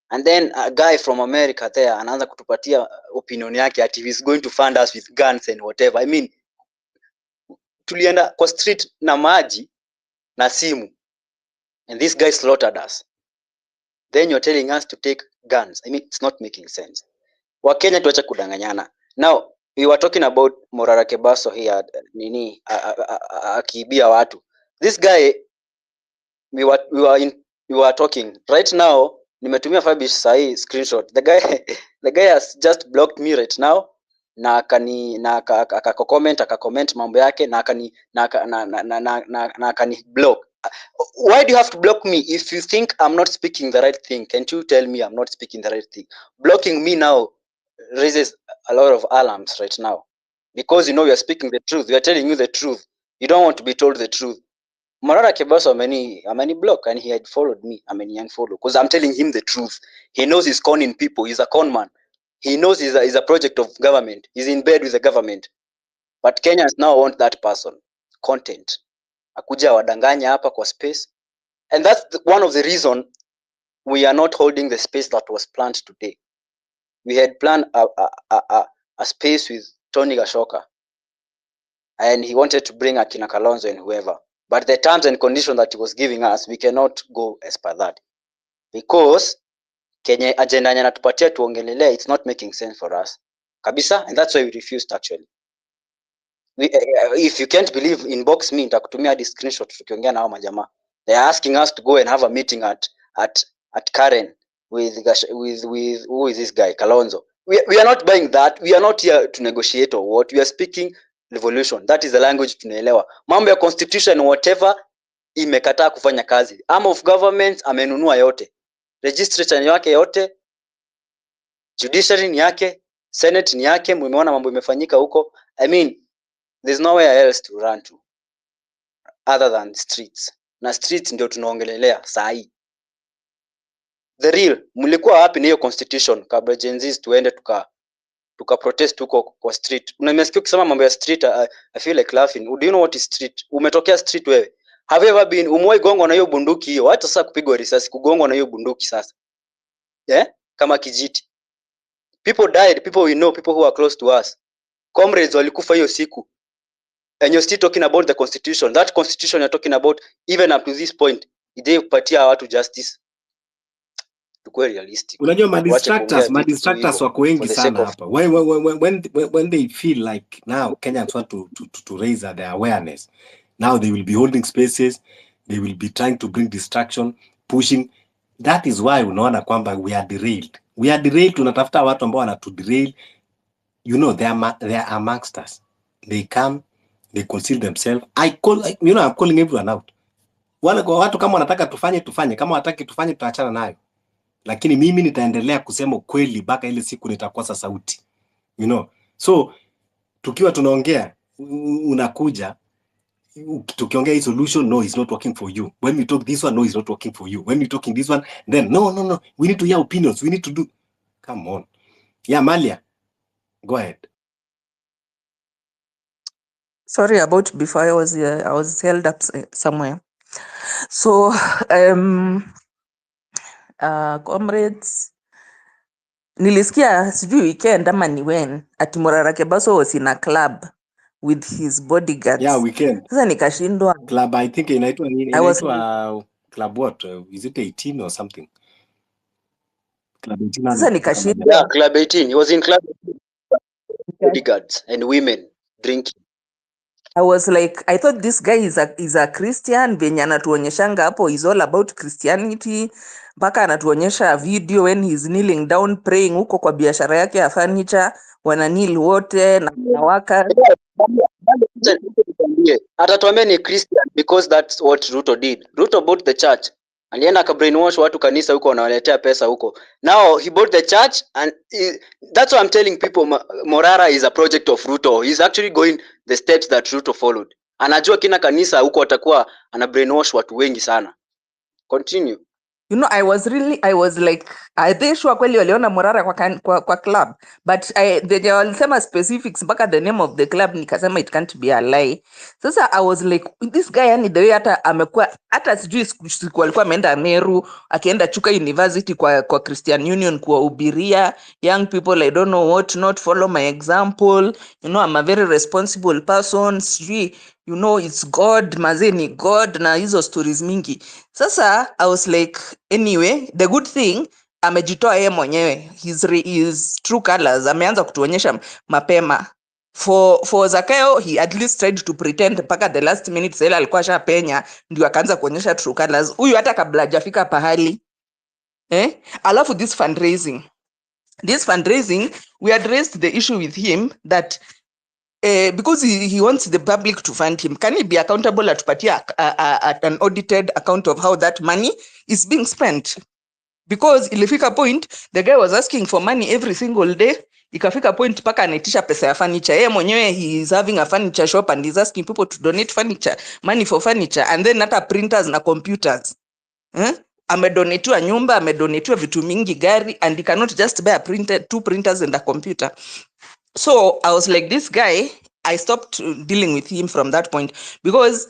And then a guy from America there anaanza kutupatia opinion yake ati he's going to fund us with guns and whatever. I mean, tulienda kwa street na maji na simu. And this guy slaughtered us. Then you're telling us to take guns. I mean, it's not making sense. Wakenya tuache kudanganyana. Now, we were talking about Morara Kebaso here, akiibia watu. This guy, we were talking. Right now, nimetumia Fabish sahi screenshot. The guy has just blocked me right now. Na akacomment mambo yake na akani block. Why do you have to block me? If you think I'm not speaking the right thing, can't you tell me I'm not speaking the right thing? Blocking me now raises a lot of alarms right now, because you know you're speaking the truth. We are telling you the truth. You don't want to be told the truth. Morara Kebaso many block, and he had followed me. Unfollow because I'm telling him the truth. He knows he's conning people. He's a con man. He knows he's a project of government. He's in bed with the government. But Kenyans now want that person. Content. Akuja wadanganya hapa kwa space. And that's one of the reason we are not holding the space that was planned today. We had planned a space with Tony Gashoka, and he wanted to bring Akina Kalonzo and whoever. But the terms and conditions that he was giving us, we cannot go as per that, because Kenya agenda yanatupatia tuongelelea, it's not making sense for us kabisa, and that's why we refused actually. If you can't believe, inbox me, nitakutumia hadi screenshot tukiongea na hao majamaa. They are asking us to go and have a meeting at Karen with who is this guy Kalonzo. We are not buying that. We are not here to negotiate or what. We are speaking revolution. That is the language tunaelewa. Mambo ya constitution whatever imekataa kufanya kazi. Arm of government amenunua yote. Registration yake yote, judiciary ni yake, senate ni yake. Mmeona mambo imefanyika huko. I mean, there's nowhere else to run to other than streets. Na streets ndio tunaongelelea saa hii. The real, mlikuwa wapi na hiyo constitution kabla Gen Z tuende tuka protest huko kwa street? Unamesikia ukisema mambo ya street, I feel like laughing. Do you know what is street? Umetokea street wewe? Have you ever been umoi gongwa na hiyo bunduki hiyo? Hata sasa kupigwa risasi, kugongwa na hiyo bunduki sasa. Kama kijiti. People died, people we know, people who are close to us. Comrades walikufa hiyo siku. And you're still talking about the constitution. That constitution you're talking about, even up to this point, ije kupatia watu justice. Tukue realistic. Unajua madistractors wako wengi sana hapa. When they feel like now Kenyans want to raise their awareness, now they will be holding spaces, they will be trying to bring distraction, pushing. That is why unaona kwamba we are derailed. We are derailed, tunatafuta watu ambao wanatu derail. You know, they are amongst us. They come, they conceal themselves. I'm calling everyone out. Watu kama wanataka tufanye, kama wataki tufanye tutaachana nayo. Lakini mimi nitaendelea kusema ukweli mpaka ile siku nitakosa sauti. You know. So tukiwa tunaongea unakuja tukiongea hii solution, no, it's not working for you. When we talk this one, no, it's not working for you. When we talking this one, then no, we need to hear opinions. We need to do. Come on. Yeah, Malia. Go ahead. Sorry about before, I was held up somewhere. So comrades, nilisikia sijui weekend ama ni when ati Morara Kebaso was in a club with his bodyguards. Yeah, weekend. Sasa nikashindwa. Club, I think inaitwa club what? Is it 18 or something? Club 18 Sasa amefika nikashindwa Yeah, majana. Club 18. He was in Club 18. Bodyguards and women drinking. I was like, I thought this guy is a Christian. Venye anatuonyeshanga hapo is all about Christianity. Mpaka anatuonyesha video when he's kneeling down praying huko kwa biashara yake ya furniture. Wana kneel wote na wanawaka. Atatuambia ni Christian because that's what Ruto did. Ruto bought the church. Alienda akabrainwash watu kanisa huko, wanawaletea pesa huko. Now he bought the church and that's why I'm telling people Morara is a project of Ruto. He's actually going the steps that Ruto followed. Anajua kina kanisa huko atakuwa ana brainwash watu wengi sana. Continue. You know, I was like, are they sure kweli waliona Morara kwa club? But they walisema specifics mpaka the name of the club, nikasema it can't be a lie. Sasa I was like, this guy yani the way hata amekuwa, hata sijui siku alikuwa ameenda Meru, akienda Chuka University kwa Christian Union kuwahubiria young people, I don't know what, not follow my example, you know, I'm a very responsible person, sijui, you know, it's God, mazee ni God na hizo stories mingi. Sasa I was like, anyway, the good thing amejitoa yeye mwenyewe, his true colors ameanza kutuonyesha mapema. For Zakayo, he at least tried to pretend mpaka the last minute sasa alikuwa shapenya ndio akaanza kuonyesha true colors. Huyu hata kabla hajafika pahali alafu this fundraising, we addressed the issue with him that because he wants the public to fund him. Can he be accountable atupatia an audited account of how that money is being spent? Because ilifika point the guy was asking for money every single day. Ikafika point paka anaitisha pesa ya furniture. Yeye mwenyewe he is having a furniture shop and he's asking people to donate money for furniture, and then hata printers na computers. Amedonetiwa nyumba, amedonetiwa vitu mingi, gari, and he cannot just buy two printers and a computer. So I was like, this guy, I stopped dealing with him from that point because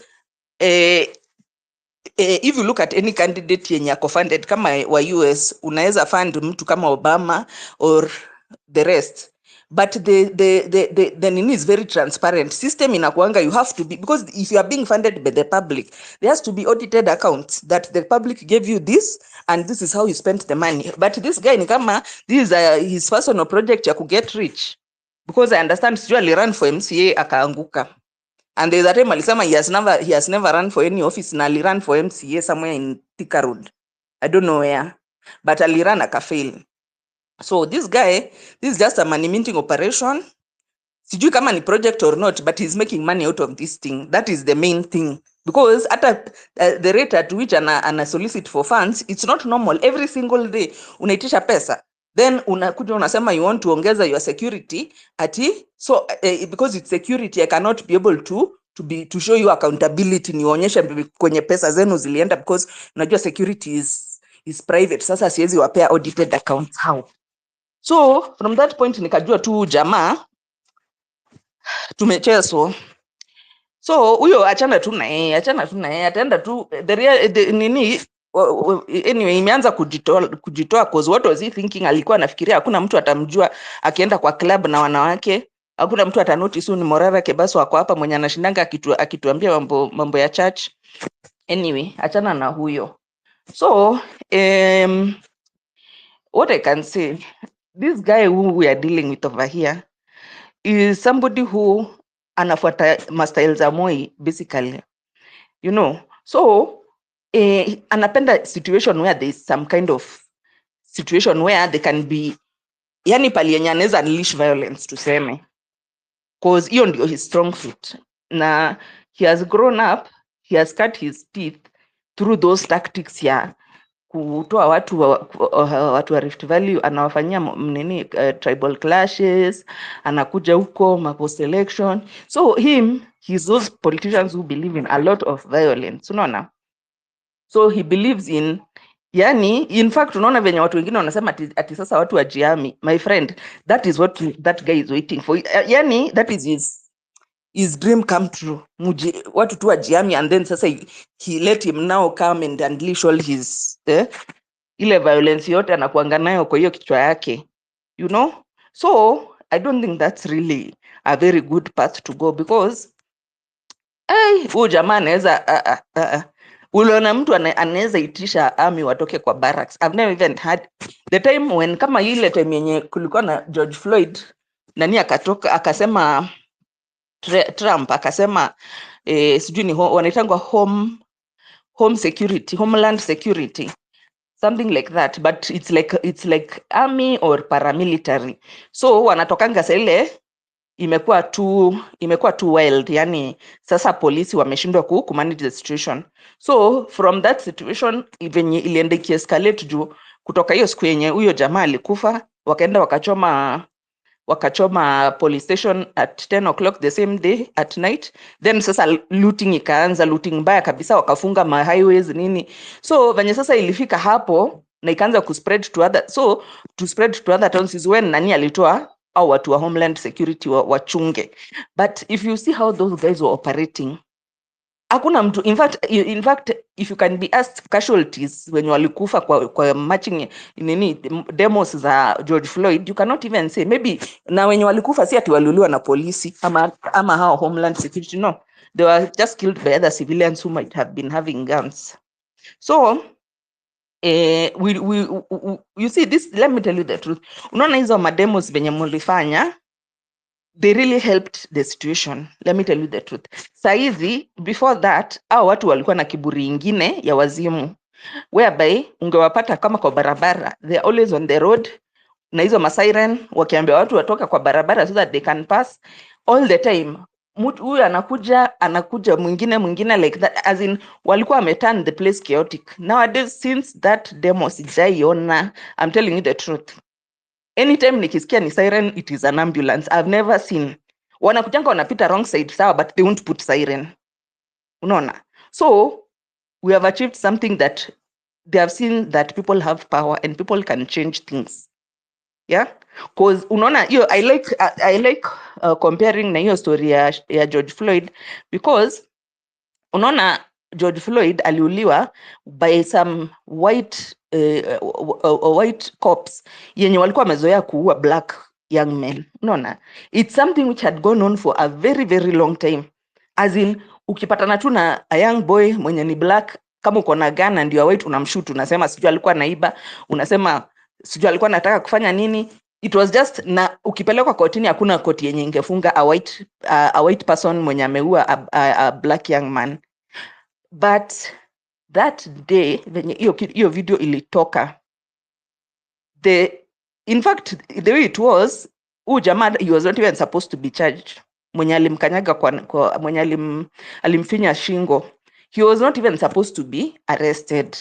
if you look at any candidate yenye ako funded kama wa US, unaweza fund mtu kama Obama or the rest, but the nini is very transparent system inakuanga. You have to be, because if you are being funded by the public, there has to be audited accounts that the public gave you this and this is how you spent the money. But this guy ni kama this is his personal project ya get rich, because I understand sijui aliran for MCA akaanguka. And there's a time alisema he has never run for any office, na aliran for MCA somewhere in Thika Road. I don't know where, but aliran akafail. So this guy, this is just a money minting operation. Sijui kama ni project or not, but he's making money out of this thing. That is the main thing. Because at the rate at which ana solicit for funds, it's not normal. Every single day unaitisha pesa, then unakuja unasema you want to ongeza your security so because it's security, I cannot be able to show you accountability, nionyeshe kwenye pesa zenu zilienda, because unajua security is private. Sasa siwezi wapea audited accounts how. So from that point nikajua tu jamaa tumechezwa. So huyo achana tu na yeye, ataenda tu nini. Anyway, imeanza kujitoa cause what was he thinking? Alikuwa anafikiria hakuna mtu atamjua akienda kwa club na wanawake, hakuna mtu atanotice ni Morara Kebaso wako hapa mwenye anashindanga akituambia mambo ya church. Anyway, achana na huyo. So what I can say, this guy who we are dealing with over here is somebody who anafuata mastyles za Moi basically, you know. So anapenda situation where there is some kind of situation where they can be, yani pali yenye anaweza unleash violence tuseme, cause hiyo ndio his strong suit, na he has grown up, he has cut his teeth through those tactics ya kutoa watu wa Rift Valley, anawafanyia nini tribal clashes, anakuja huko post election. So he's those politicians who believe in a lot of violence, unaona. So he believes in, yani in fact unaona venye watu wengine wanasema ati sasa watu wajiami. My friend, that is what that guy is waiting for. Yani that is his dream come true. Watu tu wajiami, and then sasa he let him now come and unleash all his ile violence yote anakuanga nayo kwa hiyo kichwa yake, you know. So I don't think that's really a very good path to go, because huyu jamaa anaweza Uliona mtu anaweza itisha army watoke kwa barracks. I've never even had the time when, kama ile time yenye kulikuwa na George Floyd, nani akatoka akasema Trump akasema sijui ni wanaitangwa homeland security, something like that, but it's like army or paramilitary. So wanatokanga sa ile imekuwa too wild, yani sasa polisi wameshindwa kumanage the situation. So from that situation venye ilienda ikiescalate juu kutoka hiyo siku yenye huyo jamaa alikufa, wakaenda wakachoma police station at 10 o'clock the same day at night. Then sasa looting ikaanza, looting mbaya kabisa, wakafunga ma highways nini. So venye sasa ilifika hapo na ikaanza kuspread to other towns is when nani alitoa au watu wa homeland security wachunge. But if you see how those guys were operating, hakuna mtu, in fact if you can be asked casualties when walikufa kwa marching nini demos za George Floyd, you cannot even say maybe na wenye walikufa si ati waliuliwa na polisi ama hao homeland security, no, they were just killed by other civilians who might have been having guns. So you see this, let me tell you the truth, unaona hizo mademos venye mulifanya, they really helped the situation. Let me tell you the truth. Saizi, before that, hao watu walikuwa na kiburi ingine ya wazimu, whereby ungewapata kama kwa barabara, they are always on the road, na hizo masiren wakiambia watu watoka kwa barabara so that they can pass all the time. Mtu huyu anakuja mwingine like that, as in walikuwa wameturn the place chaotic. Nowadays, since that demo sijaiona, I'm telling you the truth. Anytime nikisikia ni siren, it is an ambulance. I've never seen. Wanakujanga wanapita wrong side sawa, but they won't put siren. Unaona? So we have achieved something that they have seen, that people have power and people can change things. Yeah? Because unaona hiyo, I like comparing na hiyo story ya George Floyd, because unaona George Floyd aliuliwa by some white cops yenye walikuwa wamezoea kuua black young men. Unaona, it's something which had gone on for a very very long time, as in ukipatana tu na a young boy mwenye ni black, kama uko na gun and you are white, unamshoot, unasema sijui alikuwa naiba, unasema sijui alikuwa anataka kufanya nini. It was just, na ukipelekwa kotini hakuna koti yenye ingefunga a white person mwenye ameua a black young man. But that day venye hiyo video ilitoka, in fact the way it was, huyu jamaa he was not even supposed to be charged. Mwenye alimkanyaga kwa mwenye alimfinya shingo, he was not even supposed to be arrested.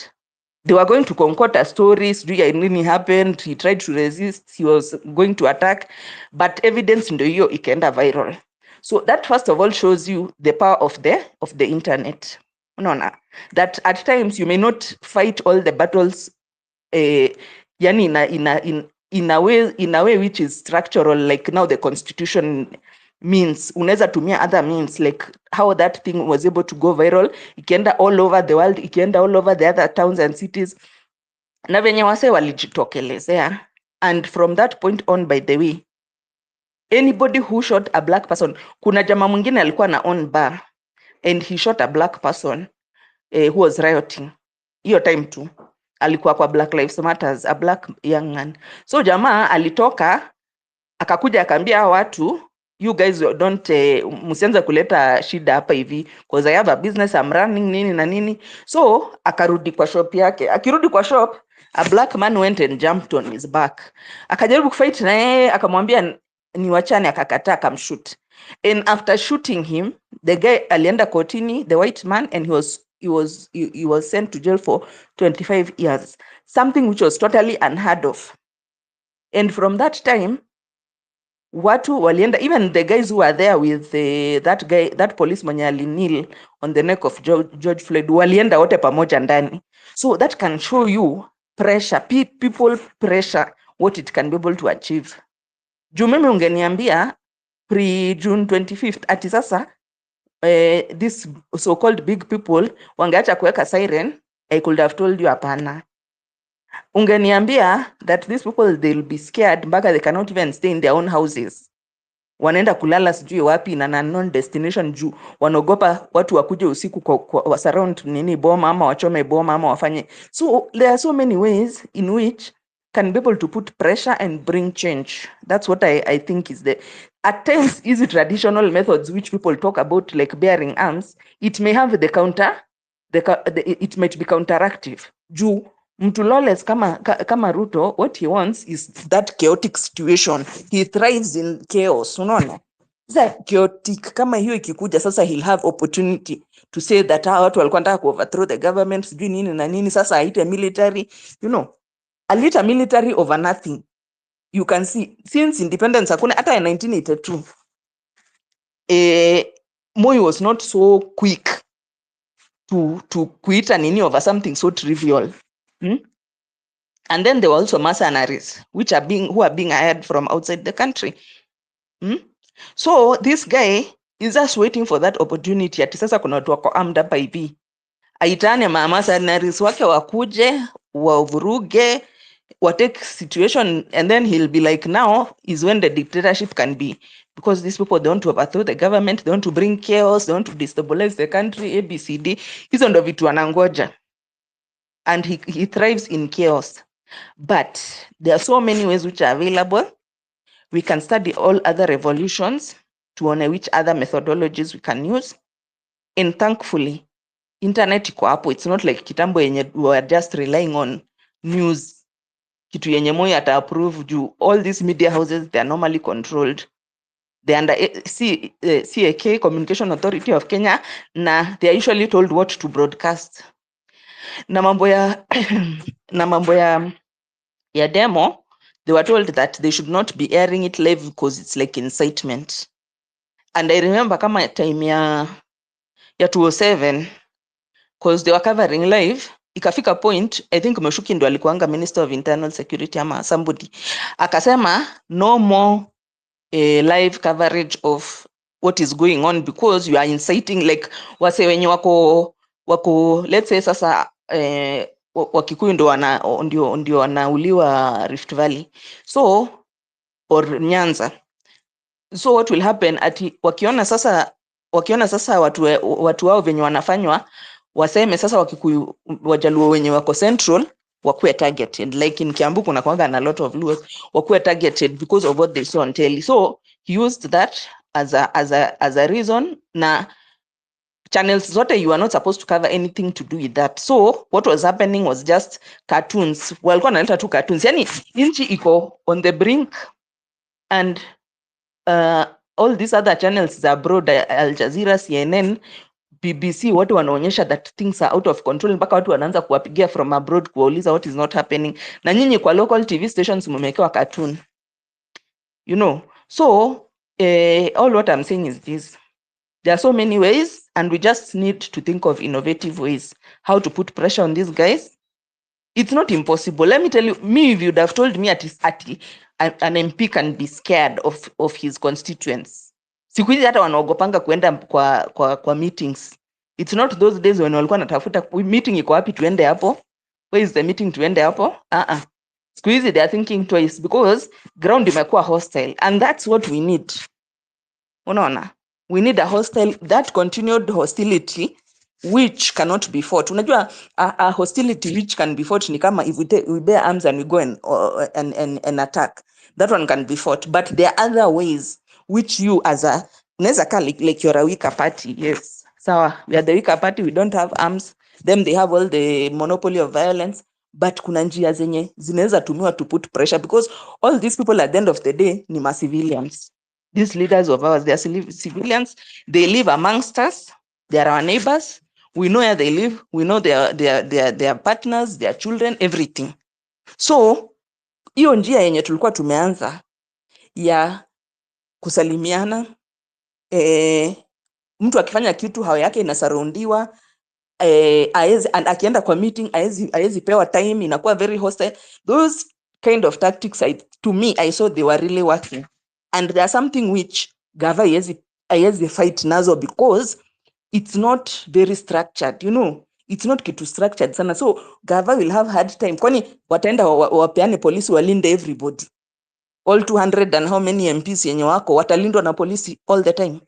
They were going to concoct a story, nini happened, he tried to resist, he was going to attack, but evidence ndio hiyo ikaenda viral. So that first of all shows you the power of the internet. Unaona, that at times you may not fight all the battles yani in a way which is structural, like now the constitution means. Unaweza tumia other means, like how that thing was able to go viral, ikienda all over the world, ikienda all over the other towns and cities, na venye wase walijitokelezea. And from that point on, by the way, anybody who shot a black person, kuna jamaa mwingine alikuwa na own bar and he shot a black person who was rioting. Hiyo time tu alikuwa kwa Black Lives Matters, a black young man. So jamaa alitoka akakuja akaambia watu, you guys don't msianze kuleta shida hapa hivi, because I have a business I'm running nini na nini. So akarudi kwa shop yake. Akirudi kwa shop, a black man went and jumped on his back. Akajaribu kufight na yeye, akamwambia ni wachane, akakataa, akamshoot. And after shooting him, the guy alienda kotini, the white man, and he was sent to jail for 25 years, something which was totally unheard of. And from that time, watu walienda, even the guys who were there with that police mwenye alinil on the neck of George Floyd, walienda wote pamoja ndani. So that can show you pressure, people pressure, what it can be able to achieve. Juu mimi ungeniambia pre-June 25th ati sasa this so-called big people wangeacha kuweka siren, I could have told you hapana. Ungeniambia that these people, they'll be scared mpaka they cannot even stay in their own houses, wanaenda kulala sijui wapi na non destination juu wanaogopa watu wakuje usiku kwa surround nini boma ama wachome boma ama wafanye. So there are so many ways in which can be able to put pressure and bring change. That's what I think is the at times easy traditional methods which people talk about like bearing arms, it may have the it might be counteractive. Juu mtu lawless kama Ruto, what he wants is that chaotic situation. He thrives in chaos, unaona? Sasa chaotic kama hiyo ikikuja sasa, he'll have opportunity to say that watu walikuwa wanataka ku overthrow the government sijui nini na nini, sasa aite military, you know, a little military over nothing. You can see since independence hakuna hata in 1982 Moi was not so quick to kuita nini over something so trivial. And then there were also mercenaries who are being hired from outside the country. So this guy is just waiting for that opportunity. Ati sasa kuna watu wako armed hapa hivi, aitane mercenaries wake wakuje wavuruge, take situation, and then he'll be like, now is when the dictatorship can be, because these people, they want to overthrow the government, they want to bring chaos, they want to destabilize the country, ABCD. Hizo ndo vitu anangoja, and he thrives in chaos. But there are so many ways which are available. We can study all other revolutions to on which other methodologies we can use. And thankfully, internet iko hapo. It's not like kitambo yenye we are just relying on news. Kitu yenye Moi ata approve juu all these media houses, they are normally controlled. They are under CAK, Communication Authority of Kenya, na they are usually told what to broadcast. Na mambo ya demo, they were told that they should not be airing it live because it's like incitement. And I remember kama time ya 2007, because they were covering live, ikafika point, I think Meshuki ndo alikuanga Minister of Internal Security ama somebody, akasema no more live coverage of what is going on because you are inciting, like wase wenye wako let's say sasa Wakikuyu ndio wanauliwa Rift Valley, so or Nyanza. So what will happen ati wakiona sasa watu wao venye wanafanywa, waseme sasa Wakikuyu Wajaluo wenye wako Central wakuwe targeted, like in Kiambu kuna kwanga na lot of Luos wakuwe targeted because of what they saw on telly. So he used that as a reason, na channels zote, you are not supposed to cover anything to do with that. So what was happening was just cartoons. Walikuwa naleta tu cartoons, yani inchi iko on the brink, and all these other channels za abroad, Al Jazeera, CNN, BBC, watu wanaonyesha that things are out of control, mpaka watu wanaanza kuwapigia from abroad kuwauliza what is not happening, na nyinyi kwa local TV stations mumewekewa cartoon, you know. So all what I'm saying is this: there are so many ways, and we just need to think of innovative ways how to put pressure on these guys. It's not impossible. Let me tell you, me, if you'd have told me an MP can be scared of his constituents, siku hizi hata wanaogopanga kuenda kwa meetings. It's not those days when walikuwa natafuta meeting iko wapi tuende hapo, where is the meeting tuende hapo. Siku hizi they are thinking twice because ground imekuwa hostile, and that's what we need. Unaona, we need a that continued hostility which cannot be fought. Unajua a hostility which can be fought ni kama if we bear arms and we go and attack, that one can be fought. But there are other ways which you as a unaweza ka like you're a weaker party. Yes, sawa, we are the weaker party, we don't have arms, them they have all the monopoly of violence, but kuna njia zenye zinaweza tumiwa to put pressure, because all these people at the end of the day ni ma civilians. These leaders of ours, they are civilians. They live amongst us. They are our neighbors. We know where they live. We know their partners, their children, everything. So hiyo njia yenye tulikuwa tumeanza ya kusalimiana, mtu akifanya kitu hao yake inasurroundiwa, akienda kwa meeting aezi pewa time, inakuwa very hostile. Those kind of tactics, to me, I saw they were really working. And there's something which gava haiwezi fight nazo because it's not very structured, you know. It's not kitu structured sana, so gava will have hard time. Kwani wataenda wapeane polisi walinde everybody? all 200 and how many MPs yenye wako watalindwa na polisi all the time,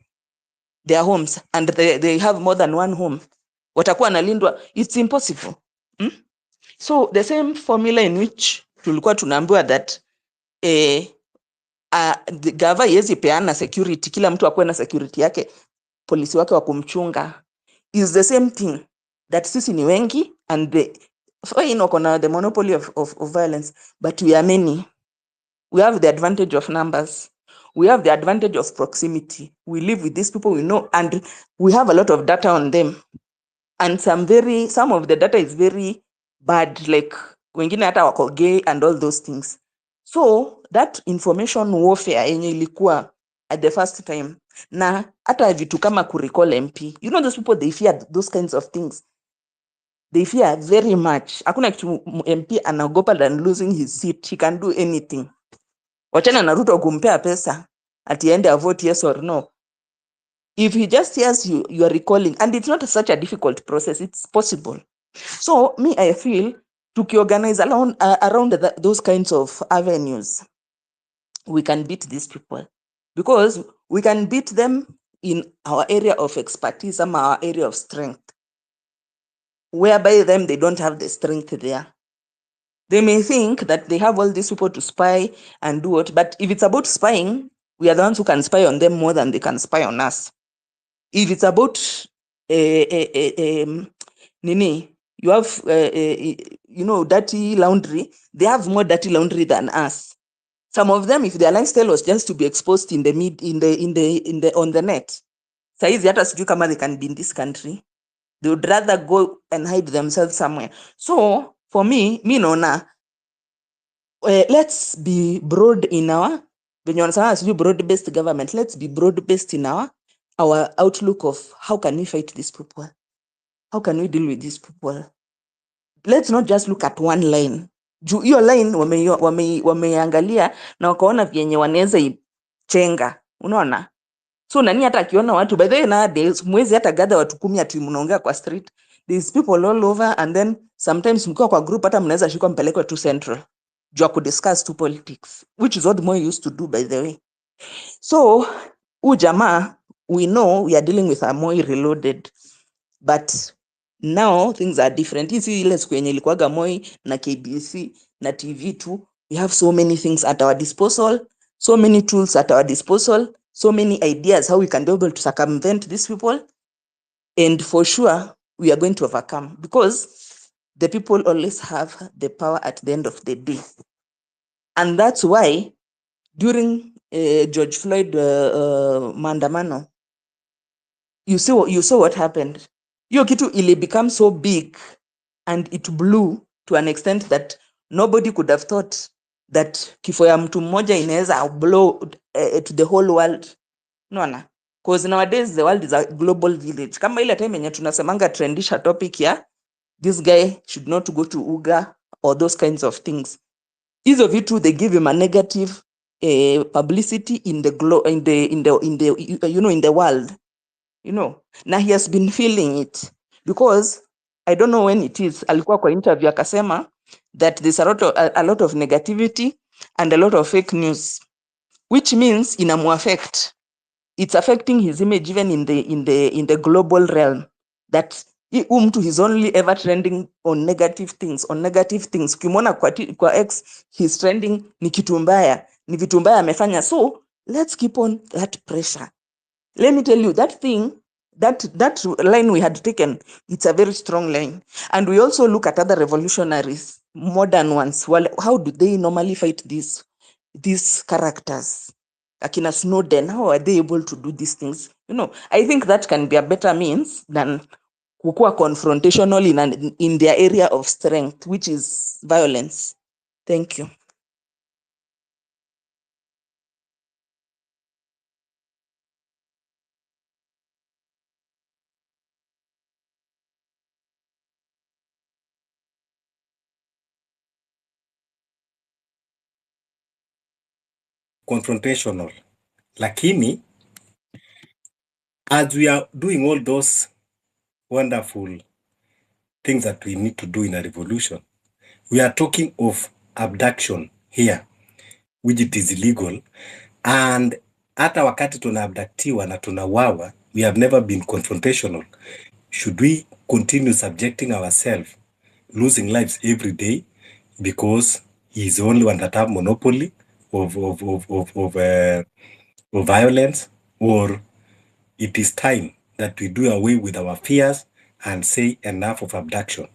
their homes, and they have more than one home, watakuwa nalindwa? It's impossible. So the same formula in which tulikuwa tunaambiwa that the gava yezi peana security, kila mtu akuwe na security yake, polisi wake wa kumchunga, is the same thing that sisi ni wengi and the monopoly of violence, but we are many. We have the advantage of numbers. We have the advantage of proximity. We live with these people we know, and we have a lot of data on them. And some of the data is very bad, like wengine hata wako gay and all those things. So that information warfare yenye ilikuwa at the first time, na hata vitu kama kurecall MP, you know, those people, they fear those kinds of things. They fear very much. Hakuna kitu MP anaogopa than losing his seat. He can do anything. Wachana na Ruto kumpea pesa at the end of vote yes or no. If he just hears you are recalling, and it's not such a difficult process, it's possible. So me, I feel tukiorganize around those kinds of avenues, we can beat these people, because we can beat them in our area of expertise, our area of strength, whereby them they don't have the strength there. They may think that they have all these people to spy and do what, but if it's about spying, we are the ones who can spy on them more than they can spy on us. If it's about Nini, you have dirty laundry, they have more dirty laundry than us. Some of them, if their lifestyle was just to be exposed on the net, saizi hata sijui kama they can be in this country. They would rather go and hide themselves somewhere. So for me naona let's be broad in our broad-based government. Let's be broad-based in our outlook of how can we fight these people? How can we deal with these people? Let's not just look at one line. Juu hiyo line wameangalia na wakaona vyenye wanaweza ichenga. Unaona? So nani hata akiona watu, by the way nowadays mwezi hata gather watu 10 ati mnaongea kwa street. These people all over, and then sometimes mkiwa kwa group hata mnaweza shikwa mpelekwe to central. Juu ku discuss to politics, which is what Moi used to do, by the way. So jamaa, we know we are dealing with a Moi reloaded, but now things are different. Hizi ile siku yenye ilikuwaga Moi na KBC na TV2, we have so many things at our disposal, so many tools at our disposal, so many ideas how we can be able to circumvent these people, and for sure we are going to overcome, because the people always have the power at the end of the day. And that's why during George Floyd maandamano, you saw what happened. Hiyo kitu ili become so big and it blew to an extent that nobody could have thought that kifo ya mtu mmoja inaweza blow to the whole world. Unaona? Because nowadays the world is a global village. Kama ile time yenye tunasemanga trendisha topic ya this guy should not go to Uga or those kinds of things. Hizo vitu, they give him a negative publicity in the world, na he has been feeling it, because I don't know when it is, alikuwa kwa interview akasema that there's a lot of negativity and a lot of fake news, which means inamuaffect. It's affecting his image even in the global realm, that mtu he's only ever trending on negative things. Ukimwona kwa X he's trending ni kitu mbaya, ni vitu mbaya amefanya. So let's keep on that pressure. Let me tell you, that thing, that line we had taken, it's a very strong line. And we also look at other revolutionaries, modern ones. Well, how do they normally fight these characters? Akina Snowden, how are they able to do these things? I think that can be a better means than kukua confrontational in their area of strength, which is violence. Thank you. Confrontational. Lakini, as we are doing all those wonderful things that we need to do in a revolution, we are talking of abduction here. which it is illegal, and hata wakati tunaabductiwa na tunawawa, we have never been confrontational. Should we continue subjecting ourselves, losing lives every day because he's the only one that have monopoly of violence? Or it is time that we do away with our fears and say enough of abduction?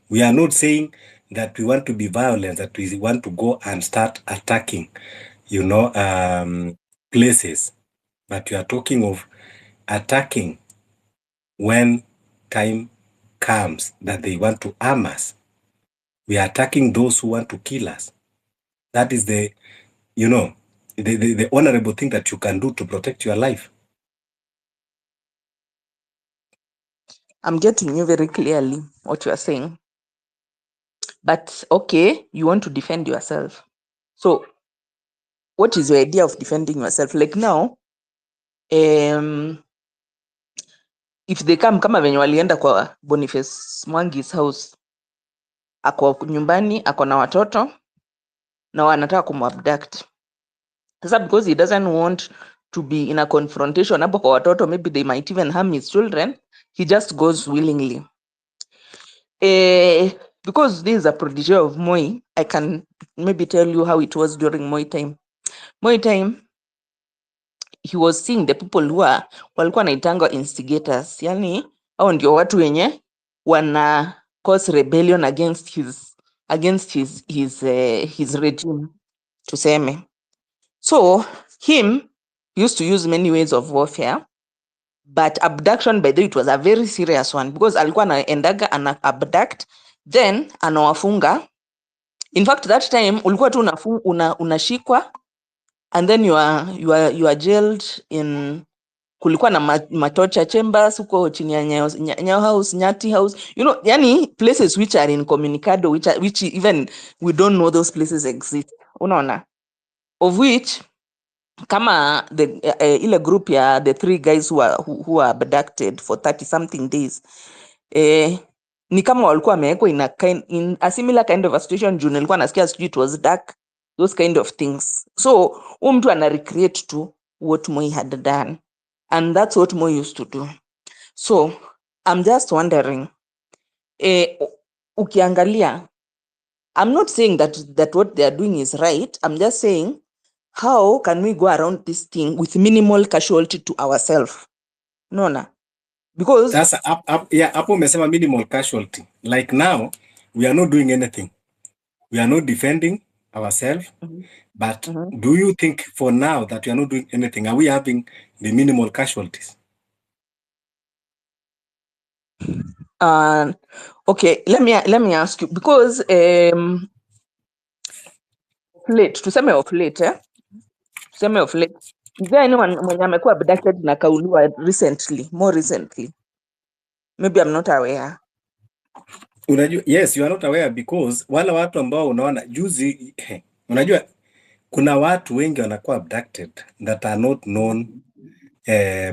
We are not saying that we want to be violent, that we want to go and start attacking, places, but we are talking of attacking when time comes that they want to harm us. We are attacking those who want to kill us. That is the honorable thing that you can do to protect your life. I'm getting you very clearly what you are saying. But okay, you want to defend yourself. So what is your idea of defending yourself? Like now, if they come kama venye walienda kwa Boniface Mwangi's house, ako nyumbani, ako na watoto, na wanataka kumabduct. Sasa because he doesn't want to be in a confrontation hapo kwa watoto, maybe they might even harm his children, he just goes willingly. Because this is a protege of Moi, I can maybe tell you how it was during Moi time. Moi time, he was seeing the people who are walikuwa naitangwa instigators, yani hao ndio watu wenye wana cause rebellion against his regime, tuseme. So him used to use many ways of warfare, but abduction, by the way, it was a very serious one because alikuwa anaendaga ana abduct, then anawafunga. In fact, that time ulikuwa tu unashikwa and then you are jailed in, kulikuwa na matocha chambers huko chini ya Nyayo House, Nyati House, yani places which are incommunicado, which even we don't know those places exist, unaona, of which kama ile group ya the 3 guys who were abducted for 30 something days, ni kama walikuwa wamewekwa in a similar kind of a situation. June alikuwa nasikia sijui it was dark, those kind of things. So huyu mtu ana recreate to what Moi had done, and that's what Moi used to do. So I'm just wondering, ukiangalia, I'm not saying that what they are doing is right. I'm just saying, how can we go around this thing with minimal casualty to ourselves? Nona, because That's hapo umesema minimal casualty. Like now, we are not doing anything. We are not defending ourselves. But do you think for now that we are not doing anything, are we having the minimal casualties? Okay, let me ask you, because tuseme of late, is there anyone mwenye amekuwa abducted na kauliwa more recently? Maybe I'm not aware. Unajua, yes, you are not aware because wala watu ambao unaona juzi, unajua kuna watu wengi wanakuwa abducted that are not known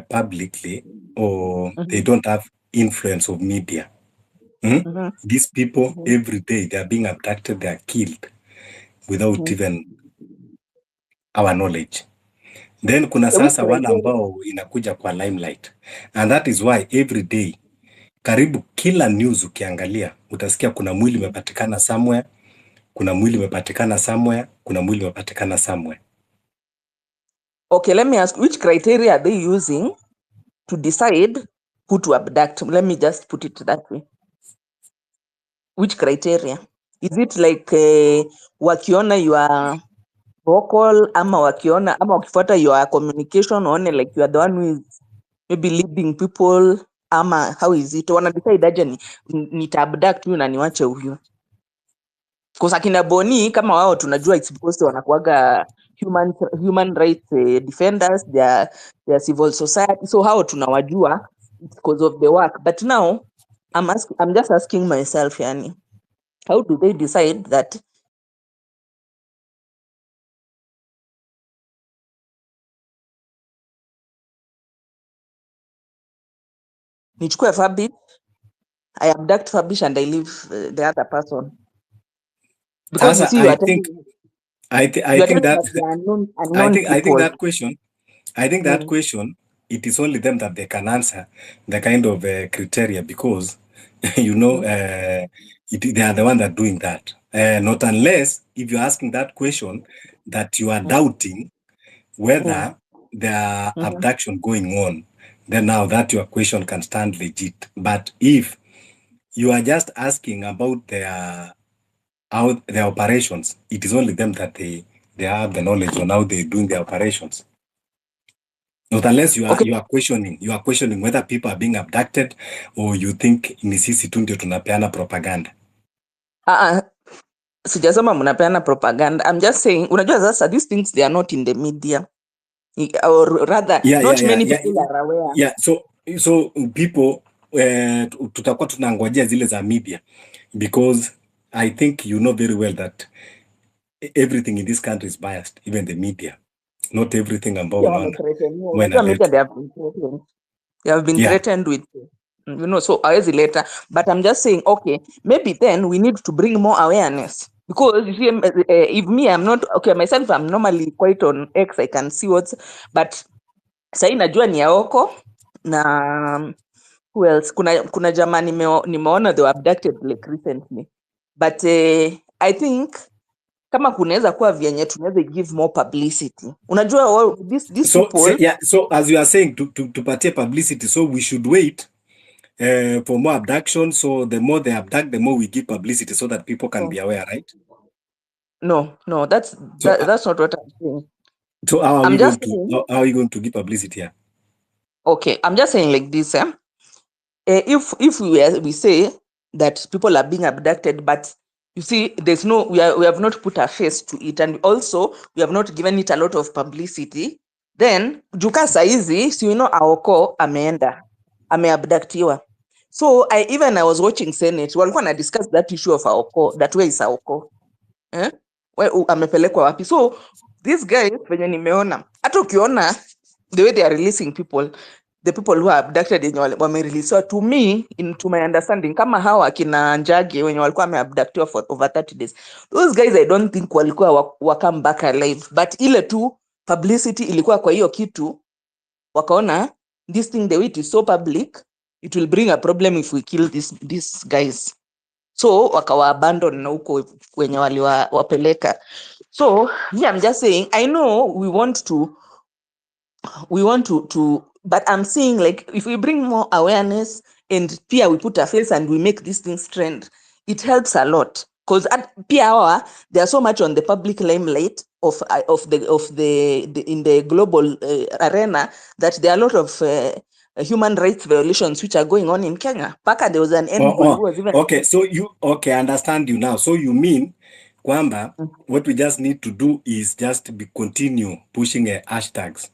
publicly, or they don't have influence of media. These people every day they are being abducted, they are killed without even our knowledge. Then kuna sasa wale ambao inakuja kwa limelight, and that is why every day karibu kila news ukiangalia utasikia kuna mwili umepatikana somewhere, kuna mwili umepatikana somewhere, kuna mwili umepatikana somewhere. Okay, let me ask, which criteria are they using to decide who to abduct? Let me just put it that way. Which criteria? Is it like wakiona you are vocal, ama wakiona, ama wakifuata your communication, one like you are the one who is maybe leading people, ama how is it? Wana decide aje nita abduct huyu na niwache huyu? Because akina Boni kama wao tunajua it's because wanakuaga human rights defenders, they are civil society, so hao tunawajua because of the work. But now I'm just asking myself, yani, how do they decide that nichukue Fabric, I abduct Fabric and I leave the other person? Because you Sasa see, you are telling me. I You are think telling that us they are unknown, I unknown think I think people. that question that question, it is only them that they can answer the kind of criteria, because you know they are the one that doing that. Not unless if you're asking that question that you are doubting whether there are abduction going on, then now that your question can stand legit. But if you are just asking about their operations, it is only them that they have the knowledge on how they're doing their operations. Not unless you are questioning whether people are being abducted, or you think ni sisi tu ndio tunapeana propaganda. Sijasema mnapeana propaganda. I'm just saying, unajua sasa these things they are not in the media. Or rather, not many people are aware. Yeah, so people tutakuwa tunangojea zile za media, because I think you know very well that everything in this country is biased, even the media. Not everything ambao unaona. They have been threatened with, you know, so hawezi later. But I'm just saying, okay, maybe then we need to bring more awareness. Because you see, if me, I'm not, okay, myself, I'm normally quite on X, I can see what's, but sahi najua ni Aoko, na who else? Kuna jamaa nimeona they were abducted like recently. But I think kama kunaweza kuwa vyenye tunaweza give more publicity. Unajua these people. So as you are saying, tupatie publicity, so we should wait for more abductions. So the more they abduct, the more we give publicity, so that people can be aware, right? No, that's not what I'm saying. So how are you going to give publicity here? Okay, I'm just saying like this. If we say that people are being abducted, but you see, we have not put a face to it, and also we have not given it a lot of publicity. Then juka saizi, so you know, Aoko ameabductiwa. So I was watching Senate, walikuwa na discuss that issue of Aoko, that way is Aoko. Amepelekwa wapi? So these guys venye nimeona, hata ukiona the way they are releasing people, the people who are abducted yenye wamerelease, to me, into my understanding, kama hawa kina Njagi wenye walikuwa wameabductiwa for over 30 days, those guys I don't think walikuwa wakam back alive, but ile tu publicity ilikuwa kwa hiyo kitu, wakaona this thing, the way it is so public, it will bring a problem if we kill these guys, so wakawa abandon na huko wenye waliwapeleka. So yeah, I'm just saying, I know we want to, but I'm saying, like, if we bring more awareness and pia we put a face and we make these things trend, it helps a lot. Because pia they are so much on the public limelight of the in the global arena, that there are a lot of human rights violations which are going on in Kenya. Paka there was an envoy who was even I understand you now. So you mean kwamba what we just need to do is just continue pushing hashtags.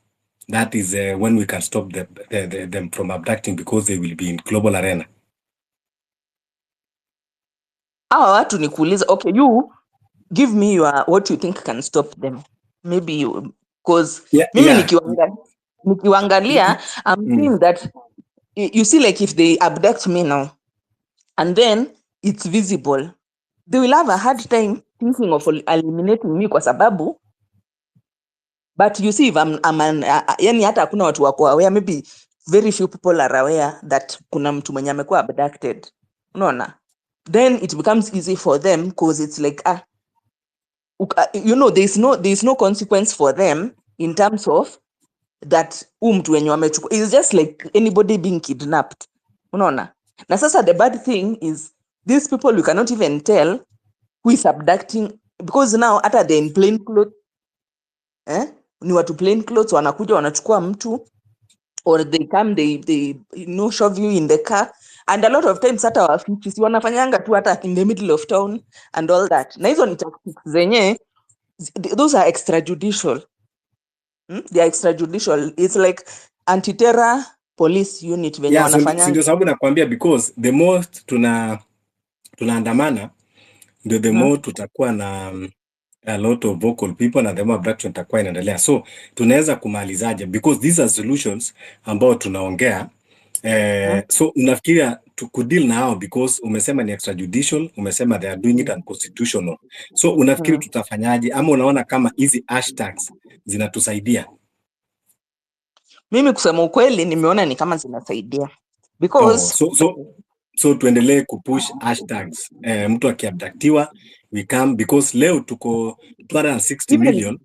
That is when we can stop them from abducting, because they will be in global arena. Watu nikuuliza, okay, you give me what you think can stop them. Maybe you, because mimi nikiwangalia, I'm seeing that you see, like, if they abduct me now and then it's visible, they will have a hard time thinking of eliminating me kwa sababu. But you see, if yani hata hakuna watu wako aware, maybe very few people are aware that kuna mtu mwenye amekuwa abducted, unaona, then it becomes easy for them, because it's like you know, there is no consequence for them in terms of that mtu wenye wamechukua. It's just like anybody being kidnapped, unaona. Na sasa the bad thing is these people, you cannot even tell who is abducting, because now hata they're in plain clothes, ni watu plain clothes wanakuja wanachukua mtu, or they come, they shove you in the car, and a lot of times hata wafichi, si wanafanyanga tu hata in the middle of town and all that. Na hizo ni tactics zenye, those are extrajudicial. They are extrajudicial. It's like anti-terror police unit venye wanafanyanga. Ndio sababu nakwambia, because the more tunaandamana, ndio the more tutakuwa na a lot of vocal people, na the more abduction itakuwa inaendelea. So tunaweza kumalizaje? Because these are solutions ambao tunaongea, So unafikiria kudeal na hao because umesema ni extrajudicial, umesema they are doing it unconstitutional. So unafikiri tutafanyaje, ama unaona kama hizi hashtags zinatusaidia? Mimi kusema ukweli nimeona ni kama zinasaidia because So tuendelee kupush hashtags. Mtu akiabductiwa we come, because leo tuko 260 million.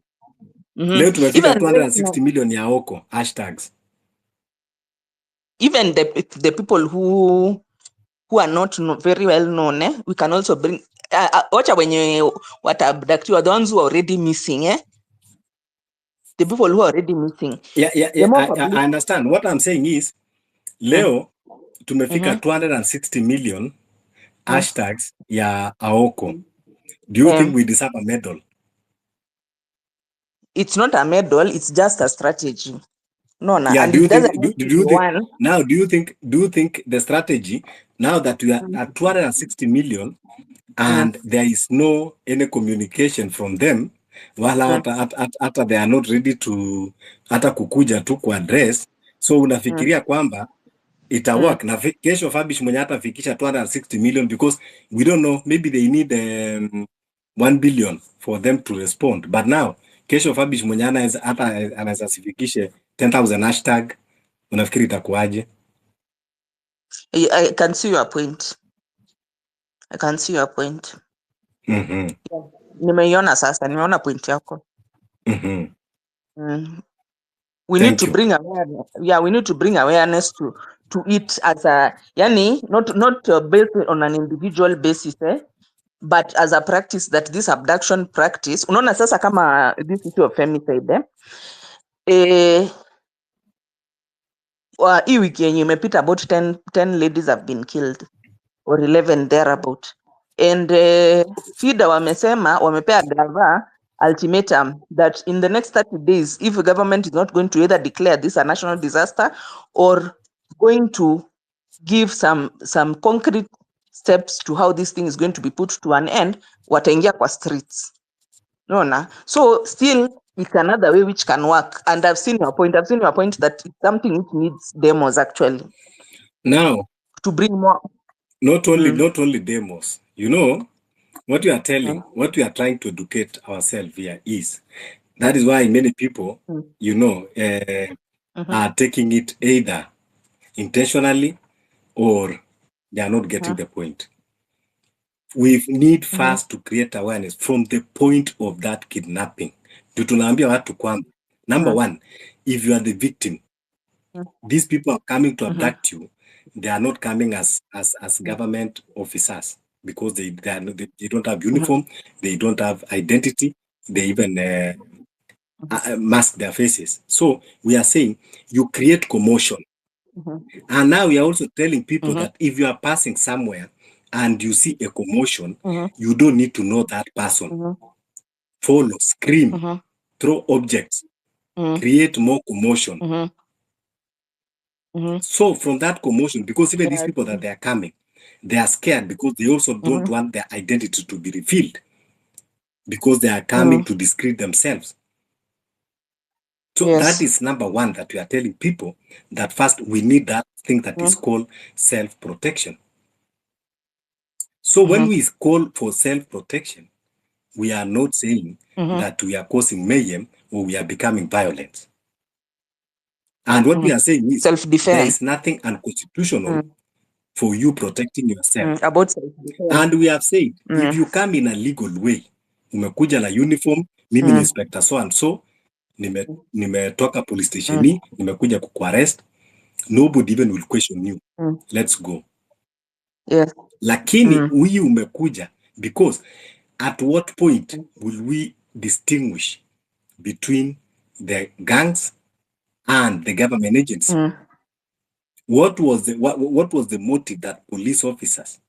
Leo tumefika 260 million ya oko hashtags. Even the people who are not very well known, we can also bring wacha wenye wataabductiwa, the ones who are already missing, the people who are already missing. Yeah, I understand. What I'm saying is leo tumefika 260 million hashtags ya aoko. Do you think we deserve a medal? It's not a medal, it's just a strategy. No, yeah, and do you it doesn't think now do you think the strategy now that we are at 260 million and there is no any communication from them, wala hata they are not ready to hata kukuja tu ku address, so unafikiria kwamba ita work na kesho Fabish mwenye hatafikisha 260 million, because we don't know, maybe they need 1 billion for them to respond, but now kesho Fabish mwenye anaweza sifikishe 10,000 hashtag, unafikiri itakuwaje? I can see your point. Nimeiona sasa, nimeona point yako. We need to bring awareness. Yeah, we need to bring awareness to it as a, yani not based on an individual basis, but as a practice, that this abduction practice, unaona sasa kama this issue of femicide, hii wiki yenye imepita about 10 ladies have been killed or 11 thereabout, and FIDA wamesema wamepea gava ultimatum that in the next 30 days, if the government is not going to either declare this a national disaster or going to give some concrete steps to how this thing is going to be put to an end, wataingia kwa streets. No, so still it's another way which can work, and I've seen your point that it's something which needs demos actually now to bring more. Not only demos, you know what you are telling, what we are trying to educate ourselves here is that is why many people are taking it either intentionally or they are not getting the point. We need first to create awareness from the point of that kidnapping. Tunaambia watu kwamba number one, if you are the victim, these people are coming to abduct you, they are not coming as government officers, because they don't have uniform, they don't have identity, they even mask their faces. So we are saying you create commotion. And now we are also telling people that if you are passing somewhere and you see a commotion, you don't need to know that person. Follow, scream, throw objects, create more commotion. So from that commotion, because even these people that they are coming, they are scared because they also don't want their identity to be revealed, because they are coming to discredit themselves. So that is number one, that we are telling people that first we need that thing that is called self-protection. So when we call for self-protection, we are not saying that we are causing mayhem or we are becoming violent. And what we are saying is self-defense. There is nothing unconstitutional for you protecting yourself. About self-defense. And we have said, if you come in a legal way, umekuja na uniform, mimi ni inspector so and so, nimetoka police station, nimekuja kukuarrest, nobody even will question you. Let's go. Yes. Lakini huyu umekuja, because at what point will we distinguish between the gangs and the government agency? What was the motive that police officers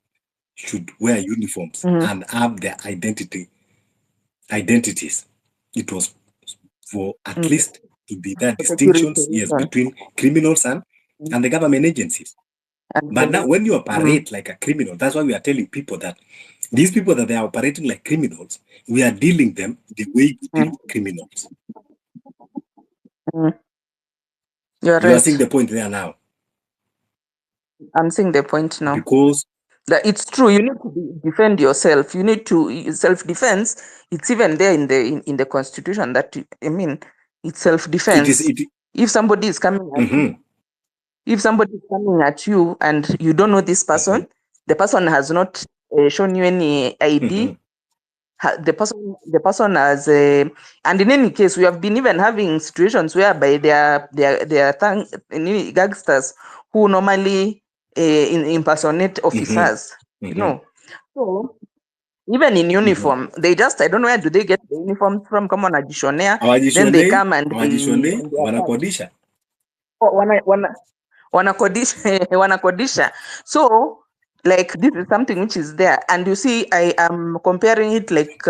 should wear uniforms and have their identities? It was for at least to be there distinctions, yes, between criminals and the government agencies. But now when you operate like a criminal, that's why we are telling people that these people that they are operating like criminals, we are dealing them the way we deal with criminals. You are seeing the point there now. I'm seeing the point now. because That it's true. You need to defend yourself. You need to self-defense. It's even there in the constitution that I mean, it's it is self-defense. it. If somebody is coming at Mm-hmm. you, if somebody is coming at you and you don't know this person, the person has not shown you any ID. Mm-hmm. The person has and in any case we have been even having situations whereby there are gangsters who normally impersonate officers, you Mm-hmm. know. So even in uniform, they just, I don't know where do they get the uniform from, come on ajishonea, then they come and they wanakodisha. Wanakodisha. So like this is something which is there, and you see I am comparing it like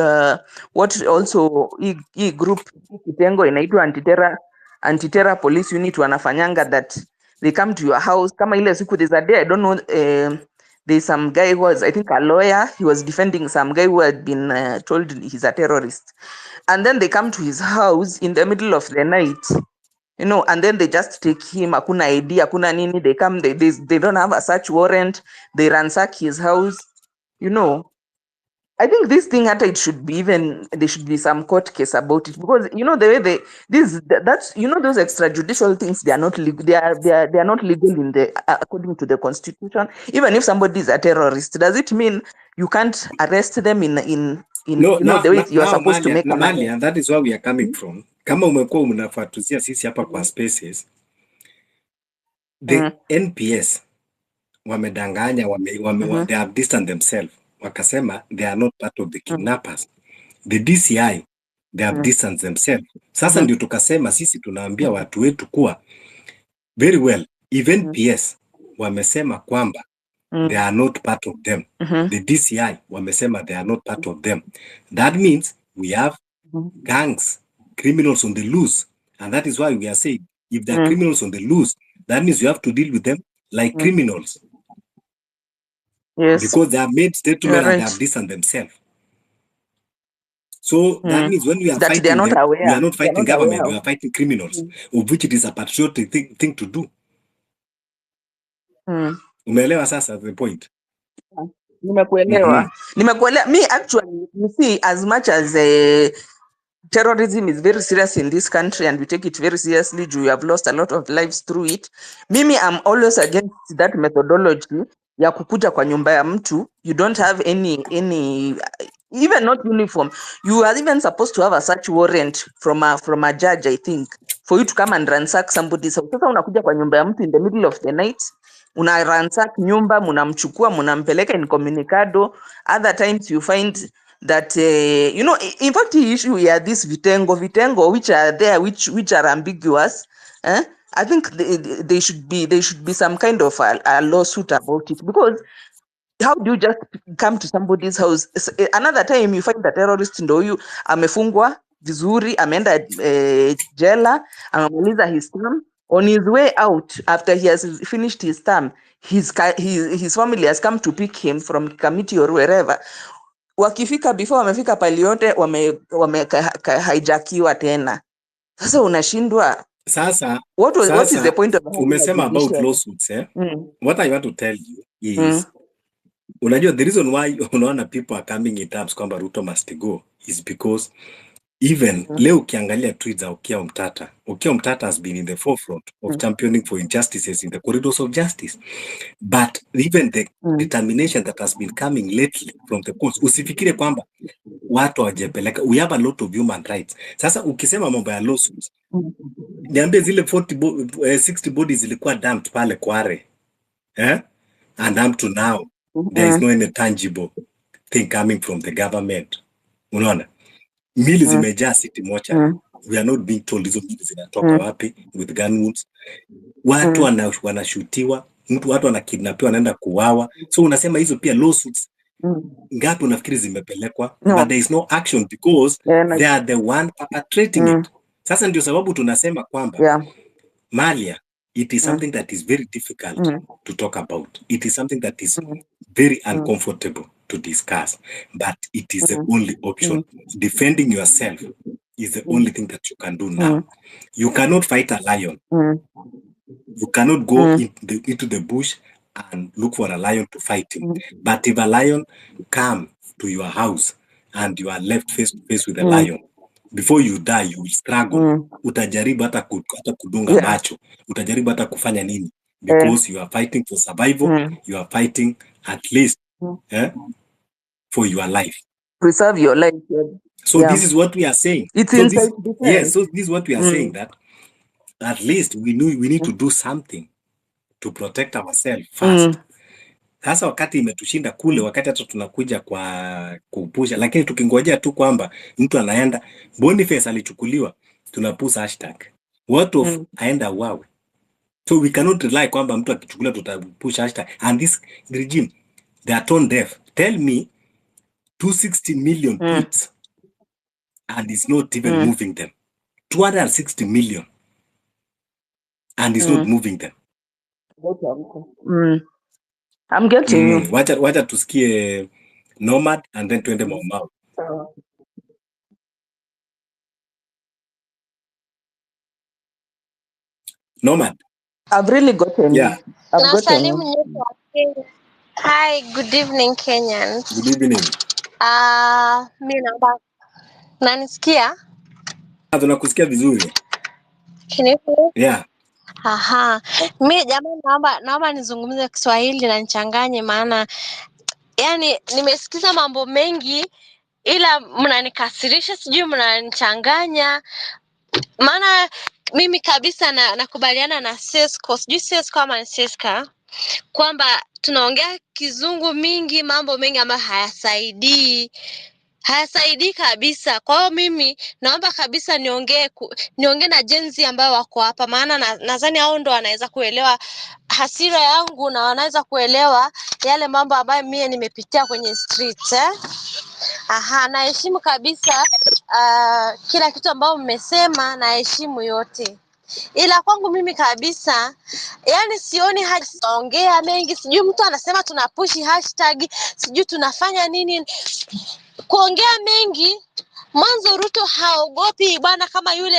what also hii group kitengo inaitwa anti-terror police unit wanafanyanga, that they come to your house. Kama ile siku there's a day I don't know, there's some guy who was, I think, a lawyer. He was defending some guy who had been told he's a terrorist, and then they come to his house in the middle of the night, you know, and then they just take him. Hakuna ID, hakuna nini. They come, they don't have a search warrant. They ransack his house, you know. I think this thing it should be even, there should be some court case about it, because you know the way that's, you know, those extrajudicial things, they are not legal. They are not legal in the according to the constitution. Even if somebody is a terrorist, does it mean you can't arrest them in No, you know, the way you are supposed to make an Malia, and that is where we are coming from. Kama umekuwa unafuatuzia sisi hapa kwa spaces, the NPS wamedanganya, they have distanced themselves, wakasema they are not part of the kidnappers. The DCI, they have distanced themselves. Sasa ndio tukasema sisi tunaambia watu wetu kuwa very well, even PS wamesema kwamba they are not part of them. The DCI wamesema they are not part of them. That means we have gangs, criminals on the loose, and that is why we are saying if there are criminals on the loose, that means you have to deal with them like criminals. Yes, because they have made statement and they have distanced themselves. So that means when we are that fighting they are not them, aware. we are not They are fighting not aware government, we of. are fighting criminals, of which it is a patriotic thing to do. Umeelewa sasa the point? Nimekuelewa. Me actually, you see, as much as terrorism is very serious in this country and we take it very seriously, we have lost a lot of lives through it. Mimi, I'm always against that methodology ya kukuja kwa nyumba ya mtu. You don't have any even not uniform. You are even supposed to have a search warrant from a judge, I think, for you to come and ransack somebody's house. Sasa unakuja kwa nyumba ya mtu in the middle of the night, una ransack nyumba, munamchukua, munampeleka incommunicado. Other times you find that you know, in fact the issue here, this vitengo which are there, which are ambiguous. I think they should be some kind of a lawsuit about it, because how do you just come to somebody's house? Another time you find the terrorist ndo huyu amefungwa vizuri, ameenda jela, amemaliza his term. On his way out, after he has finished his term, his family has come to pick him from committee or wherever. Wakifika, before wamefika pali yote, hijackiwa tena. Sasa unashindwa. Sasa what is the point of umesema about lawsuits, eh? What I want to tell you is unajua the reason why unaona people are coming in terms kwamba Ruto must go is because even leo ukiangalia tweets za Okiya Omtata has been in the forefront of championing for injustices in the corridors of justice, but even the determination that has been coming lately from the courts, usifikire kwamba watu hawajapeleka. We have a lot of human rights. Sasa ukisema mambo ya lawsuits, niambie zile 60 bodies zilikuwa dumped pale Kware, and up to now there is no any tangible thing coming from the government. Unaona, mili zimejaa city mocha. We are not being told hizo mili zinatoka wapi with gun wounds. Watu wanashutiwa, watu wanakidnapiwa, wanaenda kuuawa. So unasema hizo pia lawsuits ngapi unafikiri zimepelekwa? But there is no action because they are the one perpetrating it. Sasa ndio sababu tunasema kwamba Malia, it is something that is very difficult to talk about. It is something that is very uncomfortable to discuss, but it is the only option. Defending yourself is the only thing that you can do now. You cannot fight a lion. You cannot go into the bush and look for a lion to fight him. But if a lion come to your house and you are left face to face with a lion, before you die, you will struggle. Utajaribu hata kudunga macho. Utajaribu hata kufanya nini? Because you are fighting for survival. You are fighting at least for your life. Preserve your life. So this is what we are saying. It's so in this, self-defense. yes, so this is what we are saying, that at least we need to do something to protect ourselves first. Sasa wakati imetushinda kule, wakati hata tunakuja kwa kupusha, lakini tukingojea tu kwamba mtu anaenda Boniface alichukuliwa, tunapusa hashtag what of aenda wawe. So we cannot rely kwamba mtu akichukuliwa tutapush hashtag, and this regime, they are tone deaf. Tell me 260 million tweets and it's not even moving them. 260 million and it's not moving them. I'm getting you. Wacha tusikie Nomad and then tuende Maumau. Nomad. I've really gotten you. I've gotten Nasalimu you. nyote wa Kenya. Hi, good evening Kenyans. Good evening. Mimi naomba nanisikia? Tunakusikia vizuri. Can you hear? Yeah. Aha. Mimi jamani naomba nizungumze Kiswahili na nichanganye, maana yani nimesikiza mambo mengi ila mnanikasirisha, sijui mnanichanganya. Maana mimi kabisa nakubaliana na Sesco, sijui Sesco ama ni Seska, kwamba tunaongea kizungu mingi, mambo mengi ambayo hayasaidii kabisa. Kwa hiyo mimi naomba kabisa niongee na jenzi ambao wako hapa, maana nadhani hao ndo wanaweza kuelewa hasira yangu na wanaweza kuelewa yale mambo ambayo mimi nimepitia kwenye street naheshimu kabisa kila kitu ambao mmesema, naheshimu yote. Ila kwangu mimi kabisa, yani sioni haja kuongea mengi, sijui mtu anasema tunapushi hashtag, sijui tunafanya nini. Kuongea mengi, mwanzo Ruto haogopi bwana, kama yule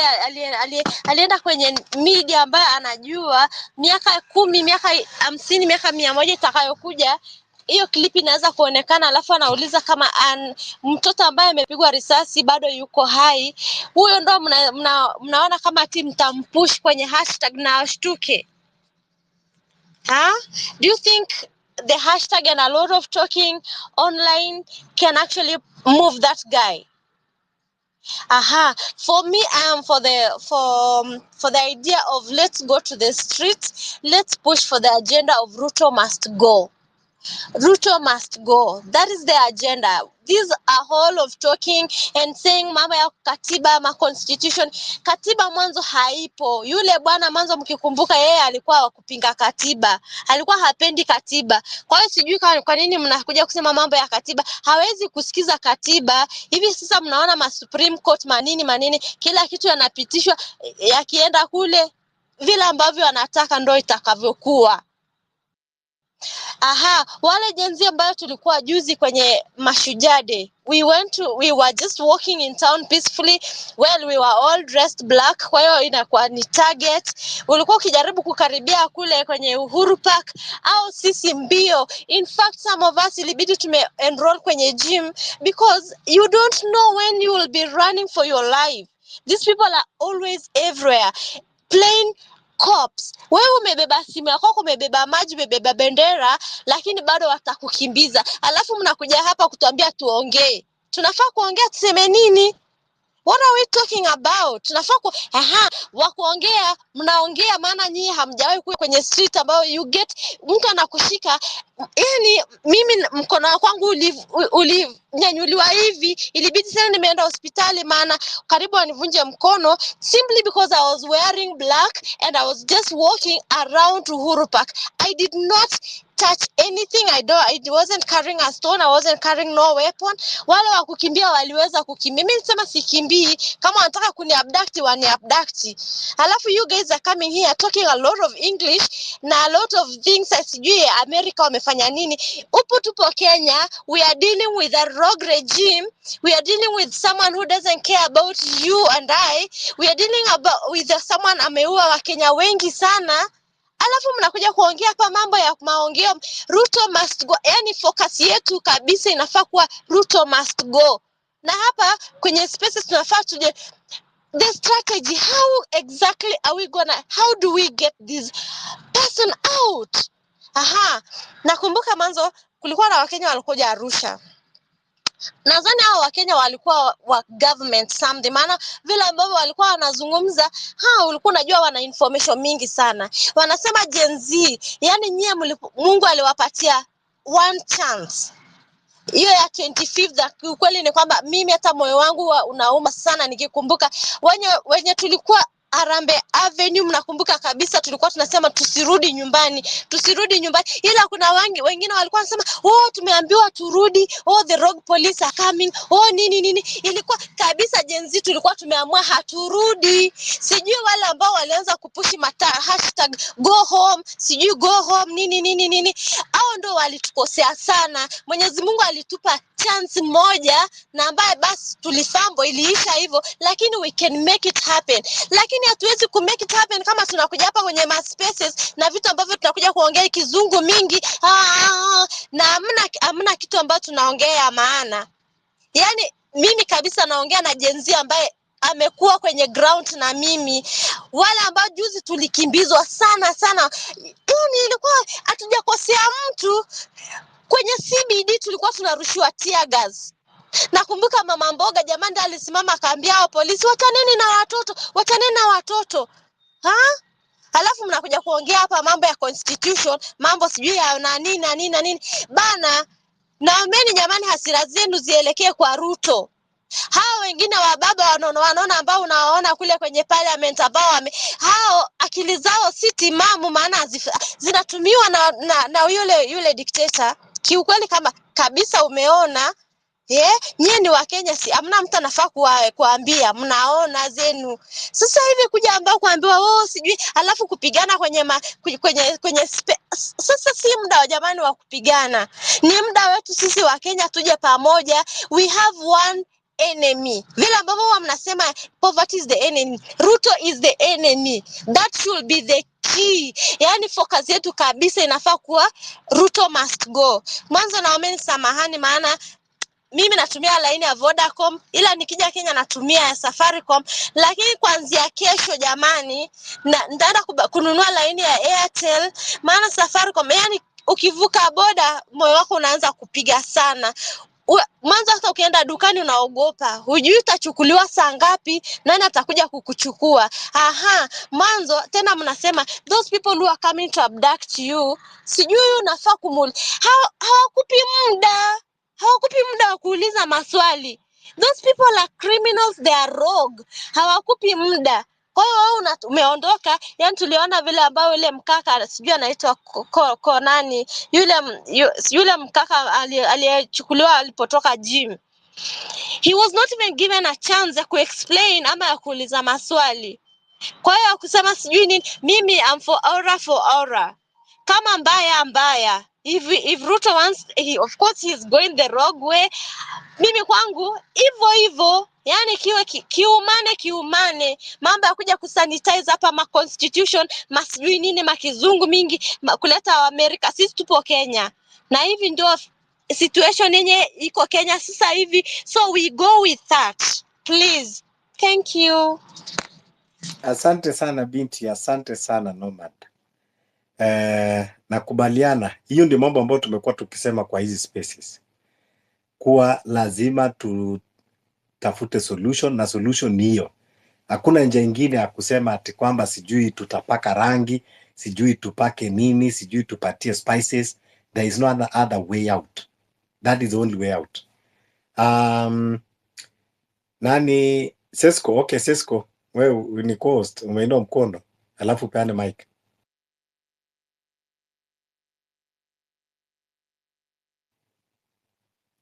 alienda kwenye media ambaye anajua miaka 10, miaka 50, miaka 100 itakayokuja hiyo clip inaweza kuonekana, alafu anauliza kama mtoto ambaye amepigwa risasi bado yuko hai. Huyo ndo mnaona kama ati mtampush kwenye hashtag na ashtuke. Do you think the hashtag and a lot of talking online can actually move that guy? For me, I am for the idea of let's go to the streets, let's push for the agenda of Ruto must go. Ruto must go. That is the agenda. These are all of talking and saying mama ya katiba, ma constitution. Katiba mwanzo haipo. Yule bwana mwanzo mkikumbuka yeye alikuwa wa kupinga katiba. Alikuwa hapendi katiba. Kwa hiyo sijui kwa nini mnakuja kusema mambo ya katiba. Hawezi kusikiza katiba. Hivi sasa mnaona ma Supreme Court manini kila kitu yanapitishwa yakienda kule vile ambavyo anataka ndo itakavyokuwa. Wale jenzi ambayo tulikuwa juzi kwenye Mashujaa Day, we were just walking in town peacefully. Well, we were all dressed black, kwa hiyo inakuwa ni target. Ulikuwa ukijaribu kukaribia kule kwenye Uhuru Park au sisi mbio. In fact, some of us ilibidi enroll kwenye gym because you don't know when you will be running for your life. These people are always everywhere. Plain cops. Wewe umebeba simu yako, umebeba maji, umebeba bendera, lakini bado watakukimbiza. Alafu mnakuja hapa kutuambia tuongee. Tunafaa kuongea tuseme nini? What are we talking about? Tunafaa wakuongea, mnaongea maana nyinyi hamjawahi kuwa kwenye street ambayo you get mtu anakushika. Yani mimi mkono wangu ulinyanyuliwa hivi, ilibidi sana nimeenda hospitali maana karibu wanivunje mkono simply because I was wearing black and I was just walking around Uhuru Park. I did not touch anything. I wasn't carrying a stone. I wasn't carrying no weapon. Wale wa kukimbia waliweza kukimbia. Mimi nisema sikimbii. Kama wanataka kuniabduct waniabduct. Alafu you guys are coming here talking a lot of English na a lot of things. Sijui America wamefanya nini. Upo tupo Kenya. We are dealing with a rogue regime. We are dealing with someone who doesn't care about you and I. We are dealing with someone ameua Wakenya wengi sana. alafu mnakuja kuongea hapa mambo ya maongeo Ruto must go. Yani focus yetu kabisa inafaa kuwa Ruto must go, na hapa kwenye spaces tunafaa tuje the strategy, how exactly are we gonna, how do we get this person out? Nakumbuka mwanzo kulikuwa na Wakenya walikuja Arusha. Nadhani hao Wakenya walikuwa wa government something, maana vile ambavyo walikuwa wanazungumza, ulikuwa unajua wana information mingi sana. Wanasema Gen Z, yani nyie Mungu aliwapatia one chance. Hiyo ya 25th ukweli ni kwamba mimi hata moyo wangu unauma sana nikikumbuka wenye tulikuwa Arambe Avenue, mnakumbuka kabisa tulikuwa tunasema tusirudi nyumbani, ila kuna wengine walikuwa wanasema tumeambiwa turudi, the rogue police are coming, nini. Ilikuwa kabisa Gen Z tulikuwa tumeamua haturudi. Sijui wale ambao walianza kupushi hashtag go home, sijui go home nini, hao ndio walitukosea sana. Mwenyezi Mungu alitupa chance moja na ambaye basi tulifambo iliisha hivyo, lakini we can make it happen. Lakini hatuwezi ku make it happen kama tunakuja hapa kwenye spaces na vitu ambavyo tunakuja kuongea kizungu mingi na hamna kitu ambacho tunaongea maana. Yani mimi kabisa naongea na Gen Z ambaye amekuwa kwenye ground na mimi, wale ambao juzi tulikimbizwa sana. Ilikuwa hatujakosea mtu. Kwenye CBD tulikuwa tunarushiwa tear gas. Nakumbuka mama mboga jamani ndiye alisimama akaambia hao polisi wataneni na watoto. Alafu mnakuja kuongea hapa mambo ya constitution, mambo sijui ya nini. Bana, naombeni jamani hasira zenu zielekee kwa Ruto. Hao wengine wa baba wanaona ambao unawaona kule kwenye parliament ambao hao akili zao si timamu, maana zinatumiwa na yule dictator. Kiukweli kama kabisa umeona nyie ni Wakenya, si amna mtu anafaa kuambia, mnaona zenu. Sasa hivi kuja ambao kuambiwa sijui alafu kupigana kwenye sasa si muda wa jamani wa kupigana. Ni muda wetu sisi Wakenya tuje pamoja. We have one enemy. Vile ambavyo mnasema poverty is the enemy, Ruto is the enemy. That should be the key. Yani focus yetu kabisa inafaa kuwa Ruto must go. Mwanzo naomeni samahani maana mimi natumia laini ya Vodacom, ila nikija Kenya natumia ya Safaricom, lakini kuanzia kesho jamani nitaenda kununua laini ya Airtel, maana Safaricom yani ukivuka boda moyo wako unaanza kupiga sana. Mwanzo hata ukienda dukani unaogopa, hujui utachukuliwa saa ngapi, nani atakuja kukuchukua. Mwanzo tena mnasema those people who are coming to abduct you, sijui unafaa hawakupi muda wa kuuliza maswali. Those people are criminals, they are rogue. Hawakupi muda. Kwa hiyo wewe umeondoka. Yani tuliona vile ambao yule mkaka sijui anaitwa nani, yule mkaka aliyechukuliwa alipotoka gym. He was not even given a chance to explain ama ya kuuliza maswali. Kwa hiyo kusema sijui nini, mimi am for aura. Kama mbaya. If Ruto wants, of course he is going the wrong way. Mimi kwangu hivyo yani kiwe kiumane mambo ya kuja kusanitize hapa constitution masijui nini makizungu mingi kuleta Amerika. Sisi tupo Kenya na hivi ndio situation yenye iko Kenya sasa hivi, so we go with that please. Thank you. Asante sana binti, asante sana Nomad. Nakubaliana, hiyo ndio mambo ambayo tumekuwa tukisema kwa hizi spaces, kuwa lazima tutafute solution, na solution ni hiyo. Hakuna njia nyingine ya kusema ati kwamba sijui tutapaka rangi, sijui tupake nini, sijui tupatie spices. There is no other way out. That is the only way out. Nani Sesko? Okay, Sesko, wewe ni host, umeinua mkono alafu peane mic.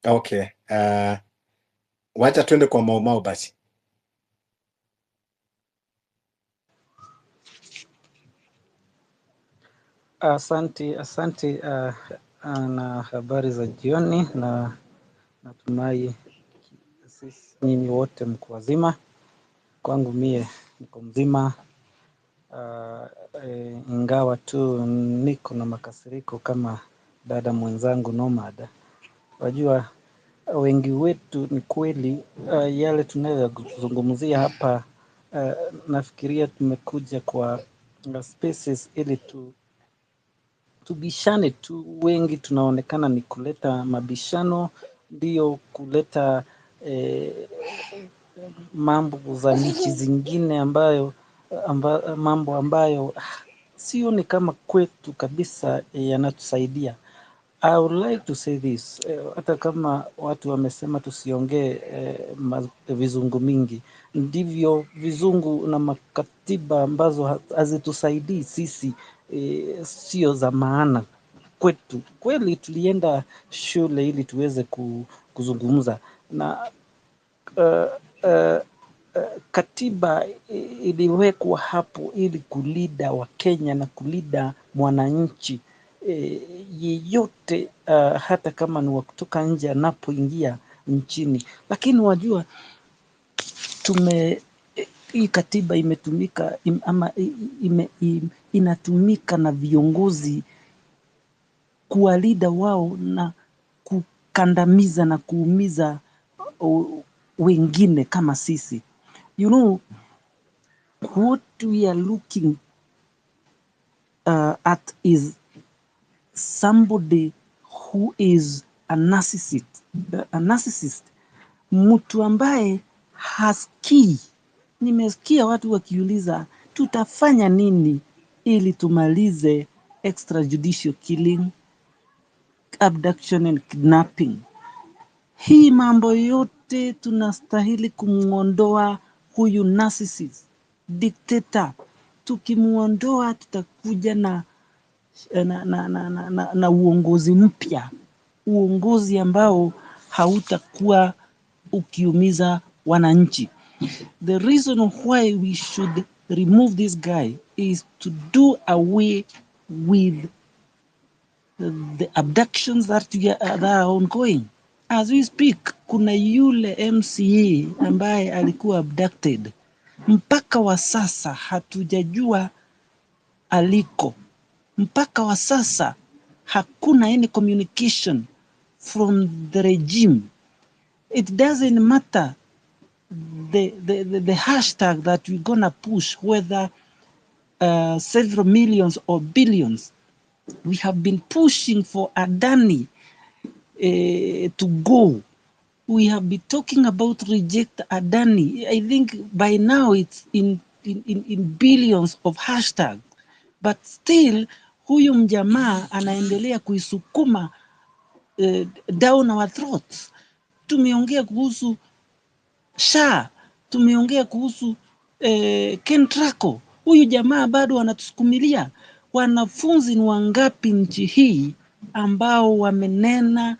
Okay, wacha twende kwa Maumau basi. Asante na habari za jioni, na natumai sisi nyinyi wote mko wazima. Kwangu mie niko mzima. ingawa tu niko na makasiriko kama dada mwenzangu Nomad. Wajua wengi wetu ni kweli yale tunayozungumzia hapa, nafikiria tumekuja kwa spaces ili tubishane tu. Wengi tunaonekana ni kuleta mabishano, ndio kuleta mambo za nchi zingine mambo ambayo sioni kama kwetu kabisa yanatusaidia. I would like to say this, hata kama watu wamesema tusiongee vizungu mingi, ndivyo vizungu na makatiba ambazo hazitusaidii sisi, sio za maana kwetu. Kweli tulienda shule ili tuweze kuzungumza na katiba iliwekwa hapo ili kulida Wakenya na kulida mwananchi yeyote, hata kama ni wa kutoka nje anapoingia nchini. Lakini wajua hii katiba imetumika inatumika na viongozi kuwalida wao na kukandamiza na kuumiza wengine kama sisi. You know, what we are looking at is somebody who is a narcissist. Mtu ambaye hasikii. Nimesikia watu wakiuliza tutafanya nini ili tumalize extrajudicial killing, abduction and kidnapping. Hii mambo yote tunastahili kumuondoa huyu narcissist, dictator. Tukimuondoa tutakuja na uongozi mpya, uongozi ambao hautakuwa ukiumiza wananchi. The reason why we should remove this guy is to do away with the abductions that are ongoing. As we speak, kuna yule MCA ambaye alikuwa abducted. Mpaka wa sasa hatujajua aliko. Mpaka wa sasa hakuna any communication from the regime. It doesn't matter the hashtag that we're gonna push, whether several millions or billions. We have been pushing for Adani to go. We have been talking about reject Adani. I think by now it's in billions of hashtags. But still huyu mjamaa anaendelea kuisukuma down our throats. Tumeongea kuhusu SHA, tumeongea kuhusu Kentraco. Huyu jamaa bado anatusukumilia. Wanafunzi ni wangapi nchi hii ambao wamenena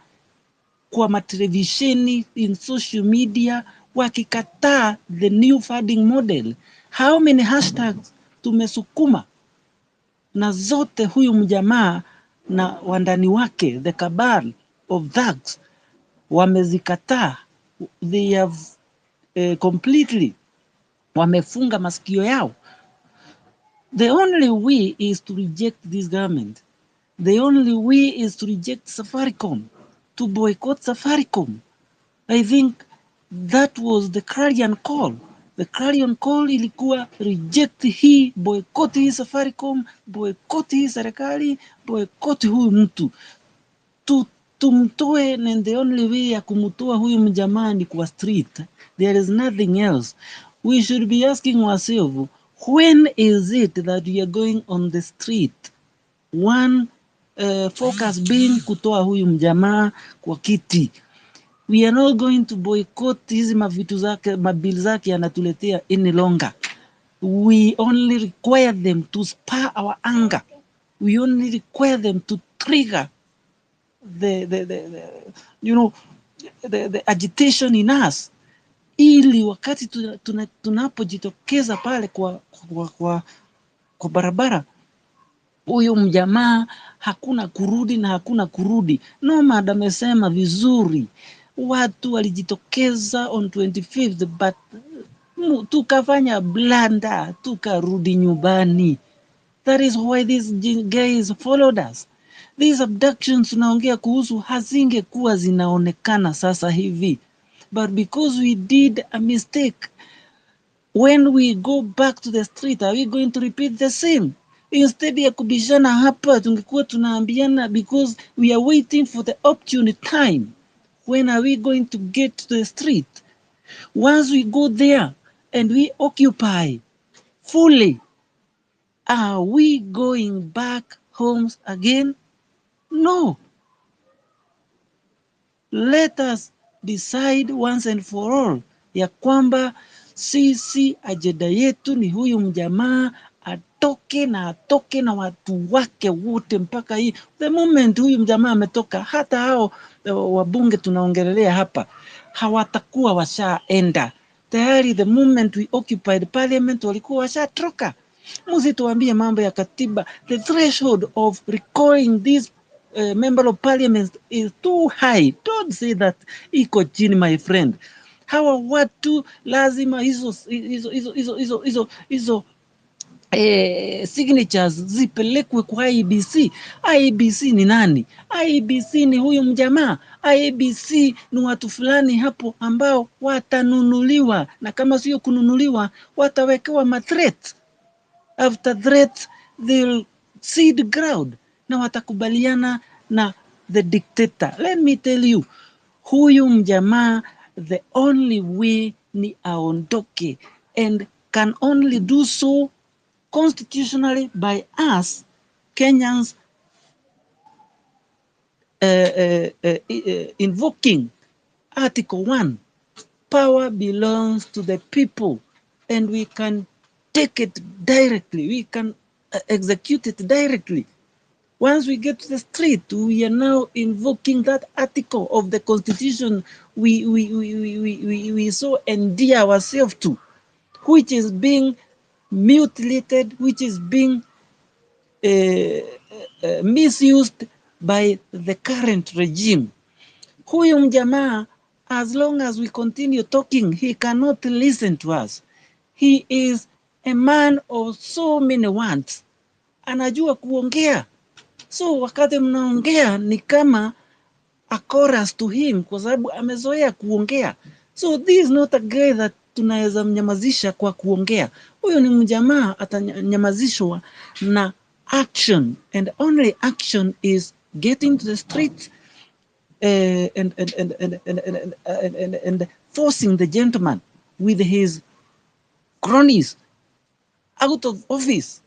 kwa matelevisheni, in social media, wakikataa the new funding model? How many hashtags tumesukuma? Na zote huyu mjamaa na wandani wake, the cabal of thugs, wamezikataa. They have completely wamefunga masikio yao. The only way is to reject this government. The only way is to reject Safaricom, to boycott Safaricom. I think that was the clarion call. The clarion call ilikuwa reject hii, boycott hii Safaricom, boycott hii serikali, boycott huyu mtu. Tumtoe, and the only way ya kumtoa huyu mjamaa ni kwa street. There is nothing else. We should be asking ourselves, when is it that we are going on the street? One focus being kutoa huyu mjamaa kwa kiti. We are not going to boycott hizi mavitu zake, mabili zake anatuletea any longer. We only require them to spur our anger. We only require them to trigger the agitation in us, ili wakati tunapojitokeza pale kwa barabara, huyo mjamaa hakuna kurudi na hakuna kurudi. Nomad amesema vizuri, watu walijitokeza on 25th, but tukafanya blanda, tukarudi nyumbani. That is why these guys followed us. These abductions tunaongea kuhusu hazingekuwa zinaonekana sasa hivi. But because we did a mistake, when we go back to the street, are we going to repeat the same? Instead ya kubishana hapa, tungekuwa tunaambiana, because we are waiting for the opportune time. When are we going to get to the street? Once we go there and we occupy fully, are we going back homes again? No. Let us decide once and for all ya kwamba sisi ajenda yetu ni huyu mjamaa atoke na watu wake wote mpaka hii. The moment huyu mjamaa ametoka, hata hao wabunge tunaongelelea hapa hawatakuwa washaenda tayari. The moment we occupied parliament walikuwa washatroka. Msituambie mambo ya katiba. The threshold of recalling this member of parliament is too high. Don't say that iko chini, my friend. Hawa watu lazima hizo signatures zipelekwe kwa IEBC. IEBC ni nani? IEBC ni huyu mjamaa. IEBC ni watu fulani hapo ambao watanunuliwa, na kama sio kununuliwa watawekewa mathreat. After threat they'll cede ground na watakubaliana na the dictator. Let me tell you, huyu mjamaa the only way ni aondoke, and can only do so constitutionally by us Kenyans invoking Article 1. Power belongs to the people, and we can take it directly. We can execute it directly. Once we get to the street, we are now invoking that article of the Constitution we so endear ourselves to, which is being mutilated, which is being misused by the current regime. Huyu mjamaa, as long as we continue talking, he cannot listen to us. He is a man of so many wants. Anajua kuongea. So wakati mnaongea ni kama a chorus to him, kwa sababu amezoea kuongea. So this is not a guy that tunaweza mnyamazisha kwa kuongea. Huyu ni mjamaa atanyamazishwa na action, and only action is getting to the street and forcing the gentleman with his cronies out of office.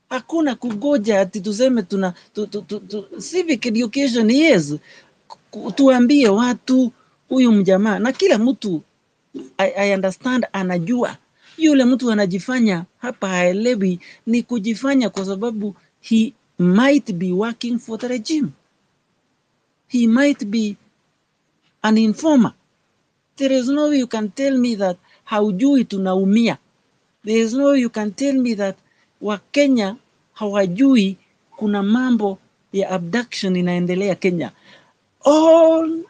Hakuna kugoja ati tuseme civic education, yes, tuambie watu huyu mjamaa, na kila mtu I understand anajua. Yule mtu anajifanya hapa haelewi, ni kujifanya kwa sababu he might be working for the regime. He might be an informer. There is no way you can tell me that haujui tunaumia. There is no way you can tell me that Wakenya hawajui kuna mambo ya abduction inaendelea Kenya. All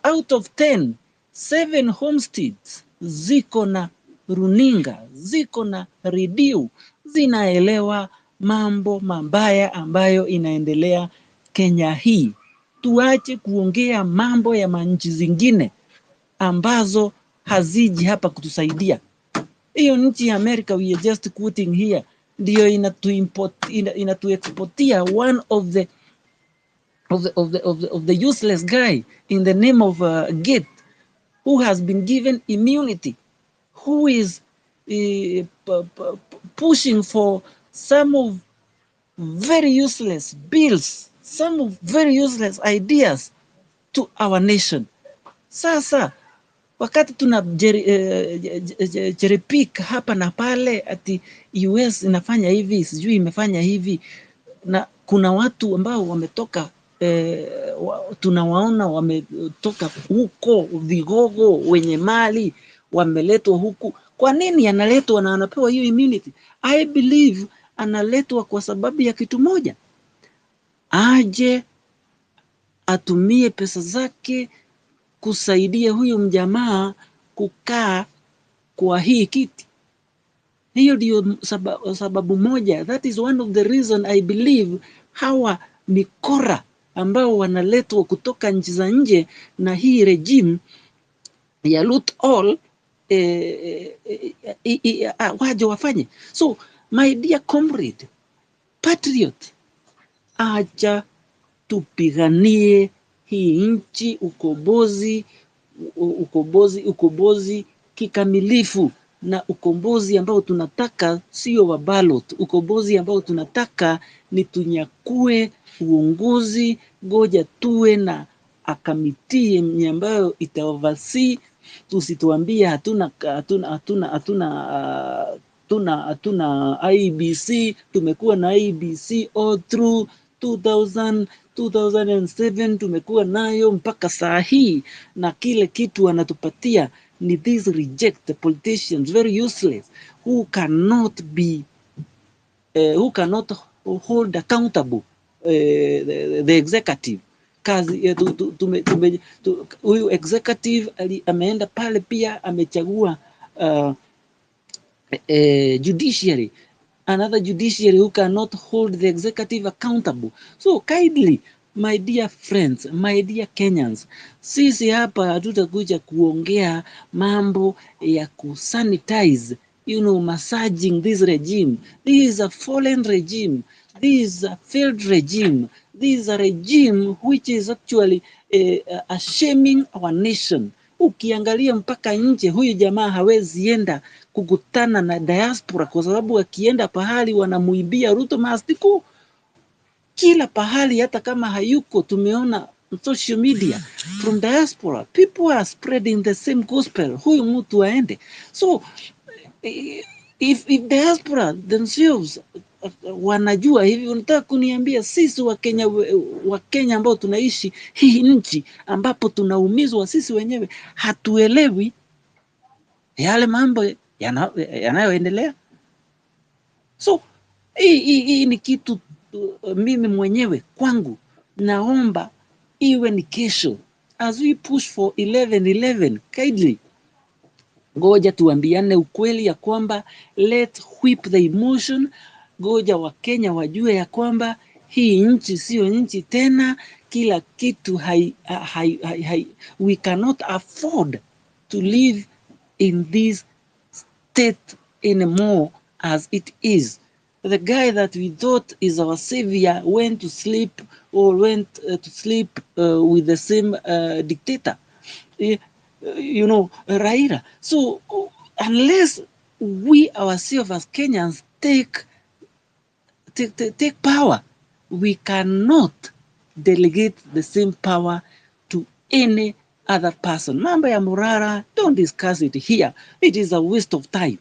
out of 10, 7 homesteads ziko na runinga, ziko na redio, zinaelewa mambo mabaya ambayo inaendelea Kenya hii. Tuache kuongea mambo ya manchi zingine ambazo haziji hapa kutusaidia. Hiyo nchi ya America we are just quoting here ndio inatuexportia one of the useless guy in the name of Gates, who has been given immunity, who is pushing for some of very useless bills, some of very useless ideas to our nation. Sasa wakati tuna cherepik hapa na pale ati US inafanya hivi, sijui imefanya hivi, na kuna watu ambao wametoka tunawaona wametoka huko vigogo wenye mali wameletwa huku. Kwa nini analetwa na anapewa hiyo immunity? I believe analetwa kwa sababu ya kitu moja, aje atumie pesa zake kusaidia huyu mjamaa kukaa kwa hii kiti. Hiyo ndio sababu moja. That is one of the reason I believe hawa mikora ambao wanaletwa kutoka nchi za nje na hii regime ya loot all waje wafanye. So my dear comrade, patriot, acha tupiganie hii nchi, ukombozi kikamilifu, na ukombozi ambao tunataka sio wa ballot. Ukombozi ambao tunataka ni tunyakue uongozi. Goja tuwe na akamiti ambayo itaoversee, tusituambie hatuna IBC. Tumekuwa na IBC all through 2007 tumekuwa nayo mpaka saa hii, na kile kitu wanatupatia ni these reject politicians, very useless, who cannot hold accountable the executive. Kazi huyu executive ameenda pale pia amechagua judiciary, another judiciary who cannot hold the executive accountable. So kindly, my dear friends, my dear Kenyans, sisi hapa hatutakuja kuongea mambo ya kusanitize, massaging this regime. This is a fallen regime. This is a failed regime. This is a regime which is actually shaming our nation. Ukiangalia mpaka nje, huyu jamaa hawezi enda kukutana na diaspora kwa sababu akienda pahali wanamuibia. Ruto must go kila pahali, hata kama hayuko. Tumeona social media from diaspora, people are spreading the same gospel, huyu mtu aende. So if diaspora themselves wanajua hivi, unataka kuniambia sisi Wakenya ambao tunaishi hii nchi ambapo tunaumizwa sisi wenyewe hatuelewi yale mambo yanayoendelea? So hii ni kitu mimi mwenyewe kwangu naomba iwe ni kesho, as we push for 11-11. Kindly ngoja tuambiane ukweli ya kwamba let's whip the emotion. Ngoja Wakenya wajue ya kwamba hii nchi sio nchi tena. Kila kitu we cannot afford to live in this state anymore as it is. The guy that we thought is our savior went to sleep with the same dictator, Raila. So unless we ourselves as Kenyans take power, we cannot delegate the same power to any other person. Mambo ya Murara, don't discuss it here. It is a waste of time.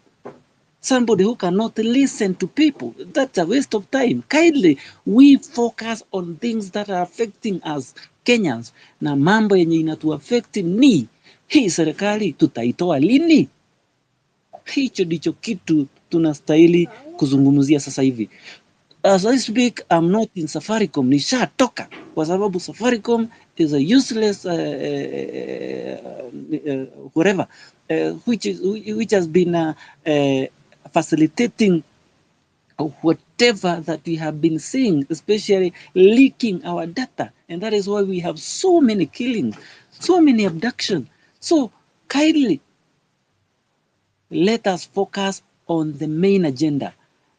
Somebody who cannot listen to people, that's a waste of time. Kindly, we focus on things that are affecting us Kenyans. Na mambo yenye inatuaffect ni hii serikali tutaitoa lini? Hicho ndicho kitu tunastahili kuzungumzia sasa hivi. As I speak, I'm not in Safaricom. Nishatoka kwa sababu Safaricom is a useless whatever, which has been facilitating whatever that we have been seeing, especially leaking our data. And that is why we have so many killings, so many abductions. So kindly, let us focus on the main agenda.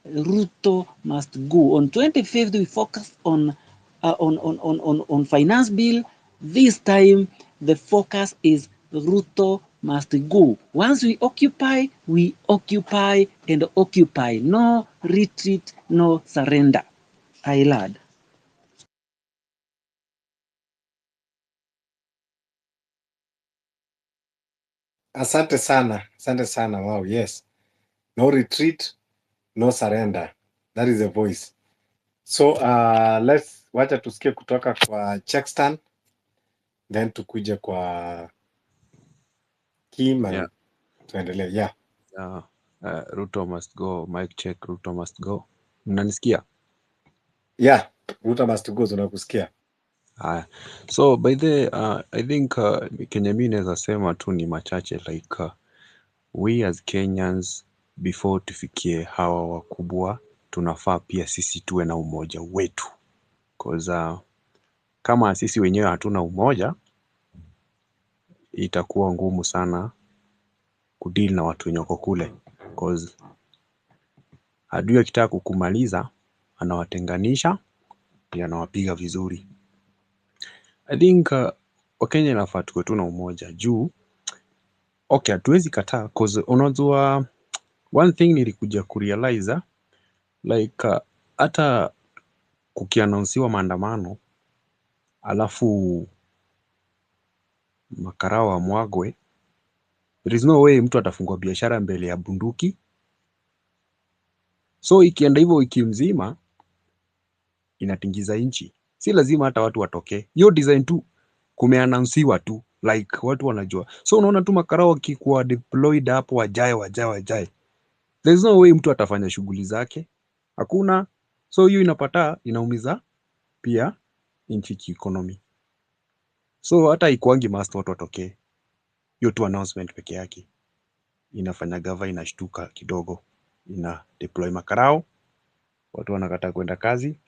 Ruto must go. On 25th, we focused on finance bill. This time, the focus is Ruto must go. Once we occupy and occupy. No retreat, no surrender. I lad. Asante sana. Wow, yes. No retreat, no surrender. That is the voice. So wacha tusikie kutoka kwa Checkstan, then tukuje kwa Kim and tuendelee. Yeah. Ruto must go. Mic check. Ruto must go. Mnanisikia? Yeah, Ruto must go, tunakusikia. Haya. So by the I think Kenya mimi naweza sema tu ni machache like we as Kenyans, before tufikie hawa wakubwa, tunafaa pia sisi tuwe na umoja wetu, cause kama sisi wenyewe hatuna umoja, itakuwa ngumu sana kudeal na watu wenye wako kule, cause adui akitaka kukumaliza anawatenganisha, pia anawapiga vizuri. I think Wakenya inafaa tuwe tu na umoja juu. Okay, hatuwezi kataa cause unajua one thing nilikuja kurealize like hata kukiannouncewa maandamano alafu makarao wa mwagwe, there is no way mtu atafungua biashara mbele ya bunduki. So ikienda hivyo wiki mzima inatingiza nchi. Si lazima hata watu watokee. Hiyo design tu kumeannouncewa tu like watu wanajua. So unaona tu makarao wakikuwa deployed hapo wajae. There is no way mtu atafanya shughuli zake. Hakuna. So hiyo inaumiza pia nchi economy. So hata ikuangi must watu watokee. Hiyo tu announcement peke yake inafanya gava inashtuka kidogo, ina deploy makarao, watu wanakataa kwenda kazi,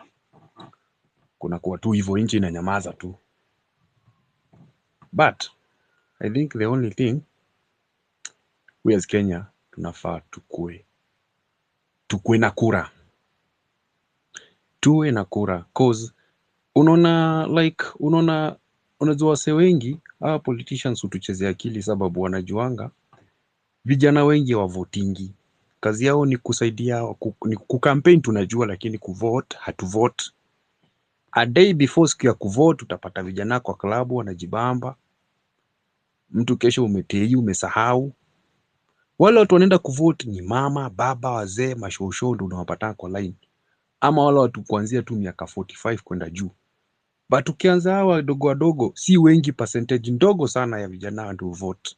kuna kuwa tu hivyo nchi inanyamaza tu. But I think the only thing we as Kenya tunafaa tukue na kura, tuwe na kura cause unajua wase wengi hawa politicians hutuchezea akili, sababu wanajuanga vijana wengi wavotingi. Kazi yao ni kusaidia ni kukampeni, tunajua, lakini kuvote hatuvote. A day before siku ya kuvote utapata vijana kwa klabu wanajibamba, mtu kesho umetei umesahau. Wale watu wanaenda kuvote ni mama, baba, wazee, mashosho ndio unawapata kwa line, ama wale watu kuanzia tu miaka 45 kwenda juu. But ukianza hawa wadogo si wengi, percentage ndogo sana ya vijana ndio vote,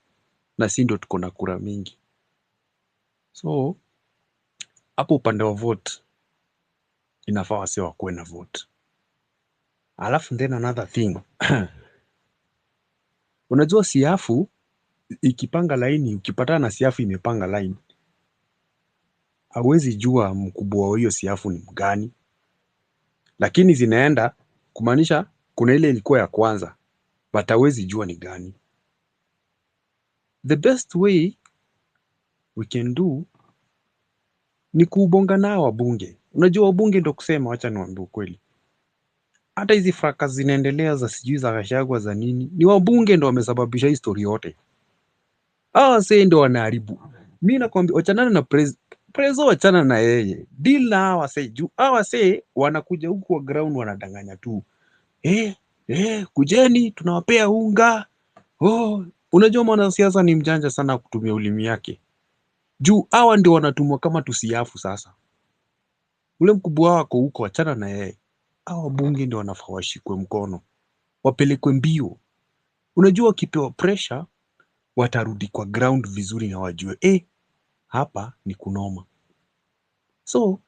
na si ndio tuko na kura mingi. So hapo upande wa vote inafaa wase wakuwe na vote. Alafu then another thing unajua siafu ikipanga laini, ukipatana na siafu imepanga line, hawezi jua mkubwa wa hiyo siafu ni mgani, lakini zinaenda kumaanisha kuna ile ilikuwa ya kwanza, but hawezi jua ni gani. The best way we can do ni kubonga nao wabunge. Unajua wabunge ndio kusema, wacha niwaambie ukweli, hata hizi fracas zinaendelea za sijui za Gachagua za nini, ni wabunge ndio wamesababisha history yote. Sasa ndio wanaharibu. Mimi nakwambia wachanana na prezo, wachana na yeye, deal na hawa sasa juu hawa sasa wanakuja huku kwa ground wanadanganya tu. Kujeni tunawapea unga. Unajua mwanasiasa ni mjanja sana kutumia ulimi yake. Juu hawa ndio wanatumwa kama tusiafu sasa. Ule mkubwa wako huko, wachana na yeye. Hawa bunge ndio wanafaa washikwe mkono, wapelekwe mbio. Unajua wakipewa pressure watarudi kwa ground vizuri na wajue hapa ni kunoma. So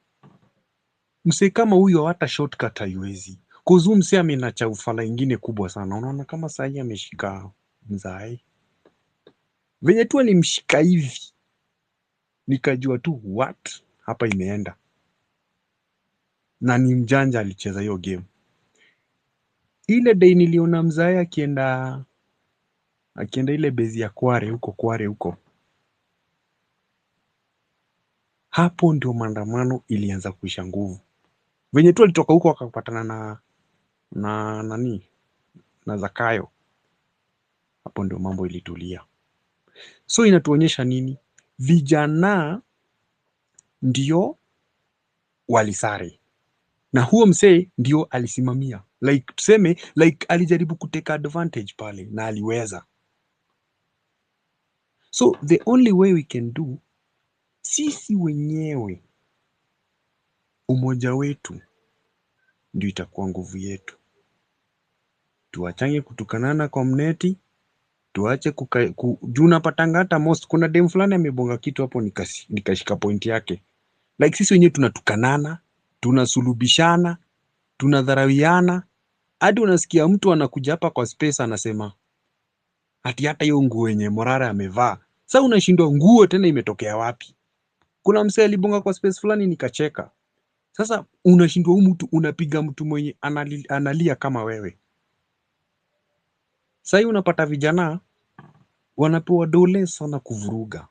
msee kama huyo hata shortcut haiwezi. Kuzu msee amenacha ufala ingine kubwa sana. Unaona kama sahi ameshika mzae. Venye tu alimshika hivi, nikajua tu what hapa imeenda. Na ni mjanja alicheza hiyo game. Ile day niliona mzae akienda ile bezi ya Kware huko. Hapo ndio maandamano ilianza kuisha nguvu. Venye tu alitoka huko akapatana na Zakayo. Hapo ndio mambo ilitulia. So inatuonyesha nini? Vijana ndio walisare. Na huo msee ndio alisimamia. Like tuseme alijaribu kuteka advantage pale na aliweza. So the only way we can do, sisi wenyewe, umoja wetu ndio itakuwa nguvu yetu. Tuachange kutukanana kwa mneti, tuache juu napatanga hata most, kuna dem fulani amebonga kitu hapo nikashika point yake. Like sisi wenyewe tunatukanana, tunasulubishana, tunadharawiana, hadi unasikia mtu anakuja hapa kwa space anasema ati hata hiyo nguo yenye Morara amevaa Sasa unashindwa nguo tena imetokea wapi? Kuna msee alibonga kwa space fulani nikacheka. Sasa unashindwa huyu mtu unapiga mtu mwenye analia kama wewe. Sasa unapata vijana wanapewa dole sana kuvuruga.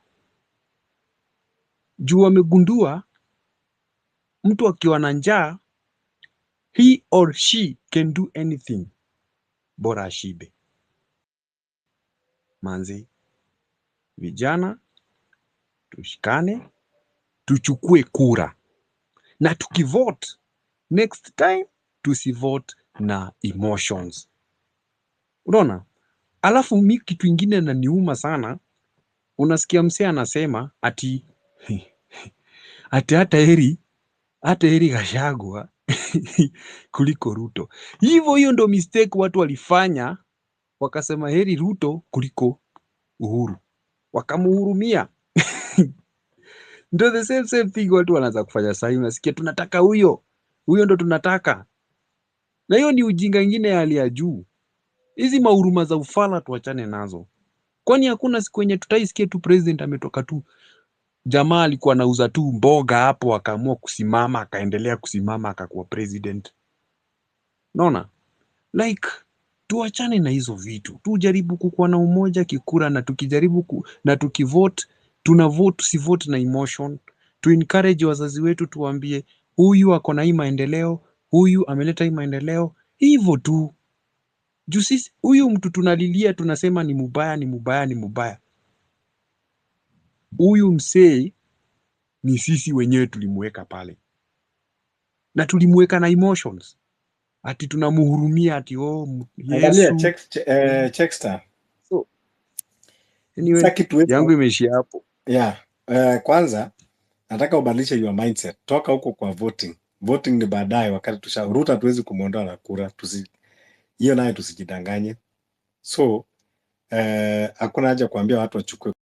Juu wamegundua mtu akiwa na njaa, he or she can do anything bora ashibe. Manzi, vijana tushikane, tuchukue kura, na tukivote next time tusivote na emotions. Unaona? Alafu mi kitu ingine naniuma sana, unasikia msee anasema ati hata heri Gachagua kuliko Ruto. Hiyo ndo mistake watu walifanya, wakasema heri Ruto kuliko Uhuru, wakamuhurumia. Ndo the same thing watu wanaanza kufanya sasa. Unasikia tunataka huyo ndo tunataka, na hiyo ni ujinga ingine ya hali ya juu. Hizi mahuruma za ufala tuachane nazo, kwani hakuna siku yenye tutaisikia tu president ametoka tu, jamaa alikuwa anauza tu mboga hapo akaamua kusimama, akaendelea kusimama, akakuwa president. Naona like tuachane na hizo vitu, tujaribu kukuwa na umoja kikura, na tukijaribu na tukivote, tuna vote, tusivote na emotion. Tu encourage wazazi wetu, tuambie huyu ako na hii maendeleo, huyu ameleta hii maendeleo, hivyo tu. Juu sisi huyu mtu tunalilia, tunasema ni mubaya, ni mubaya, ni mubaya. Huyu msee ni sisi wenyewe tulimweka pale, na tulimweka na emotions, ati tunamuhurumia, ati Angalia Yesu. Checkstar. So anyway, Sasa kitu yangu imeishia hapo. Yeah. Kwanza nataka ubadilishe your mindset. Toka huko kwa voting. Voting ni baadaye, wakati Ruto hatuwezi kumuondoa na kura. Hiyo nayo tusijidanganye. So hakuna haja kuambia watu wachukue